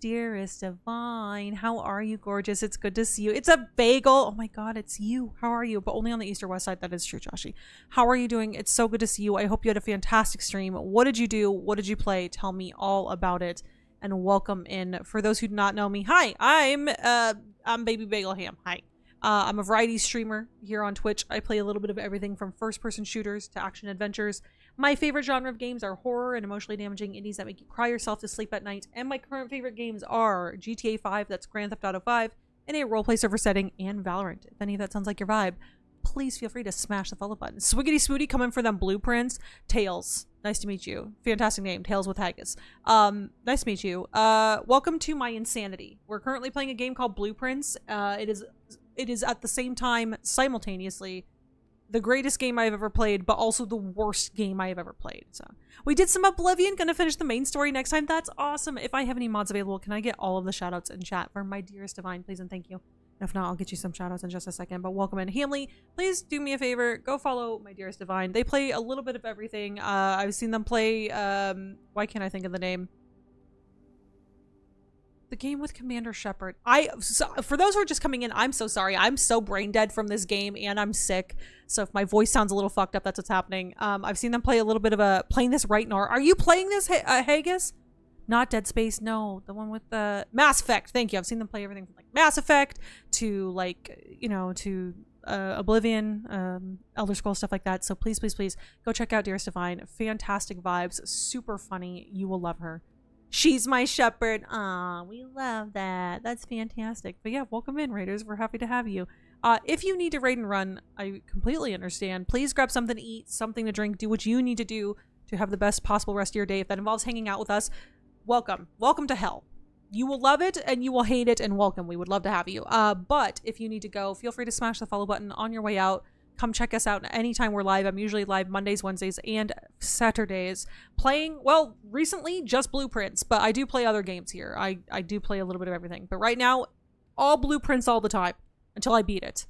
Speaker 1: dearest Divine. How are you, gorgeous? It's good to see you. It's a bagel. Oh my god, it's you. How are you? But only on the East or West side. That is true, Joshy. How are you doing? It's so good to see you. I hope you had a fantastic stream. What did you do? What did you play? Tell me all about it. And welcome in. For those who do not know me, hi, I'm Baby Bagel Ham. Hi. I'm a variety streamer here on Twitch. I play a little bit of everything from first-person shooters to action adventures. My favorite genre of games are horror and emotionally damaging indies that make you cry yourself to sleep at night. And my current favorite games are GTA 5, that's Grand Theft Auto 5, in a roleplay server setting, and Valorant. If any of that sounds like your vibe, please feel free to smash the follow button. Swiggity Smooty coming for them blueprints. Tails, nice to meet you. Fantastic name, Tails with Haggis. Nice to meet you. Welcome to my insanity. We're currently playing a game called Blueprints. It is at the same time, simultaneously, the greatest game I've ever played, but also the worst game I have ever played. So we did some Oblivion, gonna finish the main story next time. That's awesome. If I have any mods available, can I get all of the shoutouts in chat for my dearest Divine, please and thank you. If not, I'll get you some shoutouts in just a second. But welcome in. Hamley, please do me a favor. Go follow my dearest Divine. They play a little bit of everything. I've seen them play, why can't I think of the name? The game with Commander Shepard. For those who are just coming in, I'm so sorry. I'm so brain dead from this game and I'm sick. So if my voice sounds a little fucked up, that's what's happening. I've seen them play a little bit of playing this right now. Are you playing this, Haggis? Not Dead Space, no. The one with the Mass Effect. Thank you. I've seen them play everything from like Mass Effect to like, you know, to Oblivion, Elder Scrolls, stuff like that. So please, please, please go check out Dearest Divine. Fantastic vibes, super funny. You will love her. She's my shepherd. Aw, we love that. That's fantastic. But yeah, welcome in, Raiders. We're happy to have you. If you need to raid and run, I completely understand. Please grab something to eat, something to drink. Do what you need to do to have the best possible rest of your day. If that involves hanging out with us, welcome. Welcome to hell. You will love it and you will hate it, and welcome. We would love to have you. But if you need to go, feel free to smash the follow button on your way out. Come check us out anytime we're live. I'm usually live Mondays, Wednesdays, and Saturdays. Playing, well, recently just Blueprints, but I do play other games here. I do play a little bit of everything. But right now, all Blueprints all the time until I beat it.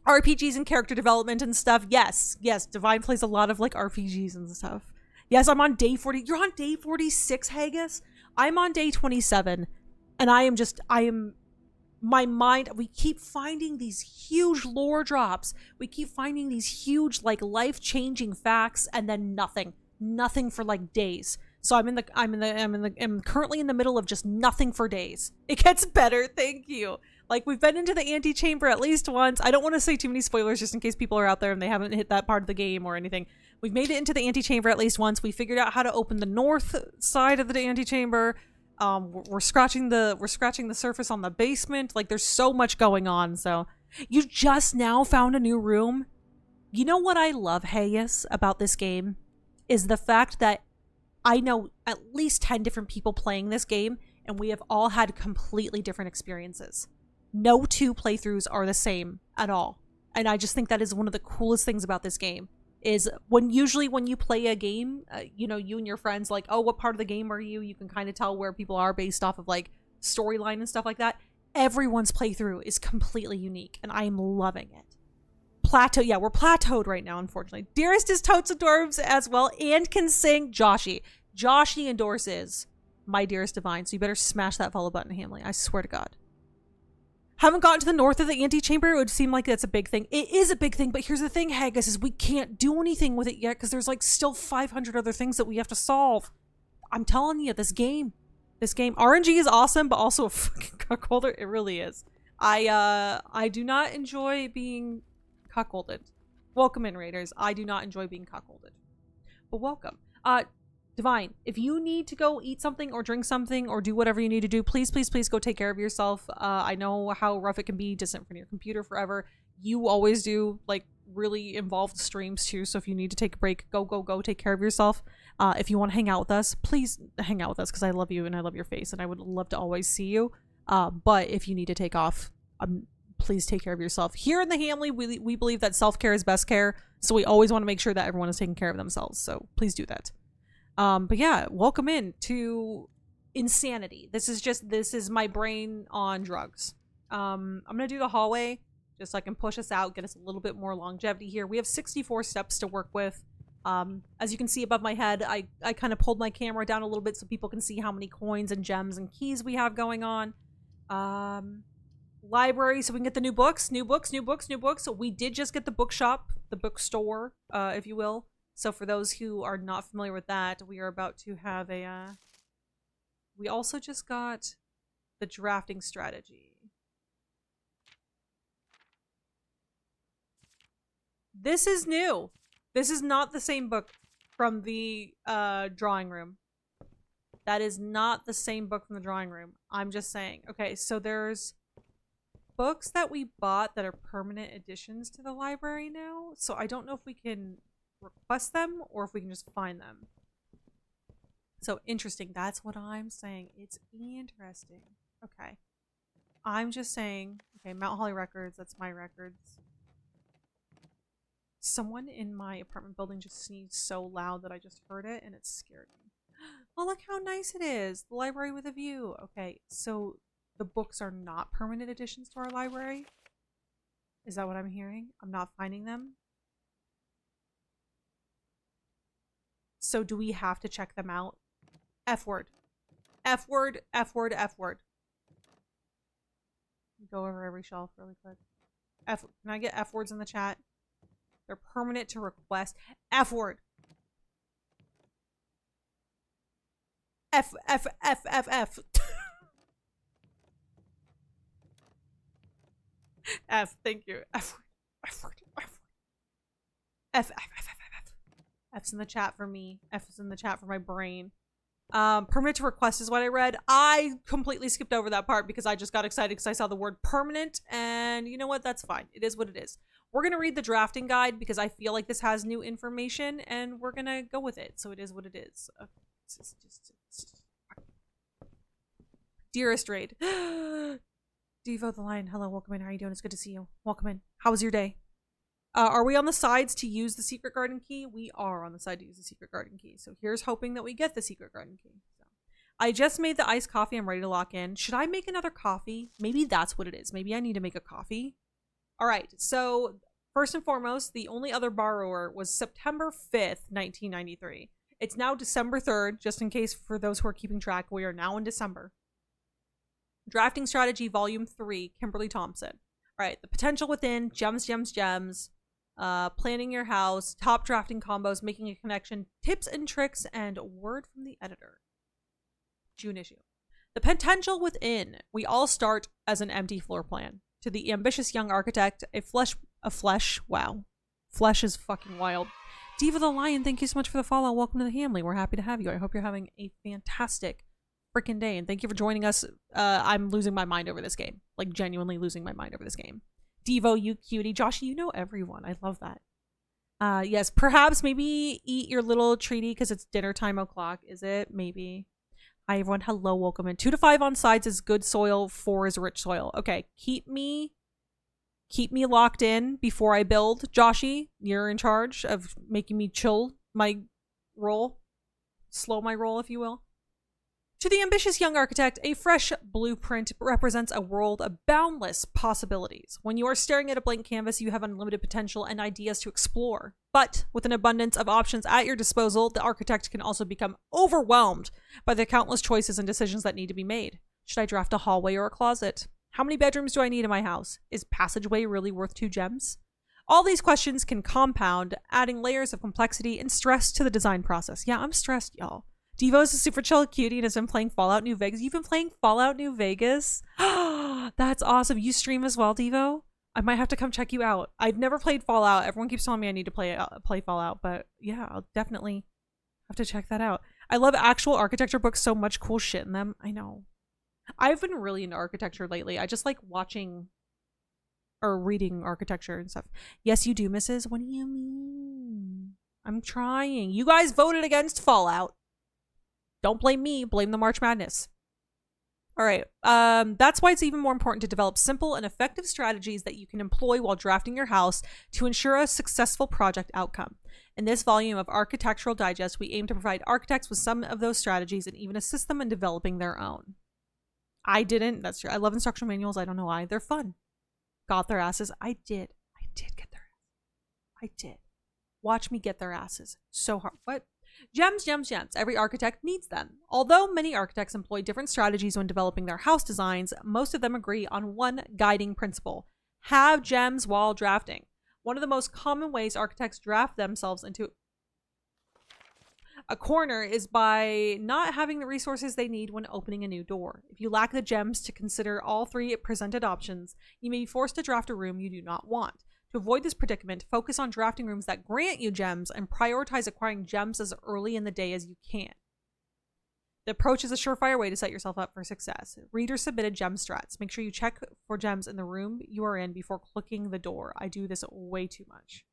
Speaker 1: RPGs and character development and stuff. Yes, yes. Divine plays a lot of like RPGs and stuff. Yes, I'm on day 40. You're on day 46, Haggis? I'm on day 27. And my mind, we keep finding these huge lore drops. We keep finding these huge, like, life-changing facts, and then nothing for like days. So I'm currently in the middle of just nothing for days. It gets better, thank you. Like, we've been into the antechamber at least once. I don't want to say too many spoilers just in case people are out there and they haven't hit that part of the game or anything. We've made it into the antechamber at least once. We figured out how to open the north side of the antechamber. We're scratching the surface on the basement. Like, there's so much going on. So you just now found a new room. You know what I love, Haggis, about this game is the fact that I know at least 10 different people playing this game, and we have all had completely different experiences. No two playthroughs are the same at all. And I just think that is one of the coolest things about this game. Is usually when you play a game, you know, you and your friends, like, oh, what part of the game are you? You can kind of tell where people are based off of like storyline and stuff like that. Everyone's playthrough is completely unique, and I am loving it. Yeah, we're plateaued right now, unfortunately. Dearest is totes adorbs as well and can sing. Joshy endorses my Dearest Divine, so you better smash that follow button, Hamley. I swear to God. Haven't gotten to the north of the antechamber. It would seem like that's a big thing. It is a big thing, but here's the thing, Haggis, is we can't do anything with it yet because there's like still 500 other things that we have to solve. I'm telling you, this game, RNG is awesome, but also a fucking cuckolder. It really is. I do not enjoy being cuckolded. Welcome in, Raiders. I do not enjoy being cuckolded, but welcome. Divine, if you need to go eat something or drink something or do whatever you need to do, please, please, please go take care of yourself. I know how rough it can be to sit from your computer forever. You always do, like, really involved streams too, so if you need to take a break, go take care of yourself. If you want to hang out with us, please hang out with us because I love you and I love your face and I would love to always see you. But if you need to take off, please take care of yourself. Here in the Hamley, we believe that self-care is best care, so we always want to make sure that everyone is taking care of themselves, so please do that. But yeah, welcome in to Insanity. This is my brain on drugs. I'm gonna do the hallway just so I can push us out, get us a little bit more longevity here. We have 64 steps to work with. As you can see above my head, I kind of pulled my camera down a little bit so people can see how many coins and gems and keys we have going on. Library, so we can get the new books. So we did just get the bookshop, the bookstore, if you will. So for those who are not familiar with that, we are about to have a, we also just got the drafting strategy. This is new. This is not the same book from the drawing room. That is not the same book from the drawing room. I'm just saying. Okay, so there's books that we bought that are permanent additions to the library now. So I don't know if we can request them or if we can just find them. So interesting. That's what I'm saying. It's interesting. Okay. I'm just saying. Okay, Mount Holly Records. That's my records. Someone in my apartment building just sneezed so loud that I just heard it and it scared me. Oh, look how nice it is. The library with a view. Okay, so the books are not permanent additions to our library? Is that what I'm hearing? I'm not finding them? So do we have to check them out? F word. F word, F word, F word. Go over every shelf really quick. Can I get F words in the chat? They're permanent to request. F word. F, F, F, F, F. F, thank you. F word. F word. F word. F, F, F, F, F, F. F's in the chat for me. F's in the chat for my brain. Permanent to request is what I read. I completely skipped over that part because I just got excited because I saw the word permanent, and you know what? That's fine. It is what it is. We're going to read the drafting guide because I feel like this has new information and we're going to go with it. So it is what it is. Dearest Raid. Devo the Lion. Hello, welcome in. How are you doing? It's good to see you. Welcome in. How was your day? Are we on the sides to use the secret garden key? We are on the side to use the secret garden key. So here's hoping that we get the secret garden key. So I just made the iced coffee. I'm ready to lock in. Should I make another coffee? Maybe that's what it is. Maybe I need to make a coffee. All right, so first and foremost, the only other borrower was September 5th, 1993. It's now December 3rd, just in case for those who are keeping track, we are now in December. Drafting Strategy Volume 3, Kimberly Thompson. All right, The Potential Within, Gems, Gems, Gems, Planning Your House, Top Drafting Combos, Making a Connection, Tips and Tricks, and Word from the Editor. June issue. The Potential Within. We all start as an empty floor plan. To the ambitious young architect, wow. Flesh is fucking wild. Diva the Lion, thank you so much for the follow. Welcome to the family. We're happy to have you. I hope you're having a fantastic freaking day, and thank you for joining us. I'm losing my mind over this game. Like, genuinely losing my mind over this game. Devo, you cutie. Josh, you know everyone. I love that. Yes, perhaps maybe eat your little treaty because it's dinner time o'clock. Is it? Maybe. Hi, everyone. Hello. Welcome in. 2 to 5 on sides is good soil. 4 is rich soil. Okay. Keep me locked in before I build. Joshy, you're in charge of making me chill my roll. Slow my roll, if you will. To the ambitious young architect, a fresh blueprint represents a world of boundless possibilities. When you are staring at a blank canvas, you have unlimited potential and ideas to explore. But with an abundance of options at your disposal, the architect can also become overwhelmed by the countless choices and decisions that need to be made. Should I draft a hallway or a closet? How many bedrooms do I need in my house? Is passageway really worth 2 gems? All these questions can compound, adding layers of complexity and stress to the design process. Yeah, I'm stressed, y'all. Devo is a super chill cutie and has been playing Fallout New Vegas. You've been playing Fallout New Vegas? That's awesome. You stream as well, Devo? I might have to come check you out. I've never played Fallout. Everyone keeps telling me I need to play Fallout, but yeah, I'll definitely have to check that out. I love actual architecture books. So much cool shit in them. I know. I've been really into architecture lately. I just like watching or reading architecture and stuff. Yes, you do, Mrs. What do you mean? I'm trying. You guys voted against Fallout. Don't blame me, blame the March Madness. All right, that's why it's even more important to develop simple and effective strategies that you can employ while drafting your house to ensure a successful project outcome. In this volume of Architectural Digest, we aim to provide architects with some of those strategies and even assist them in developing their own. I didn't, that's true. I love instructional manuals, I don't know why. They're fun. Got their asses. I did get their ass. I did. Watch me get their asses so hard. What? Gems, gems, gems. Every architect needs them. Although many architects employ different strategies when developing their house designs, most of them agree on one guiding principle: have gems while drafting. One of the most common ways architects draft themselves into a corner is by not having the resources they need when opening a new door. If you lack the gems to consider all three presented options, you may be forced to draft a room you do not want. To avoid this predicament, focus on drafting rooms that grant you gems and prioritize acquiring gems as early in the day as you can. The approach is a surefire way to set yourself up for success. Reader submitted gem strats. Make sure you check for gems in the room you are in before clicking the door. I do this way too much.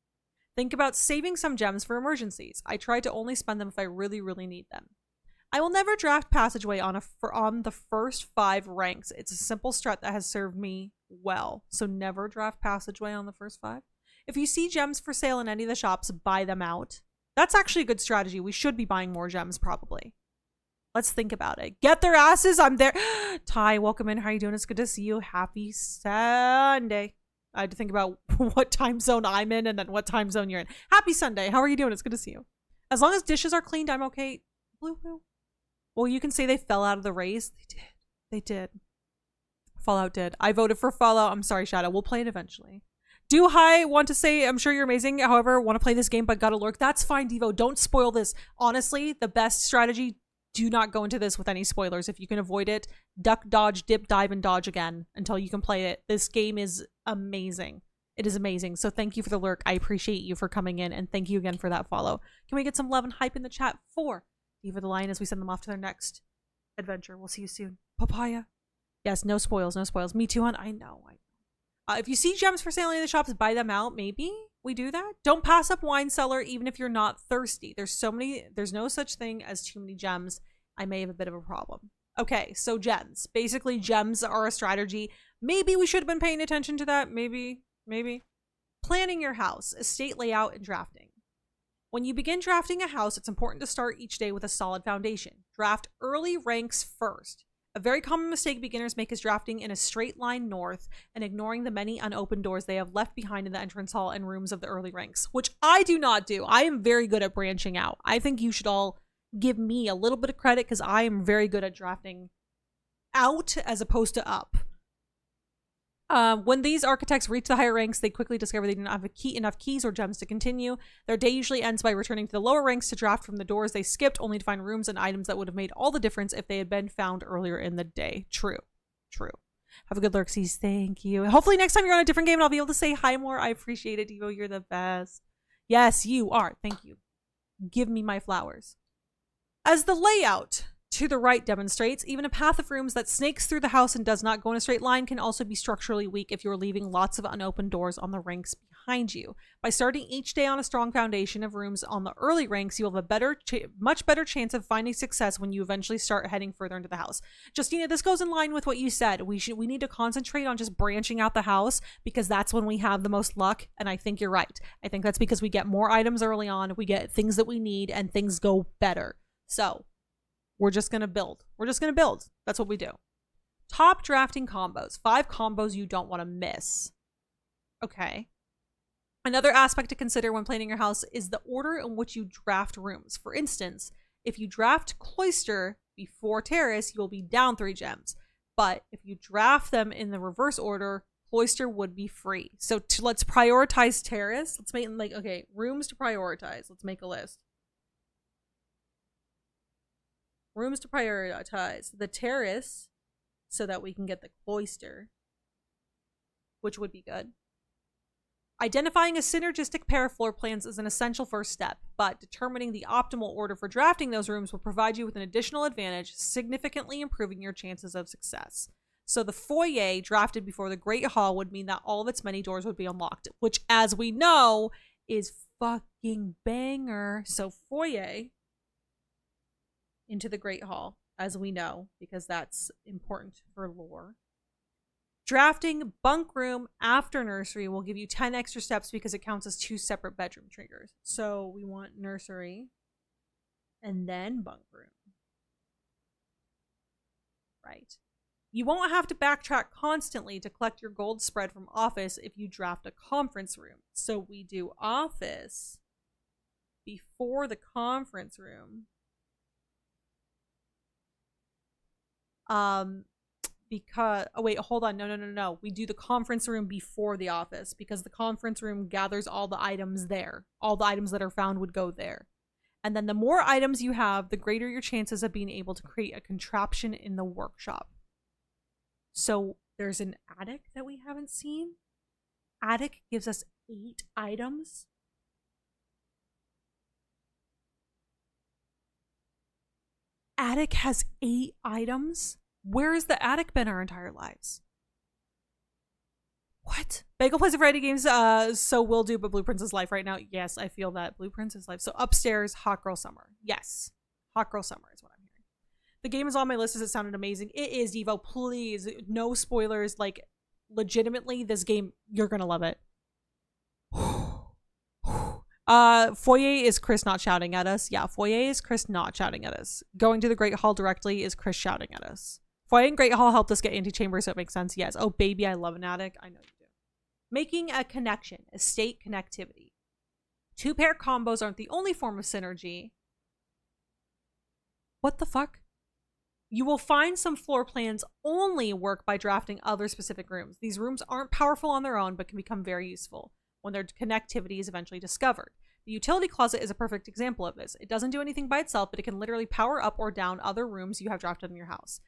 Speaker 1: Think about saving some gems for emergencies. I try to only spend them if I really, really need them. I will never draft passageway on the first 5 ranks. It's a simple strat that has served me well. So never draft passageway on the first 5. If you see gems for sale in any of the shops, buy them out. That's actually a good strategy. We should be buying more gems probably. Let's think about it. Get their asses. I'm there. Ty, welcome in. How are you doing? It's good to see you. Happy Sunday. I had to think about what time zone I'm in and then what time zone you're in. Happy Sunday. How are you doing? It's good to see you. As long as dishes are cleaned, I'm okay. Blue. Well, you can say they fell out of the race. They did. Fallout did. I voted for Fallout. I'm sorry, Shadow. We'll play it eventually. Do I want to say I'm sure you're amazing. However, want to play this game but gotta lurk. That's fine, Devo. Don't spoil this. Honestly, the best strategy, do not go into this with any spoilers. If you can avoid it, duck, dodge, dip, dive, and dodge again until you can play it. This game is amazing. It is amazing. So thank you for the lurk. I appreciate you for coming in, and thank you again for that follow. Can we get some love and hype in the chat for Diva the Lion as we send them off to their next adventure? We'll see you soon. Papaya. Yes, no spoils, no spoils. Me too, hon. I know. If you see gems for sale in the shops, buy them out. Maybe we do that. Don't pass up wine cellar even if you're not thirsty. There's no such thing as too many gems. I may have a bit of a problem. Okay, so gems. Basically, gems are a strategy. Maybe we should have been paying attention to that. Maybe. Planning your house, estate layout, and drafting. When you begin drafting a house, it's important to start each day with a solid foundation. Draft early ranks first. A very common mistake beginners make is drafting in a straight line north and ignoring the many unopened doors they have left behind in the entrance hall and rooms of the early ranks, which I do not do. I am very good at branching out. I think you should all give me a little bit of credit because I am very good at drafting out as opposed to up. When these architects reach the higher ranks, they quickly discover they do not have enough keys or gems to continue. Their day usually ends by returning to the lower ranks to draft from the doors they skipped, only to find rooms and items that would have made all the difference if they had been found earlier in the day. True. Have a good lurksies. Thank you. Hopefully next time you're on a different game and I'll be able to say hi more. I appreciate it, Devo. You're the best. Yes, you are. Thank you. Give me my flowers. As the layout to the right demonstrates, even a path of rooms that snakes through the house and does not go in a straight line can also be structurally weak if you're leaving lots of unopened doors on the ranks behind you. By starting each day on a strong foundation of rooms on the early ranks, you'll have a much better chance of finding success when you eventually start heading further into the house. Justina, this goes in line with what you said. We need to concentrate on just branching out the house because that's when we have the most luck, and I think you're right. I think that's because we get more items early on, we get things that we need, and things go better. So we're just going to build. That's what we do. Top drafting combos. 5 combos you don't want to miss. Okay. Another aspect to consider when planning your house is the order in which you draft rooms. For instance, if you draft Cloister before Terrace, you'll be down 3 gems. But if you draft them in the reverse order, Cloister would be free. So let's prioritize Terrace. Let's make rooms to prioritize. Let's make a list. Rooms to prioritize. The Terrace, so that we can get the Cloister, which would be good. Identifying a synergistic pair of floor plans is an essential first step, but determining the optimal order for drafting those rooms will provide you with an additional advantage, significantly improving your chances of success. So the foyer drafted before the Great Hall would mean that all of its many doors would be unlocked, which, as we know, is fucking banger. So foyer into the Great Hall, as we know, because that's important for lore. Drafting bunk room after nursery will give you 10 extra steps because it counts as 2 separate bedroom triggers. So we want nursery and then bunk room. Right. You won't have to backtrack constantly to collect your gold spread from office if you draft a conference room. So we do office before the conference room. Because oh wait, hold on. No. We do the conference room before the office because the conference room gathers all the items there. All the items that are found would go there. And then the more items you have, the greater your chances of being able to create a contraption in the workshop. So there's an attic that we haven't seen. Attic gives us 8 items. Attic has 8 items? Where has the attic been our entire lives? What? Bagel plays a variety of games, so will do, but Blueprints is life right now. Yes, I feel that. Blueprints is life. So upstairs, Hot Girl Summer. Yes. Hot Girl Summer is what I'm hearing. The game is on my list as it sounded amazing. It is, Devo. Please, no spoilers. Like, legitimately, this game, you're gonna love it. Foyer is Chris not shouting at us. Yeah, foyer is Chris not shouting at us. Going to the Great Hall directly is Chris shouting at us. Foyer and Great Hall helped us get antechamber, so it makes sense. Yes. Oh, baby, I love an attic. I know you do. Making a connection, estate connectivity. 2-pair combos aren't the only form of synergy. What the fuck? You will find some floor plans only work by drafting other specific rooms. These rooms aren't powerful on their own, but can become very useful when their connectivity is eventually discovered. The utility closet is a perfect example of this. It doesn't do anything by itself, but it can literally power up or down other rooms you have drafted in your house.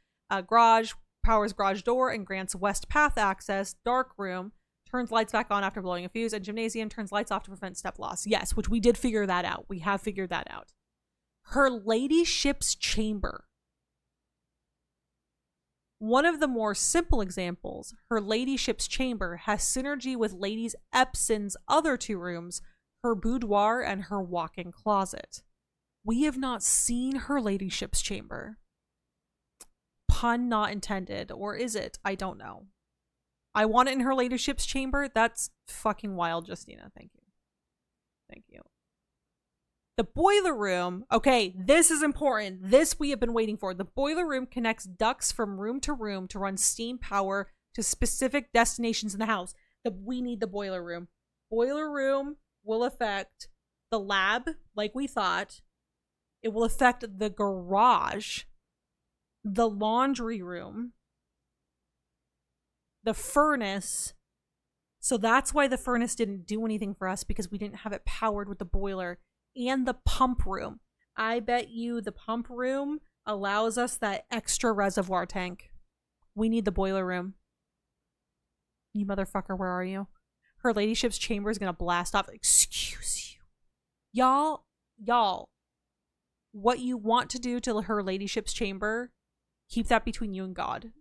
Speaker 1: Garage powers garage door and grants west path access. Dark room turns lights back on after blowing a fuse, and gymnasium turns lights off to prevent step loss. Yes, which we did figure that out. We have figured that out. Her ladyship's chamber. One of the more simple examples, her ladyship's chamber has synergy with Lady Epson's other 2 rooms, her boudoir and her walk-in closet. We have not seen her ladyship's chamber. Pun not intended, or is it? I don't know. I want it in her ladyship's chamber. That's fucking wild, Justina. Thank you. Thank you. The boiler room. Okay, this is important. This we have been waiting for. The boiler room connects ducts from room to run steam power to specific destinations in the house. We need the boiler room. Boiler room will affect the lab, like we thought. It will affect the garage, the laundry room, the furnace. So that's why the furnace didn't do anything for us, because we didn't have it powered with the boiler. And the pump room. I bet you the pump room allows us that extra reservoir tank. We need the boiler room. You motherfucker, where are you? Her ladyship's chamber is gonna blast off. Excuse you. Y'all, what you want to do to her ladyship's chamber, keep that between you and God.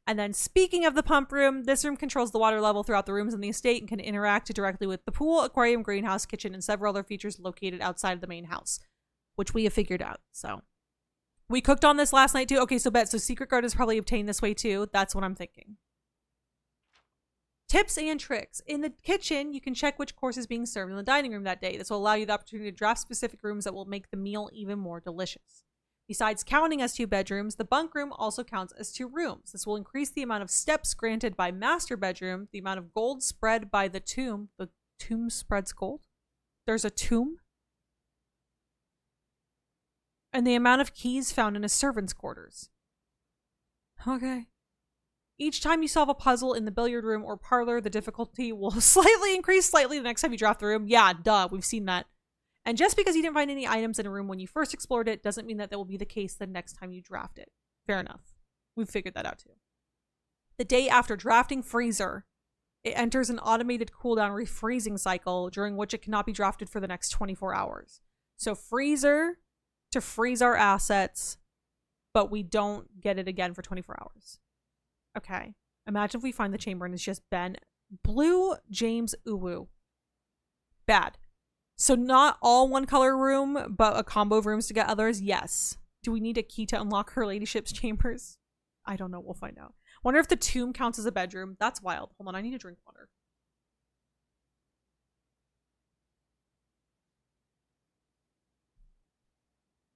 Speaker 1: And then speaking of the pump room, this room controls the water level throughout the rooms in the estate and can interact directly with the pool, aquarium, greenhouse, kitchen, and several other features located outside of the main house, which we have figured out. So we cooked on this last night too. Okay, so Secret Guard is probably obtained this way too. That's what I'm thinking. Tips and tricks. In the kitchen, you can check which course is being served in the dining room that day. This will allow you the opportunity to draft specific rooms that will make the meal even more delicious. Besides counting as 2 bedrooms, the bunk room also counts as 2 rooms. This will increase the amount of steps granted by master bedroom, the amount of gold spread by the tomb. The tomb spreads gold? There's a tomb? And the amount of keys found in a servant's quarters. Okay. Each time you solve a puzzle in the billiard room or parlor, the difficulty will slightly increase the next time you draft the room. Yeah, duh, we've seen that. And just because you didn't find any items in a room when you first explored it doesn't mean that will be the case the next time you draft it. Fair enough. We've figured that out too. The day after drafting freezer, it enters an automated cooldown refreezing cycle during which it cannot be drafted for the next 24 hours. So freezer to freeze our assets, but we don't get it again for 24 hours. Okay. Imagine if we find the chamber and it's just Ben. Blue James Uwu. Bad. So not all 1 color room, but a combo of rooms to get others? Yes. Do we need a key to unlock her ladyship's chambers? I don't know. We'll find out. Wonder if the tomb counts as a bedroom. That's wild. Hold on. I need to drink water.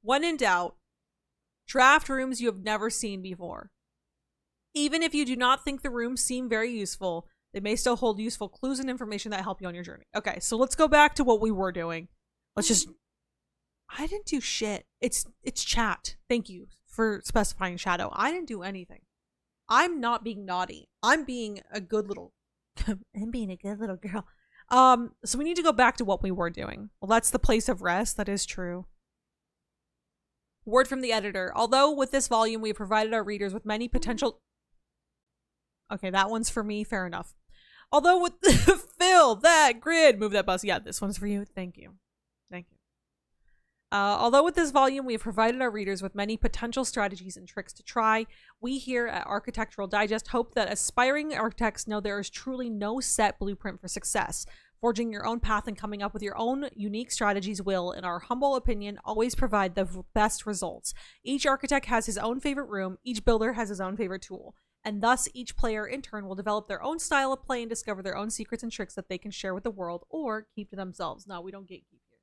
Speaker 1: When in doubt, draft rooms you have never seen before. Even if you do not think the rooms seem very useful, They may still hold useful clues and information that help you on your journey. Okay, so let's go back to what we were doing. Let's just... I didn't do shit. It's chat. Thank you for specifying Shadow. I didn't do anything. I'm not being naughty. I'm being a good little... I'm being a good little girl. So we need to go back to what we were doing. Well, that's the place of rest. That is true. Word from the editor. Although with this volume, we have provided our readers with many potential... Okay, that one's for me. Fair enough. Although with... Phil, that grid. Move that bus. Yeah, this one's for you. Thank you. Thank you. Although with this volume, we have provided our readers with many potential strategies and tricks to try, we here at Architectural Digest hope that aspiring architects know there is truly no set blueprint for success. Forging your own path and coming up with your own unique strategies will, in our humble opinion, always provide the best results. Each architect has his own favorite room, each builder has his own favorite tool, and thus each player in turn will develop their own style of play and discover their own secrets and tricks that they can share with the world or keep to themselves. No, we don't gatekeep here.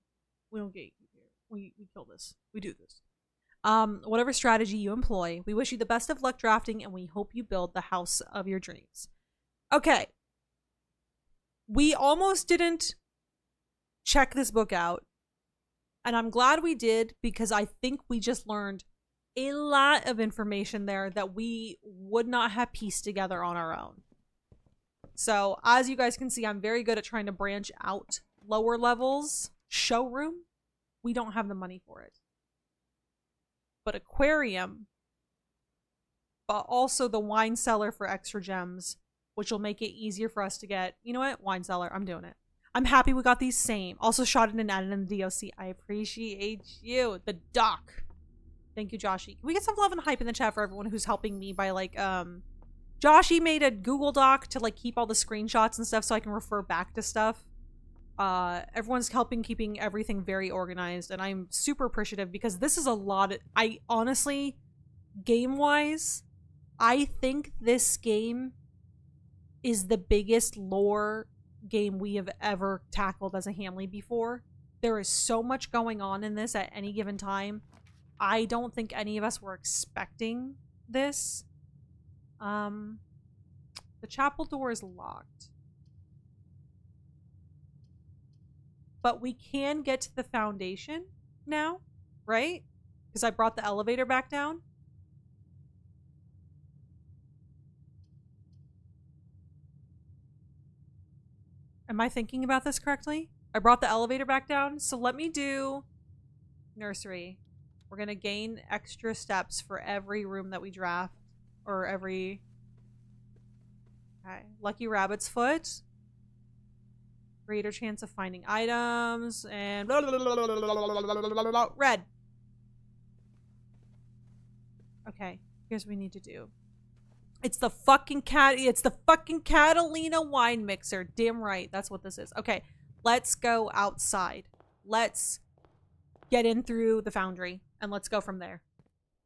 Speaker 1: We don't gatekeep here. We kill this. We do this. Whatever strategy you employ, we wish you the best of luck drafting, and we hope you build the house of your dreams. Okay. We almost didn't check this book out, and I'm glad we did because I think we just learned a lot of information there that we would not have pieced together on our own. So, as you guys can see, I'm very good at trying to branch out lower levels. Showroom? We don't have the money for it. But aquarium, but also the wine cellar for extra gems, which will make it easier for us to get. You know what? Wine cellar. I'm doing it. I'm happy we got these same. Also shot it and added in the DOC. I appreciate you. The doc. Thank you, Joshy. Can we get some love and hype in the chat for everyone who's helping me by like, Joshy made a Google Doc to like keep all the screenshots and stuff so I can refer back to stuff. Everyone's helping keeping everything very organized, and I'm super appreciative because this is a lot of, I honestly, game-wise, I think this game is the biggest lore game we have ever tackled as a Hamley before. There is so much going on in this at any given time. I don't think any of us were expecting this. The chapel door is locked. But we can get to the foundation now, right? Because I brought the elevator back down. Am I thinking about this correctly? I brought the elevator back down. So let me do nursery. We're going to gain extra steps for every room that we draft. Or every... Okay. Lucky Rabbit's Foot. Greater chance of finding items. And... red. Okay. Here's what we need to do. It's the fucking Catalina wine mixer. Damn right. That's what this is. Okay. Let's go outside. Let's get in through the foundry. And let's go from there.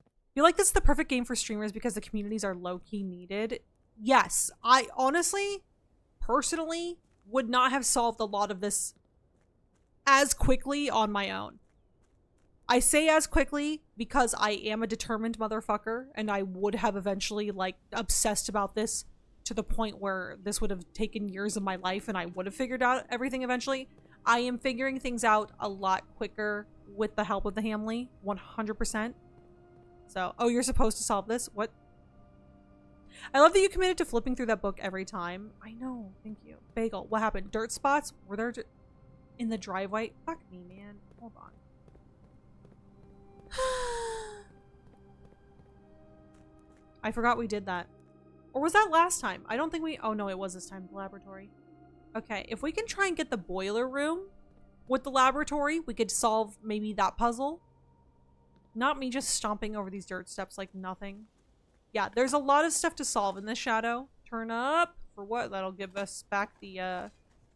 Speaker 1: I feel like this is the perfect game for streamers because the communities are low-key needed. Yes. I honestly, personally, would not have solved a lot of this as quickly on my own. I say as quickly because I am a determined motherfucker and I would have eventually like obsessed about this to the point where this would have taken years of my life and I would have figured out everything eventually. I am figuring things out a lot quicker with the help of the Hamley, 100%. So, oh, you're supposed to solve this? What? I love that you committed to flipping through that book every time. I know, thank you. Bagel, what happened? Dirt spots? Were there in the driveway? Fuck me, man. Hold on. I forgot we did that. Or was that last time? I don't think we... Oh, no, it was this time. The laboratory. Okay, if we can try and get the boiler room with the laboratory, we could solve maybe that puzzle. Not me just stomping over these dirt steps like nothing. Yeah, there's a lot of stuff to solve in this shadow. Turn up. For what? That'll give us back the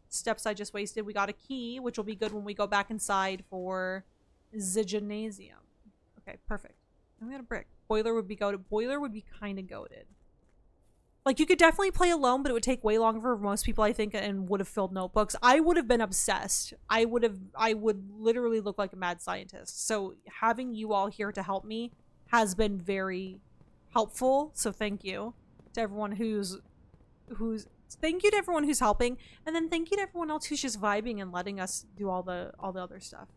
Speaker 1: steps I just wasted. We got a key, which will be good when we go back inside for the gymnasium. Okay, perfect. And we got a brick. Boiler would be goated. Boiler would be kind of goated. Like, you could definitely play alone, but it would take way longer for most people, I think, and would have filled notebooks. I would have been obsessed. I would literally look like a mad scientist. So having you all here to help me has been very helpful. So thank you to everyone who's So thank you to everyone who's helping, and then thank you to everyone else who's just vibing and letting us do all the other stuff.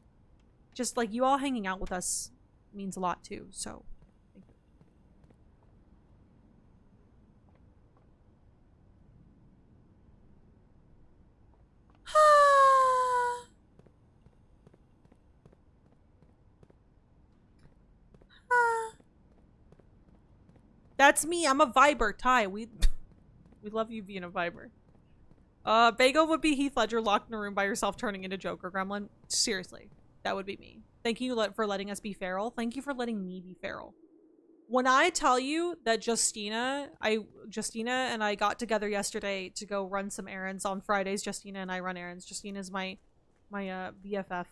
Speaker 1: Just like you all hanging out with us means a lot too. So thank you. That's me. I'm a Viber. Ty, we love you being a Viber. Bagel would be Heath Ledger locked in a room by herself turning into Joker Gremlin. Seriously, that would be me. Thank you for letting us be feral. Thank you for letting me be feral. When I tell you that Justina and I got together yesterday to go run some errands on Fridays. Justina and I run errands. Justina's my BFF.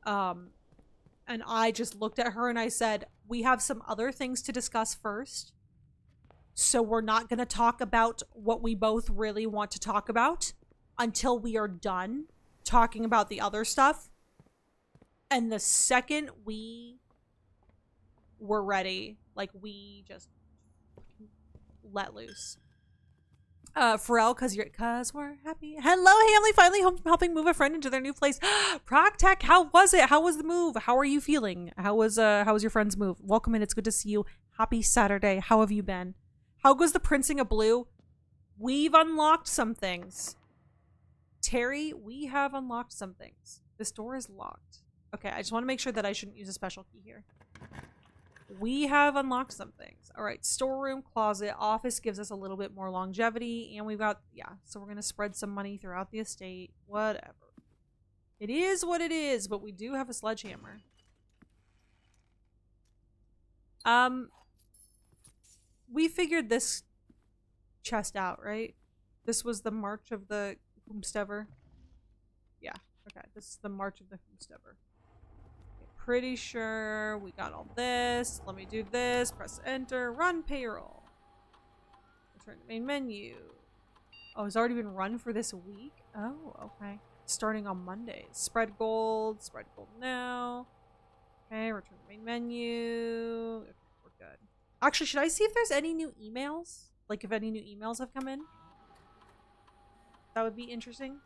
Speaker 1: And I just looked at her and I said, we have some other things to discuss first. So we're not going to talk about what we both really want to talk about until we are done talking about the other stuff. And the second we were ready, like, we just let loose. Pharrell, cause we're happy. Hello, Hamley, finally helping move a friend into their new place. Proctech, how was it? How was the move? How are you feeling? How was your friend's move? Welcome in. It's good to see you. Happy Saturday. How have you been? How goes the Princing of Blue? We've unlocked some things. Terry, we have unlocked some things. This door is locked. Okay, I just want to make sure that I shouldn't use a special key here. We have unlocked some things. All right, storeroom, closet, office gives us a little bit more longevity. And we've got, yeah, so we're going to spread some money throughout the estate. Whatever. It is what it is, but we do have a sledgehammer. We figured this chest out, right? This was the March of the Whomstever. Yeah, okay. This is the March of the Whomstever. Okay, pretty sure we got all this. Let me do this. Press enter. Run payroll. Return to main menu. Oh, it's already been run for this week? Oh, okay. Starting on Mondays. Spread gold. Spread gold now. Okay, return to main menu. Okay, we're good. Actually, should I see if there's any new emails? Like, if any new emails have come in? That would be interesting.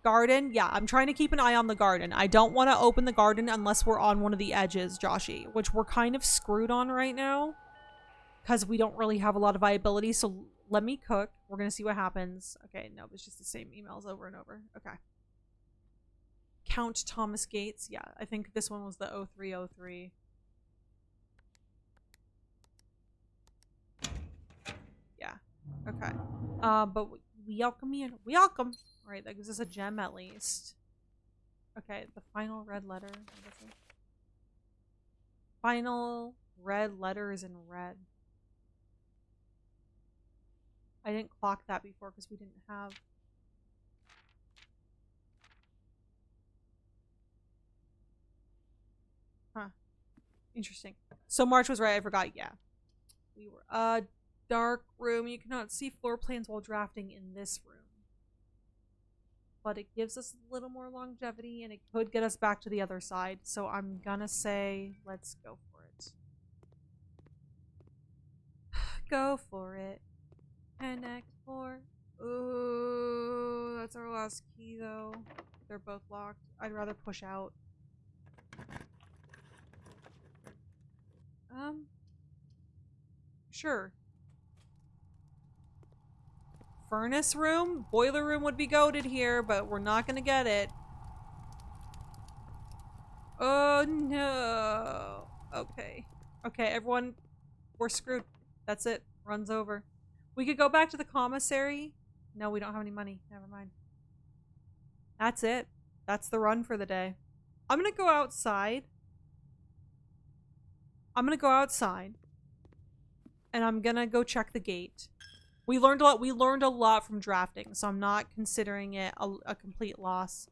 Speaker 1: Garden. Yeah, I'm trying to keep an eye on the garden. I don't want to open the garden unless we're on one of the edges, Joshy. Which we're kind of screwed on right now. Because we don't really have a lot of viability. So let me cook. We're going to see what happens. Okay, no, it's just the same emails over and over. Okay. Count Thomas Gates. Yeah, I think this one was the 0303. Okay. But we welcome you. We welcome. All right, that gives us a gem at least. Okay, the final red letter. Final red letter is in red. I didn't clock that before because we didn't have. Huh. Interesting. So March was right. I forgot. Yeah. We were. Dark room. You cannot see floor plans while drafting in this room. But it gives us a little more longevity and it could get us back to the other side. So I'm gonna say, let's go for it. Go for it. Connect 4. Ooh, that's our last key though. They're both locked. I'd rather push out. Sure. Furnace room? Boiler room would be goated here, but we're not gonna get it. Oh no. Okay. Okay, everyone, we're screwed. That's it. Run's over. We could go back to the commissary. No, we don't have any money. Never mind. That's it. That's the run for the day. I'm gonna go outside. I'm gonna go outside. And I'm gonna go check the gate. We learned a lot. We learned a lot from drafting, so I'm not considering it a complete loss.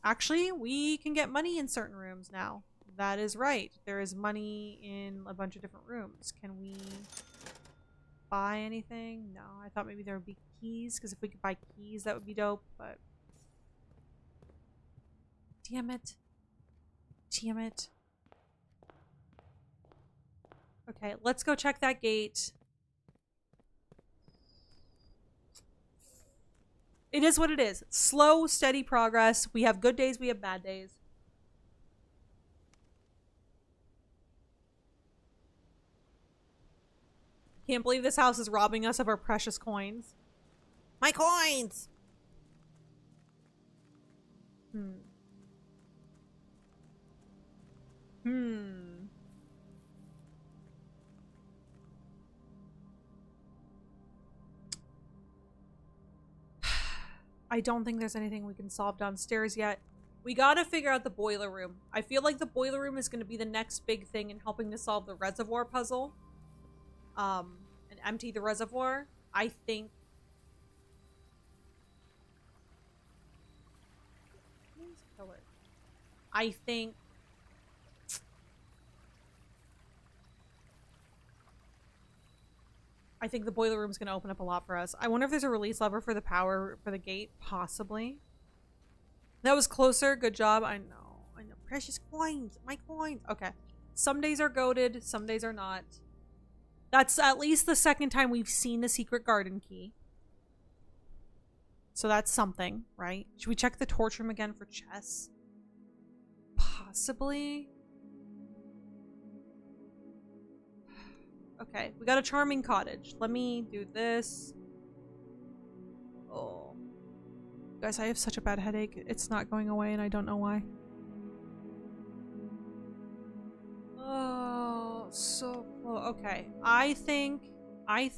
Speaker 1: Actually, we can get money in certain rooms now. That is right. There is money in a bunch of different rooms. Can we buy anything? No, I thought maybe there would be keys, because if we could buy keys, that would be dope, but... Damn it. Damn it. Okay, let's go check that gate. It is what it is. Slow, steady progress. We have good days, we have bad days. Can't believe this house is robbing us of our precious coins. My coins! I don't think there's anything we can solve downstairs yet. We gotta figure out the boiler room. I feel like the boiler room is gonna be the next big thing in helping to solve the reservoir puzzle. And empty the reservoir. I think... I think... I think the boiler room's gonna open up a lot for us. I wonder if there's a release lever for the power for the gate. Possibly. That was closer. Good job. I know. I know. Precious coins. My coins. Okay. Some days are goated. Some days are not. That's at least the second time we've seen the secret garden key. So that's something, right? Should we check the torch room again for chess? Possibly. Okay, we got a charming cottage. Let me do this. Oh. Guys, I have such a bad headache. It's not going away and I don't know why. Oh, so okay. I think, I'm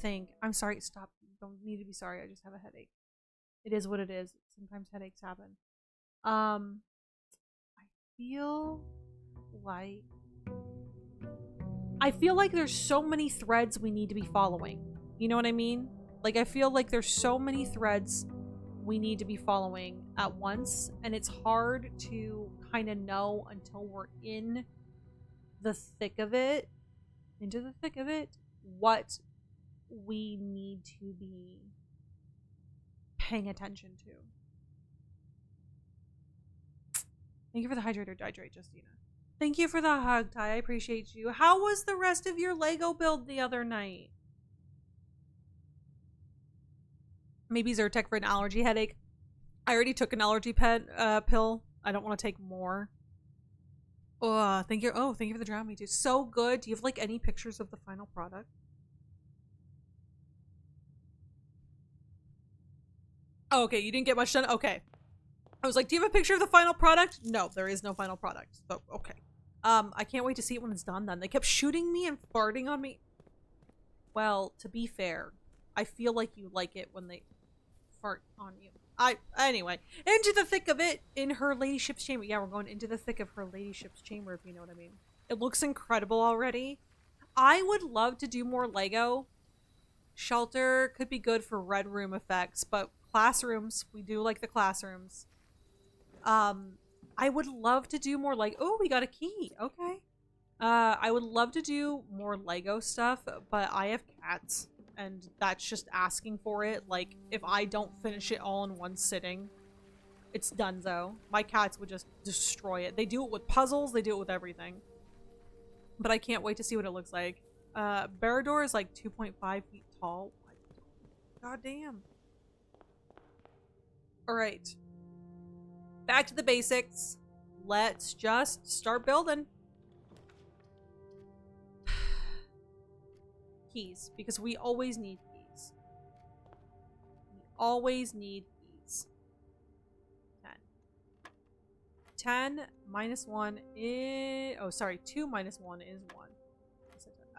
Speaker 1: sorry, stop. You don't need to be sorry. I just have a headache. It is what it is. Sometimes headaches happen. I feel like there's so many threads we need to be following. You know what I mean? Like, I feel like there's so many threads we need to be following at once, and it's hard to kind of know until we're in the thick of it, what we need to be paying attention to. Thank you for the hydrator, Justina. Thank you for the hug, Ty. I appreciate you. How was the rest of your Lego build the other night? Maybe Zyrtec for an allergy headache. I already took an allergy pill. I don't want to take more. Thank you for the drown me too. So good. Do you have like any pictures of the final product? Oh, okay, you didn't get much done? Okay. I was like, do you have a picture of the final product? No, there is no final product. So, okay. I can't wait to see it when it's done then. They kept shooting me and farting on me. Well, to be fair, I feel like you like it when they fart on you. Anyway, into the thick of it in her ladyship's chamber. Yeah, we're going into the thick of her ladyship's chamber, if you know what I mean. It looks incredible already. I would love to do more Lego. Shelter could be good for red room effects, but classrooms, we do like the classrooms. I would love to do more like, oh, we got a key. Okay. I would love to do more Lego stuff, but I have cats and that's just asking for it. Like, if I don't finish it all in one sitting, it's donezo. My cats would just destroy it. They do it with puzzles. They do it with everything. But I can't wait to see what it looks like. Barrador is like 2.5 feet tall. God damn. All right. Back to the basics. Let's just start building. Keys, because we always need keys. We always need keys. 10. 10 minus 1 is... Oh, sorry. 2 minus 1 is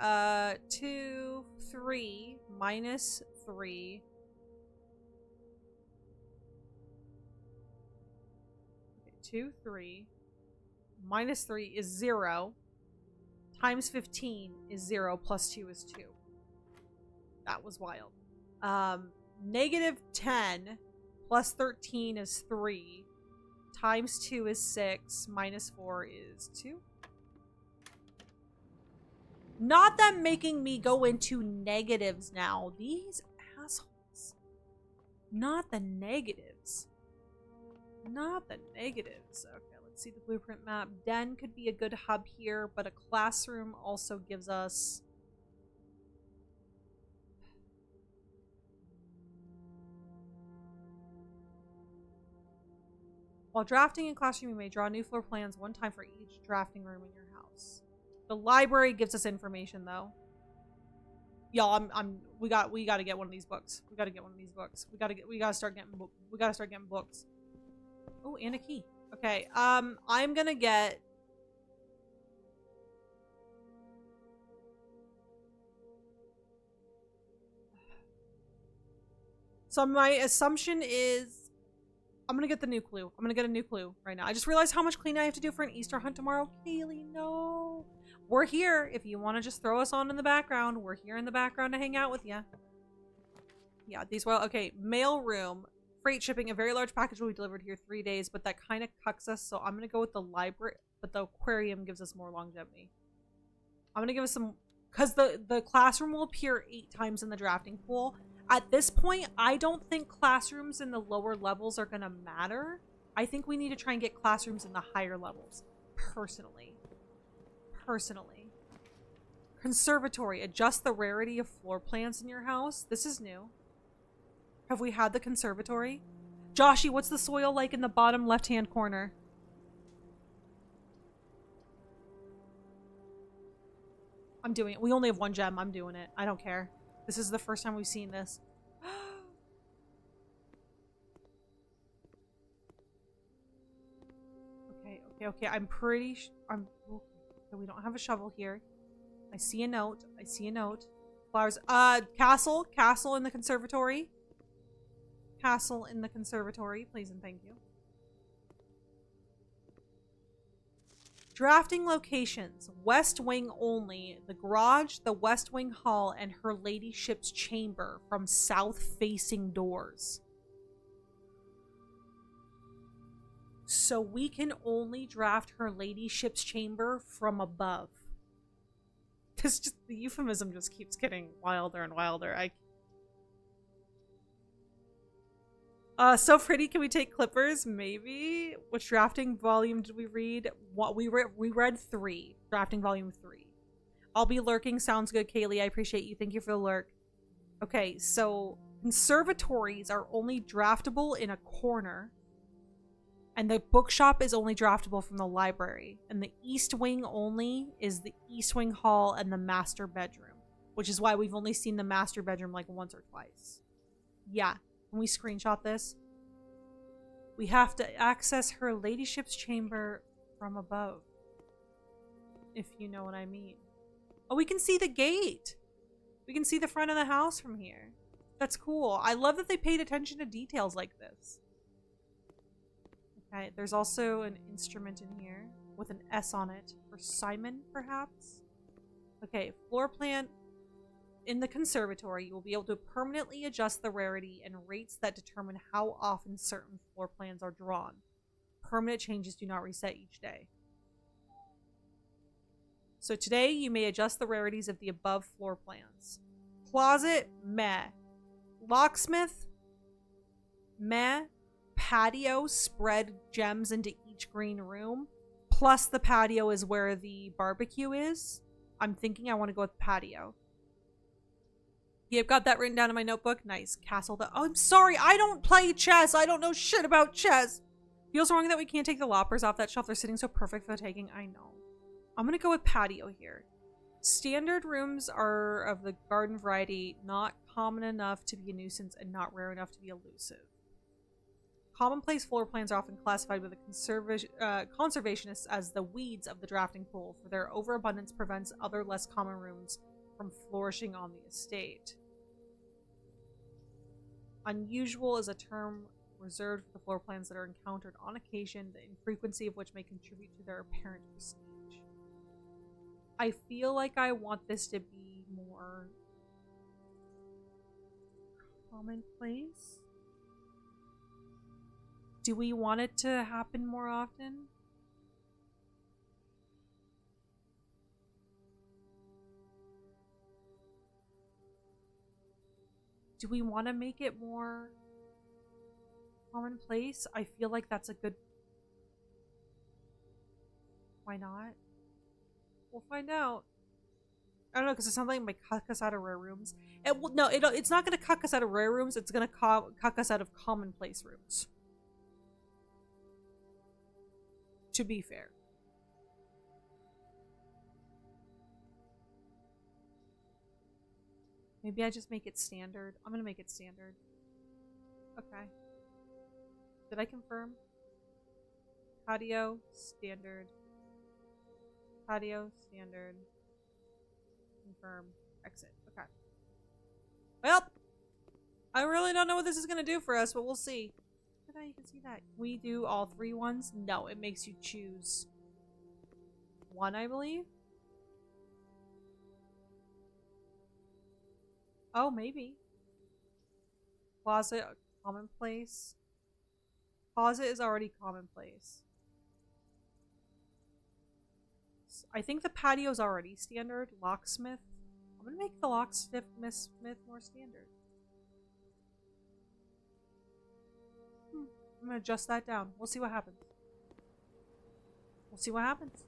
Speaker 1: 1. 2, 3, minus 3... 2, 3, minus 3 is 0, times 15 is 0, plus 2 is 2. That was wild. Negative 10 plus 13 is 3, times 2 is 6, minus 4 is 2. Not them making me go into negatives now. These assholes. Not the negatives. Not the negatives. Okay, let's see the blueprint map. Den could be a good hub here, but a classroom also gives us... While drafting in classroom, you may draw new floor plans one time for each drafting room in your house. The library gives us information, though. Y'all, we got to get one of these books. We got to get one of these books. We got to start getting books. Oh, and a key. Okay, I'm gonna get. So my assumption is I'm gonna get the new clue. I'm gonna get a new clue right now. I just realized how much cleaning I have to do for an Easter hunt tomorrow. Kaylee, no. We're here. If you want to just throw us on in the background, we're here in the background to hang out with you. Yeah, these well. Okay, mail room. Freight shipping. A very large package will be delivered here 3 days, but that kind of cucks us. So I'm gonna go with the library, but the aquarium gives us more longevity. I'm gonna give us some, because the classroom will appear 8 times in the drafting pool. At this point, I don't think classrooms in the lower levels are gonna matter. I think we need to try and get classrooms in the higher levels. Personally. Conservatory. Adjust the rarity of floor plans in your house. This is new. Have we had the conservatory? Joshy, what's the soil like in the bottom left-hand corner? I'm doing it. We only have 1 gem. I'm doing it. I don't care. This is the first time we've seen this. Okay. I'm pretty okay, we don't have a shovel here. I see a note. Flowers. Castle in the conservatory. Castle in the conservatory, please and thank you. Drafting locations. West wing only. The garage, the west wing hall, and her ladyship's chamber from south-facing doors. So we can only draft her ladyship's chamber from above. The euphemism just keeps getting wilder and wilder. So pretty. Can we take clippers? Maybe. Which drafting volume did we read? What we read 3. Drafting volume 3. I'll be lurking. Sounds good, Kaylee. I appreciate you. Thank you for the lurk. Okay, so conservatories are only draftable in a corner. And the bookshop is only draftable from the library. And the east wing only is the east wing hall and the master bedroom. Which is why we've only seen the master bedroom like once or twice. Yeah. Can we screenshot this? We have to access her ladyship's chamber from above. If you know what I mean. Oh, we can see the gate. We can see the front of the house from here. That's cool. I love that they paid attention to details like this. Okay, there's also an instrument in here with an S on it for Simon, perhaps? Okay, floor plan. In the conservatory, you will be able to permanently adjust the rarity and rates that determine how often certain floor plans are drawn. Permanent changes do not reset each day. So today, you may adjust the rarities of the above floor plans. Closet, meh. Locksmith, meh. Patio, spread gems into each green room. Plus the patio is where the barbecue is. I'm thinking I want to go with patio. Yep, got that written down in my notebook. Nice. Castle. Oh, I'm sorry. I don't play chess. I don't know shit about chess. Feels wrong that we can't take the loppers off that shelf. They're sitting so perfect for the taking. I know. I'm going to go with patio here. Standard rooms are of the garden variety, not common enough to be a nuisance and not rare enough to be elusive. Commonplace floor plans are often classified by the conservationists as the weeds of the drafting pool, for their overabundance prevents other less common rooms from flourishing on the estate. Unusual is a term reserved for the floor plans that are encountered on occasion, the infrequency of which may contribute to their apparent prestige. I feel like I want this to be more commonplace. Do we want it to happen more often? Do we want to make it more commonplace? I feel like that's a good... Why not? We'll find out. I don't know, because it sounds like it might cuck us out of rare rooms. It's not going to cuck us out of rare rooms. It's going to cuck us out of commonplace rooms. To be fair. Maybe I just make it standard. I'm gonna make it standard. Okay. Did I confirm? Patio, standard. Patio, standard. Confirm. Exit. Okay. Well, I really don't know what this is gonna do for us, but we'll see. Look at that, you can see that. We do all 3 ones? No, it makes you choose 1, I believe. Oh, maybe. Closet, commonplace. Closet is already commonplace. I think the patio's already standard. Locksmith. I'm gonna make the locksmith more standard. I'm gonna adjust that down. We'll see what happens. We'll see what happens.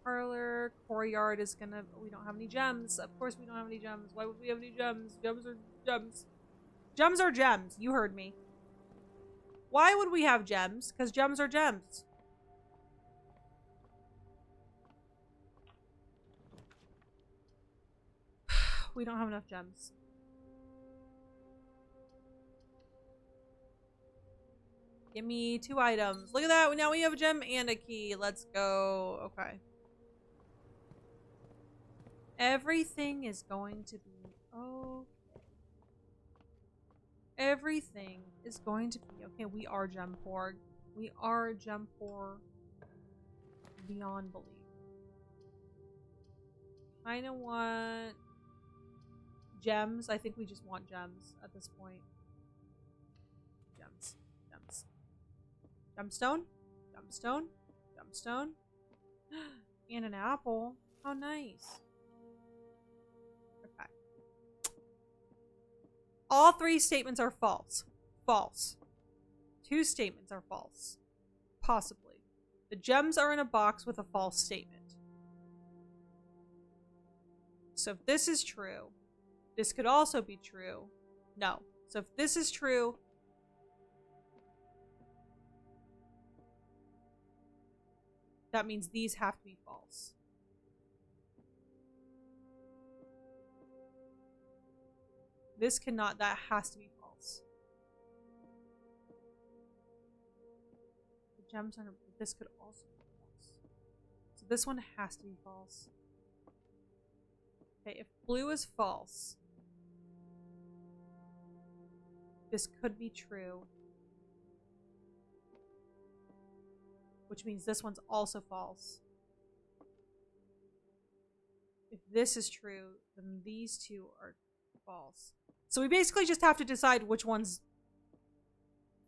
Speaker 1: Parlor, courtyard is gonna... We don't have any gems. Of course we don't have any gems. Why would we have any gems? Gems are gems. Gems are gems. You heard me. Why would we have gems? Because gems are gems. We don't have enough gems. Give me 2 items. Look at that. Now we have a gem and a key. Let's go. Okay. Everything is going to be okay. Everything is going to be okay. We are gem poor. We are gem poor beyond belief. Kinda want gems. I think we just want gems at this point. Gems. Gems. Gemstone? Gemstone? Gemstone? And an apple. How nice. Okay. All 3 statements are false. False. 2 statements are false. Possibly. The gems are in a box with a false statement. So if this is true, this could also be true. No. So if this is true, that means these have to be false. This cannot, that has to be false. The gems are, this could also be false. So this one has to be false. Okay, if blue is false, this could be true. Which means this one's also false. If this is true, then these 2 are false. So we basically just have to decide which one's...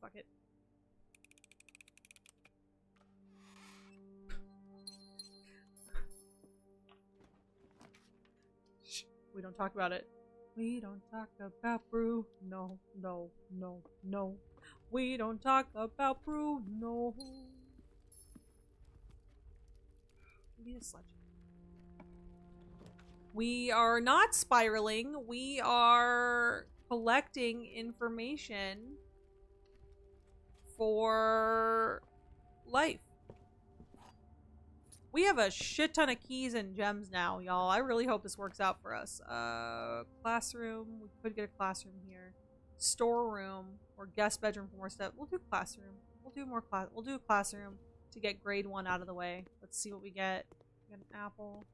Speaker 1: Fuck it. Shh, we don't talk about it. We don't talk about brew. No, no, no, no. We don't talk about brew. No. We need a sledgehammer. We are not spiraling. We are collecting information for life. We have a shit ton of keys and gems now, y'all. I really hope this works out for us. Classroom. We could get a classroom here. Storeroom or guest bedroom for more stuff. We'll do classroom. We'll do more class. We'll do a classroom to get grade 1 out of the way. Let's see what we get. We got an apple.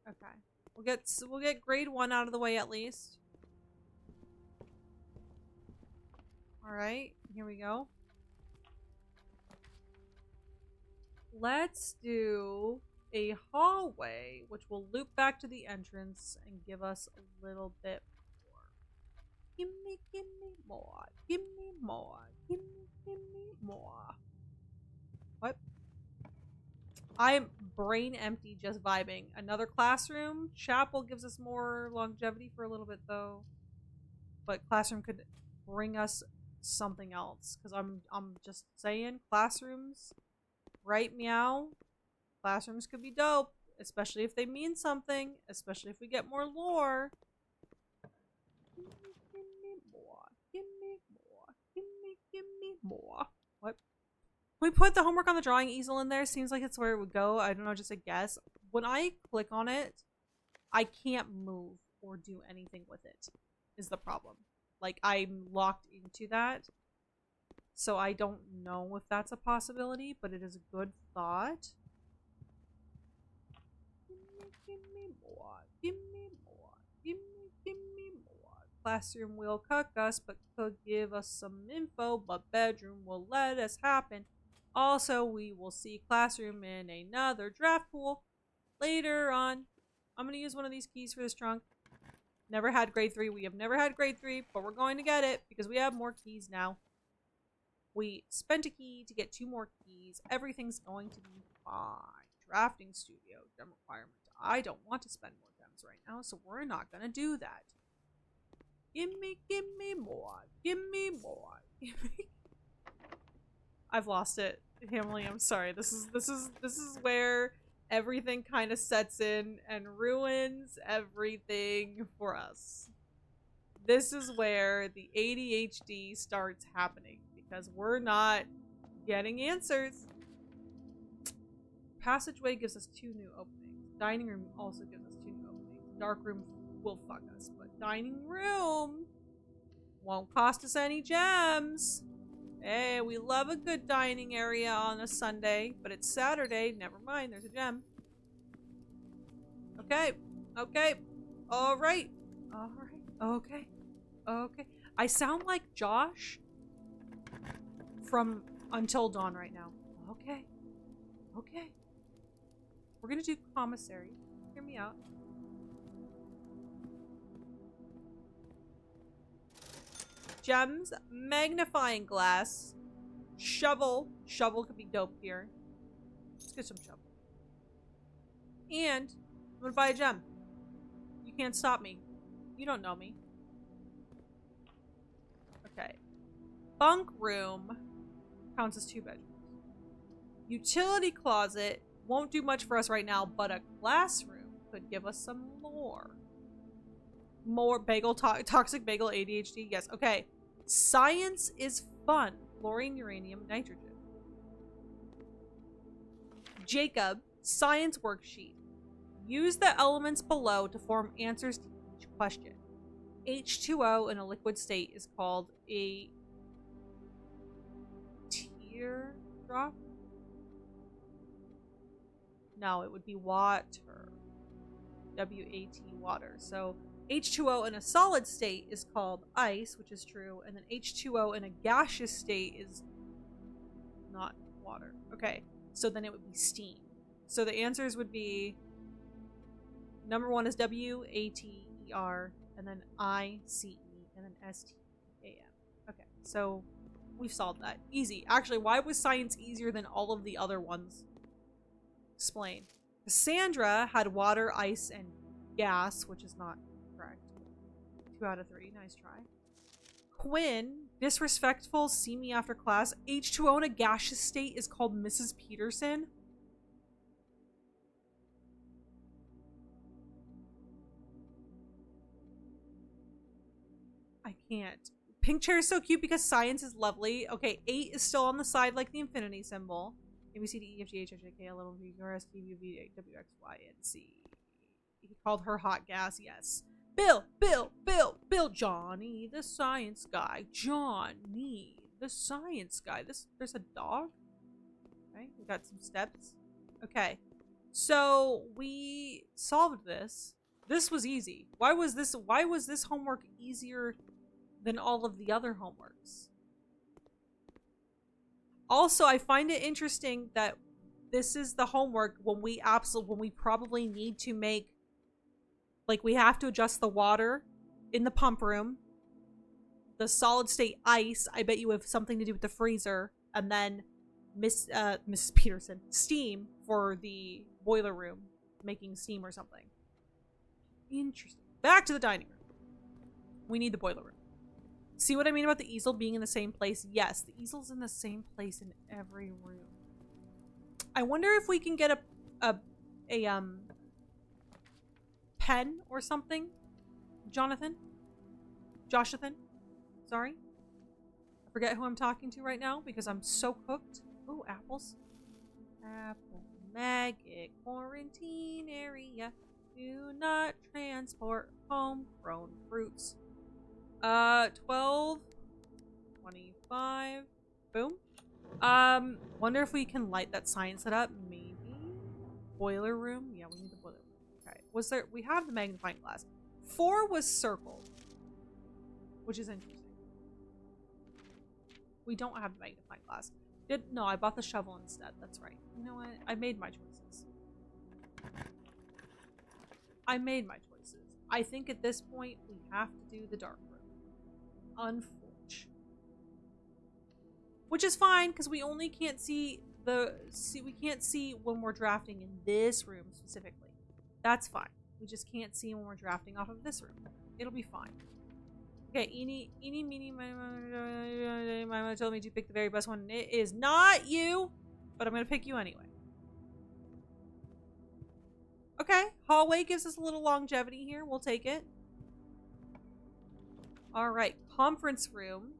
Speaker 1: Okay. We'll get grade 1 out of the way at least. Alright, here we go. Let's do a hallway, which will loop back to the entrance and give us a little bit more. Give me more. Give me more. Give me more. What? I'm brain empty, just vibing. Another classroom. Chapel gives us more longevity for a little bit, though. But classroom could bring us something else. Because I'm just saying, classrooms, right, meow? Classrooms could be dope. Especially if they mean something. Especially if we get more lore. Give me more. we put the homework on the drawing easel in there? Seems like it's where it would go. I don't know, just a guess. When I click on it, I can't move or do anything with it, is the problem. Like, I'm locked into that. So I don't know if that's a possibility, but it is a good thought. Give me more. Give me more. Give me more. Classroom will cuck us, but could give us some info, but bedroom will let us happen. Also, we will see classroom in another draft pool later on. I'm going to use one of these keys for this trunk. Never had grade 3. We have never had grade 3, but we're going to get it because we have more keys now. We spent a key to get 2 more keys. Everything's going to be fine. Drafting studio, gem requirement. I don't want to spend more gems right now, so we're not going to do that. Give me more. Give me more. I've lost it. Hamley, I'm sorry. This is where everything kind of sets in and ruins everything for us. This is where the ADHD starts happening because we're not getting answers. Passageway gives us 2 new openings. Dining room also gives us 2 new openings. Dark room will fuck us, but dining room won't cost us any gems. Hey, we love a good dining area on a Sunday, but it's Saturday. Never mind, there's a gem. Okay. Okay. Alright. Alright. Okay. Okay. I sound like Josh from Until Dawn right now. Okay. Okay. We're gonna do commissary. Hear me out. Gems, magnifying glass, shovel. Shovel could be dope here. Let's get some shovel. And I'm gonna buy a gem. You can't stop me. You don't know me. Okay. Bunk room counts as 2 bedrooms. Utility closet won't do much for us right now, but a classroom could give us some more. More bagel, toxic bagel ADHD. Yes, okay. Science is fun. Fluorine, uranium, nitrogen. Jacob, science worksheet. Use the elements below to form answers to each question. H2O in a liquid state is called a teardrop. No, it would be water. W-A-T, water. So H2O in a solid state is called ice, which is true, and then H2O in a gaseous state is not water. Okay, so then it would be steam. So the answers would be number 1 is W-A-T-E-R, and then I-C-E, and then S-T-A-M. Okay, so we've solved that. Easy. Actually, why was science easier than all of the other ones? Explain. Cassandra had water, ice, and gas, which is not correct. 2 out of 3. Nice try. Quinn, disrespectful, see me after class. H2O in a gaseous state is called Mrs. Peterson. I can't. Pink chair is so cute because science is lovely. Okay, 8 is still on the side like the infinity symbol. A, B, C, D, E, F, G, H, I, J, K, L, M, N, O, P, Q, R, S, T, U, V, W, X, Y, and Z. He called her hot gas, yes. Bill, Johnny, the science guy. Johnny, the science guy. There's a dog? Okay, we got some steps. Okay, so we solved this. This was easy. Why was this homework easier than all of the other homeworks? Also, I find it interesting that this is the homework when we probably need to make, like, we have to adjust the water in the pump room, the solid state ice. I bet you have something to do with the freezer, and then Mrs. Peterson, steam for the boiler room, making steam or something. Interesting. Back to the dining room. We need the boiler room. See what I mean about the easel being in the same place? Yes, the easel's in the same place in every room. I wonder if we can get a pen or something. Joshathan? Sorry. I forget who I'm talking to right now because I'm so cooked. Oh, apples. Apple maggot quarantine area. Do not transport homegrown fruits. 12, 25. Boom. Wonder if we can light that sign set up. Maybe. Boiler room. Yeah, we need the boiler room. Okay. Was there? We have the magnifying glass. 4 was circled, which is interesting. We don't have the magnifying glass. No, I bought the shovel instead. That's right. You know what? I made my choices. I made my choices. I think at this point we have to do the dark room. Unfortunately. Which is fine because we only can't see we can't see when we're drafting in this room specifically. That's fine. We just can't see when we're drafting off of this room. It'll be fine. Okay, eeny, meeny, my mama told me to pick the very best one. It is not you, but I'm gonna pick you anyway. Okay, hallway gives us a little longevity here. We'll take it. All right, conference room.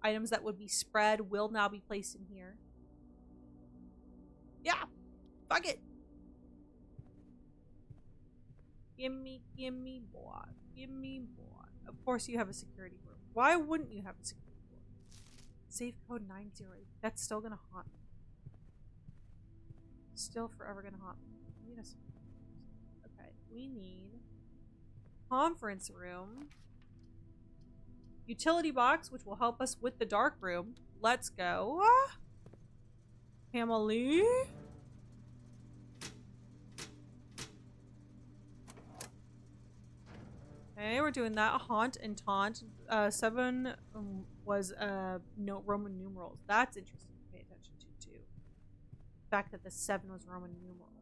Speaker 1: Items that would be spread will now be placed in here. Yeah, fuck it. Gimme, boy. Gimme, boy. Of course you have a security room. Why wouldn't you have a security room? Safe code 90. That's still gonna haunt me. Still forever gonna haunt me. Okay, we need conference room. Utility box, which will help us with the dark room. Let's go. Emily. Okay, we're doing that. Haunt and taunt. 7 was no Roman numerals. That's interesting to pay attention to too. The fact that the 7 was Roman numerals.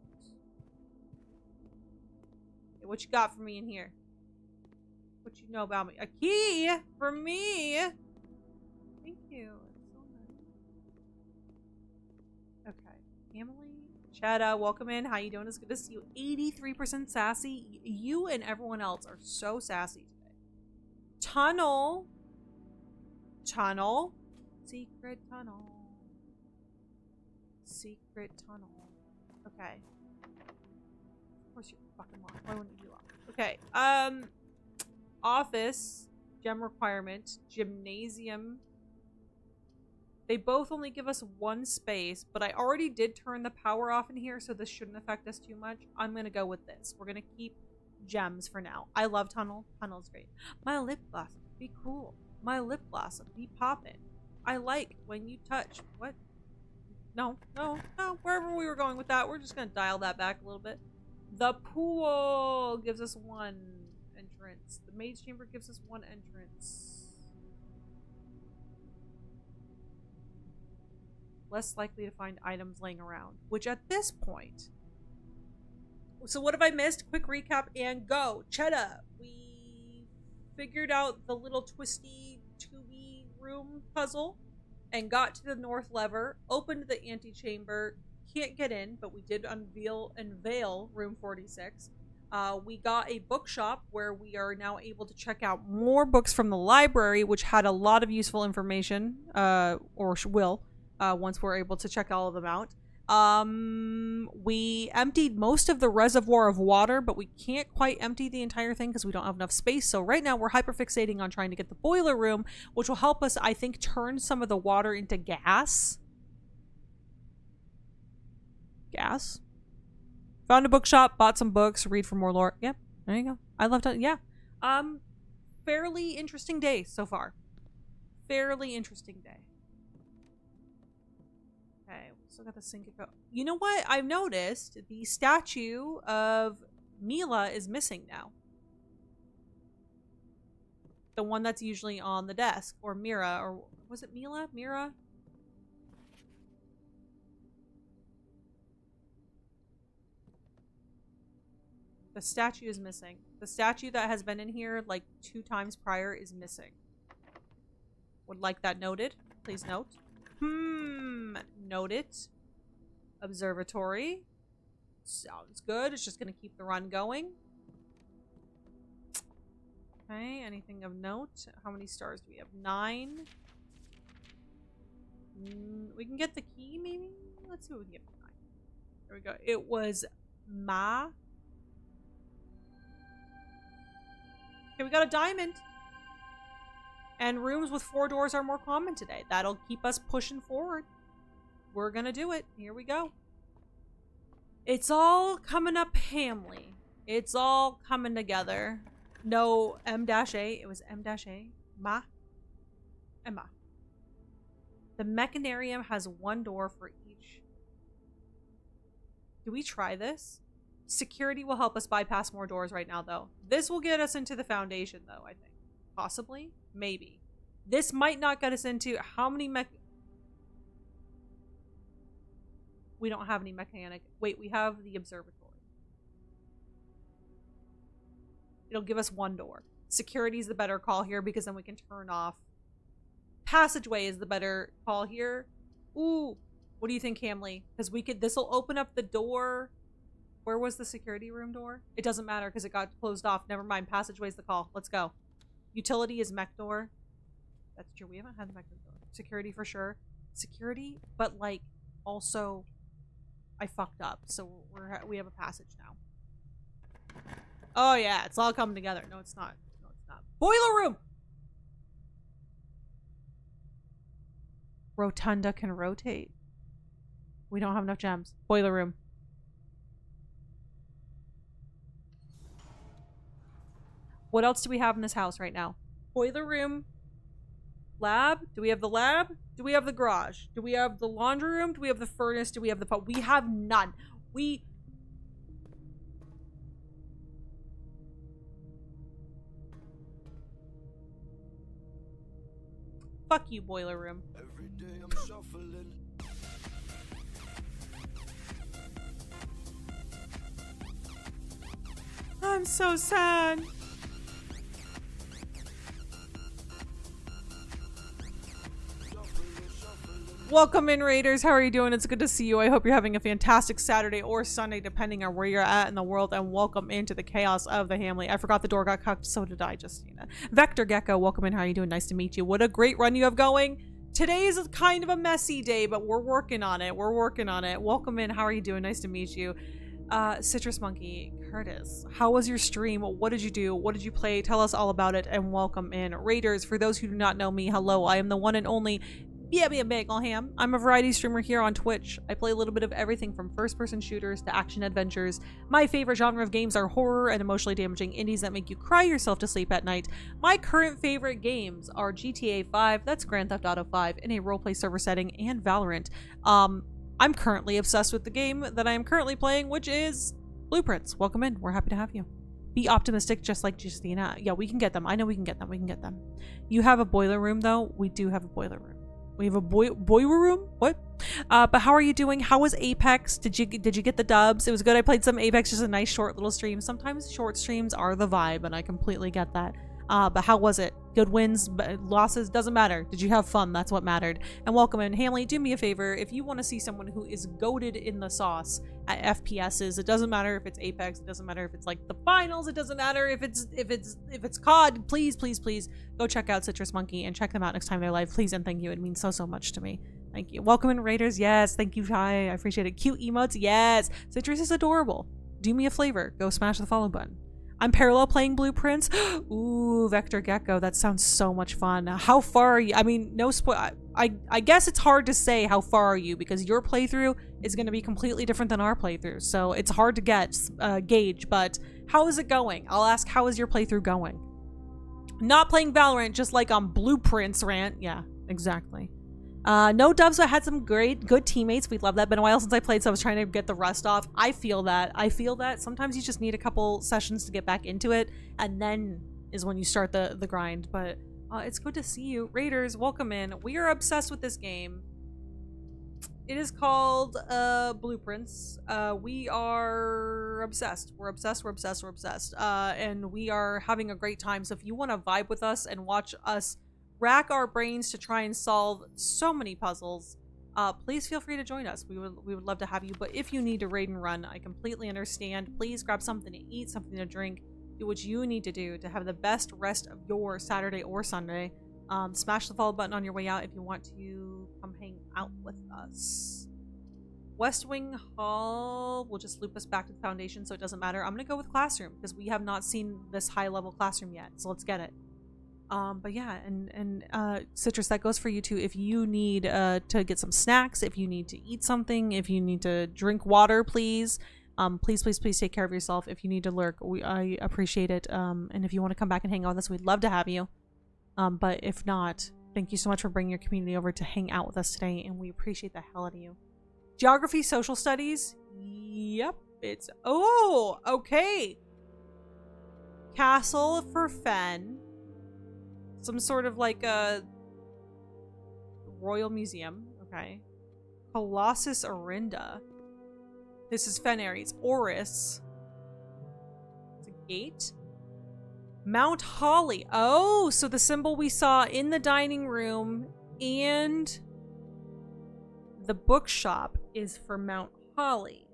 Speaker 1: Okay, what you got for me in here? What you know about me? A key for me. Thank you. It's so nice. Okay, Emily. Chada, welcome in. How you doing? It's good to see you. 83% sassy. You and everyone else are so sassy today. Tunnel. Tunnel. Secret tunnel. Secret tunnel. Okay. Of course you're fucking locked. Why wouldn't you be locked? Okay. Office. Gem requirement. Gymnasium. They both only give us 1 space, but I already did turn the power off in here, so this shouldn't affect us too much. I'm going to go with this. We're going to keep gems for now. I love Tunnel. Tunnel's great. My lip gloss. Be cool. My lip gloss. Be poppin'. I like when you touch. What? No. Wherever we were going with that, we're just going to dial that back a little bit. The pool gives us 1 entrance. The maid's chamber gives us 1 entrance. Less likely to find items laying around, which at this point. So what have I missed? Quick recap and go. Chetta, we figured out the little twisty tubey room puzzle and got to the north lever, opened the antechamber, can't get in, but we did unveil room 46. We got a bookshop where we are now able to check out more books from the library, which had a lot of useful information, or will. Once we're able to check all of them out. We emptied most of the reservoir of water, but we can't quite empty the entire thing because we don't have enough space. So right now we're hyperfixating on trying to get the boiler room, which will help us, I think, turn some of the water into gas. Gas? Found a bookshop, bought some books, read for more lore. Yep, there you go. I love that. Yeah. Fairly interesting day so far. Fairly interesting day. Okay, still got the sink. You know what? I've noticed the statue of Mila is missing now. The one that's usually on the desk, or Mira, or was it Mila? Mira? The statue is missing. The statue that has been in here like 2 times prior is missing. Would like that noted. Please note. Note it. Observatory. Sounds good. It's just going to keep the run going. Okay, anything of note? How many stars do we have? 9. We can get the key, maybe? Let's see what we can get. There we go. It was Ma. Okay, we got a diamond. And rooms with 4 doors are more common today. That'll keep us pushing forward. We're gonna do it. Here we go. It's all coming up Hamley. It's all coming together. No M-A. It was M-A. Ma. Emma. The Mechanarium has 1 door for each. Do we try this? Security will help us bypass more doors right now, though. This will get us into the Foundation, though, I think. Possibly? Maybe. This might not get us into how many We don't have any mechanic. Wait, we have the observatory. It'll give us 1 door. Security is the better call here because then we can turn off. Passageway is the better call here. Ooh. What do you think, Hamley? Because this will open up the door. Where was the security room door? It doesn't matter because it got closed off. Never mind. Passageway's the call. Let's go. Utility is mech door. That's true. We haven't had the mech door. Security for sure. Security, but like also I fucked up. So we have a passage now. Oh yeah, it's all coming together. No, it's not. No, it's not. Boiler room! Rotunda can rotate. We don't have enough gems. Boiler room. What else do we have in this house right now? Boiler room. Lab. Do we have the lab? Do we have the garage? Do we have the laundry room? Do we have the furnace? Do we have the pub? We have none. Fuck you, boiler room.
Speaker 3: Every day I'm shuffling.
Speaker 1: I'm so sad. Welcome in, Raiders. How are you doing? It's good to see you. I hope you're having a fantastic Saturday or Sunday, depending on where you're at in the world, and welcome into the chaos of the Hamley. I forgot the door got cucked, so did I, Justina. Vector Gecko, welcome in. How are you doing? Nice to meet you. What a great run you have going. Today is kind of a messy day, but we're working on it. We're working on it. Welcome in. How are you doing? Nice to meet you. Citrus Monkey, Curtis, how was your stream? What did you do? What did you play? Tell us all about it, and welcome in. Raiders, for those who do not know me, hello. I am the one and only Bagelham. I'm a variety streamer here on Twitch. I play a little bit of everything from first-person shooters to action adventures. My favorite genre of games are horror and emotionally damaging indies that make you cry yourself to sleep at night. My current favorite games are GTA 5, that's Grand Theft Auto 5, in a roleplay server setting, and Valorant. I'm currently obsessed with the game that I am currently playing, which is Blueprints. Welcome in. We're happy to have you. Be optimistic, just like Justina. Yeah, we can get them. I know we can get them. We can get them. You have a boiler room, though? We do have a boiler room. We have a boiler room? What? But how are you doing? How was Apex? Did you get the dubs? It was good. I played some Apex, just a nice short little stream. Sometimes short streams are the vibe, and I completely get that. But how was it? Good wins, losses, doesn't matter. Did you have fun? That's what mattered. And welcome in. Hamley, do me a favor. If you want to see someone who is goated in the sauce at FPSs, it doesn't matter if it's Apex, it doesn't matter if it's like the finals, it doesn't matter if it's COD, please go check out Citrus Monkey and check them out next time they're live. Please and thank you. It means so much to me. Thank you. Welcome in, Raiders. Yes, thank you. Hi, I appreciate it. Cute emotes. Yes. Citrus is adorable. Do me a flavor. Go smash the follow button. I'm parallel playing Blueprints. Ooh, Vector Gecko. That sounds so much fun. How far are you? I mean, no spoil. I guess it's hard to say how far are you because your playthrough is going to be completely different than our playthrough. So it's hard to gauge, but how is it going? I'll ask, how is your playthrough going? Not playing Valorant, just like on Blueprints rant. Yeah, exactly. No dubs, but I had some good teammates. We love that. Been a while since I played, so I was trying to get the rust off. I feel that sometimes you just need a couple sessions to get back into it, and then is when you start the grind. But it's good to see you. Raiders, welcome in. We are obsessed with this game. It is called Blueprints. We are obsessed. We're obsessed. And we are having a great time. So if you want to vibe with us and watch us rack our brains to try and solve so many puzzles, please feel free to join us. We would love to have you. But if you need to raid and run, I completely understand. Please grab something to eat, something to drink, do what you need to do to have the best rest of your Saturday or Sunday. Smash the follow button on your way out if you want to come hang out with us. West Wing Hall will just loop us back to the Foundation, so it doesn't matter. I'm gonna go with Classroom because we have not seen this high level classroom yet, so let's get it. But yeah, and Citrus, that goes for you too. If you need to get some snacks, if you need to eat something, if you need to drink water, please please take care of yourself. If you need to lurk, I appreciate it. And if you want to come back and hang out with us, we'd love to have you. But if not, thank you so much for bringing your community over to hang out with us today, and we appreciate the hell out of you. Geography, social studies. Yep, it's okay. Castle for Fen. Some sort of like a royal museum. Okay. Colossus Arinda. This is Fen Ares. Oris. It's a gate. Mount Holly. Oh, so the symbol we saw in the dining room and the bookshop is for Mount Holly.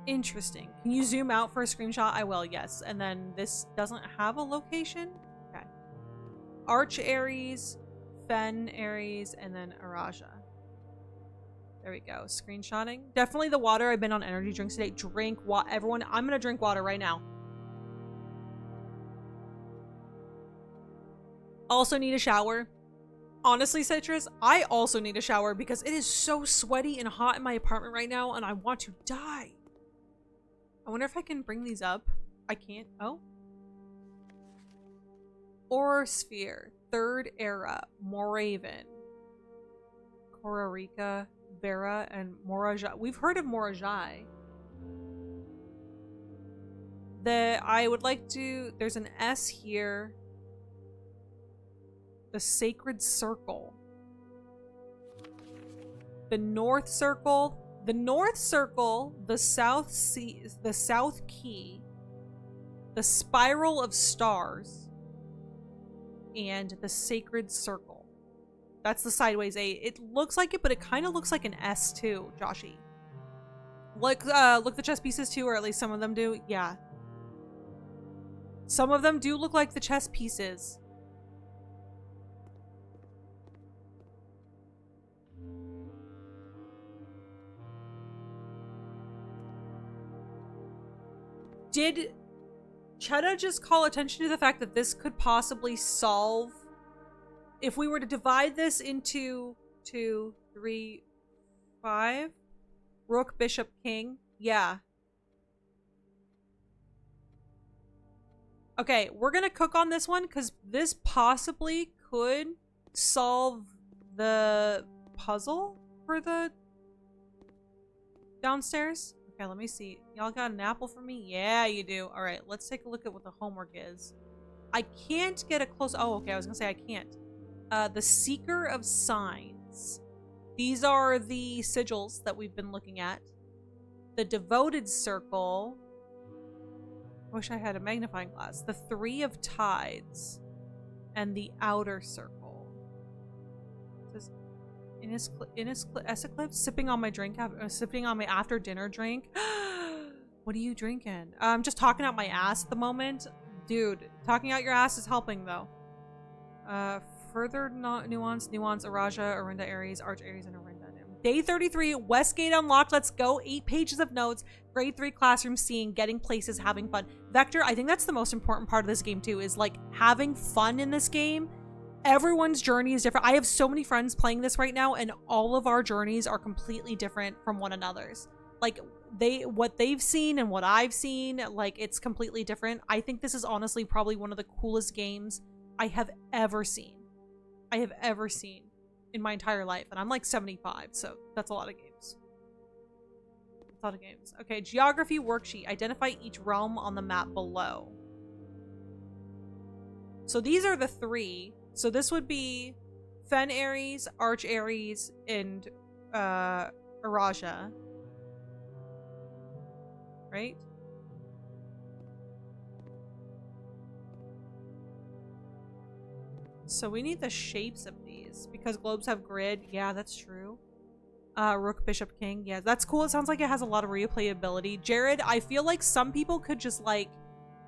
Speaker 1: Interesting. Can you zoom out for a screenshot? I will, yes. And then this doesn't have a location? Okay. Arch Ares, Fen Ares, and then Araja. There we go. Screenshotting. Definitely the water. I've been on energy drinks today. Drink water. Everyone, I'm gonna drink water right now. Also need a shower. Honestly, Citrus, I also need a shower because it is so sweaty and hot in my apartment right now and I want to die. I wonder if I can bring these up. I can't. Oh. Orosphere, Third Era, Moraven, Korarika, Vera, and Morajai. We've heard of Morajai. I would like to... There's an S here. The Sacred Circle. The North Circle. The North Circle. The South Sea. The South Key. The Spiral of Stars. And the Sacred Circle. That's the sideways A. It looks like it, but it kind of looks like an S too, Joshy. Look the chess pieces too, or at least some of them do. Yeah. Some of them do look like the chess pieces. Did Chetta just call attention to the fact that this could possibly solve... If we were to divide this into 2, 3, 5... Rook, Bishop, King. Yeah. Okay, we're gonna cook on this one because this possibly could solve the puzzle for the downstairs. Okay, let me see. Y'all got an apple for me? Yeah, you do. All right, let's take a look at what the homework is. I can't get a close... Oh, okay, I was gonna say I can't. The Seeker of Signs. These are the sigils that we've been looking at. The Devoted Circle. I wish I had a magnifying glass. The Three of Tides. And the Outer Circle. It says, Eclipse? Sipping on my drink, sipping on my after dinner drink. What are you drinking? I'm just talking out my ass at the moment. Dude, talking out your ass is helping though. Further nuance, Araja, Arinda, Ares, Arch Ares, and Arinda. Day 33, Westgate unlocked. Let's go. 8 pages of notes. Grade 3 classroom scene, getting places, having fun. Vector, I think that's the most important part of this game too, is like having fun in this game. Everyone's journey is different. I have so many friends playing this right now, and all of our journeys are completely different from one another's. Like what they've seen and what I've seen, like it's completely different. I think this is honestly probably one of the coolest games I have ever seen. In my entire life, and I'm like 75, so that's a lot of games. That's a lot of games. Okay, geography worksheet. Identify each realm on the map below. So these are the 3. So this would be Fen Ares, Arch Ares, and Araja. Right? So we need the shapes of these because globes have grid. Yeah, that's true. Rook, Bishop, King. Yeah, that's cool. It sounds like it has a lot of replayability. Jared, I feel like some people could just like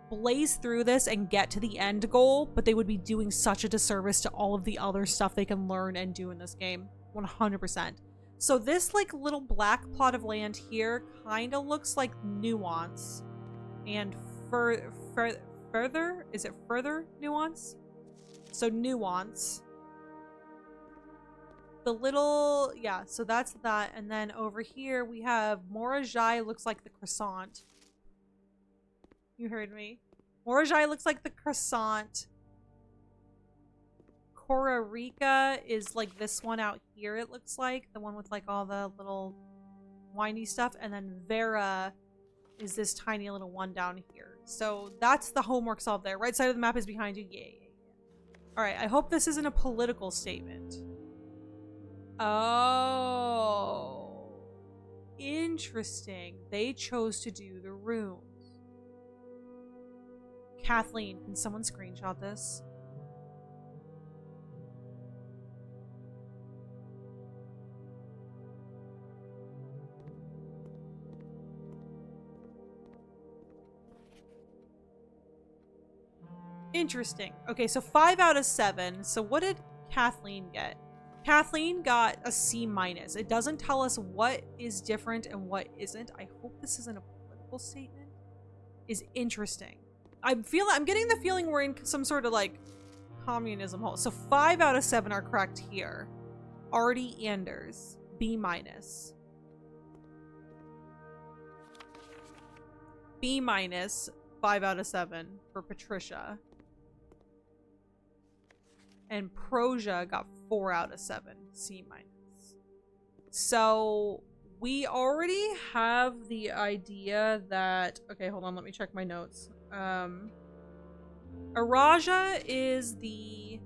Speaker 1: blaze through this and get to the end goal, but they would be doing such a disservice to all of the other stuff they can learn and do in this game. 100%. So this like little black plot of land here kind of looks like Nuance. And further? Is it further Nuance? So Nuance. The little, yeah, so that's that. And then over here we have Morajai looks like the croissant. You heard me. Morajai looks like the croissant. Cora Rica is like this one out here, it looks like. The one with like all the little windy stuff. And then Vera is this tiny little one down here. So that's the homework solved there. Right side of the map is behind you. Yeah. Alright, I hope this isn't a political statement. Oh. Interesting. They chose to do the runes. Kathleen, can someone screenshot this? Interesting. Okay, so 5 out of 7. So what did Kathleen get? Kathleen got a C-. It doesn't tell us what is different and what isn't. I hope this isn't a political statement. Is interesting. I'm getting the feeling we're in some sort of like communism hole. So 5 out of 7 are correct here. Artie Anders, B-. B-, 5 out of 7 for Patricia. And Proja got 4 out of 7, C-. So we already have the idea that, okay, hold on, let me check my notes. Araja is the,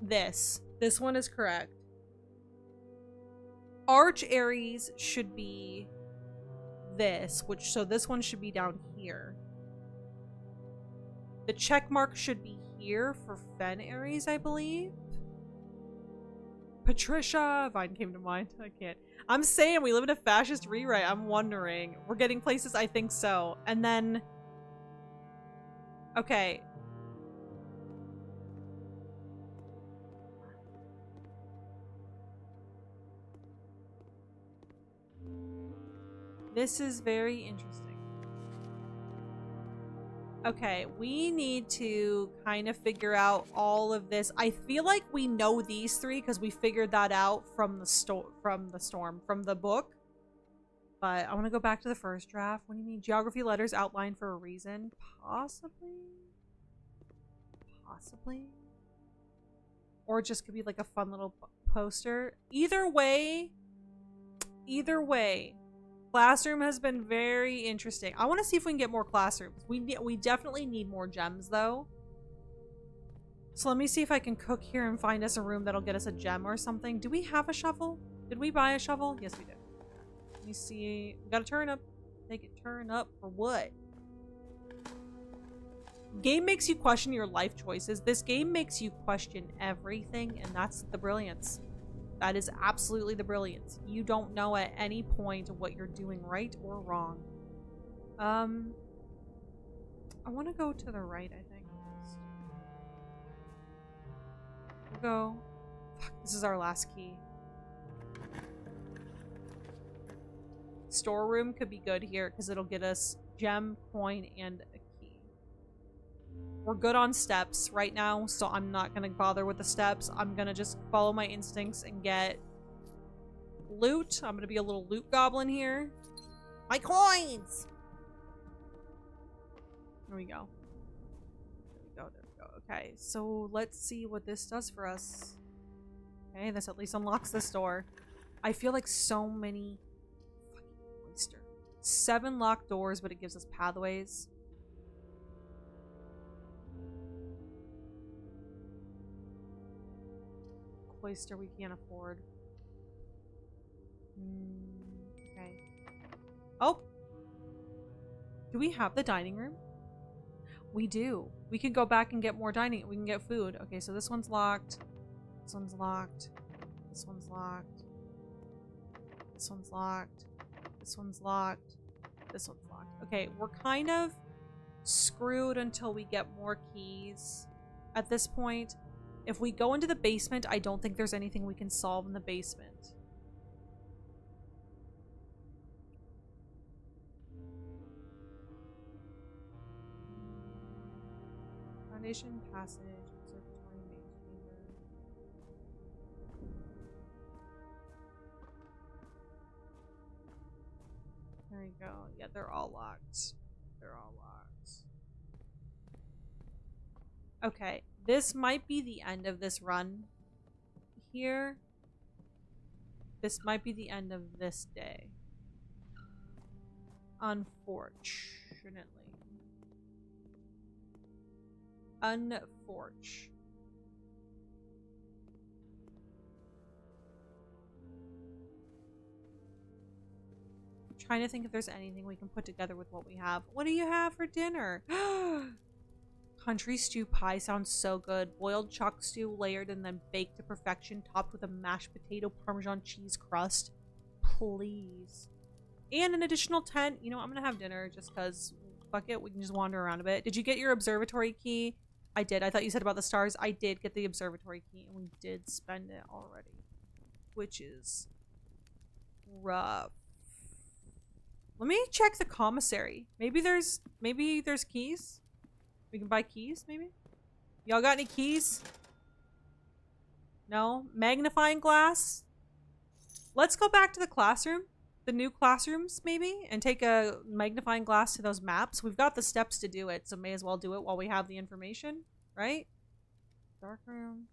Speaker 1: this one is correct. Arch Aries should be this, so this one should be down here. The check mark should be here for Fen Aries, I believe. Patricia, Vine came to mind. I can't. I'm saying we live in a fascist rewrite. I'm wondering. We're getting places, I think so. And then, okay. This is very interesting. Okay, we need to kind of figure out all of this. I feel like we know these 3 because we figured that out from the book. But I want to go back to the first draft. What do you mean? Geography letters outlined for a reason? Possibly? Possibly? Or it just could be like a fun little poster. Either way, Classroom has been very interesting. I want to see if we can get more classrooms. We definitely need more gems, though. So let me see if I can cook here and find us a room that'll get us a gem or something. Do we have a shovel? Did we buy a shovel? Yes, we did. Let me see. We got a turnip. Take it turnip for what? Game makes you question your life choices. This game makes you question everything, and that's the brilliance. That is absolutely the brilliance. You don't know at any point what you're doing right or wrong. I want to go to the right, I think. We'll go. Fuck, this is our last key. Storeroom could be good here because it'll get us gem, coin, and a key. We're good on steps right now, so I'm not going to bother with the steps. I'm going to just follow my instincts and get loot. I'm going to be a little loot goblin here. My coins! There we go. There we go. Okay, so let's see what this does for us. Okay, this at least unlocks this door. I feel like so many... Fucking oyster. 7 locked doors, but it gives us pathways. Cloister we can't afford. Okay. Oh! Do we have the dining room? We do. We can go back and get more dining. We can get food. Okay, so this one's locked. This one's locked. This one's locked. This one's locked. This one's locked. This one's locked. Okay, we're kind of screwed until we get more keys at this point. If we go into the basement, I don't think there's anything we can solve in the basement. Foundation, passage, observatory, main chamber. There you go. Yeah, they're all locked. They're all locked. Okay, this might be the end of this run here. This might be the end of this day. Unfortunately. Unfortunately. Trying to think if there's anything we can put together with what we have. What do you have for dinner? Country stew pie sounds so good. Boiled chuck stew layered and then baked to perfection, topped with a mashed potato Parmesan cheese crust. Please. And an additional 10. You know, I'm gonna have dinner just because, fuck it, we can just wander around a bit. Did you get your observatory key? I did. I thought you said about the stars. I did get the observatory key, and we did spend it already, which is rough. Let me check the commissary. Maybe there's keys. We can buy keys, maybe? Y'all got any keys? No? Magnifying glass? Let's go back to the classroom. The new classrooms, maybe? And take a magnifying glass to those maps. We've got the steps to do it, so may as well do it while we have the information. Right? Dark room.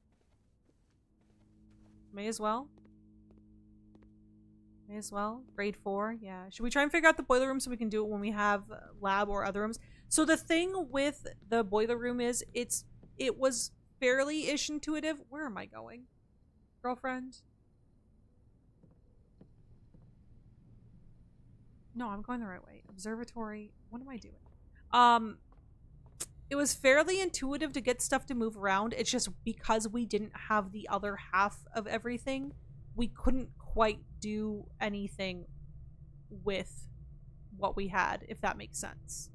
Speaker 1: May as well. May as well. Grade 4, yeah. Should we try and figure out the boiler room so we can do it when we have lab or other rooms? So the thing with the boiler room is it was fairly-ish intuitive. Where am I going? Girlfriend? No, I'm going the right way. Observatory. What am I doing? It was fairly intuitive to get stuff to move around. It's just because we didn't have the other half of everything, we couldn't quite do anything with what we had, if that makes sense.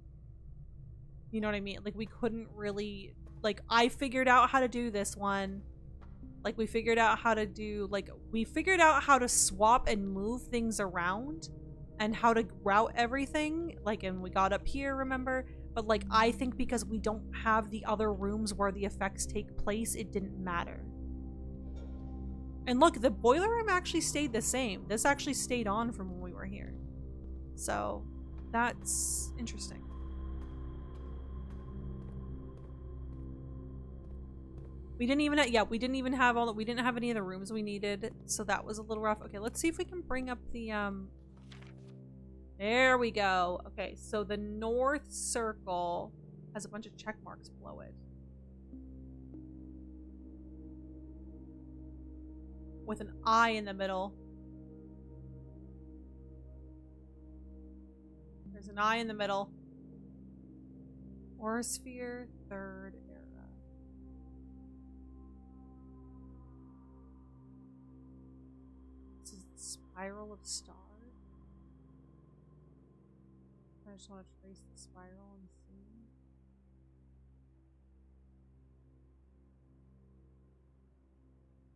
Speaker 1: You know what I mean? Like, we couldn't really, like, I figured out how to do this one. Like, we figured out how to do, like, we figured out how to swap and move things around and how to route everything. Like, and we got up here, remember? But, like, I think because we don't have the other rooms where the effects take place, it didn't matter. And look, the boiler room actually stayed the same. This actually stayed on from when we were here. So, that's interesting. We didn't even have, yeah, we didn't even have all that. We didn't have any of the rooms we needed. So that was a little rough. Okay, let's see if we can bring up the, there we go. Okay, so the north circle has a bunch of check marks below it. With an eye in the middle. There's an eye in the middle. Orosphere, third era. This is the spiral of stars. I just want to trace the spiral and see.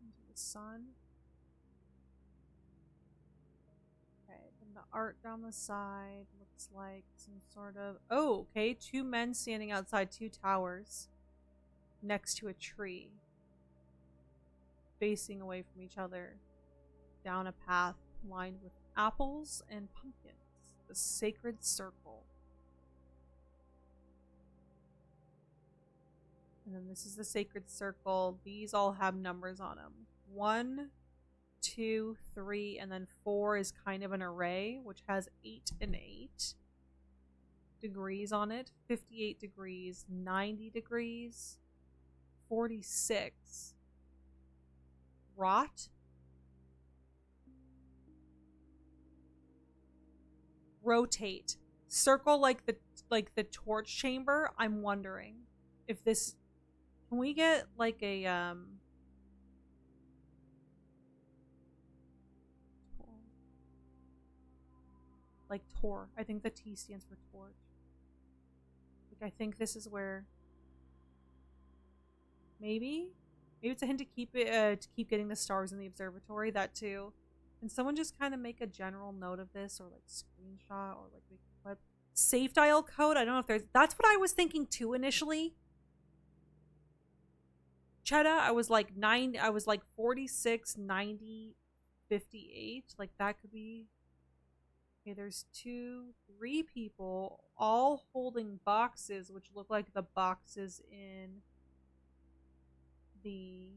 Speaker 1: Into the sun. Okay, then the art down the side looks like some sort of... Oh, okay. 2 men standing outside 2 towers next to a tree. Facing away from each other. Down a path lined with apples and pumpkins. The sacred circle. And then this is the sacred circle. These all have numbers on them. 1, 2, 3, and then 4 is kind of an array, which has 8 and 8 degrees on it. 58 degrees, 90 degrees, 46. Rot. Rotate. Circle like the torch chamber. I'm wondering if this, can we get like a Like Tor. I think the T stands for torch. Like I think this is where maybe it's a hint to keep it to keep getting the stars in the observatory. That too. Can someone just kind of make a general note of this, or like screenshot, or like make a clip? Safe dial code. I don't know if there's. That's what I was thinking too initially. Chetta, I was like 46, 90, 58. Like that could be. Okay, there's 3 people all holding boxes, which look like the boxes in the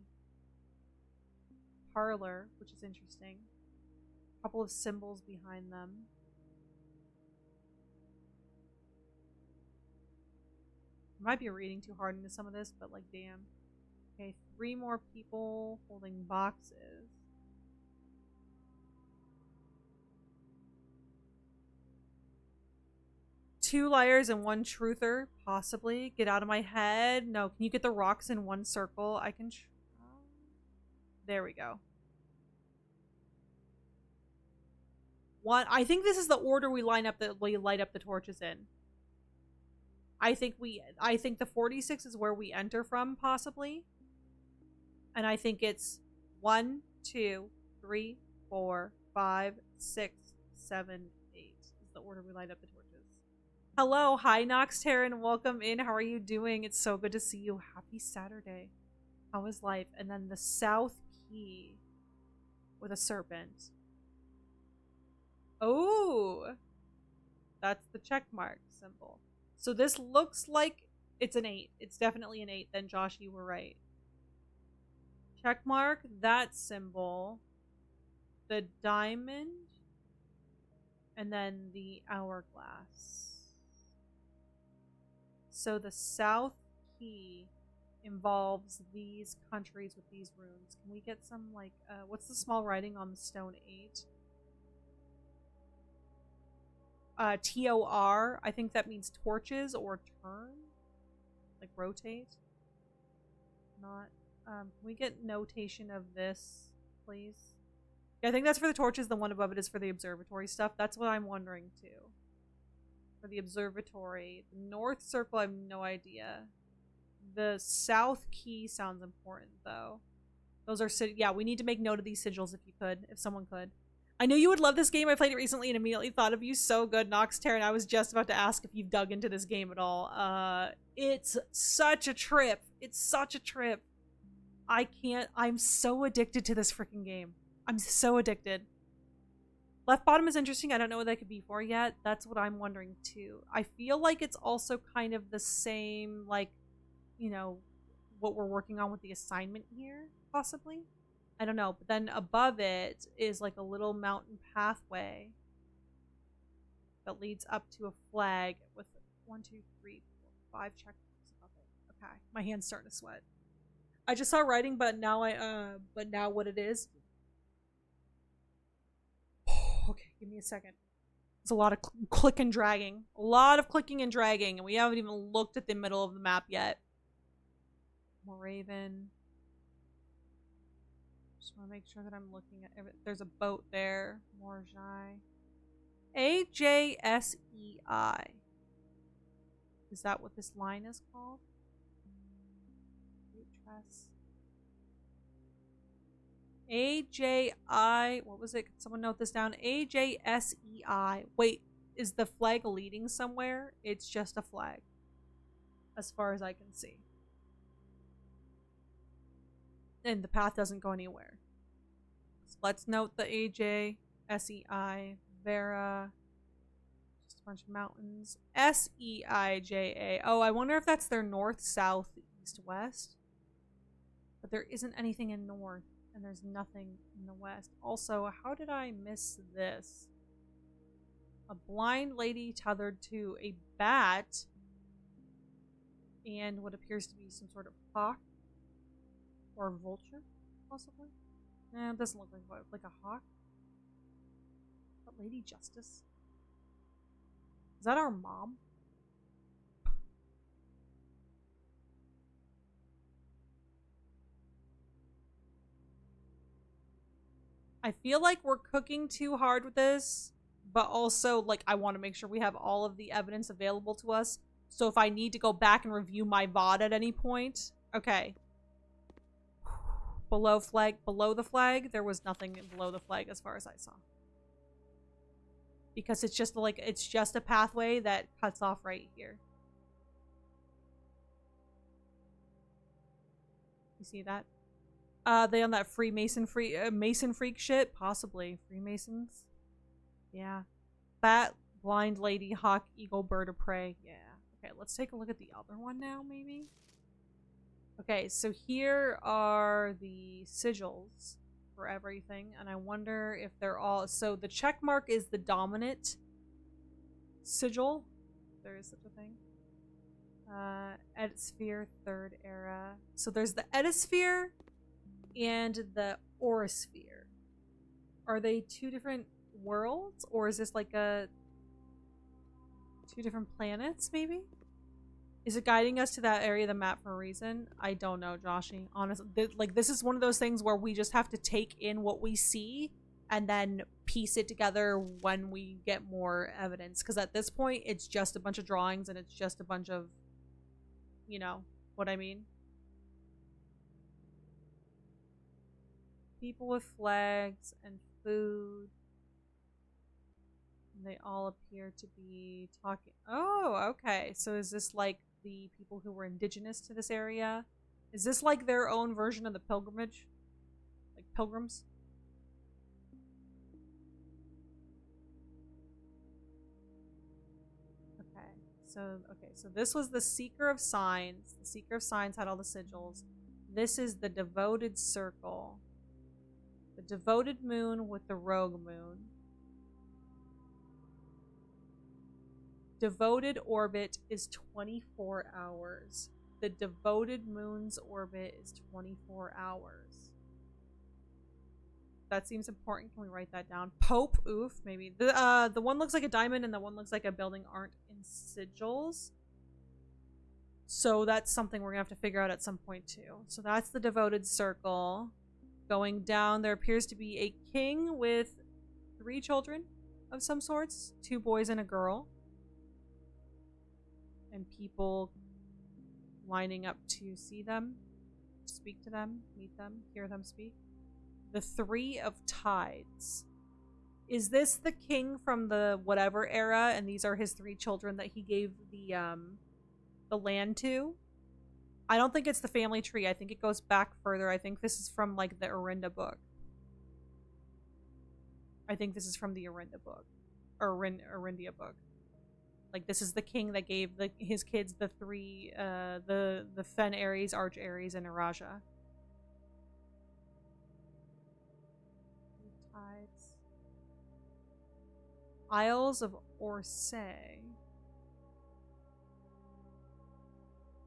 Speaker 1: parlor, which is interesting. A couple of symbols behind them. I might be reading too hard into some of this, but like, damn. Okay, 3 more people holding boxes. Two liars and 1 truther, possibly. Get out of my head. No, can you get the rocks in 1 circle? I can try. There we go. I think this is the order we light up the torches in. I think the 46 is where we enter from, possibly. And I think it's 1, 2, 3, 4, 5, 6, 7, 8 is the order we light up the torches. Hello, hi Nox Terran, welcome in. How are you doing? It's so good to see you. Happy Saturday. How is life? And then the South Key with a serpent. Oh, that's the check mark symbol. So this looks like it's an 8. It's definitely an 8. Then Josh, you were right. Check mark, that symbol, the diamond, and then the hourglass. So the South Key involves these countries with these runes. Can we get some, like, what's the small writing on the stone 8? TOR. I think that means torches or turn. Like rotate. Not. Can we get notation of this, please? Yeah, I think that's for the torches. The one above it is for the observatory stuff. That's what I'm wondering too. For the observatory. The north circle, I have no idea. The South Key sounds important though. Those are yeah, we need to make note of these sigils if you could, if someone could. I knew you would love this game. I played it recently and immediately thought of you. So good, Nox Terran. I was just about to ask if you've dug into this game at all. It's such a trip. It's such a trip. I'm so addicted to this freaking game. I'm so addicted. Left bottom is interesting. I don't know what that could be for yet. That's what I'm wondering too. I feel like it's also kind of the same, like, you know, what we're working on with the assignment here, possibly. I don't know. But then above it is like a little mountain pathway that leads up to a flag with 1, 2, 3, 4, 5 check marks above it. Okay, my hand's starting to sweat. I just saw writing, but now what it is. Okay, give me a second. It's a lot of click and dragging. A lot of clicking and dragging, and we haven't even looked at the middle of the map yet. Moraven. Just want to make sure that I'm looking at everything. There's a boat there. Morjai. AJSEI. Is that what this line is called? AJI. What was it? Can someone note this down? AJSEI. Wait, is the flag leading somewhere? It's just a flag, as far as I can see. And the path doesn't go anywhere. So let's note the AJSEI. Vera. Just a bunch of mountains. SEIJA. Oh, I wonder if that's their north, south, east, west. But there isn't anything in north, and there's nothing in the west. Also, how did I miss this? A blind lady tethered to a bat and what appears to be some sort of hawk or vulture, possibly. It doesn't look like a hawk. But Lady Justice? Is that our mom? I feel like we're cooking too hard with this, but also, like, I want to make sure we have all of the evidence available to us. So if I need to go back and review my VOD at any point, okay. Below the flag, there was nothing below the flag as far as I saw. Because it's just like, it's just a pathway that cuts off right here. You see that? They on that Mason freak shit? Possibly. Freemasons? Yeah. Bat, blind lady, hawk, eagle, bird of prey. Yeah. Okay, let's take a look at the other one now, maybe? Okay, so here are the sigils for everything, and I wonder if they're all... So the check mark is the dominant sigil. There is such a thing. Edisphere, third era. So there's the Edisphere and the Aurisphere. Are they two different worlds, or is this like a... two different planets, maybe? Is it guiding us to that area of the map for a reason? I don't know, Joshy. Honestly, like, this is one of those things where we just have to take in what we see and then piece it together when we get more evidence. Because at this point, it's just a bunch of drawings and it's just a bunch of, you know, what I mean? People with flags and food. They all appear to be talking. Oh, okay. So is this like the people who were indigenous to this area? Is this like their own version of the pilgrimage? Like pilgrims? Okay, so this was the Seeker of Signs. The Seeker of Signs had all the sigils. This is the Devoted Circle. The Devoted Moon with the Rogue Moon. Devoted orbit is 24 hours. The devoted moon's orbit is 24 hours. That seems important. Can we write that down? Pope, oof, maybe. The one looks like a diamond and the one looks like a building aren't in sigils. So that's something we're gonna have to figure out at some point too. So that's the devoted circle. Going down, there appears to be a king with 3 children of some sorts. 2 boys and a girl. And people lining up to see them, speak to them, meet them, hear them speak. The 3 of Tides. Is this the king from the whatever era, and these are his 3 children that he gave the land to? I don't think it's the family tree. I think it goes back further. I think this is from like the Orinda book. I think this is from the Orinda book, or Orindia book. Like, this is the king that gave his kids the 3, the Fen Ares, Arch Ares, and Araja. Tides. Isles of Orsay.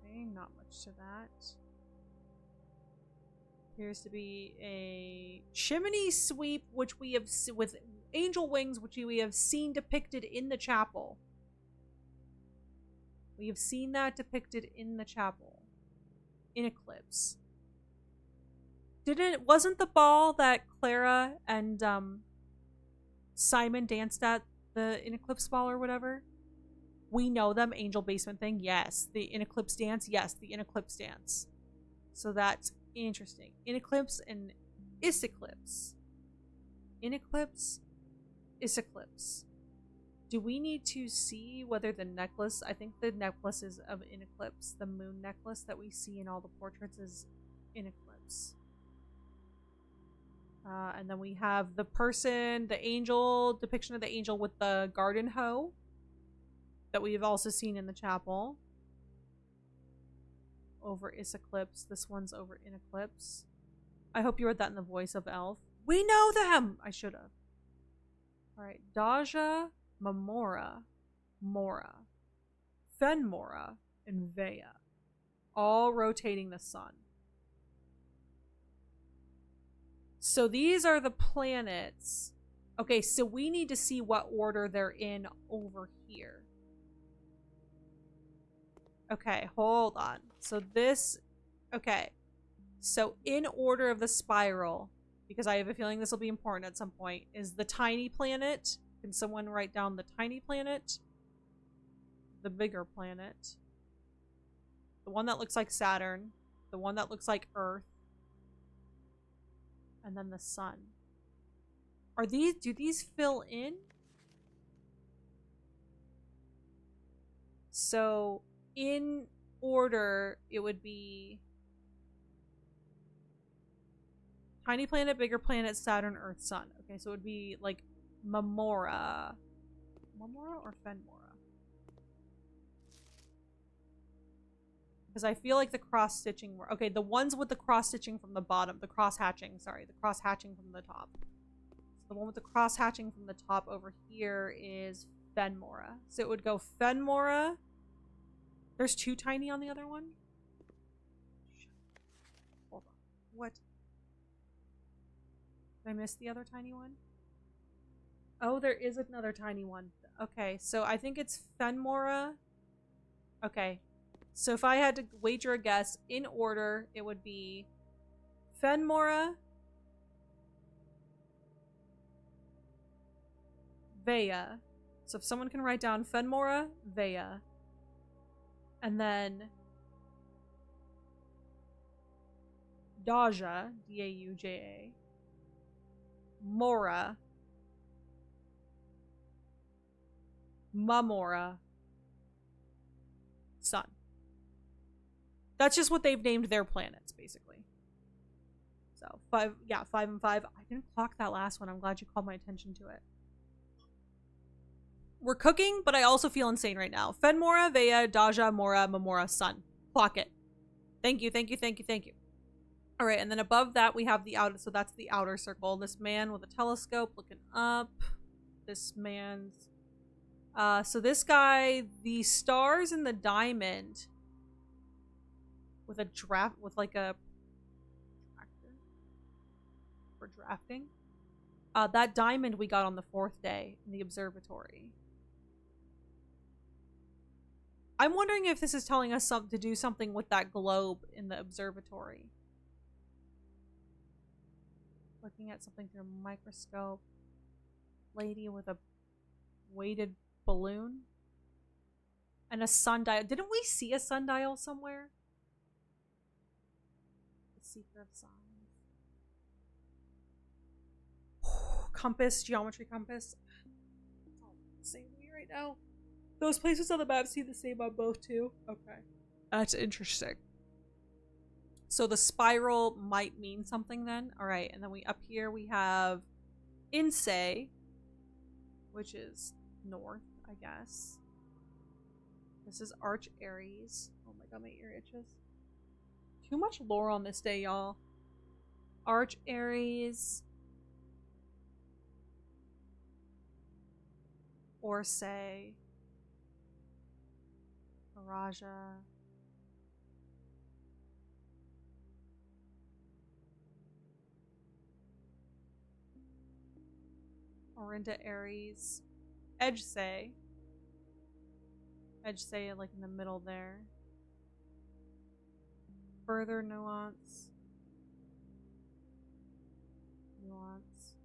Speaker 1: Okay, not much to that. Appears to be a chimney sweep, which we have with angel wings, which we have seen depicted in the chapel. We have seen that depicted in the chapel. In Eclipse. Wasn't the ball that Clara and Simon danced at in Eclipse ball or whatever? We know them, Angel Basement thing, yes. The In Eclipse dance, yes, the In Eclipse dance. So that's interesting. In Eclipse and Iseclipse. In Eclipse, Iseclipse. Do we need to see whether the necklace... I think the necklace is of In Eclipse. The moon necklace that we see in all the portraits is In Eclipse. And then we have the person, the angel, depiction of the angel with the garden hoe that we've also seen in the chapel. Over Iseclipse. This one's over In Eclipse. I hope you read that in the voice of Elf. We know them! I should have. Alright, Daja... Mamora, Mora, Fenmora, and Vea, all rotating the sun. So these are the planets. Okay, so we need to see what order they're in over here. Okay, hold on. So this, okay. So in order of the spiral, because I have a feeling this will be important at some point, is the tiny planet Can someone write down the tiny planet? The bigger planet? The one that looks like Saturn? The one that looks like Earth? And then the sun. Do these fill in? So, in order, it would be tiny planet, bigger planet, Saturn, Earth, Sun. Okay, so it would be like Mamora. Mamora or Fenmora? Because I feel like the cross-stitching were... Okay, the ones with the cross-stitching from the bottom. The cross-hatching, sorry. The cross-hatching from the top. So the one with the cross-hatching from the top over here is Fenmora. So it would go Fenmora. There's two tiny on the other one? Hold on. What? Did I miss the other tiny one? Oh, there is another tiny one. Okay, so I think it's Fenmora. Okay. So if I had to wager a guess, in order, it would be Fenmora, Vea. So if someone can write down Fenmora, Vea. And then Dauja, D-A-U-J-A. Mora. Mamora. Sun. That's just what they've named their planets, basically. So, 5 and 5. I didn't clock that last one. I'm glad you called my attention to it. We're cooking, but I also feel insane right now. Fenmora, Vea, Dauja, Mora, Mamora, Sun. Clock it. Thank you, thank you, thank you, thank you. Alright, and then above that we have the outer, so that's the outer circle. This man with a telescope looking up. This man's... so this guy, the stars in the diamond... with a draft, with like a... tractor for drafting. That diamond we got on the 4th day in the observatory. I'm wondering if this is telling us to do something with that globe in the observatory. Looking at something through a microscope. Lady with a weighted balloon. And a sundial. Didn't we see a sundial somewhere? The secret of signs. Compass, geometry compass. It's all the same to me right now. Those places on the map seem the same on both too. Okay. That's interesting. So the spiral might mean something then. Alright, and then up here we have Insei, which is north, I guess. This is Arch Aries. Oh my god, my ear itches. Too much lore on this day, y'all. Arch Aries. Orsay. Miraja. Orinda Aries. Edgesay. Edgesay like in the middle there. Further nuance. Nuance.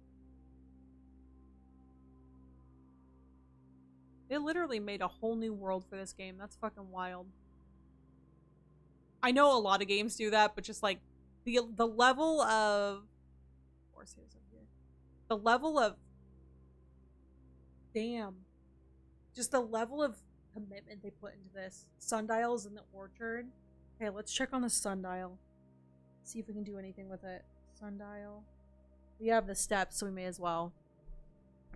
Speaker 1: They literally made a whole new world for this game. That's fucking wild. I know a lot of games do that, but just like the level of the level of just the level of commitment they put into this. Sundials in the orchard. Okay, let's check on the sundial. See if we can do anything with it. Sundial. We have the steps, so we may as well.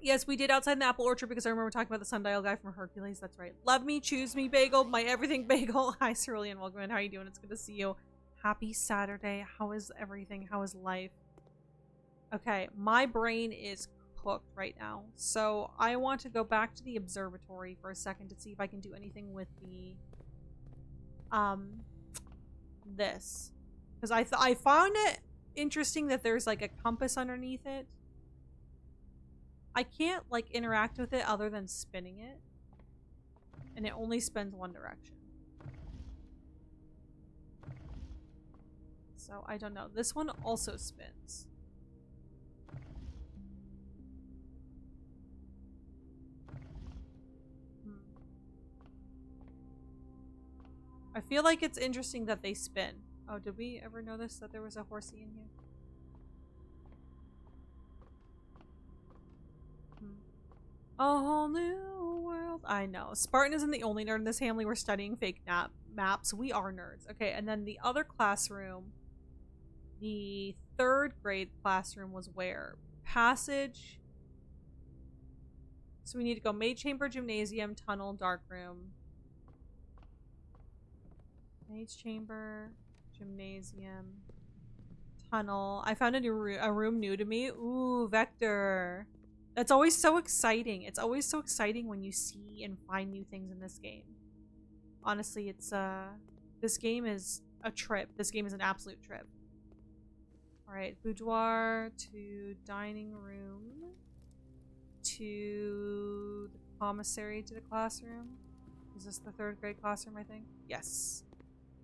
Speaker 1: Yes, we did outside the apple orchard because I remember talking about the sundial guy from Hercules. That's right. Love me, choose me, bagel, my everything bagel. Hi, Cerulean. Welcome in. How are you doing? It's good to see you. Happy Saturday. How is everything? How is life? Okay, my brain is cooked right now. So I want to go back to the observatory for a second to see if I can do anything with the this. Because I found it interesting that there's like a compass underneath it. I can't like interact with it other than spinning it. And it only spins one direction. So I don't know. This one also spins. I feel like it's interesting that they spin. Oh, did we ever notice that there was a horsey in here? A whole new world. I know. Spartan isn't the only nerd in this family. We're studying fake maps. We are nerds. Okay, and then the other classroom, the 3rd grade classroom was where? Passage. So we need to go Maid Chamber, Gymnasium, Tunnel, Dark Room. Maid's Chamber, Gymnasium, Tunnel. I found a room new to me. Ooh, Vector. That's always so exciting. It's always so exciting when you see and find new things in this game. Honestly, it's this game is a trip. This game is an absolute trip. Alright, boudoir to dining room to the commissary to the classroom. Is this the 3rd grade classroom, I think? Yes.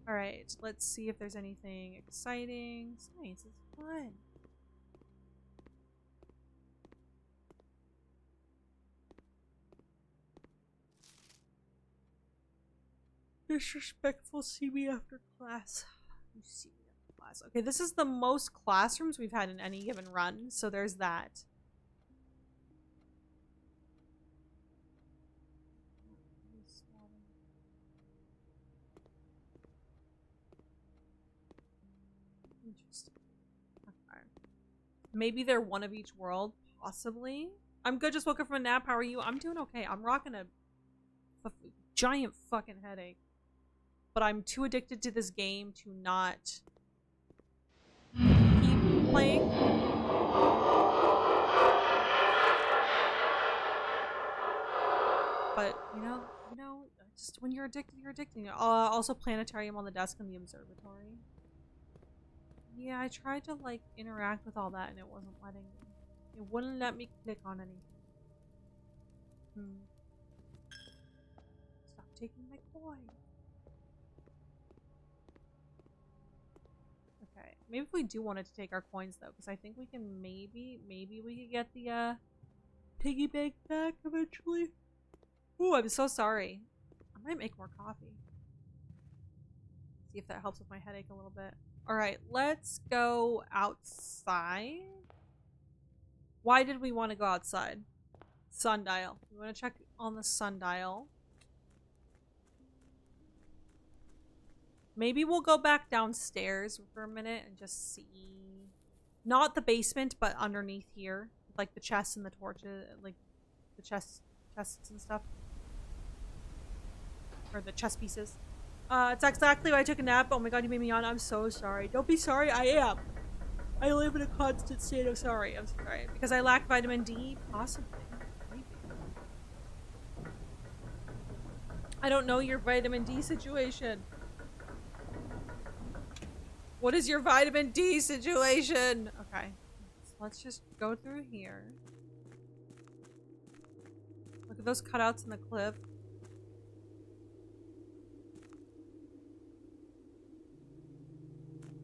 Speaker 1: Alright, let's see if there's anything exciting. Science is fun. Disrespectful, see me after class. You see me after class. Okay, this is the most classrooms we've had in any given run, so there's that. Interesting. Okay. Maybe they're one of each world, possibly. I'm good, just woke up from a nap. How are you? I'm doing okay. I'm rocking a giant fucking headache. But I'm too addicted to this game to not keep playing. But you know, just when you're addicted, you're addicted. Also, planetarium on the desk in the observatory. Yeah, I tried to like interact with all that, and it wasn't letting me. It wouldn't let me click on anything. Stop taking my coin. Okay, maybe if we do wanted to take our coins though, because I think we can maybe we could get the piggy bank back eventually. Ooh, I'm so sorry. I might make more coffee. See if that helps with my headache a little bit. Alright, let's go outside. Why did we want to go outside? Sundial. We want to check on the sundial. Maybe we'll go back downstairs for a minute and just see. Not the basement, but underneath here. Like the chests and the torches, like the chests and stuff. Or the chess pieces. It's exactly why I took a nap. Oh my god, you made me yawn. I'm so sorry. Don't be sorry, I am. I live in a constant state of sorry. I'm sorry. Because I lack vitamin D? Possibly. Maybe. I don't know your vitamin D situation. What is your vitamin D situation? Okay. So let's just go through here. Look at those cutouts in the cliff.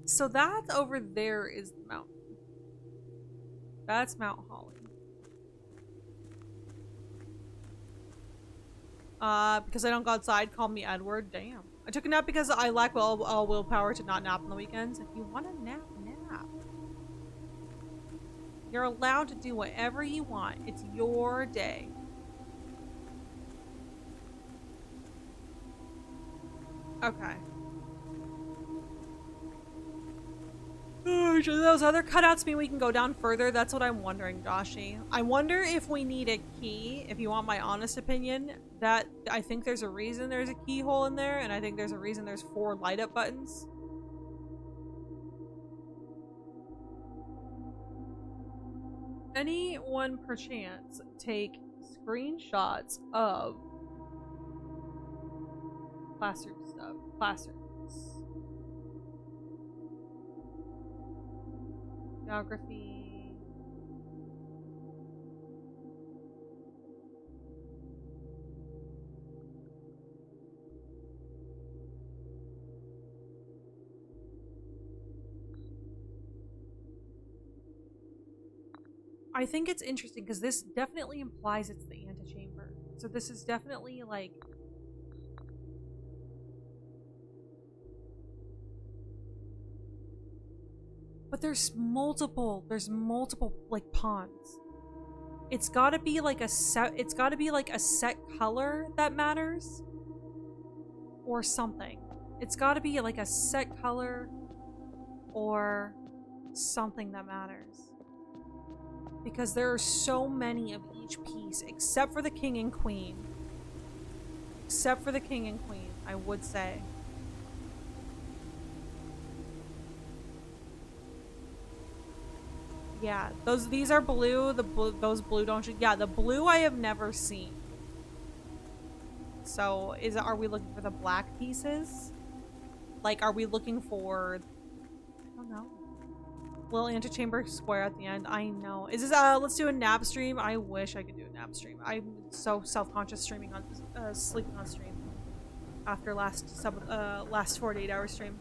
Speaker 1: So that over there is the mountain. That's Mount Holly. Because I don't go outside, call me Edward. Damn. I took a nap because I lack all willpower to not nap on the weekends. If you want to nap, nap. You're allowed to do whatever you want. It's your day. Okay. Do those other cutouts mean we can go down further? That's what I'm wondering, Joshy. I wonder if we need a key, if you want my honest opinion. That I think there's a reason there's a keyhole in there, and I think there's a reason there's 4 light up buttons. Anyone perchance take screenshots of classroom stuff? Classrooms. Geography. I think it's interesting because this definitely implies it's the antechamber. So this is definitely like But there's multiple like pawns. It's gotta be like a set color that matters. Or something. It's gotta be like a set color or something that matters. Because there are so many of each piece, except for the king and queen. Except for the king and queen, I would say. Yeah, these are blue. Those blue don't. Yeah, the blue I have never seen. So are we looking for the black pieces? Like, are we looking for? I don't know. Little antechamber square at the end. I know. Is this let's do a nap stream. I wish I could do a nap stream. I'm so self-conscious streaming on sleeping on stream after last 48-hour stream.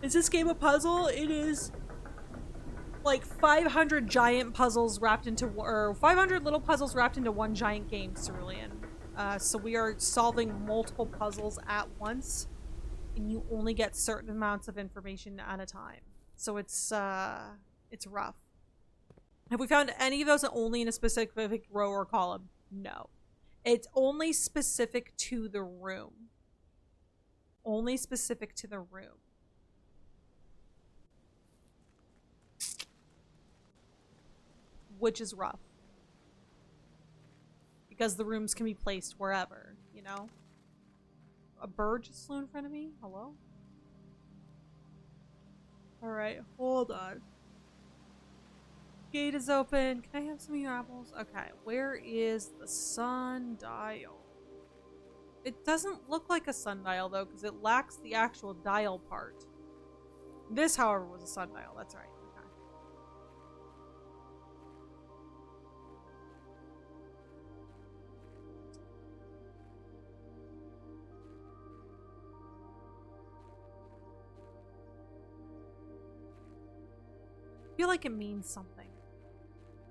Speaker 1: Is this game a puzzle? It is like 500 giant puzzles wrapped into, or 500 little puzzles wrapped into one giant game, Cerulean. So we are solving multiple puzzles at once, and you only get certain amounts of information at a time. So it's rough. Have we found any of those only in a specific row or column? No. It's only specific to the room. Only specific to the room. Which is rough. Because the rooms can be placed wherever, you know? A bird just flew in front of me? Hello? Alright, hold on. Gate is open. Can I have some of your apples? Okay, where is the sundial? It doesn't look like a sundial, though, because it lacks the actual dial part. This, however, was a sundial. That's right. Okay. I feel like it means something.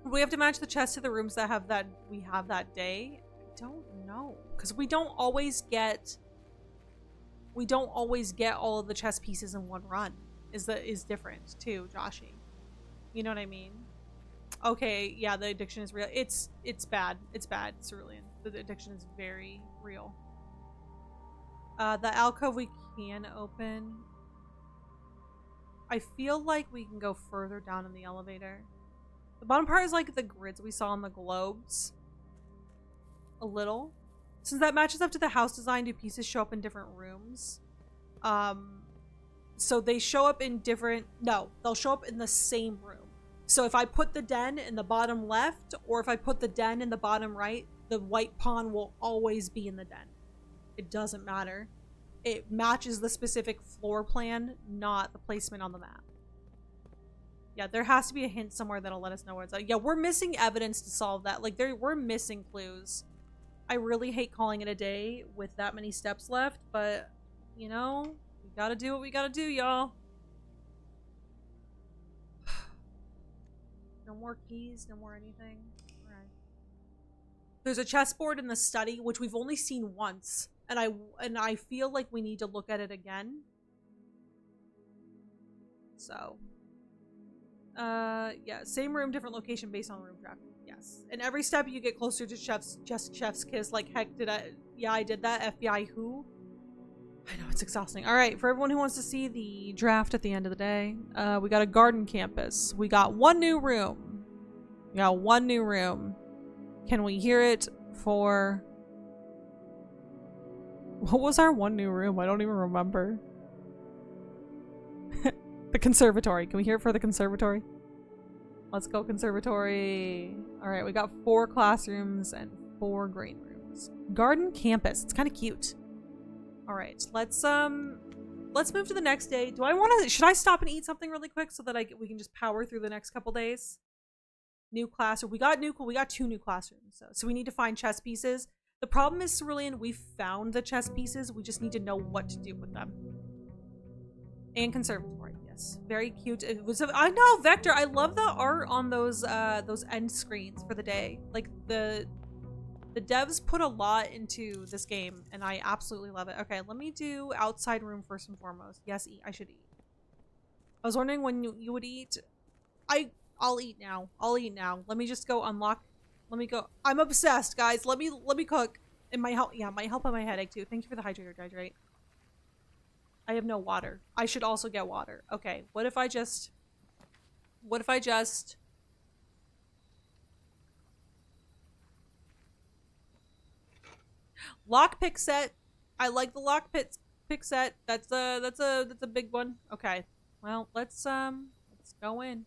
Speaker 1: We have to match the chests to the rooms that have that we have that day. I don't know, because we don't always get all of the chess pieces in one run. Is different too, Joshy. You know what I mean? Okay, yeah, the addiction is real. It's bad. It's bad, Cerulean. The addiction is very real. The alcove we can open. I feel like we can go further down in the elevator. The bottom part is like the grids we saw on the globes. A little. Since that matches up to the house design, do pieces show up in different rooms? So they show up in different... No, they'll show up in the same room. So if I put the den in the bottom left, or if I put the den in the bottom right, the white pawn will always be in the den. It doesn't matter. It matches the specific floor plan, not the placement on the map. Yeah, there has to be a hint somewhere that'll let us know where it's at. Yeah, we're missing evidence to solve that. Like, we're missing clues. I really hate calling it a day with that many steps left, but, you know, we gotta do what we gotta do, y'all. No more keys, no more anything. Alright. There's a chessboard in the study, which we've only seen once. And I feel like we need to look at it again. So. Yeah, same room, different location based on room traffic. Yes. And every step you get closer to Chef's kiss. Like, heck, I did that. FBI who? I know, it's exhausting. Alright, for everyone who wants to see the draft at the end of the day, we got a garden campus. We got one new room. We got one new room. Can we hear it for... What was our one new room? I don't even remember. The conservatory. Can we hear it for the conservatory? Let's go conservatory. Alright, we got 4 classrooms and 4 green rooms. Garden campus. It's kind of cute. Alright, let's move to the next day. Should I stop and eat something really quick so that we can just power through the next couple days? New classroom. We got 2 new classrooms. So we need to find chess pieces. The problem is, Cerulean, we found the chess pieces. We just need to know what to do with them. And conservatory, yes. Very cute. It was. I know, Vector. I love the art on those end screens for the day. Like, the devs put a lot into this game, and I absolutely love it. Okay, let me do outside room first and foremost. Yes, eat. I should eat. I was wondering when you would eat. I'll eat now. I'll eat now. Let me just go unlock. Let me go. I'm obsessed, guys. Let me cook. It might help. Yeah, it might help on my headache too. Thank you for the hydrate. I have no water. I should also get water. Okay. What if I just lockpick set? I like the pick set. That's a big one. Okay. Well, let's go in.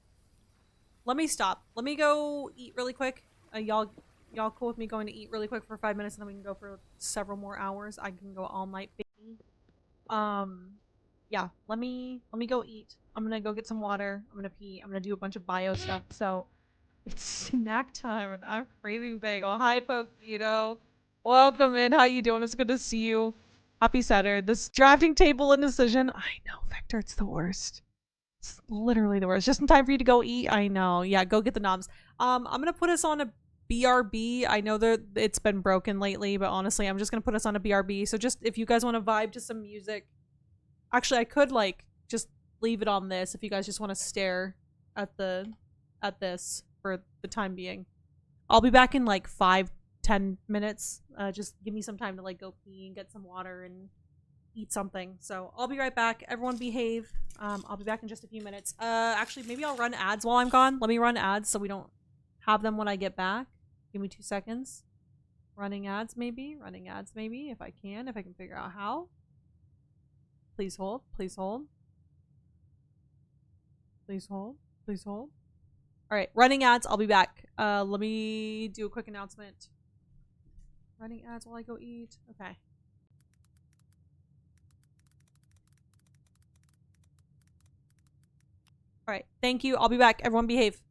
Speaker 1: Let me stop. Let me go eat really quick. Y'all cool with me going to eat really quick for 5 minutes and then we can go for several more hours. I can go all night, baby. Yeah, let me go eat. I'm gonna go get some water. I'm gonna pee. I'm gonna do a bunch of bio stuff. So it's snack time and I'm craving bagel. Hi, Pokito. Welcome in. How you doing? It's good to see you. Happy Saturday. This drafting table indecision. I know, Victor. It's the worst. It's literally the worst. Just in time for you to go eat. I know. Yeah, go get the knobs. I'm gonna put us on a BRB. I know that it's been broken lately, but honestly, I'm just gonna put us on a BRB. So just if you guys want to vibe to some music, actually, I could like just leave it on this if you guys just want to stare at this for the time being. I'll be back in like 5-10 minutes. Just give me some time to like go pee and get some water and eat something. So I'll be right back. Everyone behave. I'll be back in just a few minutes. Actually, maybe I'll run ads while I'm gone. Let me run ads so we don't have them when I get back. Give me 2 seconds. Running ads maybe. Running ads maybe if I can figure out how. Please hold. Please hold. Please hold. Please hold. All right, running ads. I'll be back. Let me do a quick announcement. Running ads while I go eat. Okay. All right. Thank you. I'll be back. Everyone behave.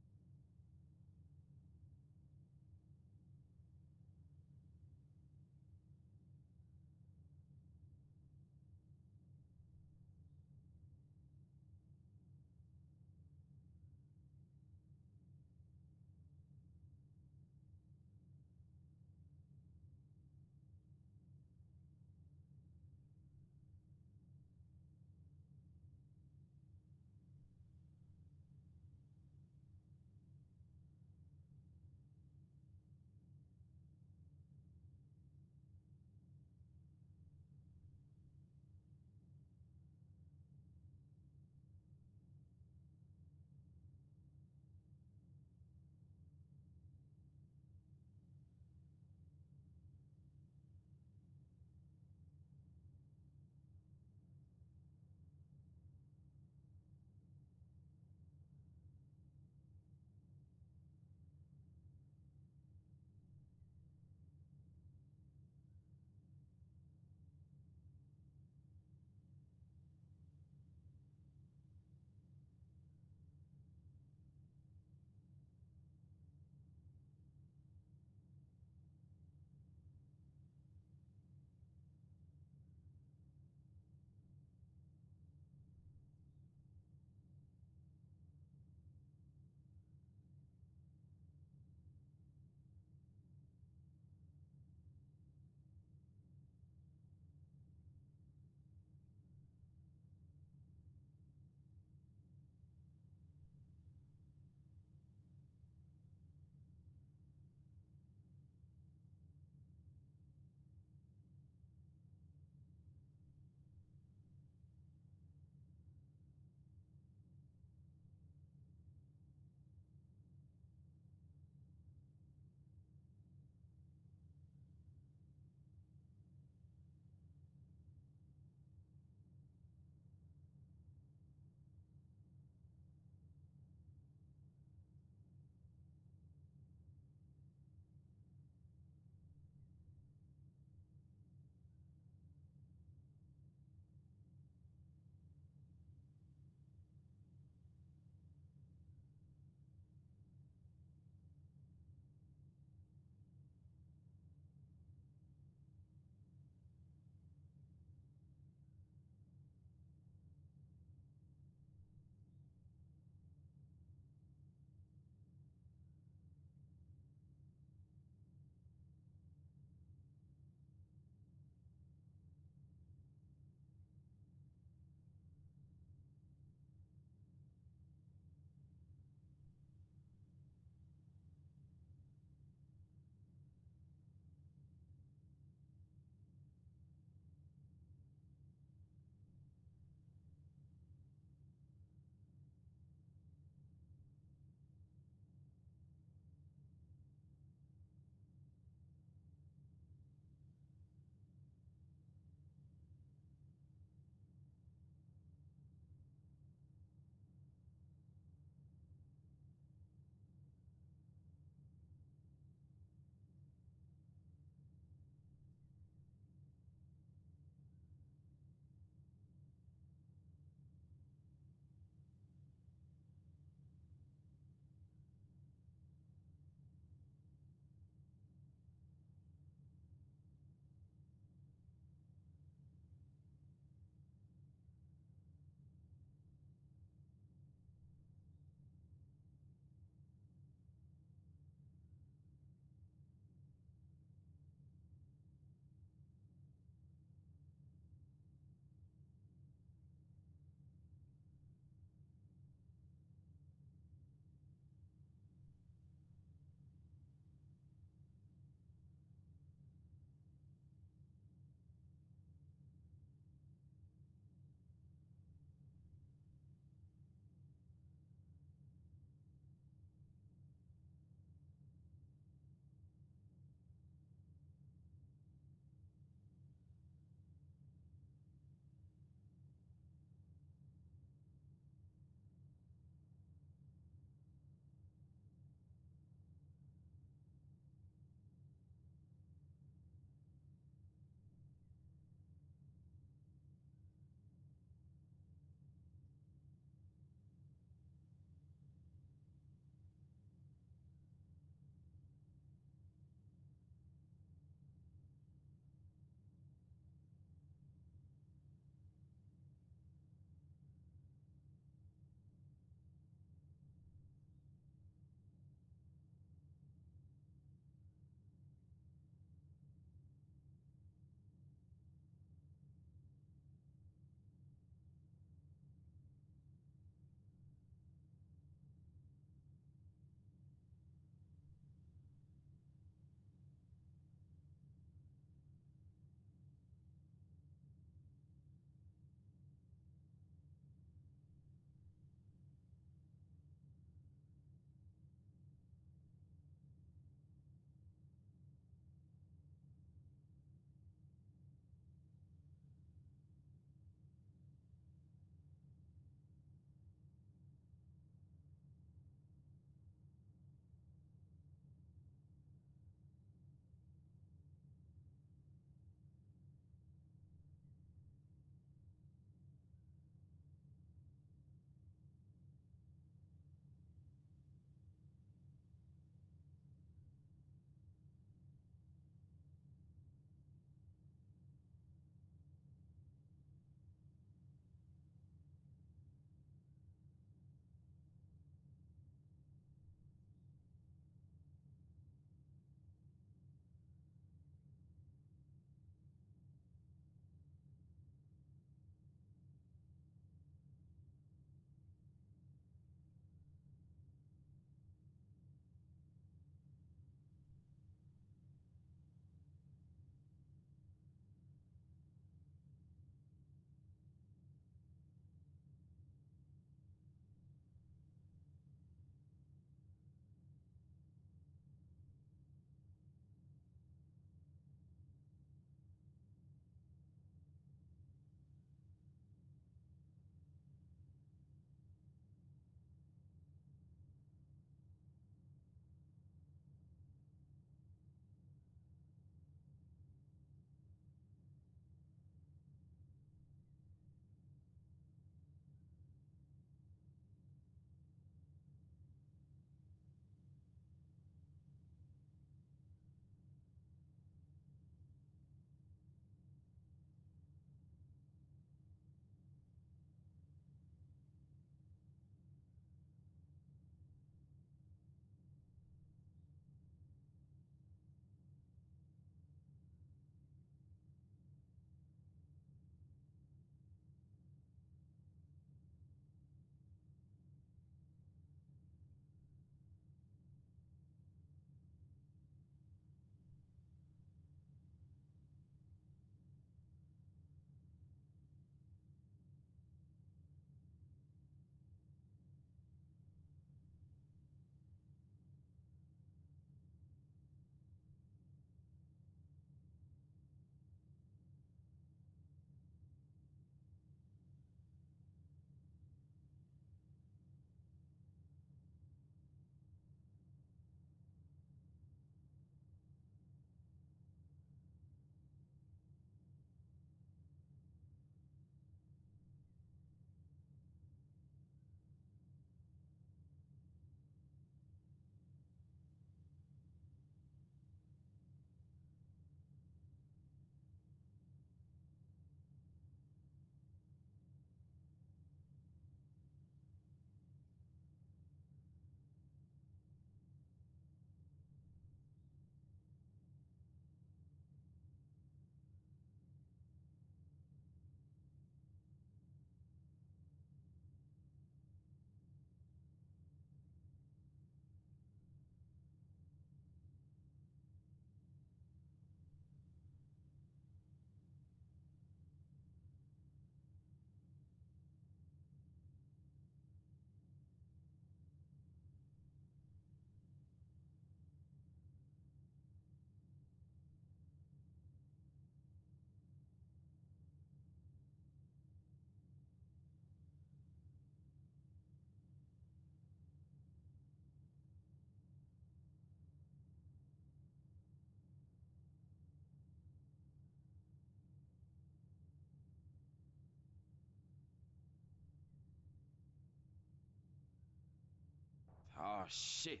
Speaker 5: shit.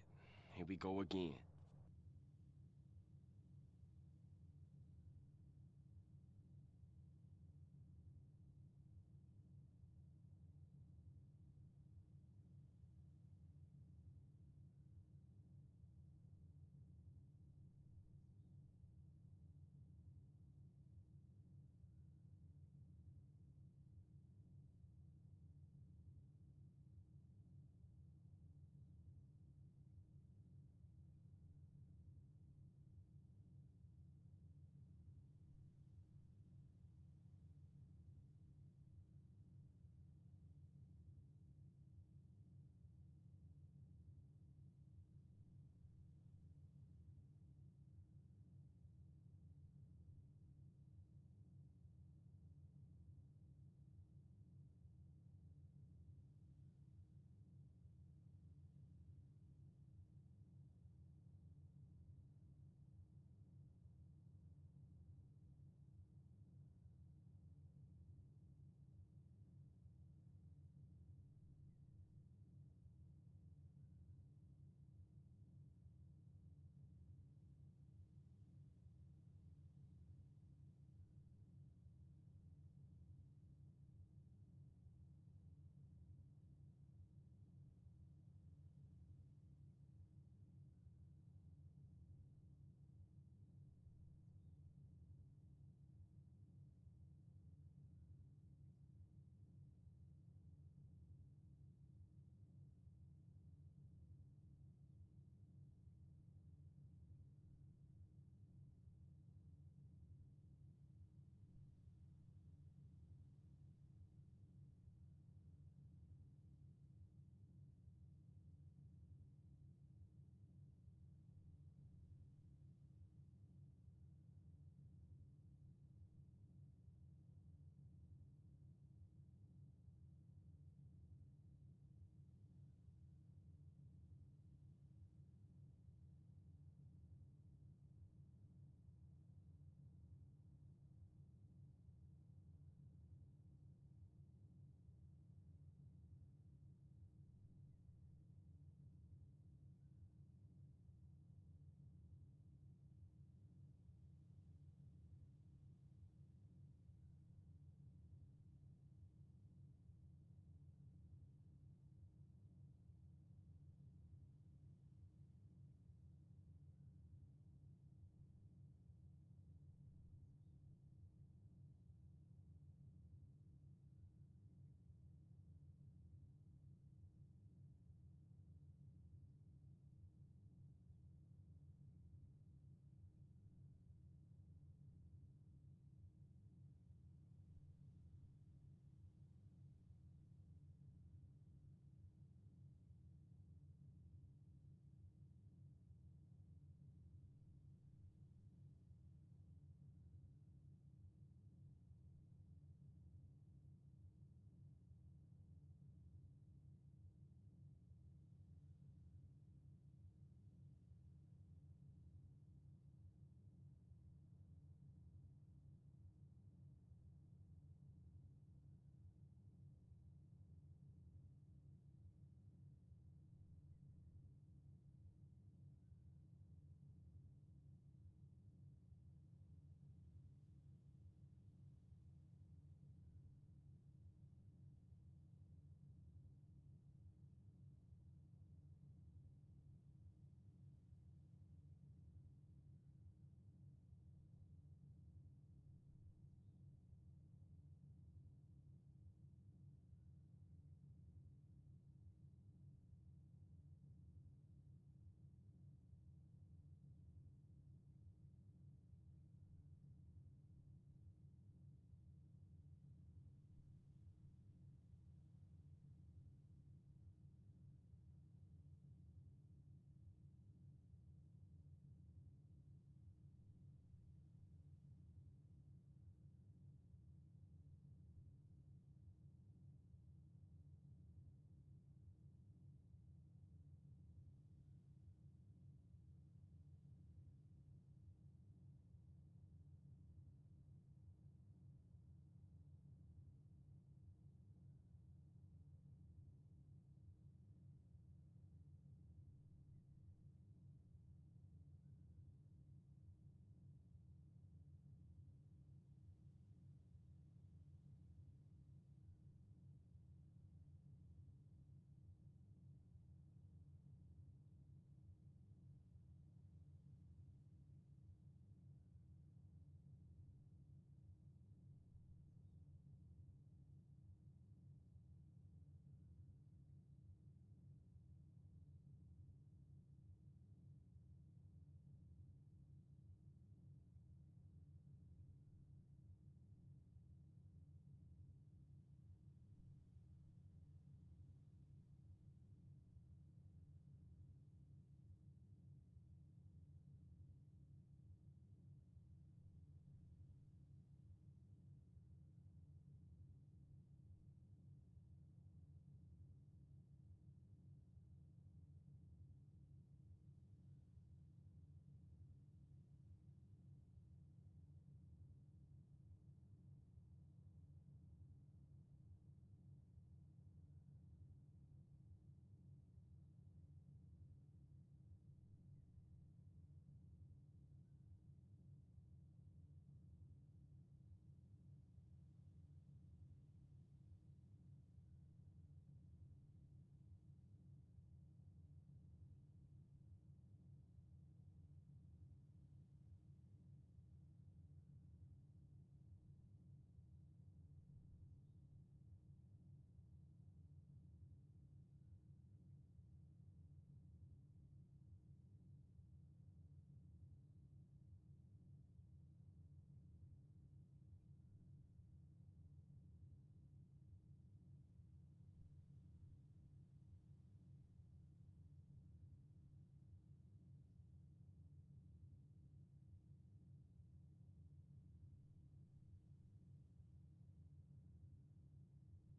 Speaker 5: Here we go again.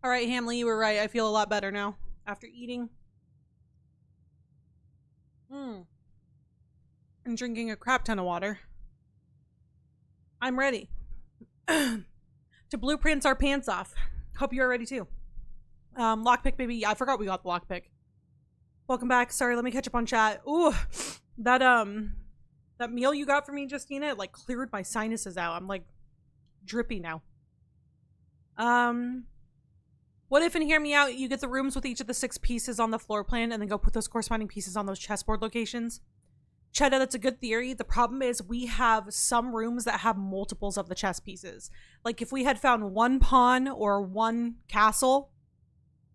Speaker 1: All right, Hamley, you were right. I feel a lot better now after eating. And drinking a crap ton of water. I'm ready to blueprints our pants off. Hope you're ready too. Lockpick, baby. I forgot we got the lockpick. Welcome back. Sorry, let me catch up on chat. Ooh, that meal you got for me, Justina, it like cleared my sinuses out. I'm like drippy now. What if, and hear me out, you get the rooms with each of the 6 pieces on the floor plan and then go put those corresponding pieces on those chessboard locations? Cheddar, that's a good theory. The problem is we have some rooms that have multiples of the chess pieces. Like if we had found 1 pawn or 1 castle,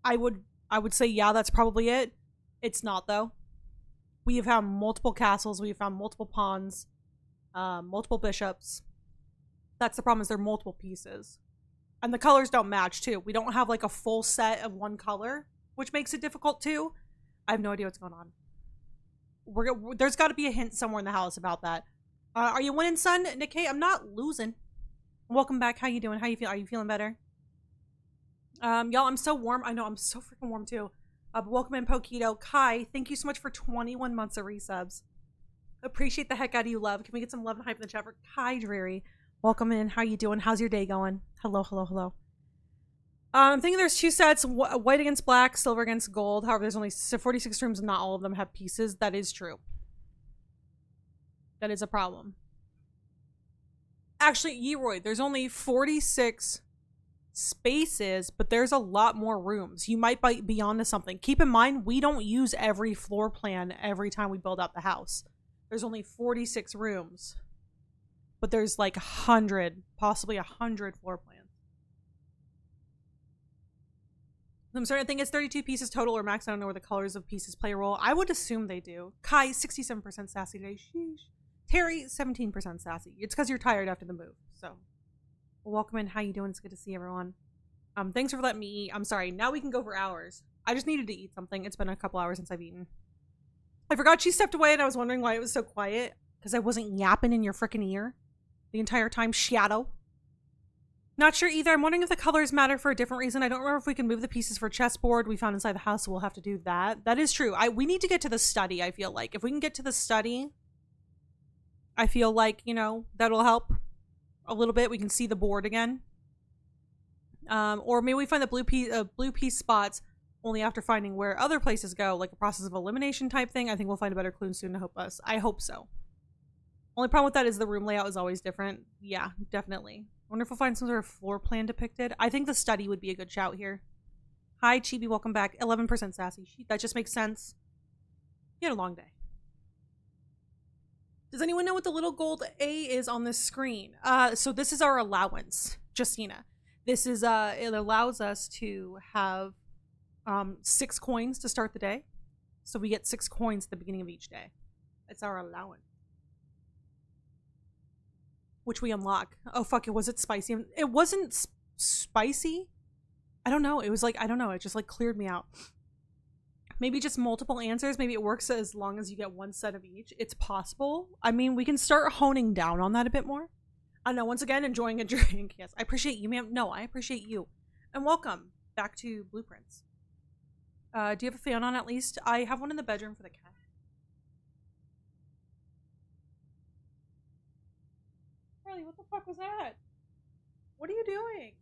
Speaker 1: I would say, yeah, that's probably it. It's not though. We have found multiple castles. We have found multiple pawns, multiple bishops. That's the problem, is they're multiple pieces. And the colors don't match too. We don't have like a full set of 1 color, which makes it difficult too. I have no idea what's going on. There's got to be a hint somewhere in the house about that. Are you winning, son? Nick K, I'm not losing. Welcome back. How you doing? How you feel? Are you feeling better? Y'all, I'm so warm. I know, I'm so freaking warm too. But welcome in, Pokito. Kai, thank you so much for 21 months of resubs. Appreciate the heck out of you, love. Can we get some love and hype in the chat for Kai Dreary? Welcome in. How you doing? How's your day going? Hello, hello, hello. I'm thinking there's 2 sets, white against black, silver against gold. However, there's only 46 rooms and not all of them have pieces. That is true. That is a problem. Actually, Yeroy, there's only 46 spaces, but there's a lot more rooms. You might be onto something. Keep in mind, we don't use every floor plan every time we build out the house. There's only 46 rooms. But there's like 100, possibly 100 floor plans. I'm starting to think it's 32 pieces total or max. I don't know where the colors of pieces play a role. I would assume they do. Kai, 67% sassy today. Sheesh. Terry, 17% sassy. It's because you're tired after the move. So, well, welcome in. How you doing? It's good to see everyone. Thanks for letting me eat. I'm sorry. Now we can go for hours. I just needed to eat something. It's been a couple hours since I've eaten. I forgot she stepped away and I was wondering why it was so quiet. Because I wasn't yapping in your freaking ear the entire time. Shadow. Not sure either. I'm wondering if the colors matter for a different reason. I don't remember if we can move the pieces for chessboard we found inside the house, so we'll have to do that. That is true. We need to get to the study, I feel like. If we can get to the study, I feel like, you know, that'll help a little bit. We can see the board again. Or maybe we find the blue piece spots only after finding where other places go, like a process of elimination type thing. I think we'll find a better clue soon to help us. I hope so. Only problem with that is the room layout is always different. Yeah, definitely. I wonder if we'll find some sort of floor plan depicted. I think the study would be a good shout here. Hi, Chibi, welcome back. 11% sassy. That just makes sense. You had a long day. Does anyone know what the little gold A is on this screen? So this is our allowance, Justina. This is, it allows us to have 6 coins to start the day. So we get 6 coins at the beginning of each day. It's our allowance. Which we unlock. Oh, fuck it. Was it spicy? It wasn't spicy. I don't know. It was like, I don't know. It just like cleared me out. Maybe just multiple answers. Maybe it works as long as you get 1 set of each. It's possible. I mean, we can start honing down on that a bit more. I know. Once again, enjoying a drink. Yes. I appreciate you, ma'am. No, I appreciate you. And welcome back to Blueprints. Do you have a fan on at least? I have one in the bedroom for the cat. Charlie, what the fuck was that? What are you doing?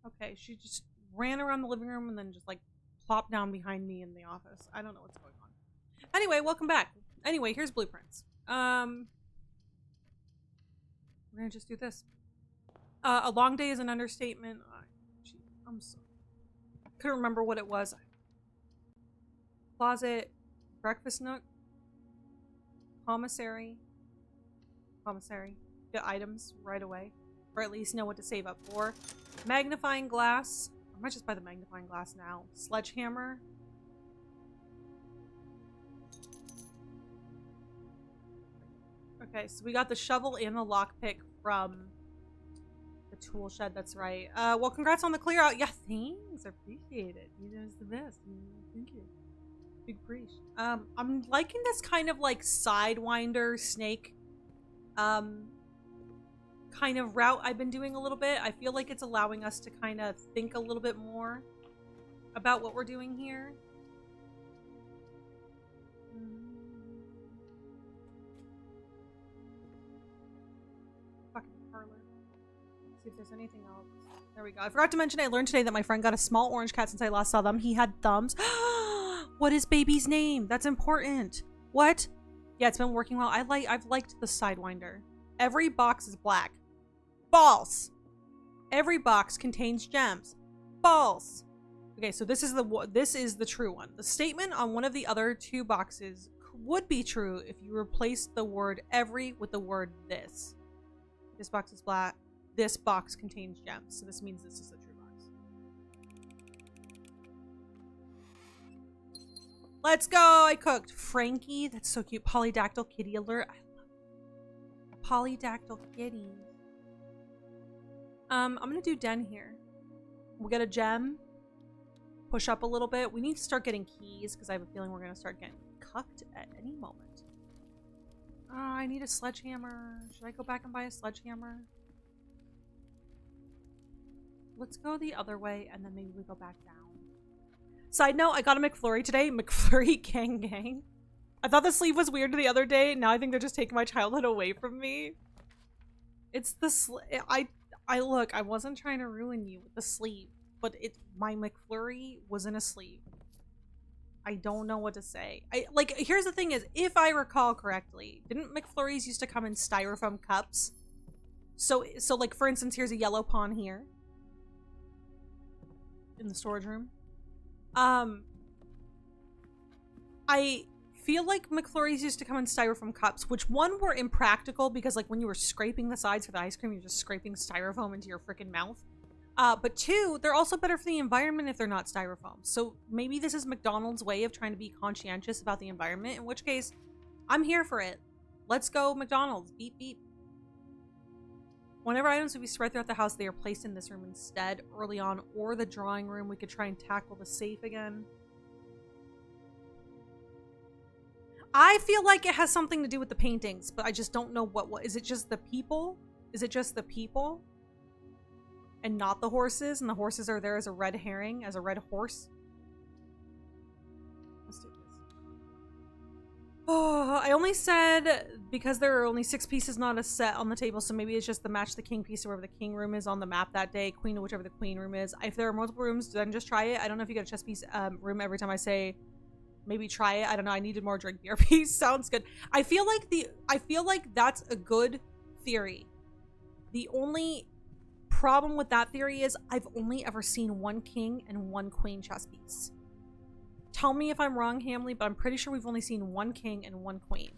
Speaker 1: Okay, she just ran around the living room and then just like plopped down behind me in the office. I don't know what's going on. Anyway, welcome back. Anyway, here's Blueprints. We're gonna just do this. A long day is an understatement. I'm sorry. Couldn't remember what it was. Closet, breakfast nook, commissary. Get items right away, or at least know what to save up for. Magnifying glass. I might just buy the magnifying glass now. Sledgehammer. Okay, so we got the shovel and the lockpick from the tool shed. That's right. Well, congrats on the clear out. Yeah, thanks. I appreciate it. You guys the best. Thank you. Big preach. I'm liking this kind of like sidewinder snake kind of route I've been doing a little bit. I feel like it's allowing us to kind of think a little bit more about what we're doing here. Fucking parlor. Let's see if there's anything else. There we go. I forgot to mention I learned today that my friend got a small orange cat since I last saw them. He had thumbs. What is baby's name? That's important. What? Yeah, it's been working well. I've liked the Sidewinder. Every box is black. False. Every box contains gems. False. Okay, so this is the true one. The statement on one of the other two boxes would be true if you replaced the word every with the word this. This box is black. This box contains gems. So this means this is the true box. Let's go. I cooked Frankie. That's so cute. Polydactyl kitty alert. I love it. Polydactyl kitty. I'm gonna do Den here. We'll get a gem. Push up a little bit. We need to start getting keys because I have a feeling we're gonna start getting cucked at any moment. I need a sledgehammer. Should I go back and buy a sledgehammer? Let's go the other way and then maybe we go back down. Side note, I got a McFlurry today. McFlurry gang gang. I thought the sleeve was weird the other day. Now I think they're just taking my childhood away from me. It's the I look, I wasn't trying to ruin you with the sleeve, but my McFlurry was in a sleeve. I don't know what to say. Here's the thing is, if I recall correctly, didn't McFlurries used to come in styrofoam cups? So like, for instance, here's a yellow pawn here. In the storage room. I feel like McFlurries used to come in styrofoam cups, which one were impractical because like when you were scraping the sides for the ice cream, you're just scraping styrofoam into your freaking mouth. But two, they're also better for the environment if they're not styrofoam. So maybe this is McDonald's way of trying to be conscientious about the environment, in which case, I'm here for it. Let's go McDonald's. Beep, beep. Whenever items would be spread throughout the house, they are placed in this room instead, early on, or the drawing room. We could try and tackle the safe again. I feel like it has something to do with the paintings, but I just don't know what is it just the people? Is it just the people? And not the horses? And the horses are there as a red herring, as a red horse? Let's do this. Oh, I only said because there are only 6 pieces, not a set on the table, so maybe it's just the match the king piece or wherever the king room is on the map that day, queen or whichever the queen room is. If there are multiple rooms, then just try it. I don't know if you get a chess piece room every time I say maybe try it. I don't know. I needed more drink beer piece. Sounds good. I feel like that's a good theory. The only problem with that theory is I've only ever seen 1 king and 1 queen chess piece. Tell me if I'm wrong, Hamley, but I'm pretty sure we've only seen 1 king and 1 queen.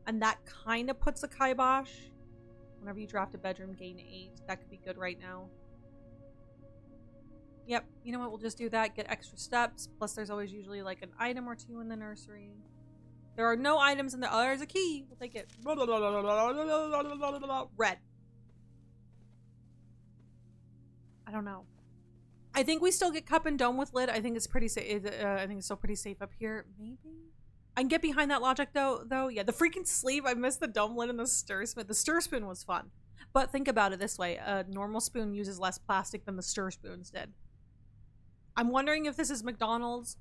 Speaker 1: And that kind of puts a kibosh. Whenever you draft a bedroom, gain 8. That could be good right now. Yep, you know what? We'll just do that. Get extra steps. Plus, there's always usually like an item or 2 in the nursery. There are no items in there. Oh, there's a key. We'll take it. Red. I don't know. I think we still get cup and dome with lid. I think it's pretty safe. I think it's still pretty safe up here. Maybe I can get behind that logic though. Yeah, the freaking sleeve. I missed the dome lid and the stir spoon. The stir spoon was fun, but think about it this way: a normal spoon uses less plastic than the stir spoons did. I'm wondering if this is McDonald's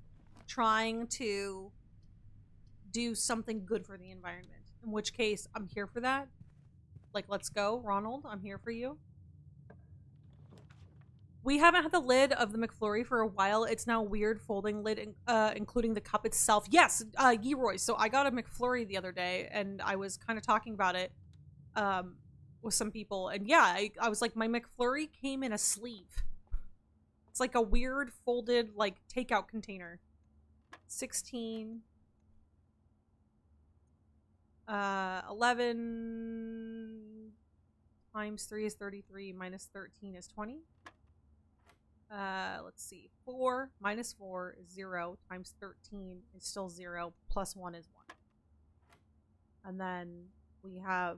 Speaker 1: trying to do something good for the environment. In which case, I'm here for that. Like, let's go, Ronald. I'm here for you. We haven't had the lid of the McFlurry for a while. It's now weird folding lid, including the cup itself. Yes, Yeroy. So I got a McFlurry the other day, and I was kind of talking about it with some people. And yeah, I was like, my McFlurry came in a sleeve. It's like a weird folded, like, takeout container. 16. 11 times 3 is 33, minus 13 is 20. Let's see. 4 minus 4 is 0, times 13 is still 0, plus 1 is 1. And then we have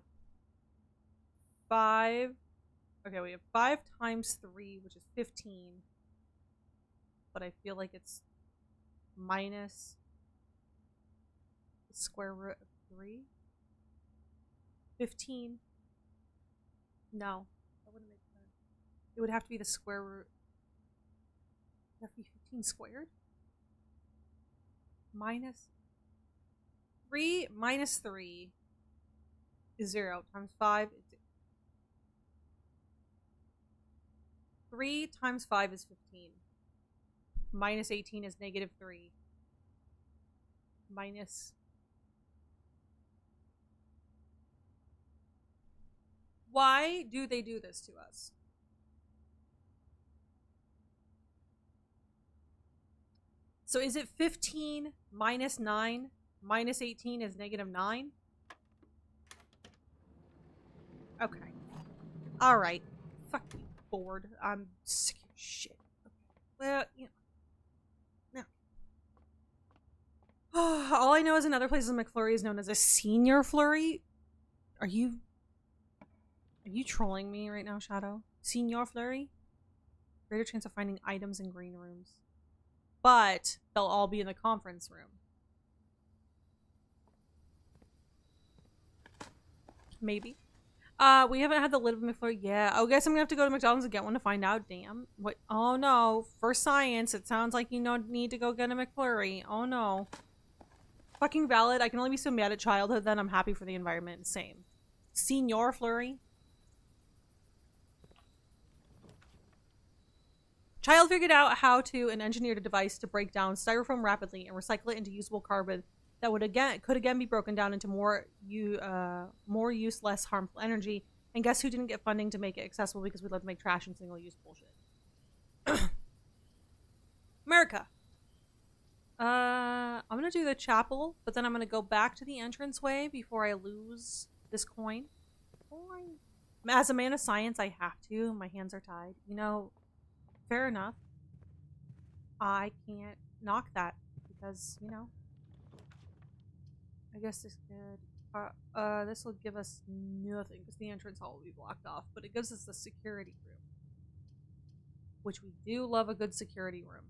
Speaker 1: 5. Okay, we have 5 times 3, which is 15. But I feel like it's minus the square root of 3. 15 No, that wouldn't make sense. It would have to be the square root. It would have to be 15 squared? Minus 3 minus 3 is 0 times 5 is 3 times 5 is 15. Minus 18 is negative 3. Minus... Why do they do this to us? So is it 15 minus 9 minus 18 is negative 9? Okay. Alright. Fucking bored. I'm sick of shit. Well, you know. No. All I know is in other places McFlurry is known as a senior flurry. Are you trolling me right now, Shadow? Senior flurry? Greater chance of finding items in green rooms. But they'll all be in the conference room. Maybe. We haven't had the lid of McFlurry. Yeah. I guess I'm gonna have to go to McDonald's and get one to find out. Damn. What? Oh no. For science, it sounds like you need to go get a McFlurry. Oh no. Fucking valid. I can only be so mad at childhood then. I'm happy for the environment. Same. Senior flurry. Child figured out how to and engineered a device to break down styrofoam rapidly and recycle it into usable carbon that could again be broken down into more use, less harmful energy. And guess who didn't get funding to make it accessible because we love to make trash and single-use bullshit? America. I'm gonna do the chapel, but then I'm gonna go back to the entranceway before I lose this coin. As a man of science, I have to. My hands are tied. You know, fair enough. I can't knock that because, you know, I guess this could, this will give us nothing because the entrance hall will be blocked off, but it gives us the security room, which we do love a good security room.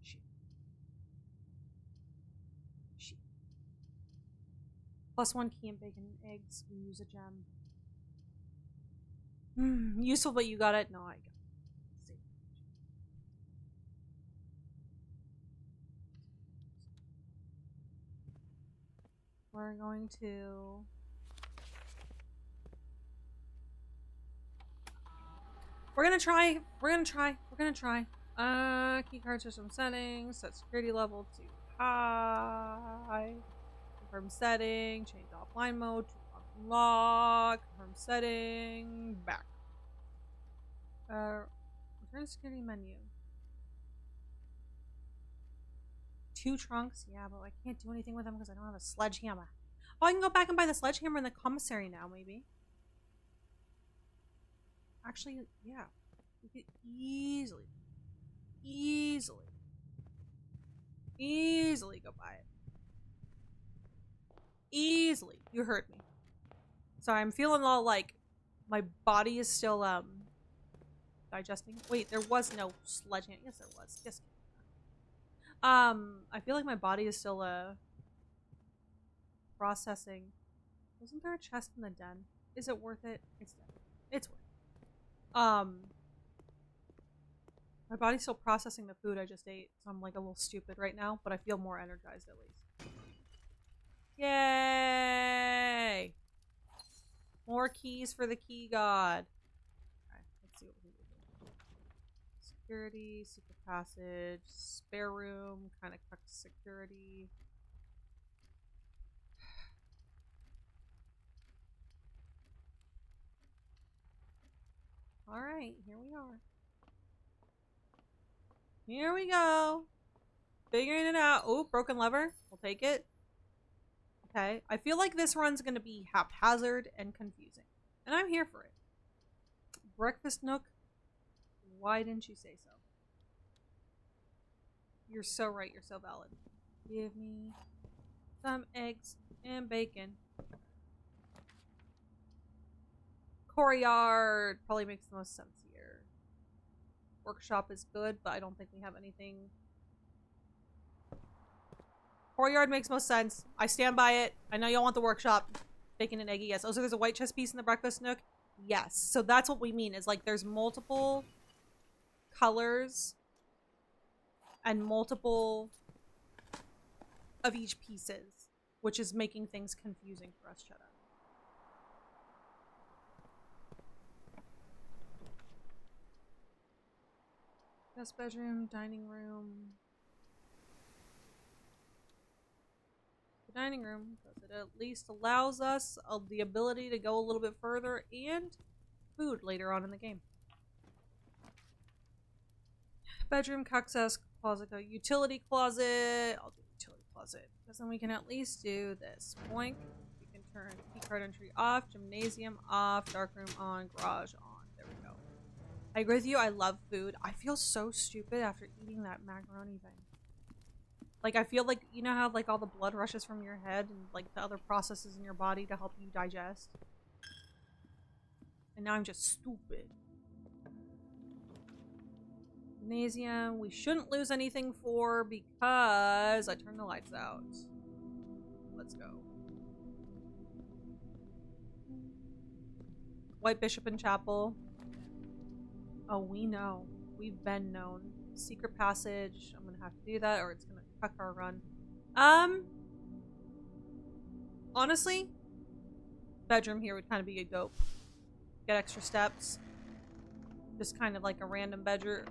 Speaker 1: Shit. +1 key and bacon and eggs. We use a gem. Useful, but you got it? No, I got it. We're going to... We're gonna try. Key card system settings. Set security level to high. Confirm setting. Change offline mode to unlock. Confirm setting. Back. Return to security menu. 2 trunks? Yeah, but I can't do anything with them because I don't have a sledgehammer. Oh, I can go back and buy the sledgehammer in the commissary now, maybe. Actually, yeah. We could easily go buy it. Easily. You heard me. Sorry, I'm feeling all like my body is still digesting. Wait, there was no sledgehammer. Yes, there was. Yes. I feel like my body is still processing. Wasn't there a chest in the den? Is it worth it? It's worth it. My body's still processing the food I just ate, so I'm like a little stupid right now, but I feel more energized at least. Yay! More keys for the key god. Alright, let's see what we can do. Security, secret passage, spare room, kind of quick security. Alright, here we are. Here we go. Figuring it out. Oh, broken lever. We'll take it. Okay. I feel like this run's going to be haphazard and confusing. And I'm here for it. Breakfast nook. Why didn't you say so? You're so right. You're so valid. Give me some eggs and bacon. Courtyard probably makes the most sense here. Workshop is good, but I don't think we have anything. Courtyard makes most sense. I stand by it. I know y'all want the workshop. Bacon and eggy, yes. Oh, so there's a white chess piece in the breakfast nook? Yes. So that's what we mean, is like there's multiple colors and multiple of each pieces, which is making things confusing for us, Cheddar. Guest bedroom, dining room. The dining room, because it at least allows us the ability to go a little bit further, and food later on in the game. Bedroom, access closet, utility closet. I'll do utility closet, because then we can at least do this. Boink. We can turn key card entry off, gymnasium off, dark room on, garage on. There we go. I agree with you. I love food. I feel so stupid after eating that macaroni thing. Like, I feel like, you know how, like, all the blood rushes from your head and, like, the other processes in your body to help you digest? And now I'm just stupid. Gymnasium. We shouldn't lose anything for because I turned the lights out. Let's go. White Bishop in Chapel. Oh, we know. We've been known. Secret passage. I'm gonna have to do that, or it's gonna cuck our run. Honestly, bedroom here would kind of be a dope. Get extra steps. Just kind of like a random bedroom.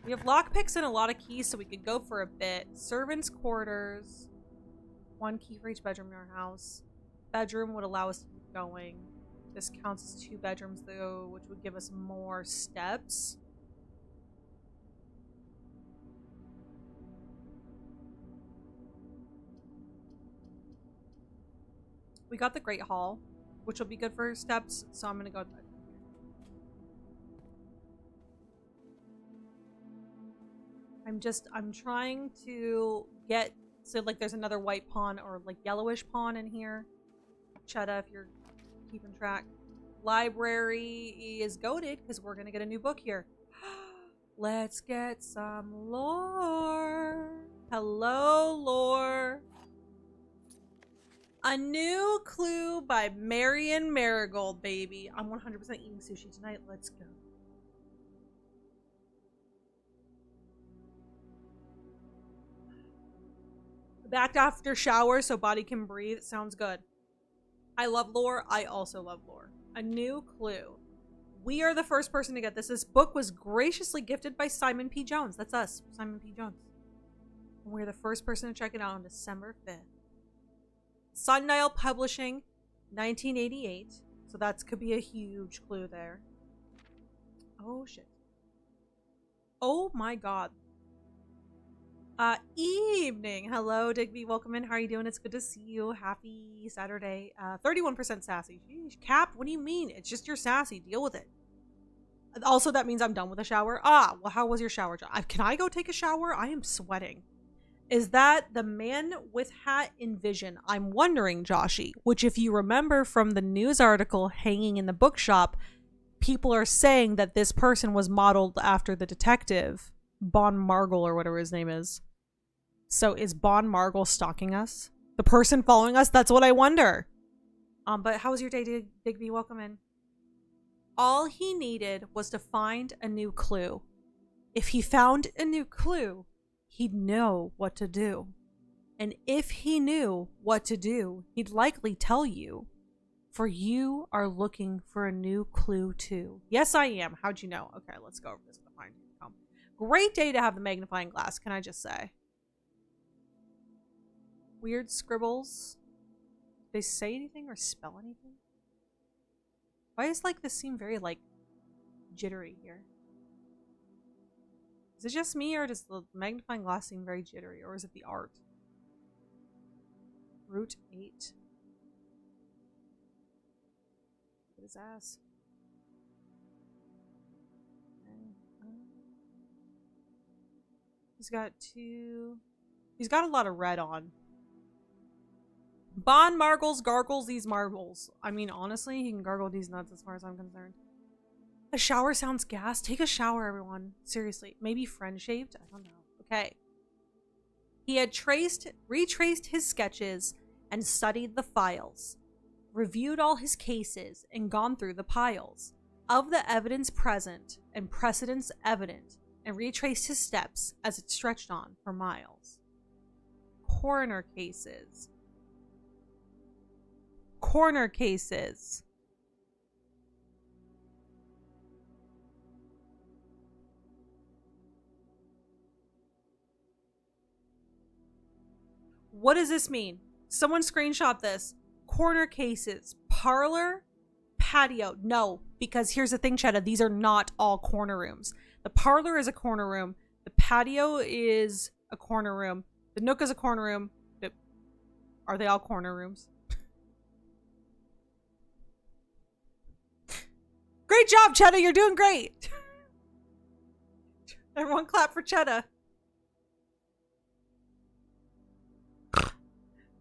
Speaker 1: We have lockpicks and a lot of keys, so we could go for a bit. Servants' quarters. 1 key for each bedroom in our house. Bedroom would allow us to keep going. This counts as 2 bedrooms, though, which would give us more steps. We got the Great Hall, which will be good for steps, so I'm gonna go with that. I'm trying to get, so like there's another white pawn or like yellowish pawn in here. Chetta, if you're keeping track. Library is goated because we're gonna get a new book here. Let's get some lore. Hello, lore. A New Clue by Marion Marigold, baby. I'm 100% eating sushi tonight. Let's go. Back after shower so body can breathe. Sounds good. I love lore. I also love lore. A New Clue. We are the first person to get this. This book was graciously gifted by Simon P. Jones. That's us, Simon P. Jones. And we're the first person to check it out on December 5th. Sundial Publishing, 1988. So that could be a huge clue there. Oh, shit. Oh, my God. Evening. Hello, Digby. Welcome in. How are you doing? It's good to see you. Happy Saturday. 31% sassy. Sheesh. Cap, what do you mean? It's just your sassy. Deal with it. Also, that means I'm done with a shower. Ah, well, how was your shower, John? Can I go take a shower? I am sweating. Is that the man with hat in Vision? I'm wondering, Joshy, which if you remember from the news article hanging in the bookshop, people are saying that this person was modeled after the detective, Bon Margle or whatever his name is. So is Bon Margle stalking us? The person following us? That's what I wonder. But how was your day, Digby? Welcome in. All he needed was to find a new clue. If he found a new clue, he'd know what to do. And if he knew what to do, he'd likely tell you. For you are looking for a new clue too. Yes, I am. How'd you know? Okay, let's go over this. Great day to have the magnifying glass, can I just say? Weird scribbles. Did they say anything or spell anything? Why does like this seem very like jittery here? Is it just me, or does the magnifying glass seem very jittery, or is it the art? Route 8. Get his ass. He's got 2. He's got a lot of red on. Bon Margles gargles these marbles. I mean, honestly, he can gargle these nuts as far as I'm concerned. A shower sounds gas. Take a shower, everyone. Seriously. Maybe friend shaved? I don't know. Okay. He had retraced his sketches and studied the files, reviewed all his cases, and gone through the piles of the evidence present and precedents evident, and retraced his steps as it stretched on for miles. Corner cases. Corner cases. What does this mean? Someone screenshot this. Corner cases. Parlor, patio. No, because here's the thing, Chetta. These are not all corner rooms. The parlor is a corner room. The patio is a corner room. The nook is a corner room. Are they all corner rooms? Great job, Chetta. You're doing great. Everyone clap for Chetta.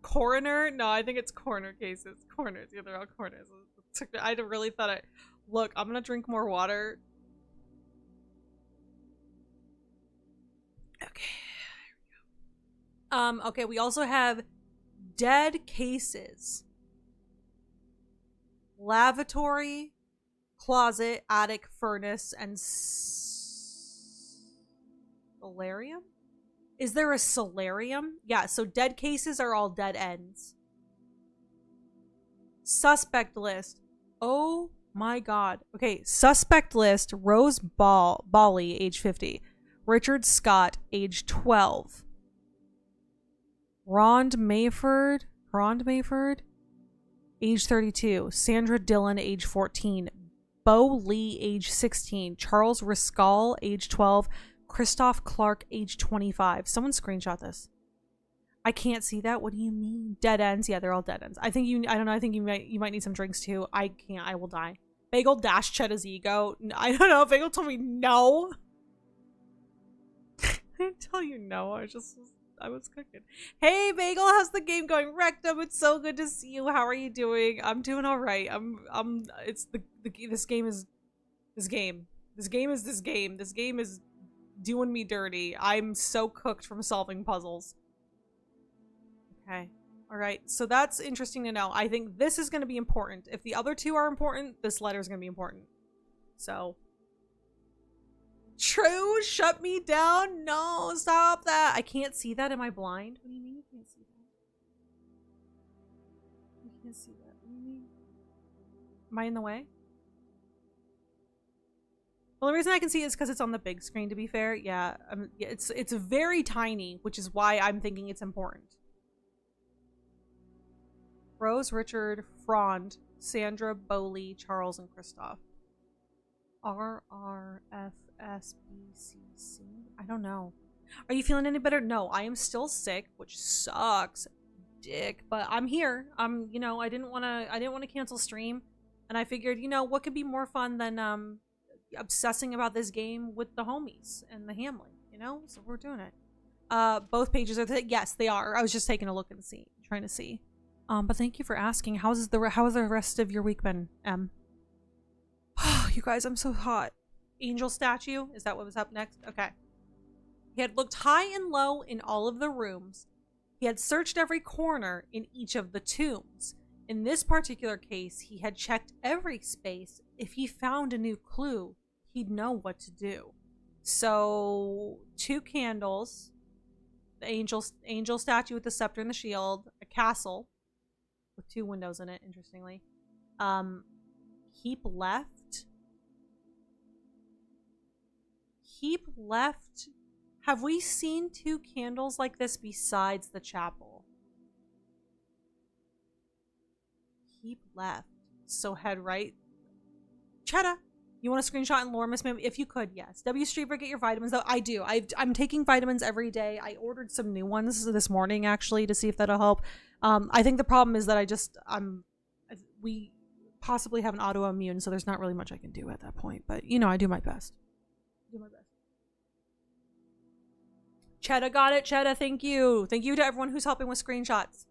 Speaker 1: Coroner? No, I think it's corner cases. Corners. Yeah, they're all corners. I really thought I... Look, I'm gonna drink more water. Okay. There we go. Okay, we also have dead cases. Lavatory, closet, attic, furnace, and solarium? Is there a solarium? Yeah, so dead cases are all dead ends. Suspect list. Oh my god. Okay, suspect list. Rose Bally, age 50. Richard Scott, age 12. Rond Mayford, age 32. Sandra Dillon, age 14. Bo Lee, age 16. Charles Riscal, age 12. Christoph Clark, age 25. Someone screenshot this. I can't see that. What do you mean? Dead ends? Yeah, they're all dead ends. I don't know. I think you might need some drinks too. I can't. I will die. Bagel dashed Chetta's ego. I don't know. Bagel told me no. I didn't tell you no. I was cooking. Hey, Bagel, how's the game going? Rectum, it's so good to see you. How are you doing? I'm doing all right. This game is this game is doing me dirty. I'm so cooked from solving puzzles. Okay. All right. So that's interesting to know. I think this is going to be important. If the other two are important, this letter is going to be important. So. True, shut me down. No, stop that. I can't see that. Am I blind? What do you mean you can't see that? You can't see that. What do you mean? Am I in the way? Well, the reason I can see it is because it's on the big screen, to be fair. Yeah, it's very tiny, which is why I'm thinking it's important. Rose, Richard, Frond, Sandra, Bowley, Charles, and Christoph. RRFSBCC? I don't know. Are you feeling any better? No, I am still sick, which sucks, dick. But I'm here. I didn't want to cancel stream, and I figured, what could be more fun than obsessing about this game with the homies and the Hamlet, So we're doing it. Both pages are yes, they are. I was just taking a look and trying to see. But thank you for asking. How has the rest of your week been, Em? You guys, I'm so hot. Angel statue? Is that what was up next? Okay. He had looked high and low in all of the rooms. He had searched every corner in each of the tombs. In this particular case, he had checked every space. If he found a new clue, he'd know what to do. So, 2 candles, the angel statue with the scepter and the shield, a castle with 2 windows in it, interestingly. Keep left. Have we seen 2 candles like this besides the chapel? Keep left. So head right. Chetta, you want a screenshot and lore miss? Maybe if you could, yes. W Streeter, get your vitamins though. I do. I'm taking vitamins every day. I ordered some new ones this morning actually to see if that'll help. I think the problem is that we possibly have an autoimmune, so there's not really much I can do at that point. But I do my best. Chetta got it. Chetta, thank you. Thank you to everyone who's helping with screenshots.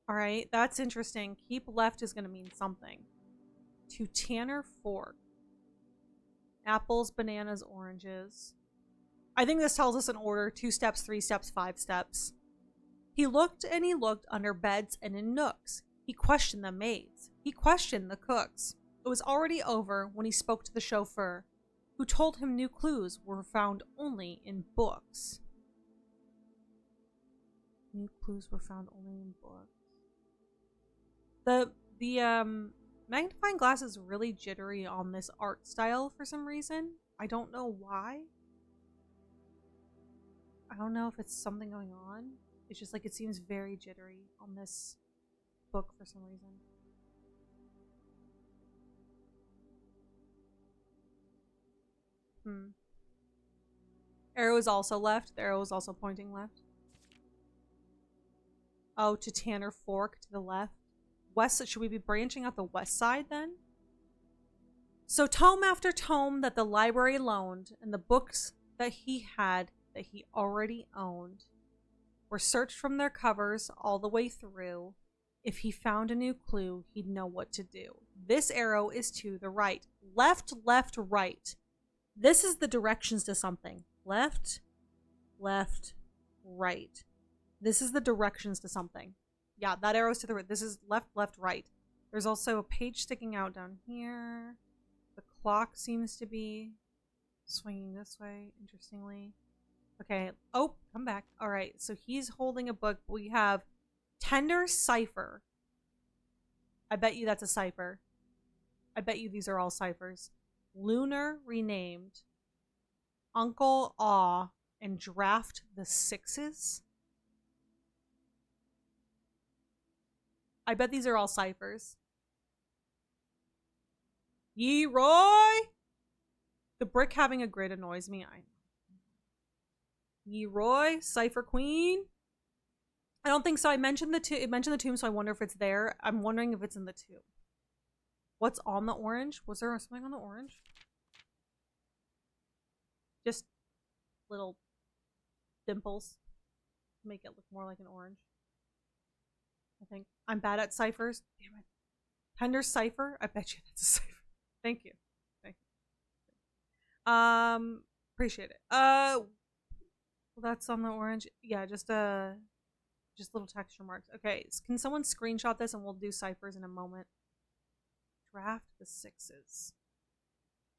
Speaker 1: All right, that's interesting. Keep left is going to mean something. To Tanner Fork. Apples, bananas, oranges. I think this tells us an order: 2 steps, 3 steps, 5 steps. He looked and he looked under beds and in nooks. He questioned the maids. He questioned the cooks. It was already over when he spoke to the chauffeur, who told him new clues were found only in books. New clues were found only in books. The magnifying glass is really jittery on this art style for some reason. I don't know why. I don't know if it's something going on. It's just like it seems very jittery on this book for some reason. Arrow is also left. The arrow is also pointing left. Oh, to Tanner Fork to the left. West, should we be branching out the west side then? So tome after tome that the library loaned and the books that he had that he already owned were searched from their covers all the way through. If he found a new clue, he'd know what to do. This arrow is to the right. Left, left, right. This is the directions to something. Left, left, right. This is the directions to something. Yeah, that arrow's to the right. This is left, left, right. There's also a page sticking out down here. The clock seems to be swinging this way, interestingly. Okay. Oh, come back. All right. So he's holding a book. We have Tender Cipher. I bet you that's a cipher. I bet you these are all ciphers. Lunar Renamed. Uncle Awe. And Draft the Sixes. I bet these are all ciphers. Ye Roy! The brick having a grid annoys me. Ye Roy, Cipher Queen. I don't think so. It mentioned the tomb, so I wonder if it's there. I'm wondering if it's in the tomb. What's on the orange? Was there something on the orange? Just little dimples. Make it look more like an orange. I think. I'm bad at ciphers. Damn it. Tender Cipher? I bet you that's a cipher. Thank you. Thank you. Appreciate it. Well, that's on the orange. Yeah, just little texture marks. Okay, can someone screenshot this and we'll do ciphers in a moment. Draft the Sixes.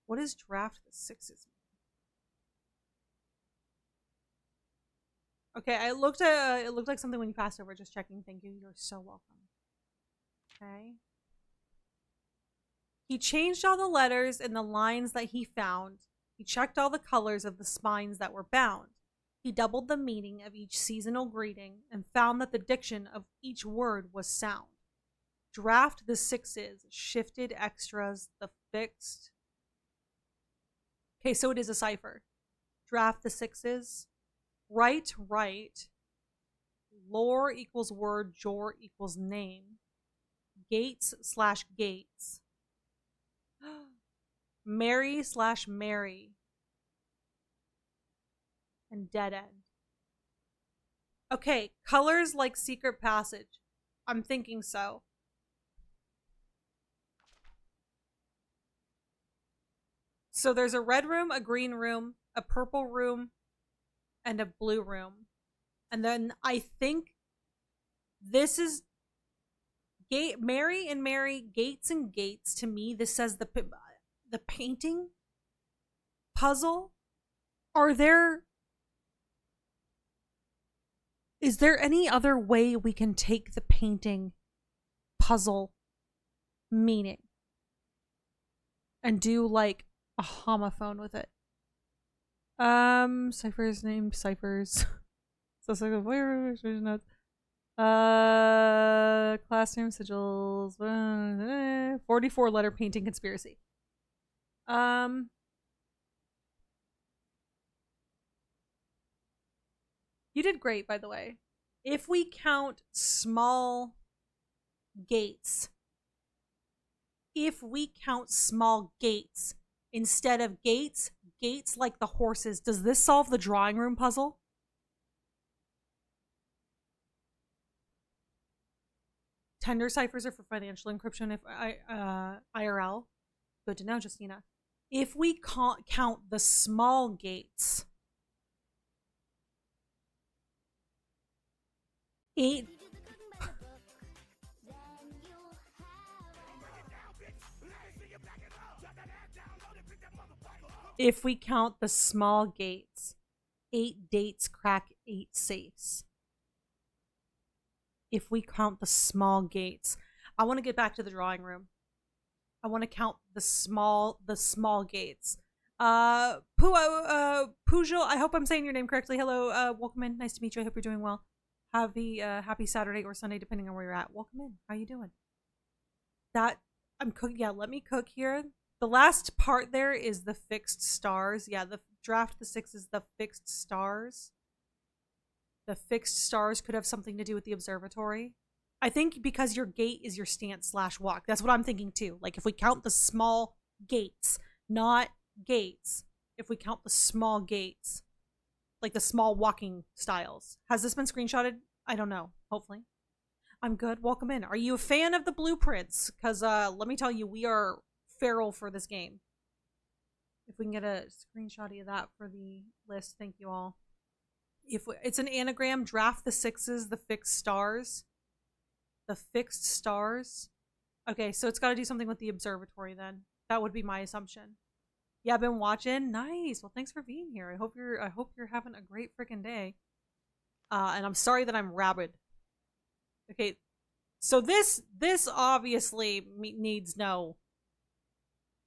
Speaker 1: What is Draft the Sixes? Okay, it looked like something when you passed over. Just checking. Thank you. You're so welcome. Okay. He changed all the letters and the lines that he found. He checked all the colors of the spines that were bound. He doubled the meaning of each seasonal greeting and found that the diction of each word was sound. Draft the Sixes, shifted extras, the fixed. Okay, so it is a cipher. Draft the Sixes. Right, right. Lore equals word, jor equals name. Gates / gates. Mary / Mary. And dead end. Okay, colors like secret passage. I'm thinking so. So there's a red room, a green room, a purple room, and a blue room. And then I think this is Mary and Mary, Gates and Gates. To me, this says the painting puzzle. Is there any other way we can take the painting puzzle meaning and do like a homophone with it? Ciphers named ciphers. So where's notes? Classroom sigils. 44 letter painting conspiracy. You did great, by the way. If we count small gates, instead of gates like the horses, does this solve the drawing room puzzle? Tender ciphers are for financial encryption. If IRL, good to know, Justina. If we count the small gates, 8. If we count the small gates, 8 dates crack 8 safes. If we count the small gates, I want to get back to the drawing room. I want to count the small gates. Pujol, I hope I'm saying your name correctly. Hello, welcome in. Nice to meet you. I hope you're doing well. Happy Saturday or Sunday, depending on where you're at. Welcome in. How you doing? I'm cooking. Yeah, let me cook here. The last part there is the fixed stars. Yeah, the draft the 6 is the fixed stars. The fixed stars could have something to do with the observatory. I think because your gate is your stance / walk. That's what I'm thinking too. Like if we count the small gates, not gates. If we count the small gates, like the small walking styles. Has this been screenshotted? I don't know. Hopefully. I'm good. Welcome in. Are you a fan of the blueprints? Because let me tell you, we are feral for this game. If we can get a screenshot of that for the list, thank you all. It's an anagram, draft the 6s, the fixed stars. The fixed stars. Okay, so it's got to do something with the observatory then. That would be my assumption. Yeah, I've been watching. Nice. Well, thanks for being here. I hope you're having a great freaking day. And I'm sorry that I'm rabid. Okay, so this obviously needs no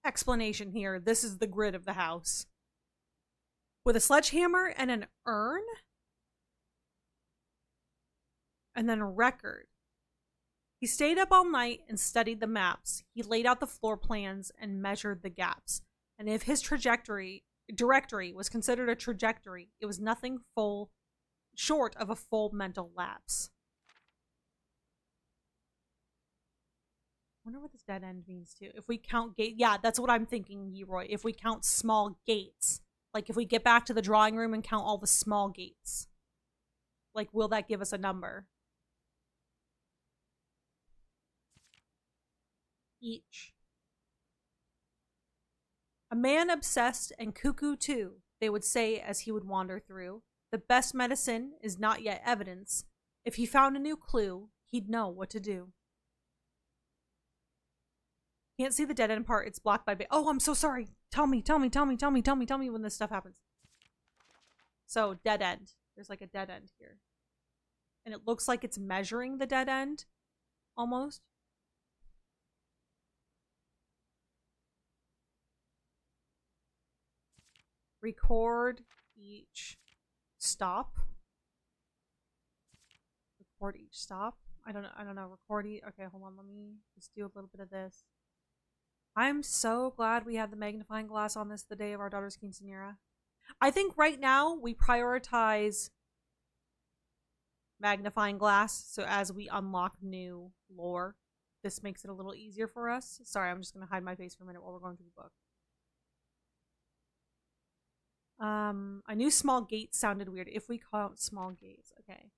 Speaker 1: explanation here. This is the grid of the house. With a sledgehammer and an urn? And then a record. He stayed up all night and studied the maps. He laid out the floor plans and measured the gaps. And if his directory was considered a trajectory, it was nothing short of a full mental lapse. I wonder what this dead end means too. If we count gate, yeah, that's what I'm thinking, Yeroy. If we count small gates, like if we get back to the drawing room and count all the small gates, like will that give us a number? Each. A man obsessed and cuckoo too, they would say as he would wander through. The best medicine is not yet evidence. If he found a new clue, he'd know what to do. Can't see the dead end part. It's blocked by... Oh, I'm so sorry. Tell me when this stuff happens. So, dead end. There's like a dead end here. And it looks like it's measuring the dead end. Almost. Record each stop. Record each stop. I don't know. Record each... Okay, hold on. Let me just do a little bit of this. I'm so glad we have the magnifying glass on this the day of our daughter's quinceanera. I think right now we prioritize magnifying glass, so as we unlock new lore, this makes it a little easier for us. Sorry, I'm just going to hide my face for a minute while we're going through the book. I knew small gates sounded weird. If we count small gates, okay.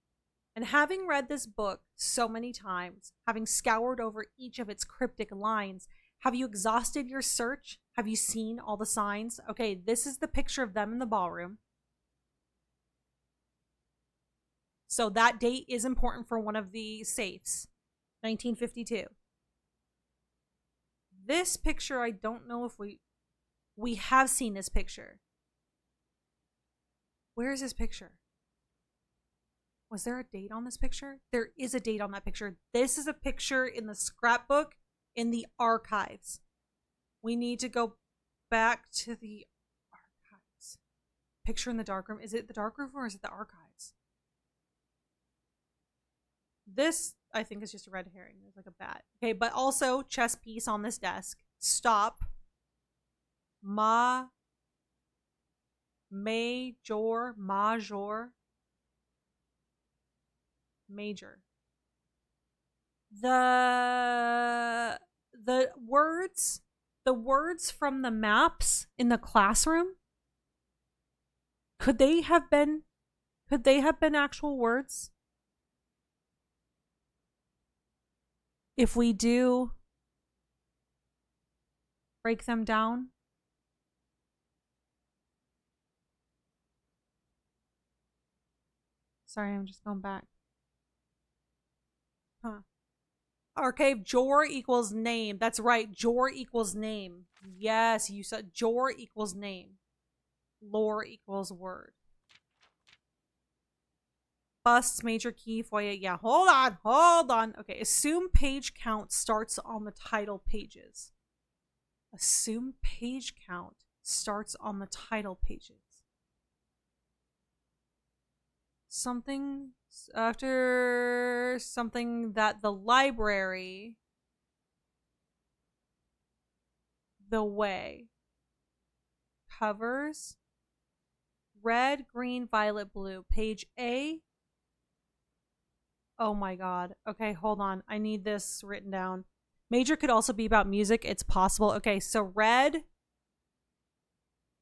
Speaker 1: And having read this book so many times, having scoured over each of its cryptic lines, have you exhausted your search? Have you seen all the signs? Okay, this is the picture of them in the ballroom. So that date is important for one of the safes. 1952. This picture, I don't know if we have seen this picture. Where is this picture? Was there a date on this picture? There is a date on that picture. This is a picture in the scrapbook in the archives. We need to go back to the archives. Picture in the darkroom. Is it the darkroom or is it the archives? This, I think, is just a red herring. There's like a bat. Okay, but also chess piece on this desk. Stop. Major. The words from the maps in the classroom, could they have been actual words? If we do break them down. Sorry, I'm just going back. Arcade, Jor equals name. That's right. Jor equals name. Yes, you said Jor equals name. Lore equals word. Busts, major key, foyer. Yeah, hold on. Okay, assume page count starts on the title pages. Assume page count starts on the title pages. Something after something that the library, the way, covers red, green, violet, blue. Page A. Oh my god. Okay, hold on. I need this written down. Major could also be about music. It's possible. Okay, so red.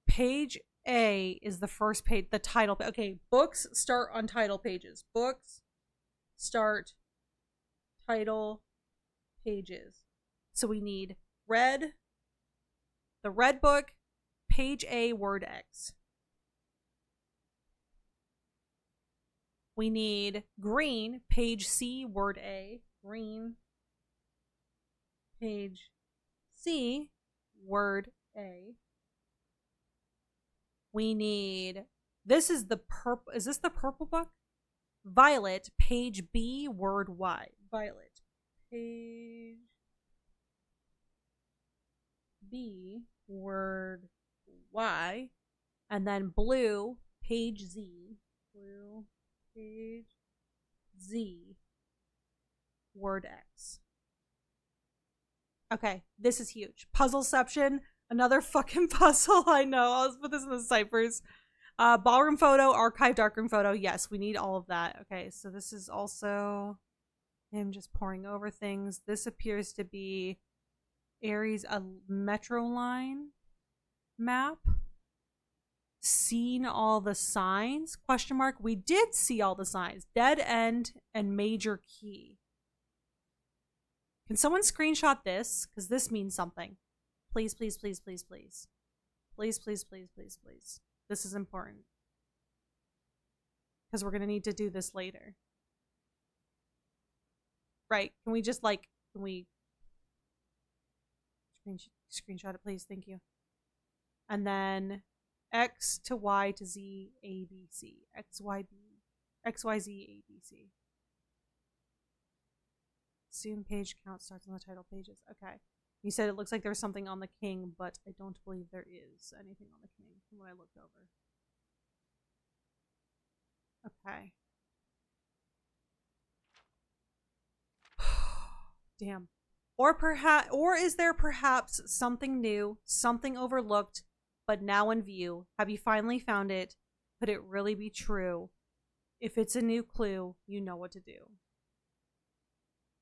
Speaker 1: Page A is the first page, the title. Okay, books start on title pages. Books start title pages. So we need red, the red book, page A, word X. We need green, page C, word A. Green, page C, word A. We need, this is the purple, is this the purple book? Violet, page B, word Y. Violet, page B, word Y. And then blue, page Z. Blue, page Z, word X. Okay, this is huge. Puzzleception, another fucking puzzle. I know. I'll put this in the ciphers. Ballroom photo, archive, darkroom photo. Yes, we need all of that. Okay, so this is also him just pouring over things. This appears to be Ares, a metro line map. Seen all the signs? Question mark. We did see all the signs. Dead end and major key. Can someone screenshot this? Because this means something. Please, please, please, please, please. Please, please, please, please, please. This is important. Because we're going to need to do this later. Right. Can we just like, can we screenshot it, please? Thank you. And then X to Y to Z, A, B, C. X, Y, B. X, Y, Z, A, B, C. Assume page count starts on the title pages. Okay. You said it looks like there's something on the king, but I don't believe there is anything on the king from what I looked over. Okay. Damn. Or is there perhaps something new, something overlooked, but now in view? Have you finally found it? Could it really be true? If it's a new clue, you know what to do.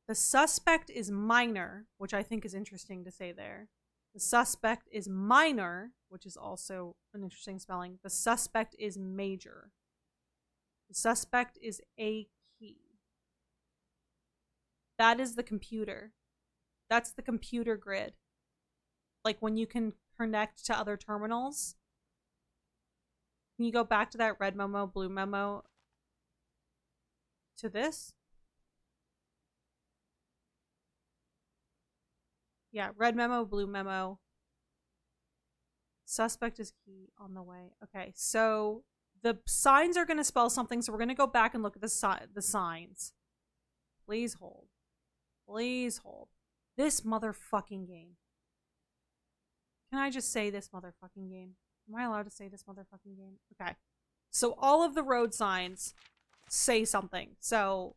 Speaker 1: The suspect is minor, which I think is interesting to say there. The suspect is minor, which is also an interesting spelling. The suspect is major. The suspect is a key. That is the computer. That's the computer grid. Like when you can connect to other terminals. Can you go back to that red memo, blue memo? To this? Yeah, red memo, blue memo. Suspect is key on the way. Okay, so the signs are going to spell something, so we're going to go back and look at the signs. Please hold. Please hold. This motherfucking game. Can I just say this motherfucking game? Am I allowed to say this motherfucking game? Okay. So all of the road signs say something. So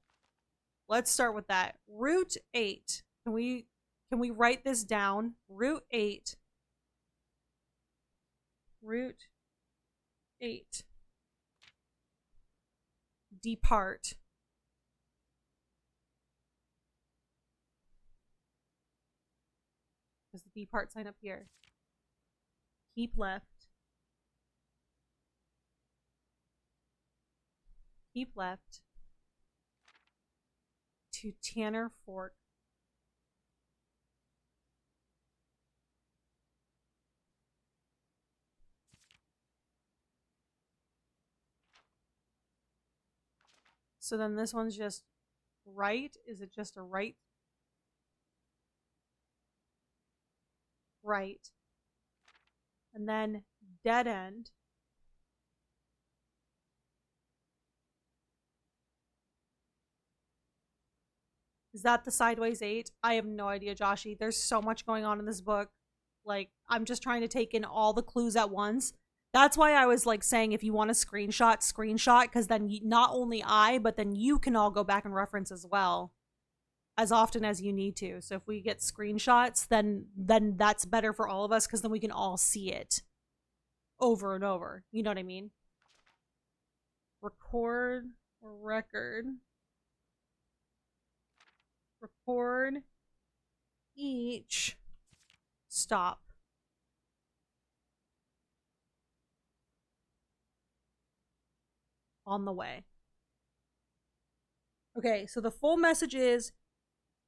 Speaker 1: let's start with that. Route 8. Can we write this down? Route 8. Route 8. Depart. There's the depart sign up here. Keep left. Keep left. To Tanner Fork. So then this one's just right. Is it just a right right. And then dead end. Is that the sideways 8? I have no idea, Joshy. There's so much going on in this book. Like, I'm just trying to take in all the clues at once. That's why I was like saying if you want a screenshot, because then not only I, but then you can all go back and reference as well, as often as you need to. So if we get screenshots, then that's better for all of us, because then we can all see it over and over. You know what I mean? Record each stop. On the way. Okay, so the full message is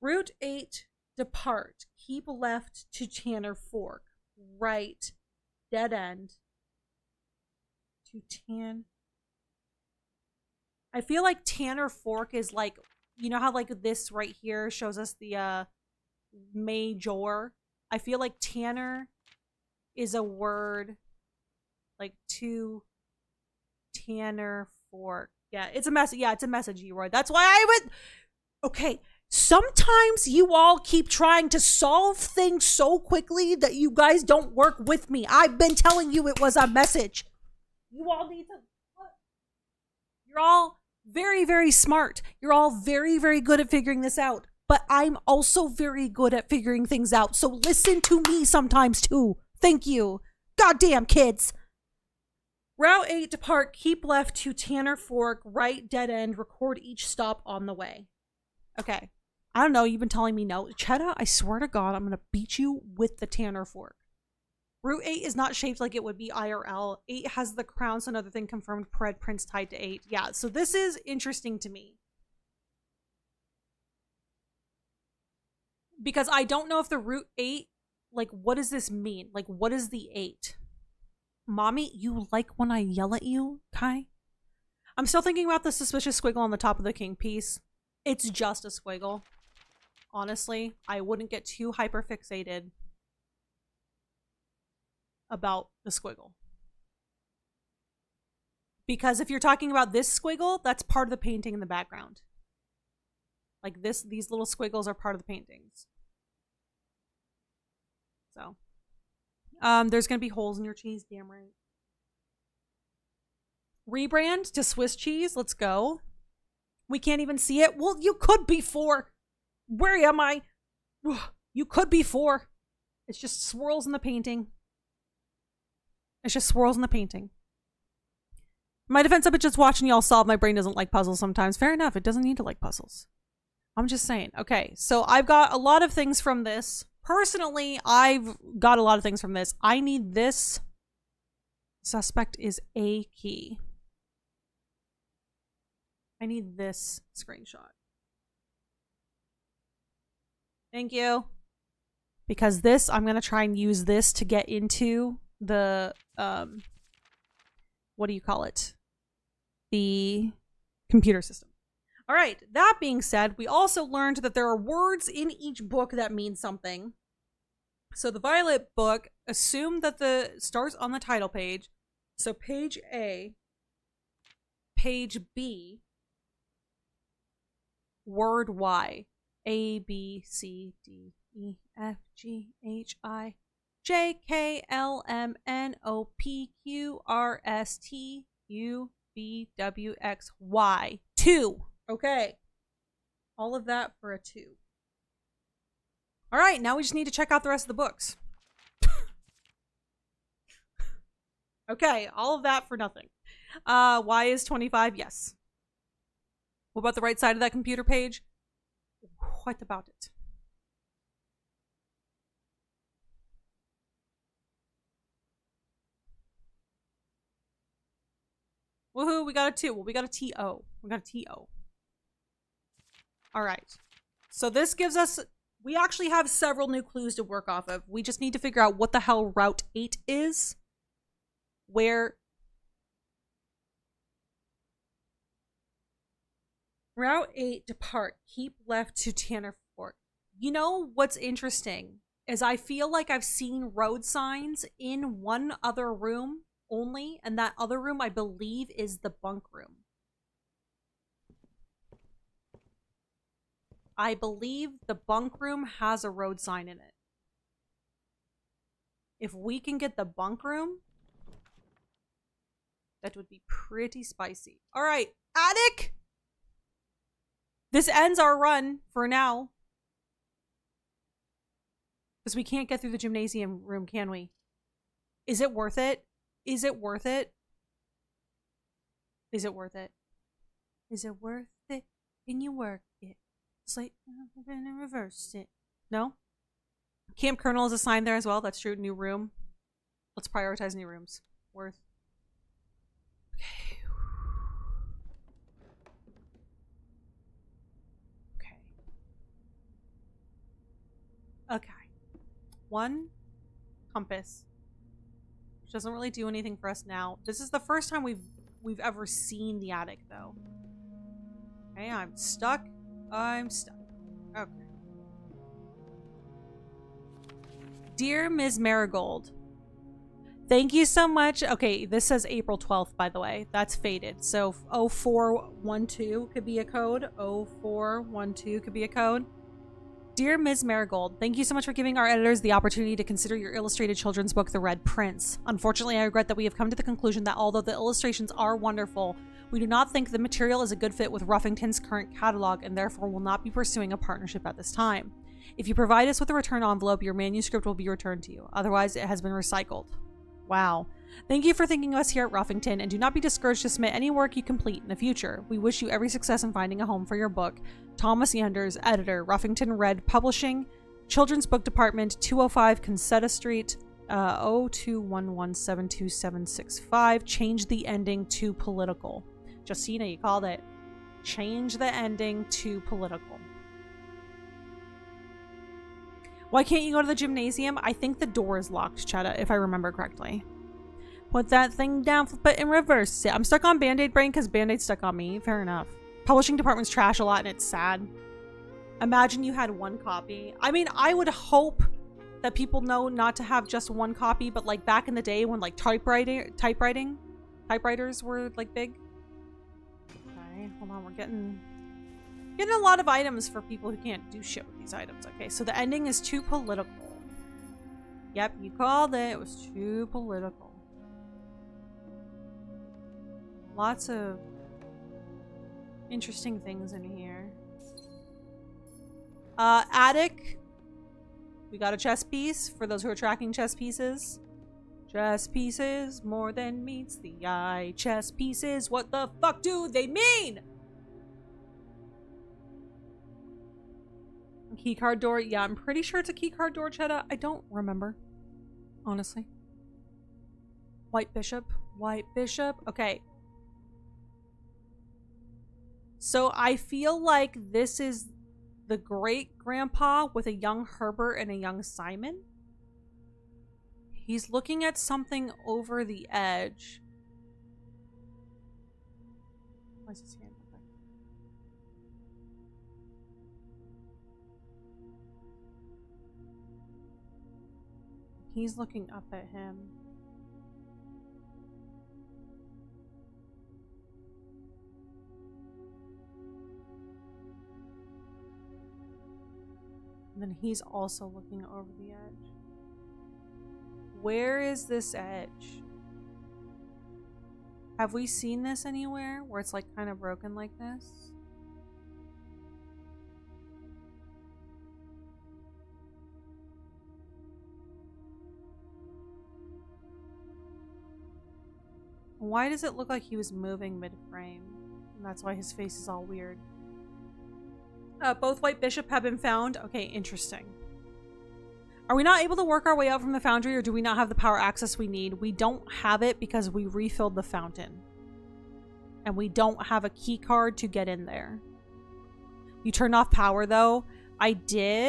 Speaker 1: Route 8, depart. Keep left to Tanner Fork. Right, dead end. To I feel like Tanner Fork is like, you know how like this right here shows us the major? I feel like Tanner is a word like to Tanner Fork. Yeah, it's a message. Yeah, it's a message, Roy. That's why I would. Okay, sometimes you all keep trying to solve things so quickly that you guys don't work with me. I've been telling you it was a message. You all need to. You're all very, very smart. You're all very, very good at figuring this out. But I'm also very good at figuring things out. So listen to me sometimes too. Thank you. Goddamn kids. Route 8, depart, keep left to Tanner Fork, right, dead end, record each stop on the way. Okay. I don't know, you've been telling me no. Chetta, I swear to God, I'm going to beat you with the Tanner Fork. Route 8 is not shaped like it would be IRL. 8 has the crown, so another thing confirmed, Pred Prince tied to 8. Yeah, so this is interesting to me. Because I don't know if the Route 8, like, what does this mean? Like, what is the 8? Mommy, you like when I yell at you, Kai? I'm still thinking about the suspicious squiggle on the top of the king piece. It's just a squiggle. Honestly, I wouldn't get too hyperfixated about the squiggle. Because if you're talking about this squiggle, that's part of the painting in the background. Like these little squiggles are part of the paintings. So, there's gonna be holes in your cheese, damn right. Rebrand to Swiss cheese, let's go. We can't even see it. Well, you could be 4. Where am I? You could be 4. It's just swirls in the painting. It's just swirls in the painting. My defense of it, just watching y'all solve, my brain doesn't like puzzles sometimes. Fair enough, it doesn't need to like puzzles. I'm just saying. Okay, so I've got a lot of things from this. Personally, I've got a lot of things from this. I need this. Suspect is a key. I need this screenshot. Thank you. Because this, I'm going to try and use this to get into the, what do you call it? The computer system. All right, that being said, we also learned that there are words in each book that mean something. So the Violet book, assume that the starts on the title page. So page A, page B, word Y, A, B, C, D, E, F, G, H, I, J, K, L, M, N, O, P, Q, R, S, T, U, V, W, X, Y. 2. Okay. All of that for a 2. All right, now we just need to check out the rest of the books. Okay, all of that for nothing. Y is 25, yes. What about the right side of that computer page? What about it? Woohoo, we got a 2. Well, we got a TO. We got a TO. All right. So this gives us, we actually have several new clues to work off of. We just need to figure out what the hell Route 8 is. Where Route 8, depart, keep left to Tanner Fork. You know what's interesting is I feel like I've seen road signs in one other room only, and that other room I believe is the bunk room. I believe the bunk room has a road sign in it. If we can get the bunk room, that would be pretty spicy. All right, attic! This ends our run for now. Because we can't get through the gymnasium room, can we? Is it worth it? Is it worth it? Is it worth it? Is it worth it? Can you work it? Slate and reverse it. No? Camp Colonel is assigned there as well. That's true. New room. Let's prioritize new rooms. Worth. Okay. Okay. Okay. One compass, which doesn't really do anything for us now. This is the first time we've ever seen the attic, though. Okay, I'm stuck. I'm stuck. Okay. Dear Ms. Marigold, thank you so much. Okay, this says April 12th, by the way. That's faded. So 0412 could be a code. 0412 could be a code. Dear Ms. Marigold, thank you so much for giving our editors the opportunity to consider your illustrated children's book, The Red Prince. Unfortunately, I regret that we have come to the conclusion that although the illustrations are wonderful, we do not think the material is a good fit with Ruffington's current catalog and therefore will not be pursuing a partnership at this time. If you provide us with a return envelope, your manuscript will be returned to you. Otherwise, it has been recycled. Wow. Thank you for thinking of us here at Ruffington, and do not be discouraged to submit any work you complete in the future. We wish you every success in finding a home for your book. Thomas Yanders, Editor, Ruffington Red Publishing, Children's Book Department, 205 Concetta Street, 0211727765. Change the ending to political. Justina, you called it. Change the ending to political. Why can't you go to the gymnasium? I think the door is locked, Chetta, if I remember correctly. Put that thing down, flip it, and reverse it. I'm stuck on Band-Aid brain because Band-Aid's stuck on me. Fair enough. Publishing department's trash a lot and it's sad. Imagine you had one copy. I mean, I would hope that people know not to have just one copy, but like back in the day when like typewriters were like big. Okay, hold on, we're getting a lot of items for people who can't do shit with these items. Okay, so the ending is too political. Yep, you called it. It was too political. Lots of interesting things in here. Attic. We got a chess piece for those who are tracking chess pieces. Chess pieces, more than meets the eye. Chess pieces, what the fuck do they mean? Keycard door. Yeah, I'm pretty sure it's a keycard door, Chetta. I don't remember, honestly. White bishop. White bishop. Okay. So I feel like this is the great grandpa with a young Herbert and a young Simon. He's looking at something over the edge. Why is his hand open? He's looking up at him. And then he's also looking over the edge. Where is this edge? Have we seen this anywhere where it's like kind of broken like this? Why does it look like he was moving mid-frame? And that's why his face is all weird. Both white bishop have been found. Okay, interesting. Are we not able to work our way out from the foundry, or do we not have the power access we need? We don't have it because we refilled the fountain. And we don't have a key card to get in there. You turned off power, though. I did.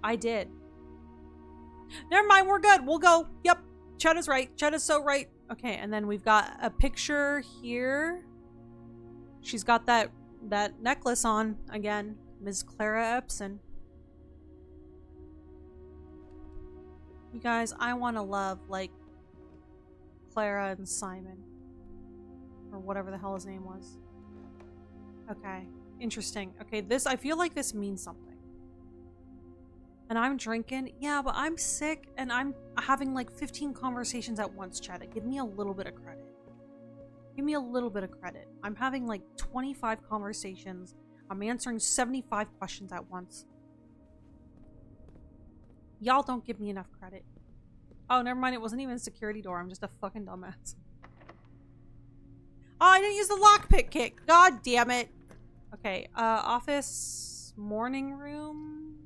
Speaker 1: I did. Never mind, we're good. We'll go. Yep. Chetta's right. Chetta's so right. Okay, and then we've got a picture here. She's got that that necklace on again. Ms. Clara Epson. You guys, I want to love like Clara and Simon. Or whatever the hell his name was. Okay. Interesting. Okay, this, I feel like this means something. And I'm drinking. Yeah, but I'm sick and I'm having like 15 conversations at once, Chetta. Give me a little bit of credit. Give me a little bit of credit. I'm having like 25 conversations. I'm answering 75 questions at once. Y'all don't give me enough credit. Oh, never mind. It wasn't even a security door. I'm just a fucking dumbass. Oh, I didn't use the lockpick kit. God damn it. Okay, office, morning room,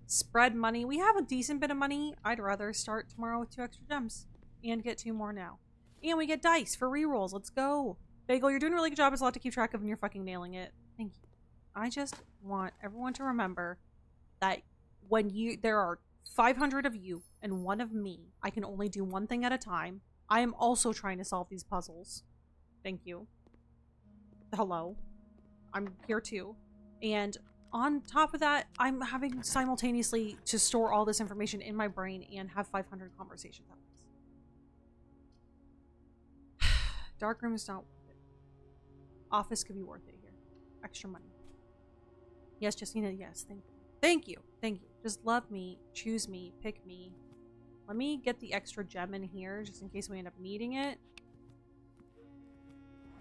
Speaker 1: spread money. We have a decent bit of money. I'd rather start tomorrow with 2 extra gems and get 2 more now. And we get dice for rerolls. Let's go. Bagel, you're doing a really good job. It's a lot to keep track of and you're fucking nailing it. Thank you. I just want everyone to remember that when there are 500 of you and 1 of me, I can only do one thing at a time. I am also trying to solve these puzzles. Thank you. Hello. I'm here too. And on top of that, I'm having simultaneously to store all this information in my brain and have 500 conversations at once. Darkroom is not worth it. Office could be worth it here. Extra money. Yes, Justina, yes. Thank you. Thank you. Thank you. Just love me. Choose me. Pick me. Let me get the extra gem in here just in case we end up needing it.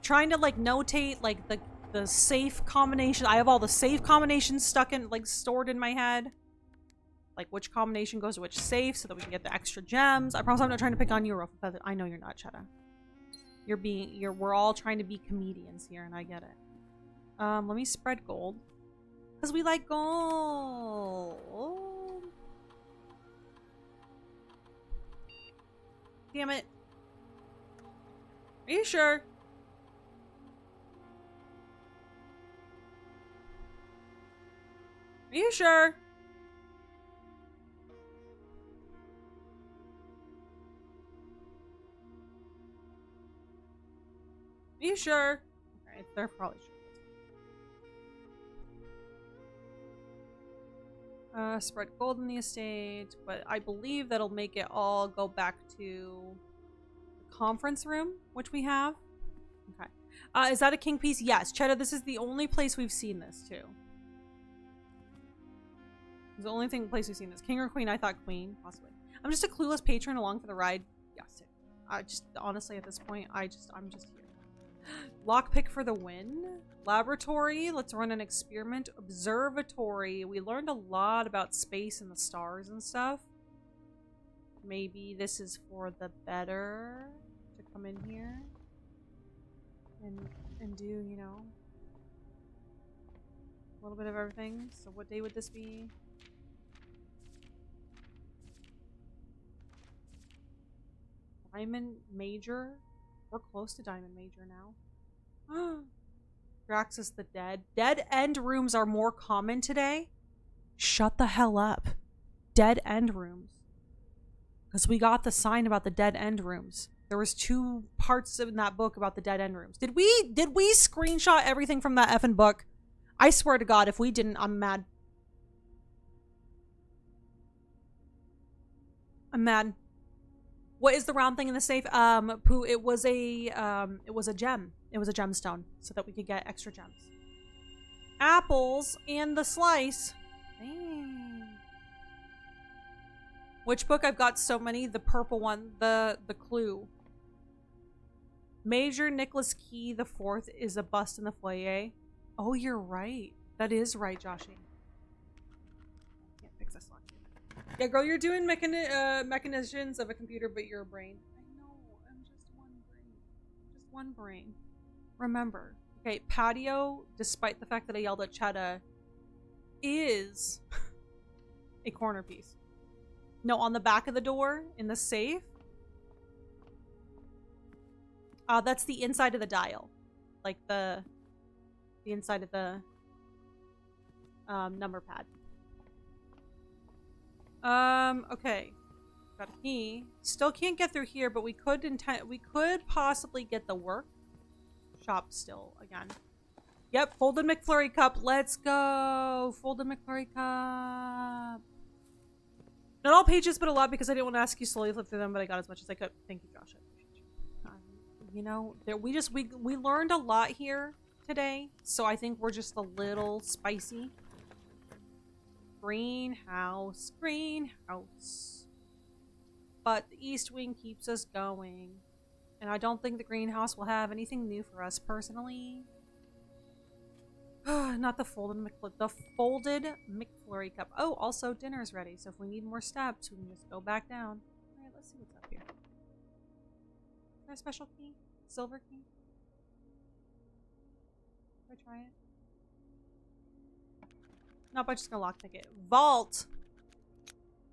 Speaker 1: Trying to like notate like the safe combination. I have all the safe combinations stuck in like stored in my head. Like which combination goes to which safe so that we can get the extra gems. I promise I'm not trying to pick on you, Ruffle Feather. I know you're not, Chetta. We're all trying to be comedians here and I get it. Let me spread gold. Because we like gold. Damn it. Are you sure? Are you sure? Are you sure? Alright, they're probably sure. Spread gold in the estate, but I believe that'll make it all go back to the conference room, which we have. Okay. Is that a king piece? Yes, Chetta, this is the only place we've seen this too. It's the only place we've seen this. King or queen? I thought queen, possibly. I'm just a clueless patron along for the ride. Yes. I just, honestly, at this point, I'm just here. Lockpick for the win. Laboratory. Let's run an experiment. Observatory. We learned a lot about space and the stars and stuff. Maybe this is for the better to come in here and do, you know, a little bit of everything. So what day would this be? Diamond Major? We're close to Diamond Major now. Draxus the Dead. Dead end rooms are more common today. Shut the hell up. Dead end rooms. Because we got the sign about the dead end rooms. There was 2 parts in that book about the dead end rooms. Did we screenshot everything from that effing book? I swear to God, if we didn't, I'm mad. I'm mad. What is the round thing in the safe? Pooh, it was a gem. It was a gemstone so that we could get extra gems. Apples and the slice. Dang. Which book? I've got so many. The purple one, the Clue. Major Nicholas Key the Fourth is a bust in the foyer. Oh, you're right. That is right, Joshy. Can't fix this one. Yeah, girl, you're doing mechanisms of a computer, but you're a brain. I know, I'm just one brain. Just one brain. Remember. Okay, patio, despite the fact that I yelled at Chetta, is a corner piece. No, on the back of the door, in the safe. That's the inside of the dial. Like the inside of the number pad. Okay. Got a key. Still can't get through here, but we could possibly get the workshop still again. Yep, folded McFlurry cup. Let's go. Folded McFlurry cup. Not all pages, but a lot because I didn't want to ask you slowly flip through them, but I got as much as I could. Thank you, Josh. I appreciate you. You know, we learned a lot here today, so I think we're just a little spicy. Greenhouse, greenhouse. But the East Wing keeps us going. And I don't think the greenhouse will have anything new for us personally. Not the folded McFlurry cup. Oh, also dinner's ready. So if we need more steps, we can just go back down. All right, let's see what's up here. Is there a special key? Silver key? Should I try it? Nope, I'm just gonna lockpick it. Vault.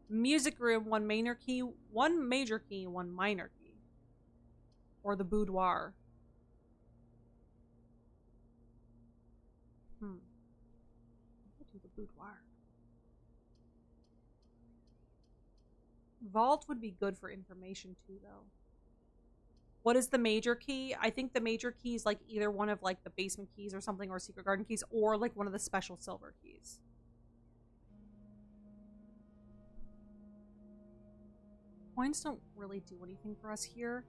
Speaker 1: Music room. One major key, one minor key. Or the boudoir. I'll do the boudoir. Vault would be good for information too, though. What is the major key? I think the major key is like either one of like the basement keys or something, or secret garden keys, or like one of the special silver keys. Coins don't really do anything for us here.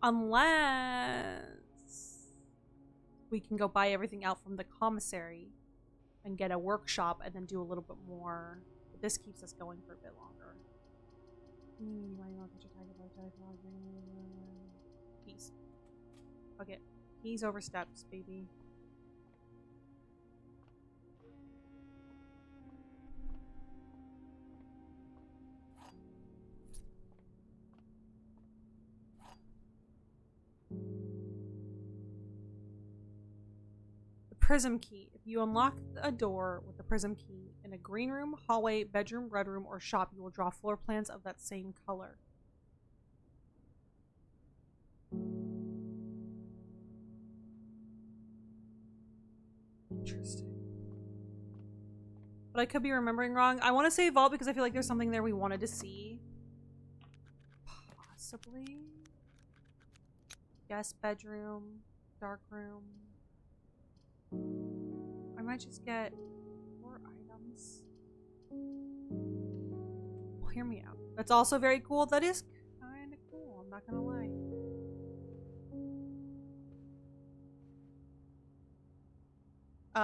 Speaker 1: Unless we can go buy everything out from the commissary and get a workshop and then do a little bit more. But this keeps us going for a bit longer. Keys. Okay. Keys over steps, baby. Prism key. If you unlock a door with the prism key in a green room, hallway, bedroom, red room, or shop, you will draw floor plans of that same color. Interesting. But I could be remembering wrong. I want to say vault because I feel like there's something there we wanted to see. Possibly. Guest bedroom, dark room. I might just get 4 items. Well, hear me out. That's also very cool. That is kind of cool. I'm not gonna lie.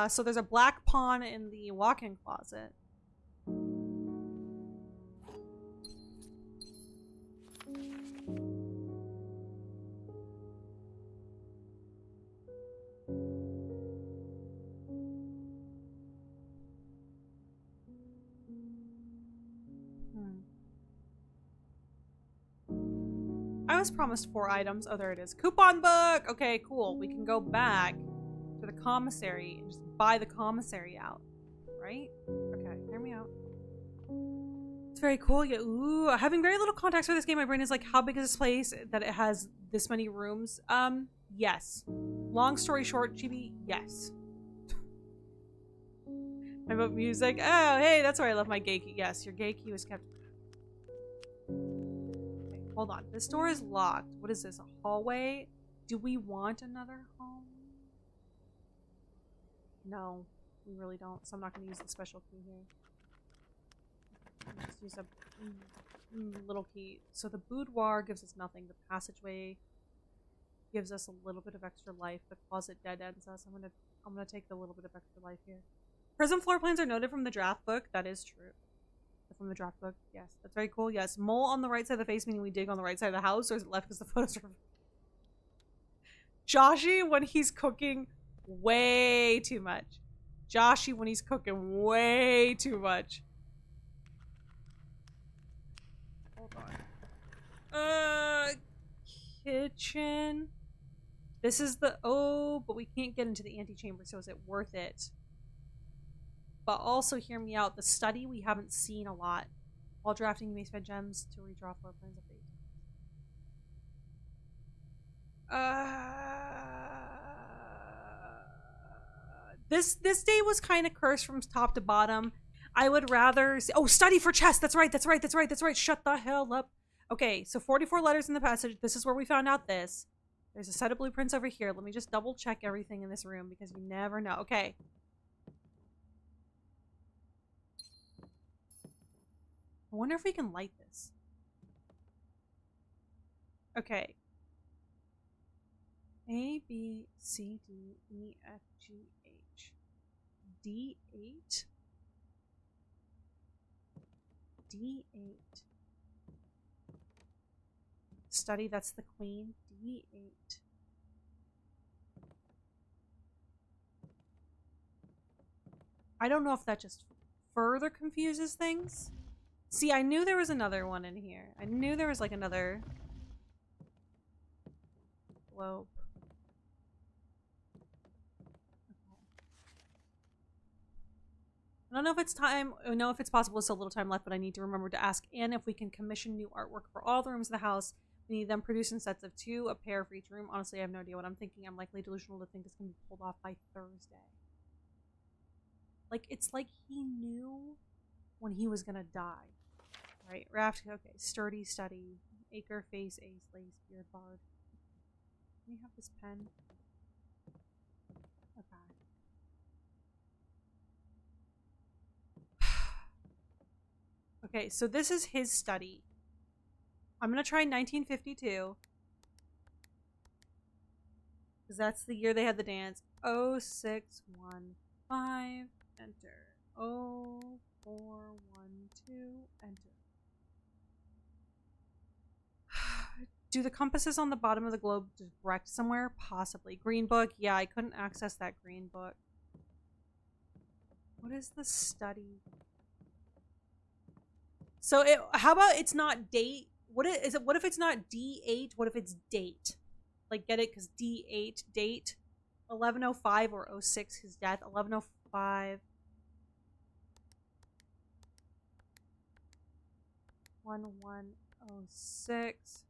Speaker 1: So there's a black pawn in the walk-in closet. I was promised 4 items. Oh, there it is. Coupon book! Okay, cool. We can go back to the commissary and just buy the commissary out. Right? Okay, hear me out. It's very cool. Yeah, ooh, having very little context for this game, my brain is like, how big is this place that it has this many rooms? Yes. Long story short, Chibi, yes. I vote music. Oh, hey, that's where I left my gay key. Yes, your gay key was kept. Okay, hold on. This door is locked. What is this? A hallway? Do we want another home? No, we really don't. So I'm not going to use the special key here. Just use a little key. So the boudoir gives us nothing. The passageway gives us a little bit of extra life. The closet dead ends us. I'm gonna take the little bit of extra life here. Prism floor plans are noted from the draft book. That is true. From the draft book, yes. That's very cool. Yes. Mole on the right side of the face, meaning we dig on the right side of the house, or is it left because the photos are... Joshy, when he's cooking, way too much. Joshy, when he's cooking, way too much. Hold on. Kitchen. This is the... Oh, but we can't get into the antechamber, so is it worth it? But also, hear me out, the study we haven't seen a lot. While drafting, you may spend gems to redraw floor plans of the This day was kind of cursed from top to bottom. I would rather... Oh, study for chess! That's right. Shut the hell up. Okay, so 44 letters in the passage. This is where we found out this. There's a set of blueprints over here. Let me just double check everything in this room because you never know. Okay. I wonder if we can light this. Okay. A, B, C, D, E, F, G, H. D8. D8. Study, that's the queen. D8. I don't know if that just further confuses things. See, I knew there was another one in here. I knew there was like another globe. I don't know if it's time, I know if it's possible, there's still a little time left, but I need to remember to ask Anne if we can commission new artwork for all the rooms of the house. We need them produced in sets of 2, a pair for each room. Honestly, I have no idea what I'm thinking. I'm likely delusional to think this can be pulled off by Thursday. Like, it's like he knew when he was gonna die. Right, raft, okay, sturdy, study, acre, face, ace, lace, beard, bard. Can we have this pen? Okay, so this is his study. I'm gonna try 1952. Because that's the year they had the dance. 0615, enter. 0412, enter. Do the compasses on the bottom of the globe direct somewhere? Possibly. Green book? Yeah, I couldn't access that green book. What is the study? So how about it's not date? What is it? What if it's not D8? What if it's date? Like, get it? Because D8 date 1105 or 06 his death. 1105 1106.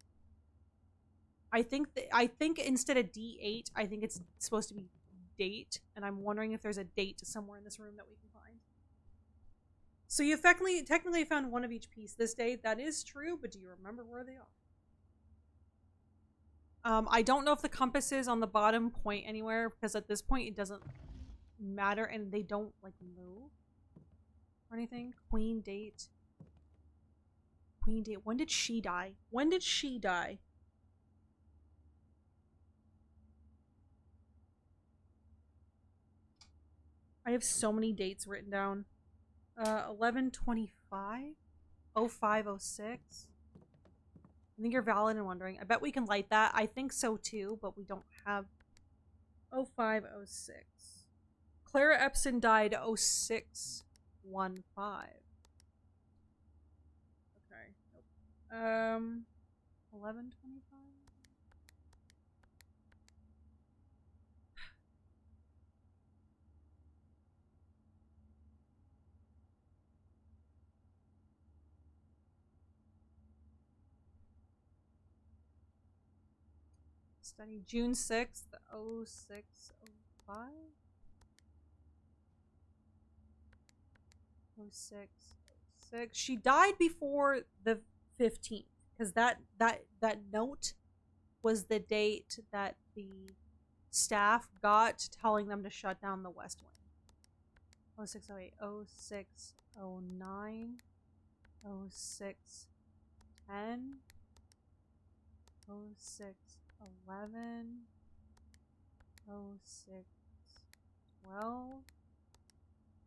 Speaker 1: I think instead of D8, I think it's supposed to be date, and I'm wondering if there's a date somewhere in this room that we can find. So you technically found one of each piece this day. That is true, but do you remember where they are? I don't know if the compasses on the bottom point anywhere, because at this point it doesn't matter, and they don't like move or anything. Queen date. Queen date. When did she die? When did she die? I have so many dates written down. 11/25, 05/06. I think you're valid in wondering. I bet we can light that. I think so too, but we don't have 05/06. Clara Epson died 06/15. Okay. Nope. 11/25. Study June 6th, 06/05. 06/06. She died before the 15th, because that note was the date that the staff got telling them to shut down the West Wing. 06/08, 06/09, 06/10, 06/11, 06/12,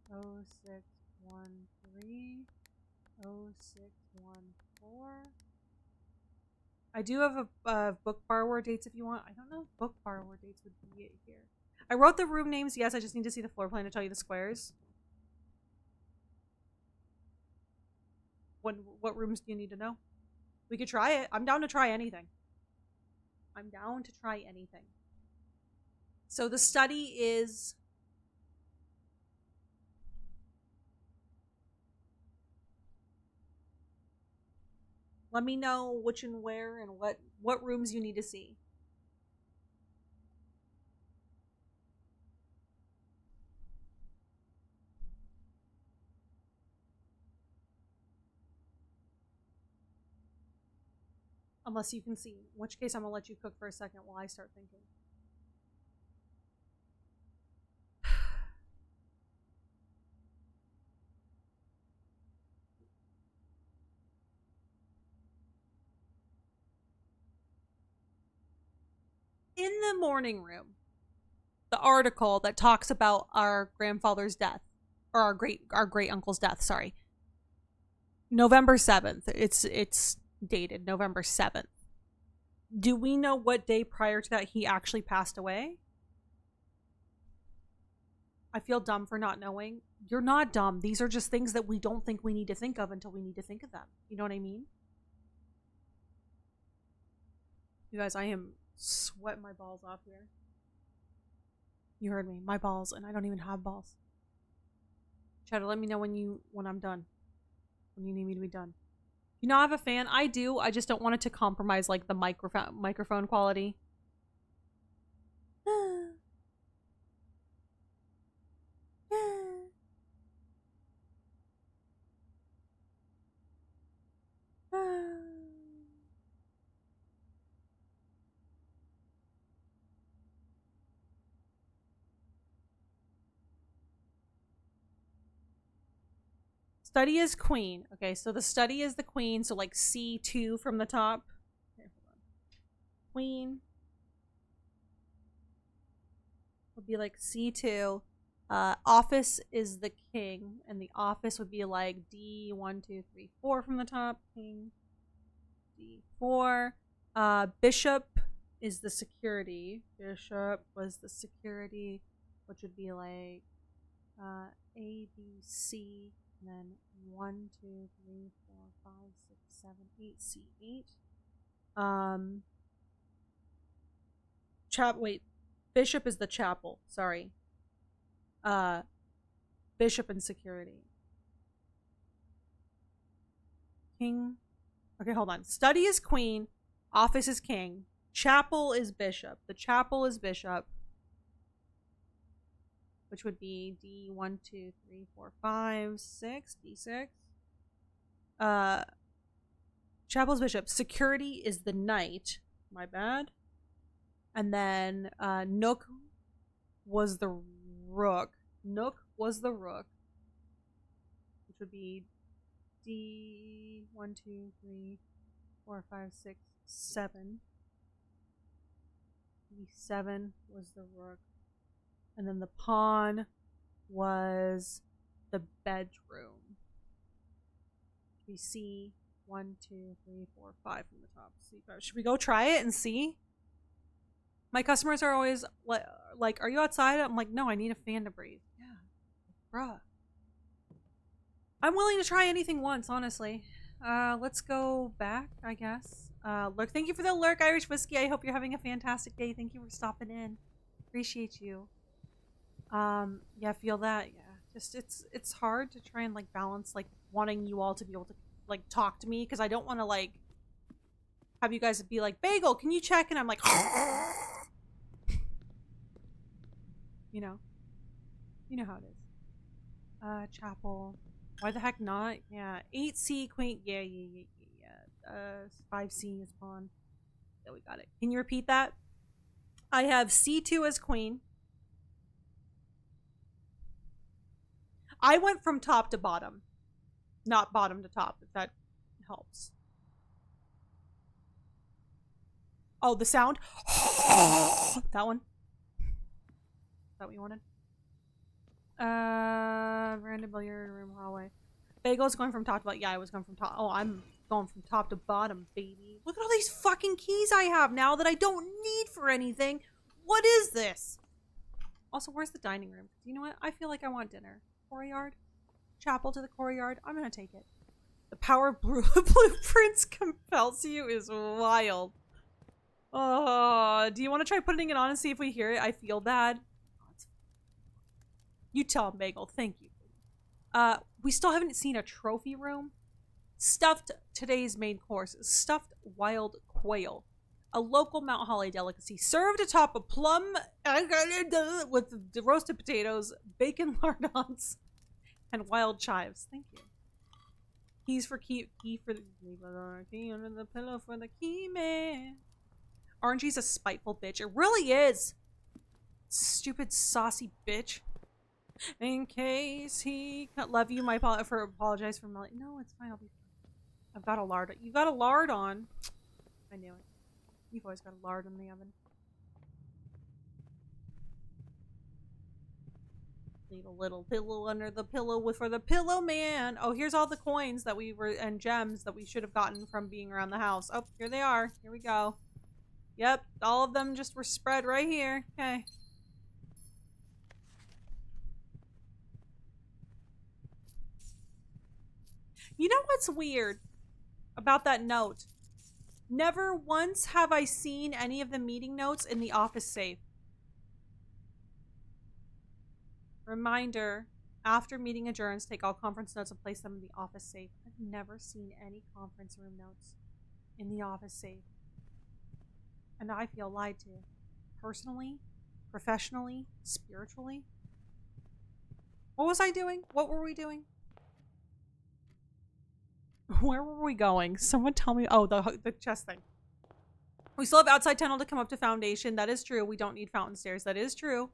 Speaker 1: 06/13, 06/14. I do have a book borrower dates if you want. I don't know if book borrower dates would be it here. I wrote the room names. Yes, I just need to see the floor plan to tell you the squares. What rooms do you need to know? We could try it. I'm down to try anything. I'm down to try anything. So the study is... Let me know which and where and what rooms you need to see. Unless you can see. In which case, I'm gonna let you cook for a second while I start thinking. In the morning room, the article that talks about our grandfather's death, or our great uncle's death, sorry. November 7th. It's dated November 7th. Do we know what day prior to that he actually passed away? I feel dumb for not knowing. You're not dumb. These are just things that we don't think we need to think of until we need to think of them. You know what I mean? You guys, I am sweating my balls off here. You heard me. My balls, and I don't even have balls. Cheddar, let me know when I'm done. When you need me to be done. You know I have a fan? I do. I just don't want it to compromise like the microphone quality. Study is queen. Okay, so the study is the queen, so like C2 from the top. Okay, hold on. Queen would be like C2. Office is the king, and the office would be like D1, 2, 3, 4 from the top. King, D4. Bishop is the security. Bishop was the security, which would be like A, B, C. And then 1, 2, 3, 4, 5, 6, 7, 8, C8. Wait, bishop is the chapel. Sorry. Bishop and security. King. Okay, hold on. Study is queen. Office is king. Chapel is bishop. The chapel is bishop. Which would be D1, 2, 3, 4, 5, 6, D6. Chapel's bishop. Security is the knight. My bad. And then Nook was the rook. Nook was the rook. Which would be D1, 2, 3, 4, 5, 6, 7. D7 was the rook. And then the pawn was the bedroom. We see 1, 2, 3, 4, 5 from the top. Should we go try it and see? My customers are always like, "Are you outside?" I'm like, "No, I need a fan to breathe." Yeah, bruh. I'm willing to try anything once, honestly. Let's go back, I guess. Lurk, thank you for the lurk, Irish Whiskey. I hope you're having a fantastic day. Thank you for stopping in. Appreciate you. Yeah, feel that. Yeah, just it's hard to try and like balance like wanting you all to be able to like talk to me, because I don't want to like have you guys be like, "Bagel, can you check?" And I'm like you know how it is. Chapel, why the heck not? Yeah, 8C queen. Yeah. 5C is pawn. Yeah, we got it. Can you repeat that? I have C2 as queen. I went from top to bottom, not bottom to top, if that helps. Oh, the sound. That one. Is that what you wanted? Random billiard room hallway. Bagel's going from top to bottom. Yeah, I was going from top. Oh, I'm going from top to bottom, baby. Look at all these fucking keys I have now that I don't need for anything. What is this? Also, where's the dining room? You know what? I feel like I want dinner. Courtyard? Chapel to the courtyard? I'm gonna take it. The power of blueprints compels you is wild. Oh, do you want to try putting it on and see if we hear it? I feel bad. You tell him, Bagel. Thank you. We still haven't seen a trophy room. Stuffed today's main course. Stuffed wild quail. A local Mount Holly delicacy served atop a plum with the roasted potatoes, bacon lardons, and wild chives. Thank you. Keys for key for the key under the pillow for the key man. RNG's a spiteful bitch. It really is. Stupid saucy bitch. In case he can't love you, apologize for Melly. No, it's fine. I'll be fine. I've got a lard. You got a lard on. I knew it. You've always got a lard in the oven. Leave a little pillow under the pillow for the pillow man. Oh, here's all the coins that we were and gems that we should have gotten from being around the house. Oh, here they are. Here we go. Yep, all of them just were spread right here. Okay. You know what's weird about that note? Never once have I seen any of the meeting notes in the office safe. Reminder, after meeting adjourns, take all conference notes and place them in the office safe. I've never seen any conference room notes in the office safe. And I feel lied to. Personally, professionally, spiritually. What was I doing? What were we doing? Where were we going? Someone tell me. Oh, the chest thing. We still have outside tunnel to come up to foundation. That is true. We don't need fountain stairs. That is true.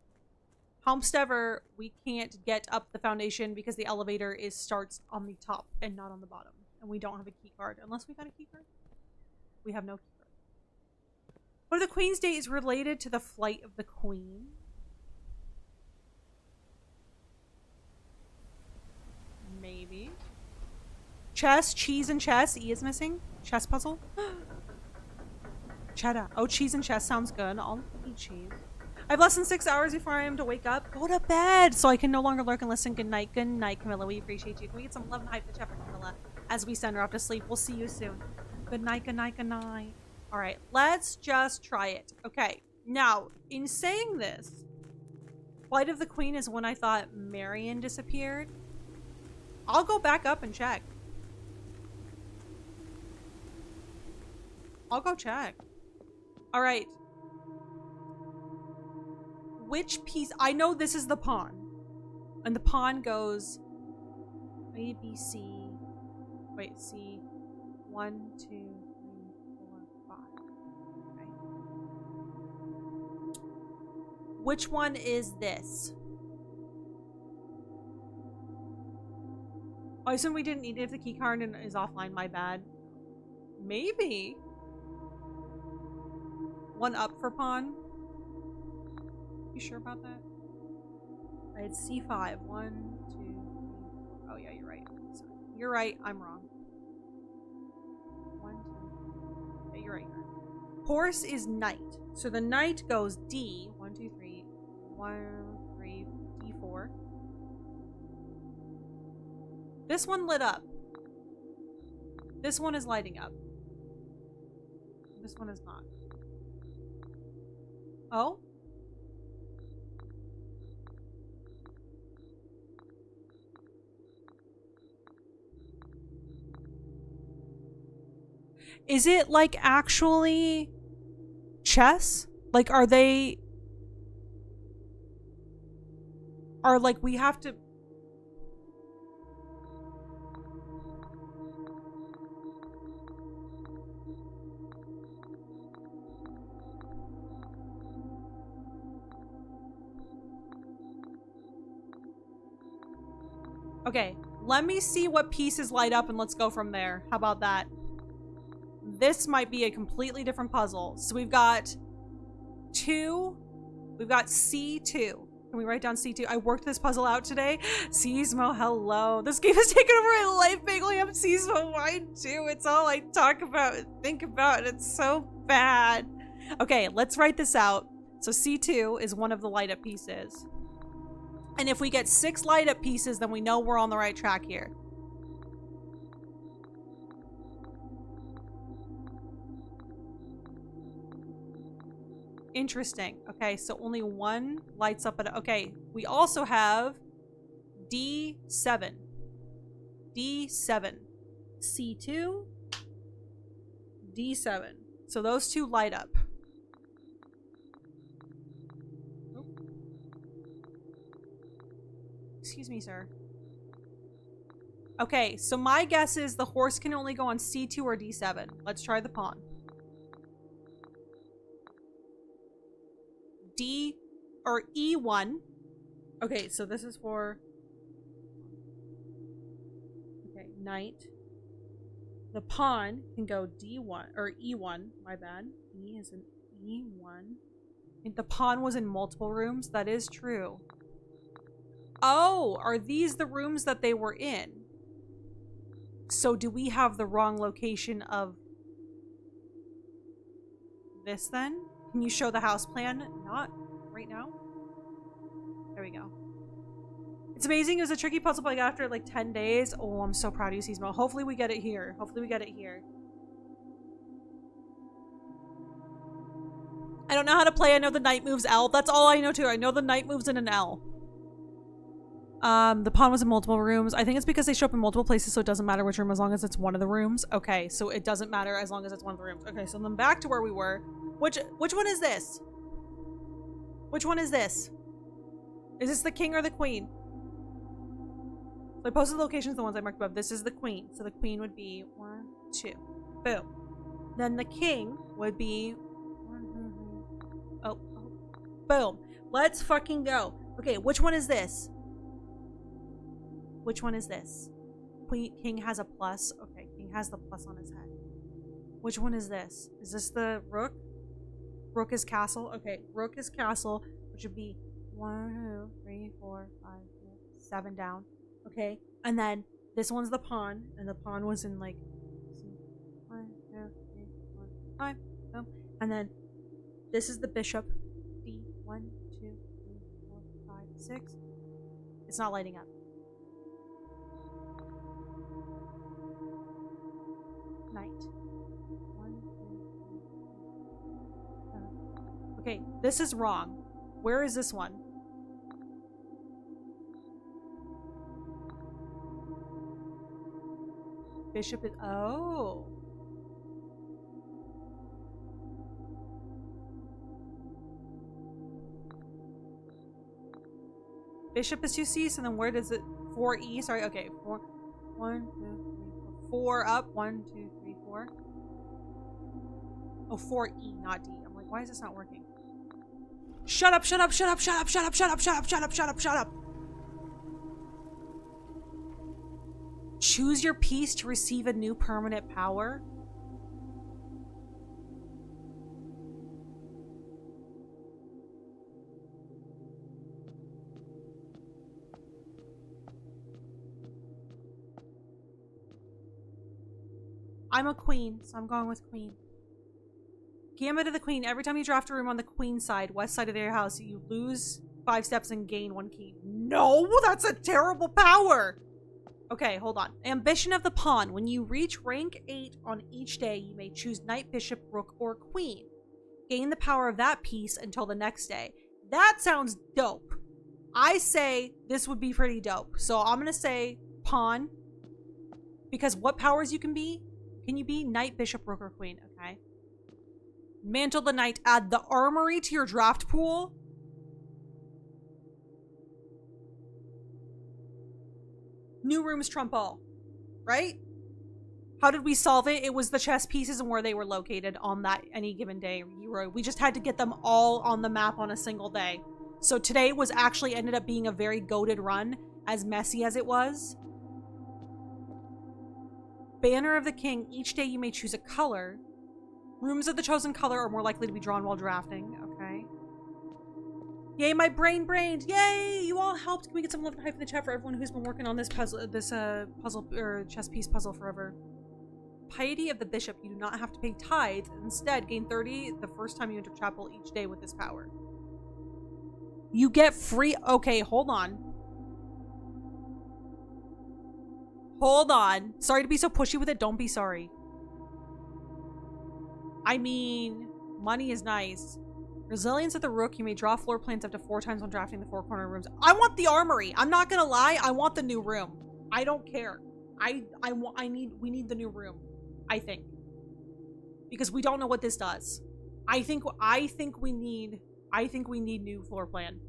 Speaker 1: Homestever, we can't get up the foundation because the elevator starts on the top and not on the bottom. And we don't have a key card. Unless we got a key card. We have no key card. What if the Queen's Day is related to the flight of the Queen? Maybe. Chess, cheese and chess. E is missing. Chess puzzle. Cheddar. Oh, cheese and chess sounds good. I'll eat cheese. I have less than 6 hours before I am to wake up. Go to bed so I can no longer lurk and listen. Good night. Good night, Camilla. We appreciate you. Can we get some love and hype to chat for Camilla as we send her off to sleep? We'll see you soon. Good night. Good night. Good night. All right. Let's just try it. Okay. Now, in saying this, Flight of the Queen is when I thought Marion disappeared. I'll go back up and check. I'll go check. All right. Which piece? I know this is the pawn. And the pawn goes A, B, C. Wait, C. 1, 2, 3, 4, 5. Okay. Which one is this? Oh, I assume we didn't need it if the key card is offline. My bad. Maybe. One up for pawn. You sure about that? I had C5. 1, 2, 3, 4. Oh yeah, you're right. Sorry. You're right. I'm wrong. 1, 2. Yeah, you're right. Horse is knight. So the knight goes D. 1, 2, 3. 1, 3, D4. This one lit up. This one is lighting up. This one is not. Oh? Is it like actually chess? Like are like we have to Okay, let me see what pieces light up and let's go from there. How about that? This might be a completely different puzzle. So we've got we've got C2. Can we write down C2? I worked this puzzle out today. Seismo, hello. This game has taken over my life, Bagley. I'm Seismo. Why too? It's all I talk about and think about. It's so bad. Okay, let's write this out. So C2 is one of the light up pieces. And if we get 6 light up pieces, then we know we're on the right track here. Interesting. Okay, so only one lights up at... Okay, we also have D7. D7. C2. D7. So those two light up. Excuse me, sir. Okay, so my guess is the horse can only go on C2 or D7. Let's try the pawn. D or E1. Okay, so this is for... Okay, knight. The pawn can go D1 or E1. My bad. E is an E1. I think the pawn was in multiple rooms. That is true. Oh, are these the rooms that they were in? So do we have the wrong location of this then? Can you show the house plan? Not right now. There we go. It's amazing. It was a tricky puzzle, but I got after it like 10 days. Oh, I'm so proud of you, Seasmo. Hopefully we get it here. Hopefully we get it here. I don't know how to play. I know the knight moves L. That's all I know too. I know the knight moves in an L. The pawn was in multiple rooms. I think it's because they show up in multiple places, so it doesn't matter which room as long as it's one of the rooms. Okay, so it doesn't matter as long as it's one of the rooms. Okay, so then back to where we were. Which one is this? Which one is this? Is this the king or the queen? So I posted the locations, the ones I marked above. This is the queen. So the queen would be 1, 2. Boom. Then the king would be... Oh. Boom. Let's fucking go. Okay, which one is this? Which one is this? King has a plus. Okay, king has the plus on his head. Which one is this? Is this the rook? Rook is castle. Okay, rook is castle, which would be 1, 2, 3, 4, 5, 6, 7 down. Okay, and then this one's the pawn, and the pawn was in like 1, 2, 3, 4, 5. Boom. And then this is the bishop. D 1, 2, 3, 4, 5, 6. It's not lighting up. Knight. 1, 2, 3, 4. Okay, this is wrong. Where is this one? Bishop is... Oh. Bishop is 2C, and then where does it... 4E? Sorry, okay. 4. 1, 2, 3, 4. 4 up. 1, 2, 3, 4. Oh, 4E, not D. I'm like, why is this not working? Shut up, shut up, shut up, shut up, shut up, shut up, shut up, shut up, shut up, shut up. Choose your piece to receive a new permanent power. I'm a queen, so I'm going with queen. Gambit of the queen. Every time you draft a room on the queen side, west side of their house, you lose 5 steps and gain 1 key. No, that's a terrible power. Okay, hold on. Ambition of the pawn. When you reach rank 8 on each day, you may choose knight, bishop, rook, or queen. Gain the power of that piece until the next day. That sounds dope. I say this would be pretty dope. So I'm going to say pawn. Because what powers you can be? Can you be knight, bishop, rook, or queen? Okay. Mantle the knight. Add the armory to your draft pool. New rooms trump all. Right? How did we solve it? It was the chess pieces and where they were located on that any given day. We just had to get them all on the map on a single day. So today was actually ended up being a very goated run, as messy as it was. Banner of the King. Each day you may choose a color. Rooms of the chosen color are more likely to be drawn while drafting. Okay. Yay, my brain brained. Yay, you all helped. Can we get some love and hype in the chat for everyone who's been working on this puzzle, puzzle or chess piece puzzle forever? Piety of the Bishop. You do not have to pay tithe. Instead, gain 30 the first time you enter chapel each day with this power. You get free... Okay, hold on. Hold on. Sorry to be so pushy with it. Don't be sorry. I mean, money is nice. Resilience of the Rook. You may draw floor plans up to 4 times when drafting the 4 corner rooms. I want the armory. I'm not gonna lie. I want the new room. I don't care. We need the new room. I think. Because we don't know what this does. I think we need new floor plan.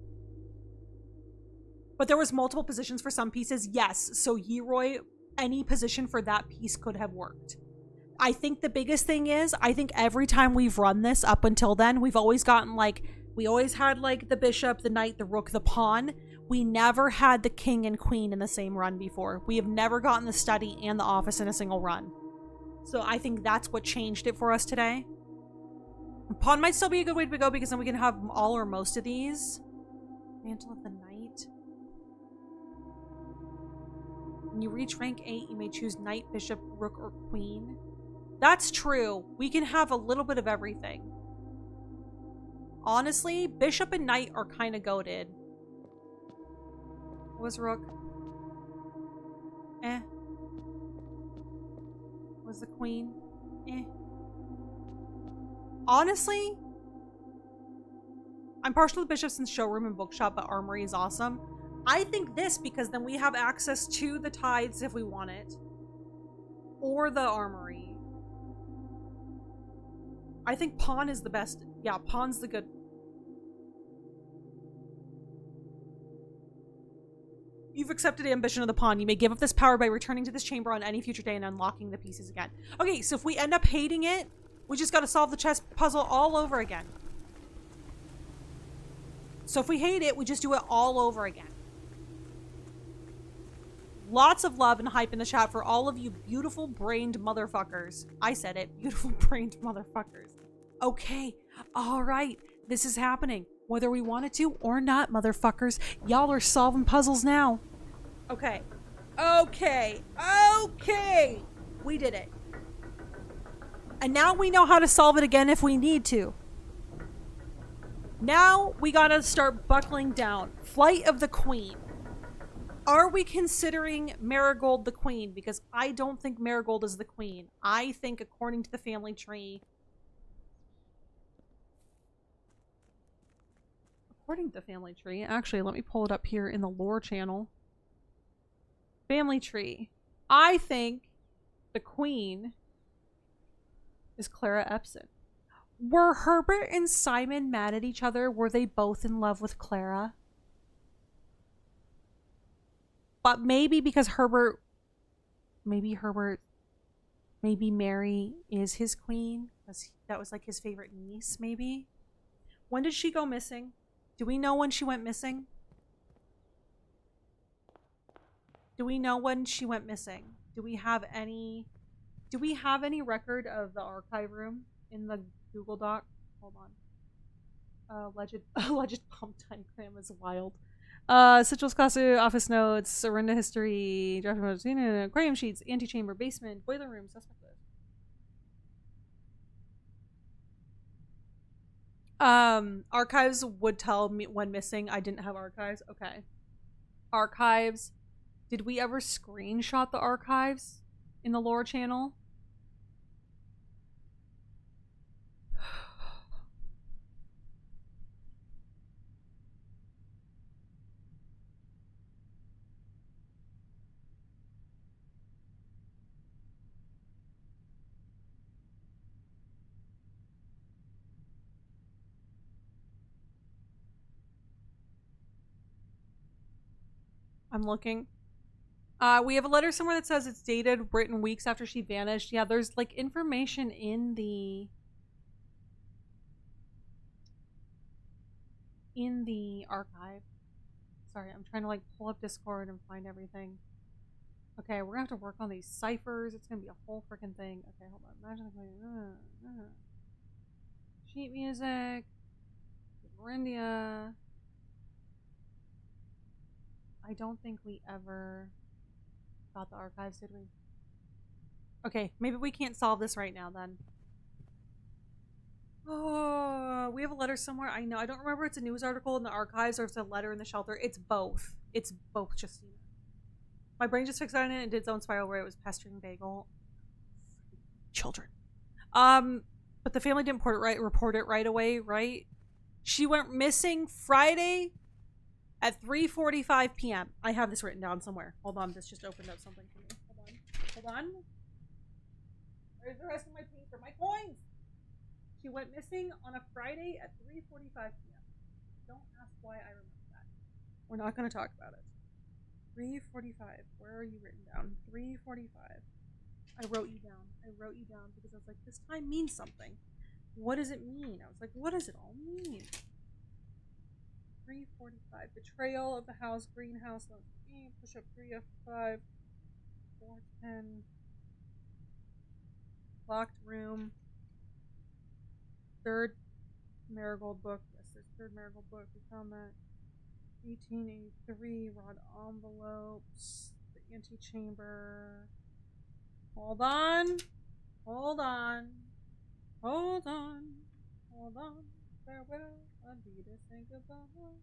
Speaker 1: But there was multiple positions for some pieces. Yes. So Yeroy any position for that piece could have worked. I think the biggest thing is, I think every time we've run this up until then, we've always gotten like, we always had like the bishop, the knight, the rook, the pawn. We never had the king and queen in the same run before. We have never gotten the study and the office in a single run. So I think that's what changed it for us today. Pawn might still be a good way to go because then we can have all or most of these. Mantle of the Knight. When you reach rank 8, you may choose knight, bishop, rook, or queen. That's true. We can have a little bit of everything. Honestly, bishop and knight are kind of goated. Was rook? Eh. Was the queen? Eh. Honestly, I'm partial to bishop since showroom and bookshop, but armory is awesome. I think this because then we have access to the tithes if we want it. Or the armory. I think pawn is the best. Yeah, pawn's the good. You've accepted the ambition of the pawn. You may give up this power by returning to this chamber on any future day and unlocking the pieces again. Okay, so if we end up hating it, we just gotta solve the chess puzzle all over again. So if we hate it, we just do it all over again. Lots of love and hype in the chat for all of you beautiful brained motherfuckers. I said it, beautiful brained motherfuckers. Okay, all right, this is happening. Whether we wanted to or not, motherfuckers, y'all are solving puzzles now. Okay, okay, okay. We did it. And now we know how to solve it again if we need to. Now we gotta start buckling down. Flight of the Queen. Are we considering Marigold the queen? Because I don't think Marigold is the queen. I think according to the family tree... According to the family tree... Actually, let me pull it up here in the lore channel. Family tree. I think the queen is Clara Epson. Were Herbert and Simon mad at each other? Were they both in love with Clara? But maybe because maybe Mary is his queen. That was like his favorite niece, maybe. When did she go missing? Do we know when she went missing? Do we know when she went missing? Do we have any record of the archive room in the Google Doc? Hold on. Alleged pump diagram is wild. Sigils Kasu, office notes, surrender history, draft notes, aquarium sheets, antechamber, basement, boiler room, suspect list. Archives would tell me when missing. I didn't have archives. Okay. Archives. Did we ever screenshot the archives in the lore channel? I'm looking. We have a letter somewhere that says it's dated, written weeks after she vanished. Yeah, there's like information in the archive. Sorry, I'm trying to like pull up Discord and find everything. Okay, we're gonna have to work on these ciphers. It's gonna be a whole freaking thing. Okay, hold on. Imagine sheet music. Marindia. I don't think we ever got the archives, did we? Okay, maybe we can't solve this right now then. Oh, we have a letter somewhere. I know. I don't remember if it's a news article in the archives or if it's a letter in the shelter. It's both. It's both, Justina. My brain just fixed on it and did its own spiral where it was pestering Bagel. Children. But the family didn't report it right away, right? She went missing Friday at 3:45 p.m. I have this written down somewhere. Hold on, this just opened up something for me. Hold on. Where's the rest of my paper? My coins! She went missing on a Friday at 3:45 p.m. Don't ask why I remember that. We're not going to talk about it. 3:45. Where are you written down? 3:45. I wrote you down. I wrote you down because I was like, this time means something. What does it mean? I was like, what does it all mean? 3:45. Betrayal of the house, greenhouse. Push up 3 F5. 4:10. Locked room. Third Marigold book. Yes, there's third Marigold book. We found that. 1883. Rod envelopes. The antechamber. Hold on. Hold on. Hold on. Hold on. Farewell. Adidas and goodbye.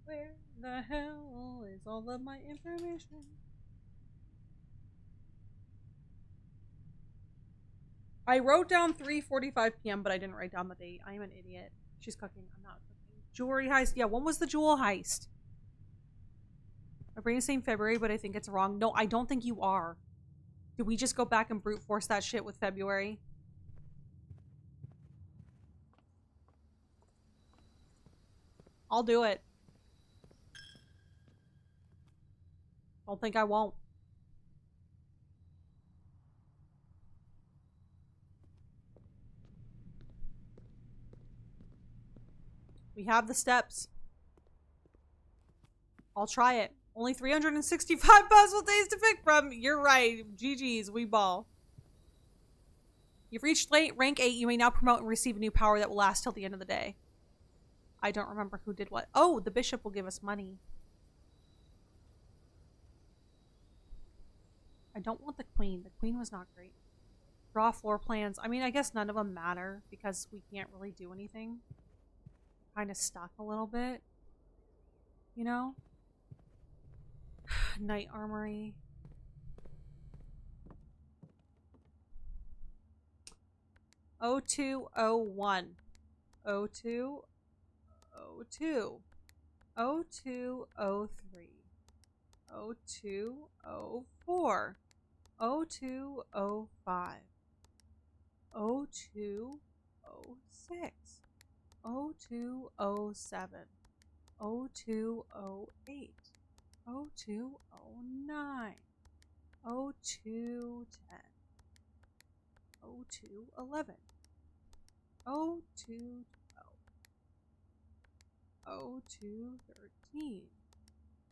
Speaker 1: Where the hell is all of my information? I wrote down 3:45 p.m., but I didn't write down the date. I am an idiot. She's cooking. I'm not cooking. Jewelry heist. Yeah, when was the jewel heist? My brain is saying February, but I think it's wrong. No, I don't think you are. Did we just go back and brute force that shit with February? I'll do it. Don't think I won't. We have the steps. I'll try it. Only 365 possible days to pick from. You're right. GG's. We ball. You've reached rank 8. You may now promote and receive a new power that will last till the end of the day. I don't remember who did what. Oh, the bishop will give us money. I don't want the queen. The queen was not great. Draw floor plans. I mean, I guess none of them matter because we can't really do anything. Kind of stuck a little bit. You know? Knight armory. O201. O2. O2. O203. O204. O205. O206. 0207, 0208, 0209, 0210, 0211, 0212, 0213,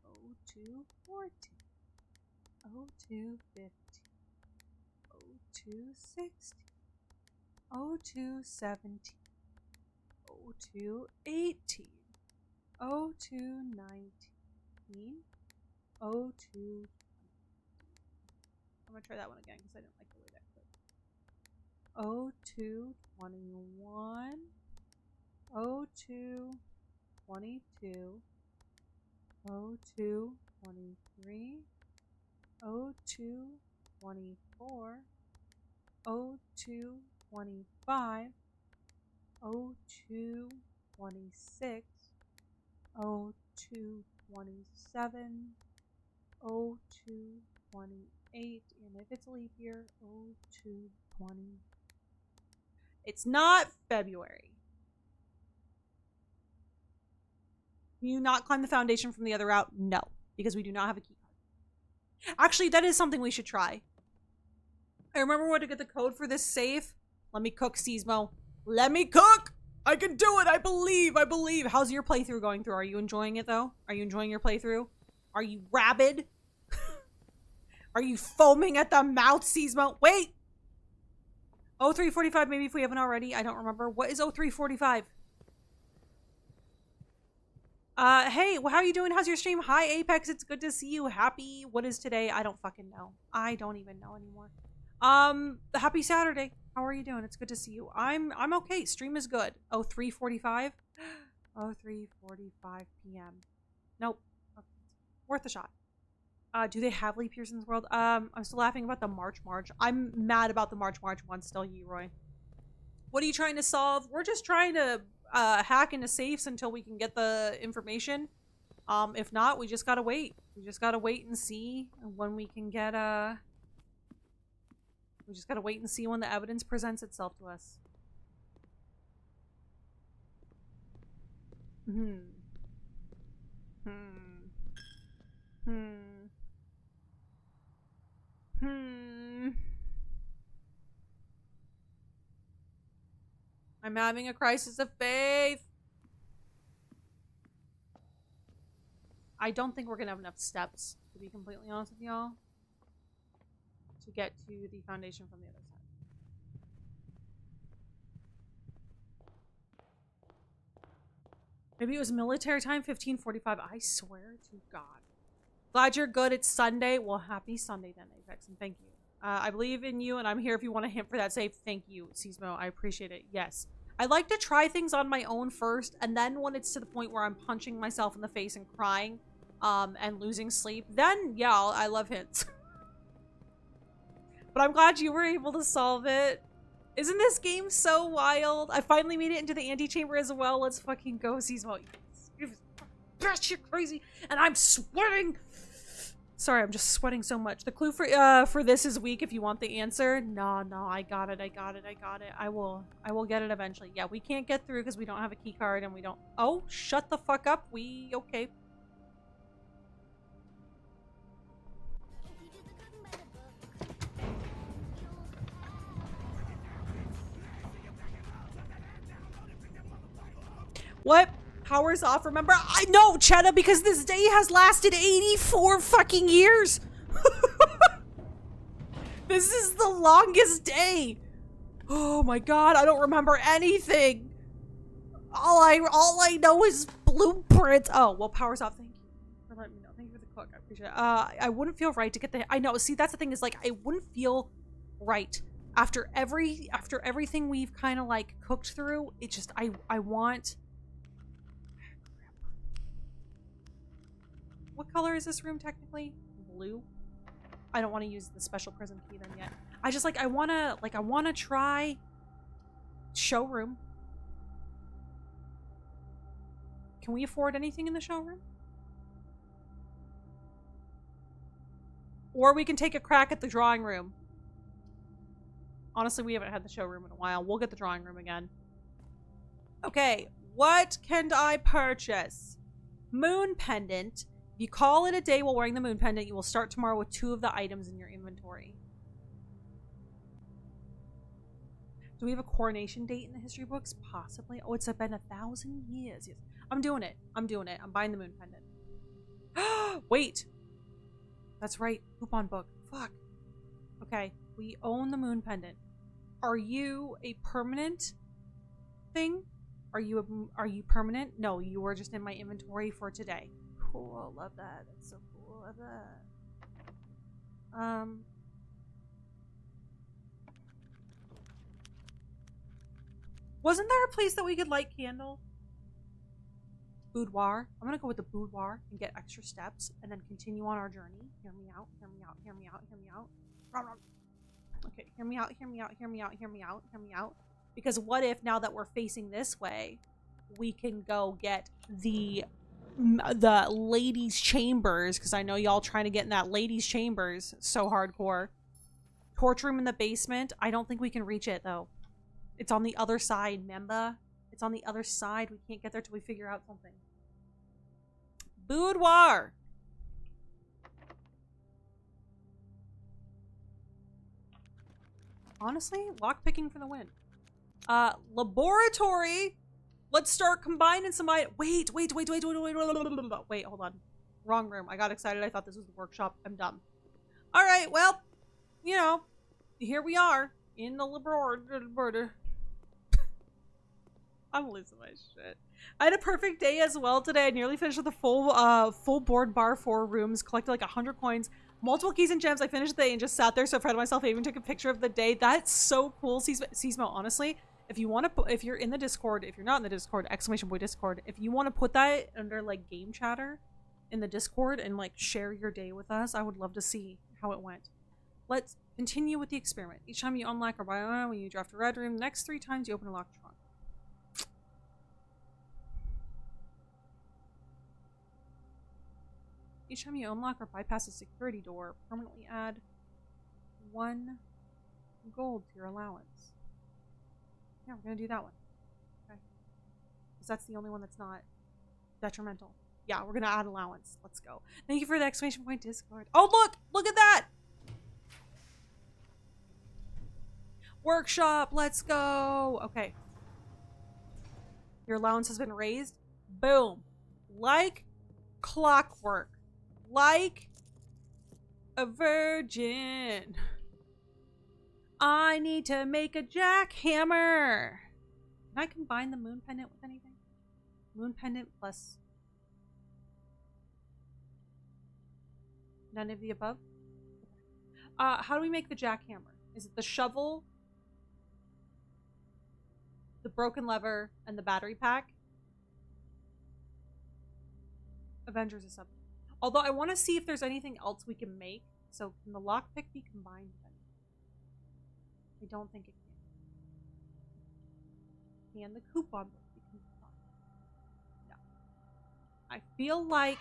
Speaker 1: 0214, 0215, 0216, 0217. 0218, 0219, 0220. I'm gonna try that one again because I didn't like the way that clicked. 0221, 0222, 0223, 0224, 0225, 0226, 0227, 0228, and if it's a leap year, 0220. It's not February. Can you not climb the foundation from the other route? No, because we do not have a key card. Actually, that is something we should try. I remember where to get the code for this safe. Let me cook, Seasmo. Let me cook! I can do it! I believe! I believe! How's your playthrough going through? Are you enjoying it, though? Are you enjoying your playthrough? Are you rabid? Are you foaming at the mouth, Seasmo? Wait! 0345, maybe if we haven't already. I don't remember. What is 0345? Hey, how are you doing? How's your stream? Hi, Apex. It's good to see you. Happy. What is today? I don't fucking know. I don't even know anymore. Happy Saturday. How are you doing? It's good to see you. I'm okay. Stream is good. 0345? 0345 p.m. Nope. Okay. Worth a shot. Do they have leap years in this world? I'm still laughing about the March. I'm mad about the March one still, Yeroy. What are you trying to solve? We're just trying to hack into safes until we can get the information. If not, we just gotta wait. We just gotta wait and see when we can get we just gotta wait and see when the evidence presents itself to us. I'm having a crisis of faith. I don't think we're gonna have enough steps, to be completely honest with y'all, to get to the foundation from the other side. Maybe it was military time, 15:45. I swear to God. Glad you're good. It's Sunday. Well, happy Sunday then, Apex, and thank you. I believe in you, and I'm here if you want a hint for that save. Thank you, Seismo. I appreciate it. Yes. I like to try things on my own first, and then when it's to the point where I'm punching myself in the face and crying, and losing sleep, then, yeah, I love hints. But I'm glad you were able to solve it. Isn't this game so wild? I finally made it into the antechamber as well. Let's fucking go, Seismo. You're batshit crazy, and I'm sweating. Sorry, I'm just sweating so much. The clue for this is weak if you want the answer. No, I got it. I will get it eventually. Yeah, we can't get through because we don't have a key card and we don't. Oh, shut the fuck up. Okay. What? Power's off, remember? I know, Cheddar, because this day has lasted 84 fucking years. This is the longest day. Oh my god, I don't remember anything. All I know is blueprint. Oh, well, power's off. Thank you for letting me know. Thank you for the cook. I appreciate it. I wouldn't feel right to get the. I know. See, that's the thing is like I wouldn't feel right after everything we've kind of like cooked through. It just I want. What color is this room technically? Blue. I don't want to use the special prison key then yet. I just I wanna try showroom. Can we afford anything in the showroom? Or we can take a crack at the drawing room. Honestly, we haven't had the showroom in a while. We'll get the drawing room again. Okay, what can I purchase? Moon pendant. If you call it a day while wearing the moon pendant, you will start tomorrow with 2 of the items in your inventory. Do we have a coronation date in the history books? Possibly. Oh, it's been 1,000 years. Yes. I'm doing it. I'm buying the moon pendant. Wait. That's right. Coupon book. Fuck. Okay. We own the moon pendant. Are you a permanent thing? Are you permanent? No, you were just in my inventory for today. Cool. Love that. That's so cool. Love that. Wasn't there a place that we could light candles? Boudoir. I'm gonna go with the boudoir and get extra steps and then continue on our journey. Hear me out. Hear me out. Hear me out. Hear me out. Okay. Hear me out. Hear me out. Hear me out. Hear me out. Hear me out. Because what if now that we're facing this way, we can go get the ladies' chambers, because I know y'all trying to get in that ladies' chambers so hardcore. Torch room in the basement. I don't think we can reach it though. It's on the other side, Memba. It's on the other side. We can't get there till we figure out something. Boudoir. Honestly, lockpicking for the win. Laboratory. Let's start combining some Wait, hold on. Wrong room. I got excited. I thought this was the workshop. I'm dumb. All right, well, you know, here we are in the laboratory. I'm losing my shit. I had a perfect day as well today. I nearly finished with a full board bar, 4 rooms, collected like 100 coins, multiple keys and gems. I finished the day and just sat there so proud of myself. I even took a picture of the day. That's so cool. Seismo, honestly, if you want to, if you're in the Discord, if you're not in the Discord, exclamation point Discord, if you want to put that under like game chatter in the Discord and like share your day with us, I would love to see how it went. Let's continue with the experiment. Each time you unlock or buy one, when you draft a red room, the next 3 times you open a locked trunk. Each time you unlock or bypass a security door, permanently add 1 gold to your allowance. Yeah, we're gonna do that one. Okay. Because that's the only one that's not detrimental. Yeah, we're gonna add allowance. Let's go. Thank you for the exclamation point Discord. Oh, look! Look at that! Workshop, let's go. Okay. Your allowance has been raised. Boom. Like clockwork. Like a virgin. I need to make a jackhammer. Can I combine the moon pendant with anything? Moon pendant plus none of the above? How do we make the jackhammer? Is it the shovel, the broken lever, and the battery pack? Avengers is something. Although I want to see if there's anything else we can make. So can the lockpick be combined with anything? I don't think it can. Can the coupon book be combined? No. I feel like...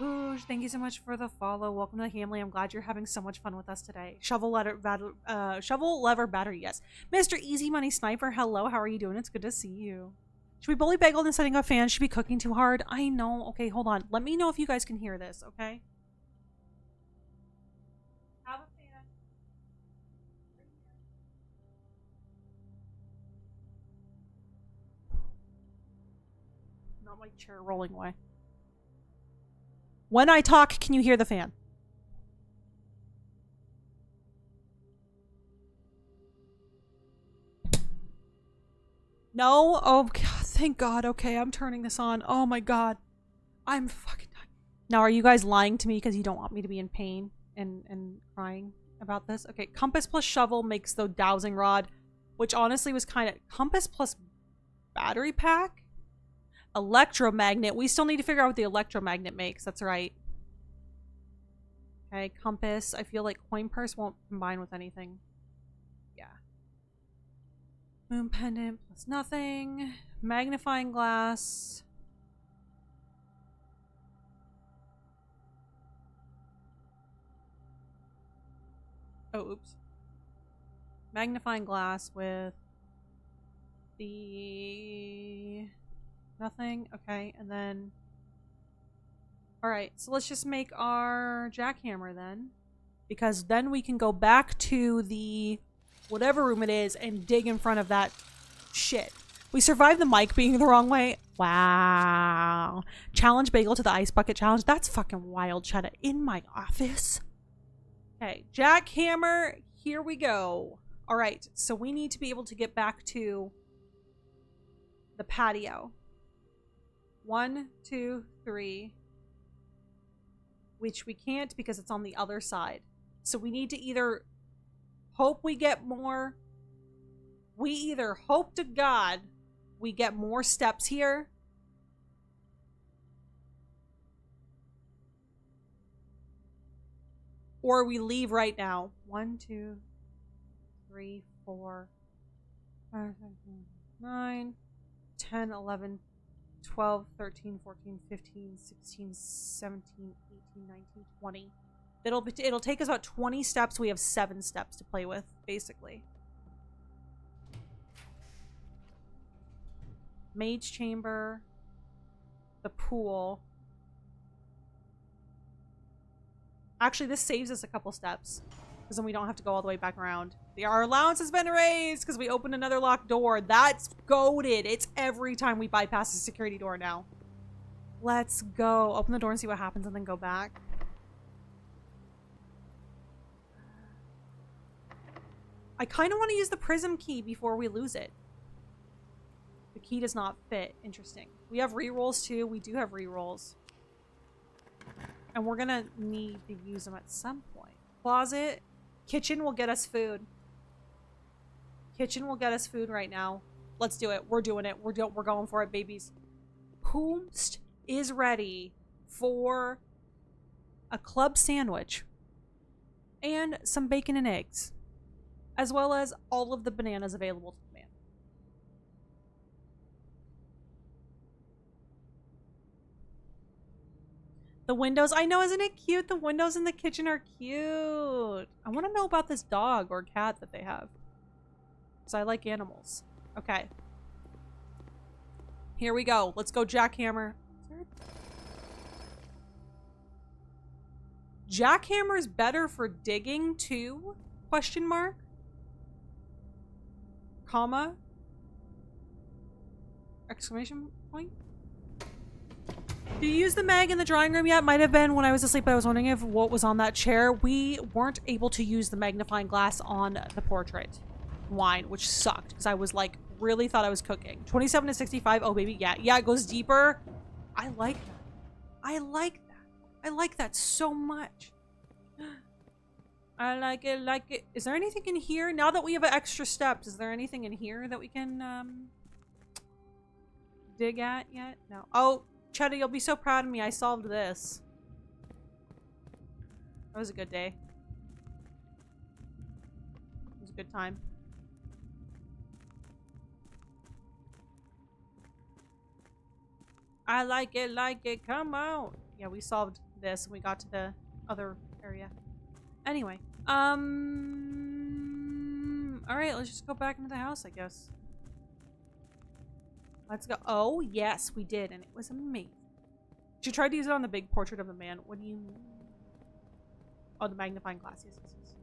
Speaker 1: Rouge, thank you so much for the follow. Welcome to the family. I'm glad you're having so much fun with us today. Shovel lever battery, yes. Mr. Easy Money Sniper, hello. How are you doing? It's good to see you. Should we bully Bagel and setting up fans? Should be cooking too hard? I know. Okay, hold on. Let me know if you guys can hear this, okay? Have a fan. Not my chair rolling away. When I talk, can you hear the fan? No? Oh, God, thank God. Okay, I'm turning this on. Oh, my God. I'm fucking done. Now, are you guys lying to me because you don't want me to be in pain and crying about this? Okay, compass plus shovel makes the dowsing rod, which honestly was kind of... Compass plus battery pack? Electromagnet. We still need to figure out what the electromagnet makes. That's right. Okay, compass. I feel like coin purse won't combine with anything. Yeah. Moon pendant plus nothing. Magnifying glass. Oh, oops. Magnifying glass with the... Nothing. Okay, and then... Alright, so let's just make our jackhammer then. Because then we can go back to the... whatever room it is and dig in front of that shit. We survived the mic being the wrong way. Wow. Challenge Bagel to the ice bucket challenge. That's fucking wild, Cheddar. In my office? Okay, jackhammer. Here we go. Alright, so we need to be able to get back to the patio. 1, 2, 3. Which we can't because it's on the other side. So we need to either hope we get more. We either hope to God we get more steps here. Or we leave right now. 1, 2, 3, 4, 5, 6, 7, 9, 10, 11, 12, 13, 14, 15, 16, 17, 18, 19, 20. It'll take us about 20 steps. We have 7 steps to play with, basically. Mage chamber. The pool. Actually, this saves us a couple steps. Because then we don't have to go all the way back around. Our allowance has been raised because we opened another locked door. That's goated. It's every time we bypass the security door now. Let's go. Open the door and see what happens and then go back. I kind of want to use the prism key before we lose it. The key does not fit. Interesting. We have rerolls too. We do have rerolls. And we're going to need to use them at some point. Closet. Kitchen will get us food. Kitchen will get us food right now. Let's do it. We're doing it. We're going for it, babies. Poomst is ready for a club sandwich and some bacon and eggs, as well as all of the bananas available to the man. The windows, I know, isn't it cute? The windows in the kitchen are cute. I want to know about this dog or cat that they have. Because I like animals. Okay. Here we go. Let's go jackhammer. Jackhammer's better for digging too? Question mark? comma, exclamation point. Do you use the mag in the drawing room yet? Might have been when I was asleep, but I was wondering if what was on that chair. We weren't able to use the magnifying glass on the portrait wine, which sucked because I was like, really thought I was cooking. 27 to 65. Oh, baby. Yeah. Yeah, it goes deeper. I like that. I like that. I like that so much. I like it, like it. Is there anything in here? Now that we have extra steps, is there anything in here that we can dig at yet? No. Oh, Cheddar, you'll be so proud of me. I solved this. That was a good day. It was a good time. I like it, come out. Yeah, we solved this and we got to the other area. Anyway, all right, let's just go back into the house, I guess. Let's go. Oh, yes, we did, and it was amazing. She tried to use it on the big portrait of the man. What do you mean? Oh, the magnifying glass. Yes, yes, yes.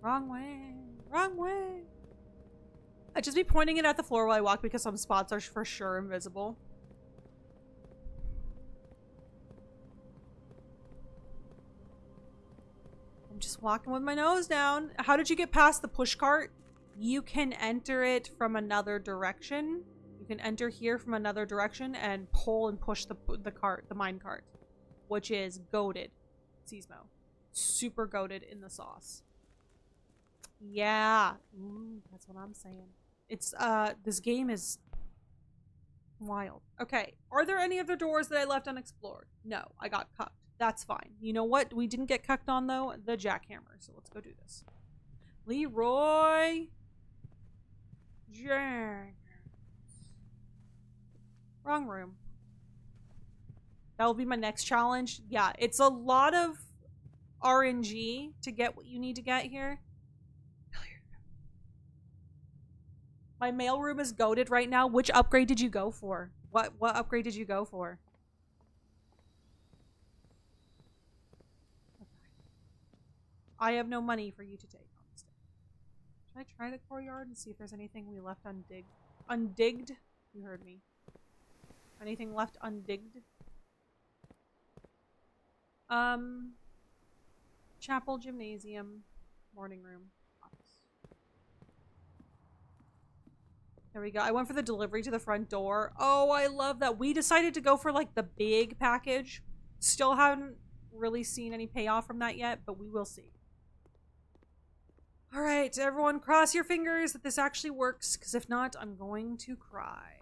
Speaker 1: Wrong way. Wrong way. I'd just be pointing it at the floor while I walk because some spots are for sure invisible. I'm just walking with my nose down. How did you get past the push cart? You can enter it from another direction. You can enter here from another direction and pull and push the cart, the mine cart, which is goated. Seismo. Super goated in the sauce. Yeah. That's what I'm saying. It's, this game is wild. Okay. Are there any other doors that I left unexplored? No. I got cucked. That's fine. You know what we didn't get cucked on, though? The jackhammer. So let's go do this. Leroy Jenkins. Wrong room. That will be my next challenge. Yeah, it's a lot of RNG to get what you need to get here. My mailroom is goated right now. Which upgrade did you go for? What upgrade did you go for? Okay. I have no money for you to take on this day. Should I try the courtyard and see if there's anything we left undigged? Undigged? You heard me. Anything left undigged? Chapel, gymnasium, morning room, office. There we go. I went for the delivery to the front door. Oh, I love that. We decided to go for like the big package. Still haven't really seen any payoff from that yet, but we will see. All right, everyone, cross your fingers that this actually works, because if not, I'm going to cry.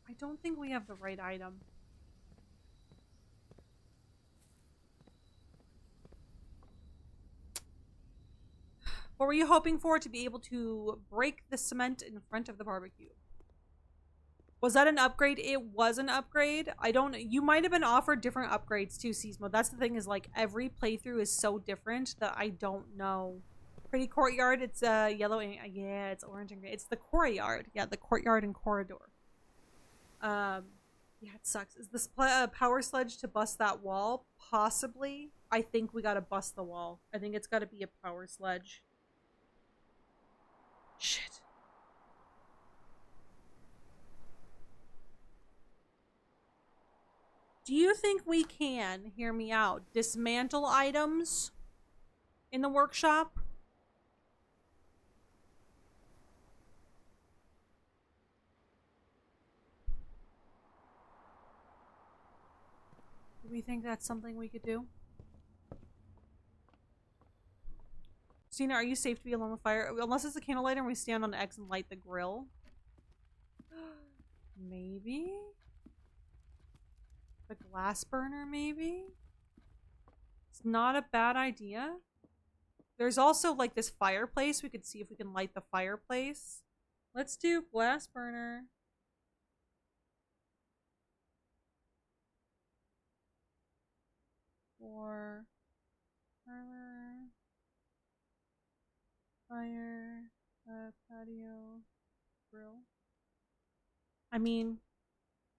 Speaker 1: I don't think we have the right item. What were you hoping for? To be able to break the cement in front of the barbecue. Was that an upgrade? It was an upgrade. I don't... You might have been offered different upgrades too, Seismo. That's the thing, is like every playthrough is so different that I don't know. Pretty courtyard. It's yellow and... yeah, it's orange and green. It's the courtyard. Yeah, the courtyard and corridor. Yeah, it sucks. Is this power sledge to bust that wall? Possibly. I think we gotta bust the wall. I think it's gotta be a power sledge. Shit. Do you think we can, hear me out, dismantle items in the workshop? Do we think that's something we could do? Stina, are you safe to be alone with fire? Unless it's a candlelight and we stand on eggs and light the grill. Maybe? The glass burner, maybe? It's not a bad idea. There's also like this fireplace. We could see if we can light the fireplace. Let's do glass burner. Or fire, patio, grill. I mean,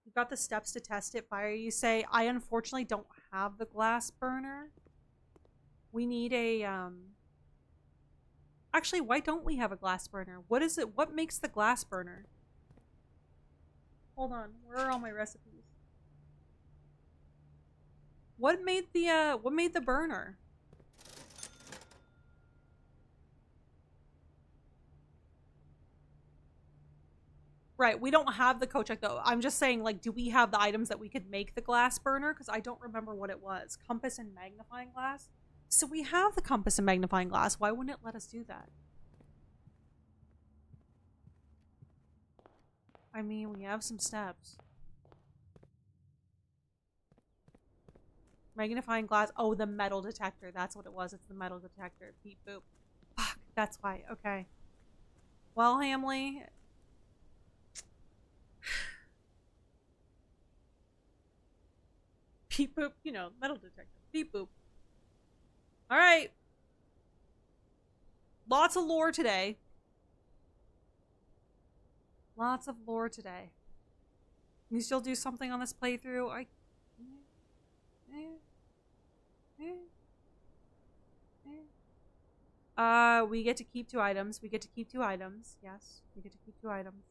Speaker 1: you got the steps to test it. Fire, you say. I unfortunately don't have the glass burner. We need a, Actually, why don't we have a glass burner? What is it? What makes the glass burner? Hold on. Where are all my recipes? What made the burner? Right, we don't have the Kochak though. I'm just saying, like, do we have the items that we could make the glass burner? Because I don't remember what it was. Compass and magnifying glass? So we have the compass and magnifying glass. Why wouldn't it let us do that? I mean, we have some steps. Magnifying glass. Oh, the metal detector. That's what it was. It's the metal detector. Beep boop. Fuck, that's why. Okay. Well, Hamley. Beep boop. You know, metal detector. Beep boop. Alright. Lots of lore today. Lots of lore today. Can you still do something on this playthrough? We get to keep 2 items. We get to keep 2 items. Yes, we get to keep 2 items.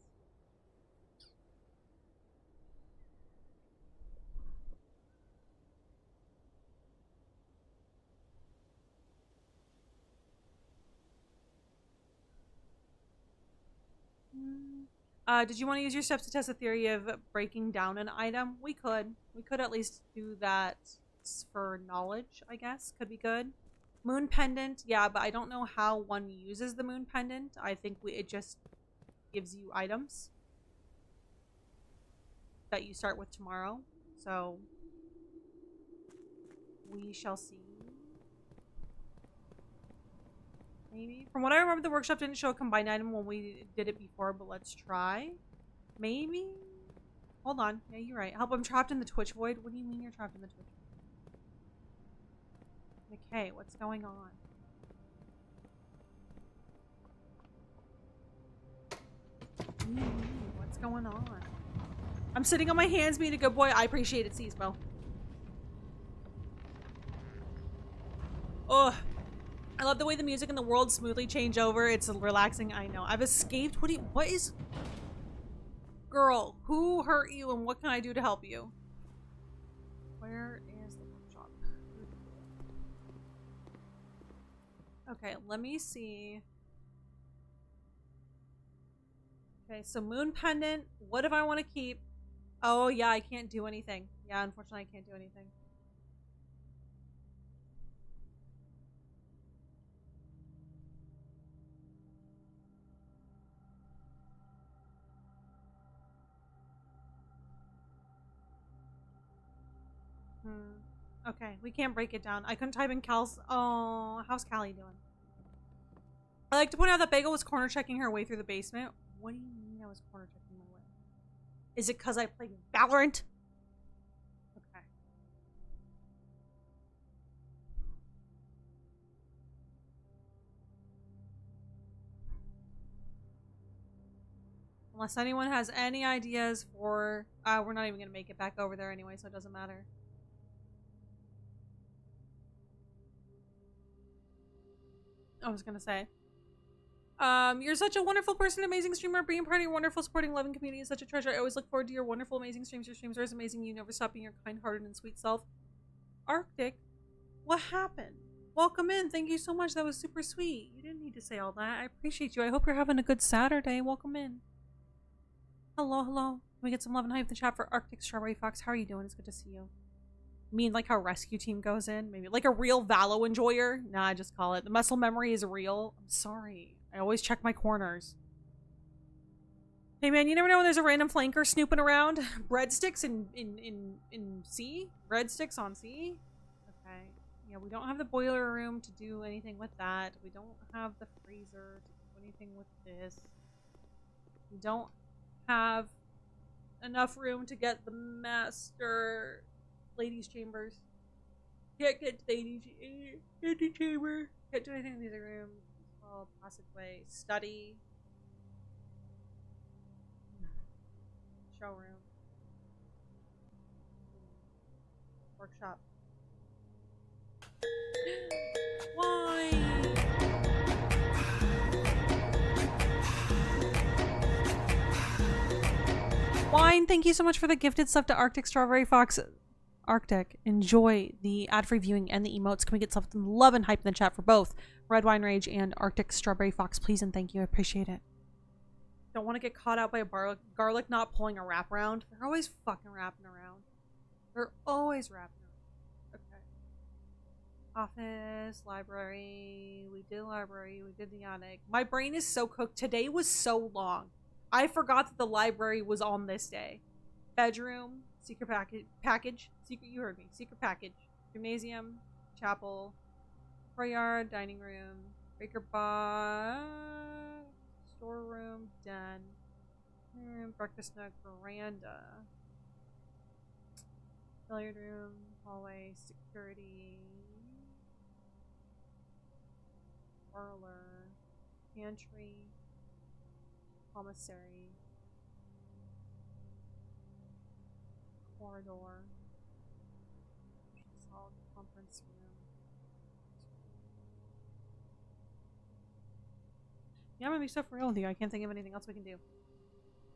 Speaker 1: Did you want to use your steps to test the theory of breaking down an item? We could. We could at least do that for knowledge, I guess. Could be good. Moon pendant, yeah, but I don't know how one uses the moon pendant. I think it just gives you items that you start with tomorrow. So we shall see. Maybe. From what I remember, the workshop didn't show a combined item when we did it before, but let's try. Maybe? Hold on. Yeah, you're right. Help, I'm trapped in the Twitch void. What do you mean you're trapped in the Twitch void? Okay, what's going on? What do you mean? What's going on? I'm sitting on my hands being a good boy. I appreciate it, Seasmo. Ugh. I love the way the music and the world smoothly change over. It's relaxing. I know. I've escaped. What is... Girl, who hurt you and what can I do to help you? Where is the workshop? Okay, let me see. Okay, so moon pendant. What if I want to keep... Oh, yeah, I can't do anything. Yeah, unfortunately, I can't do anything. Okay, we can't break it down. I couldn't type in Cal's... Oh, how's Callie doing? I like to point out that Bagel was corner checking her way through the basement. What do you mean I was corner checking my way? Is it because I played Valorant? Okay. Unless anyone has any ideas for... we're not even going to make it back over there anyway, so it doesn't matter. I was gonna say. You're such a wonderful person, amazing streamer. Being part of your wonderful, supporting, loving community is such a treasure. I always look forward to your wonderful, amazing streams. Your streams are as amazing. You never stop being your kind-hearted and sweet self. Arctic, what happened? Welcome in. Thank you so much. That was super sweet. You didn't need to say all that. I appreciate you. I hope you're having a good Saturday. Welcome in. Hello, hello. Can we get some love and hype in the chat for Arctic Strawberry Fox? How are you doing? It's good to see you. Mean like how rescue team goes in? Maybe like a real Valo enjoyer? Nah, I just call it. The muscle memory is real. I'm sorry. I always check my corners. Hey man, you never know when there's a random flanker snooping around. Breadsticks in C? Breadsticks on C? Okay. Yeah, we don't have the boiler room to do anything with that. We don't have the freezer to do anything with this. We don't have enough room to get the master ladies' chambers. Can't get to the antechamber. Can't do anything in these rooms. Well, passageway. Study. Showroom. Workshop. Wine. Wine, thank you so much for the gifted stuff to Arctic Strawberry Fox. Arctic, enjoy the ad-free viewing and the emotes. Can we get some love and hype in the chat for both Red Wine Rage and Arctic Strawberry Fox, please and thank you. I appreciate it. Don't want to get caught out by a garlic knot pulling a wraparound. They're always fucking wrapping around. They're always wrapping around. Okay. Office, library. We did library. We did the attic. My brain is so cooked. Today was so long. I forgot that the library was on this day. Bedroom. Secret package. Secret, you heard me. Secret package. Gymnasium. Chapel. Courtyard. Dining room. Baker box. Storeroom. Den. Breakfast nook. Veranda. Billiard room. Hallway. Security. Parlor. Pantry. Commissary. Corridor. Conference room. Yeah, I'm gonna be so for real with you. I can't think of anything else we can do.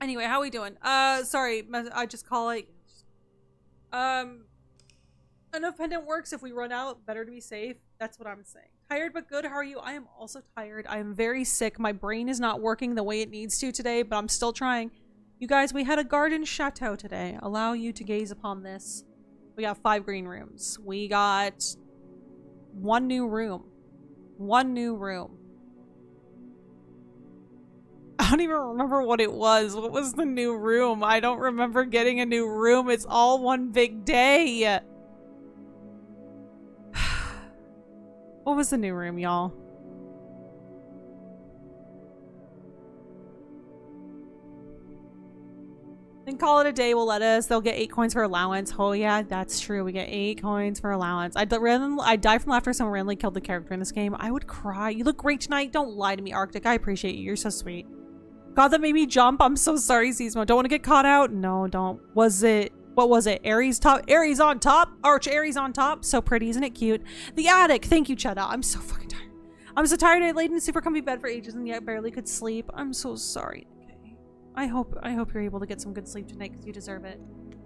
Speaker 1: Anyway, how we doing? Sorry, I just call it. Enough pendant works. If we run out, better to be safe. That's what I'm saying. Tired but good. How are you? I am also tired. I am very sick. My brain is not working the way it needs to today, but I'm still trying. You guys, we had a garden chateau today. Allow you to gaze upon this. We got 5 green rooms. We got 1 new room. 1 new room. I don't even remember what it was. What was the new room? I don't remember getting a new room. It's all one big day. What was the new room, y'all? Then call it a day. Will let us. They'll get 8 coins for allowance. Oh yeah, that's true. We get 8 coins for allowance. I'd die from laughter if someone randomly killed the character in this game. I would cry. You look great tonight. Don't lie to me, Arctic. I appreciate you. You're so sweet. God, that made me jump. I'm so sorry, Seasmo. Don't want to get caught out. No, don't. Was it? What was it? Aries top? Aries on top? Arch Aries on top? So pretty. Isn't it cute? The attic. Thank you, Chetta. I'm so fucking tired. I'm so tired. I laid in a super comfy bed for ages and yet barely could sleep. I'm so sorry. I hope you're able to get some good sleep tonight because you deserve it.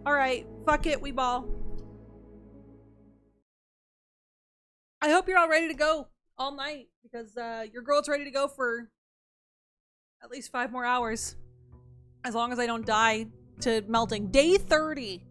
Speaker 1: All right, fuck it, we ball. I hope you're all ready to go all night because your girl's ready to go for at least 5 more hours. As long as I don't die to melting. Day 30.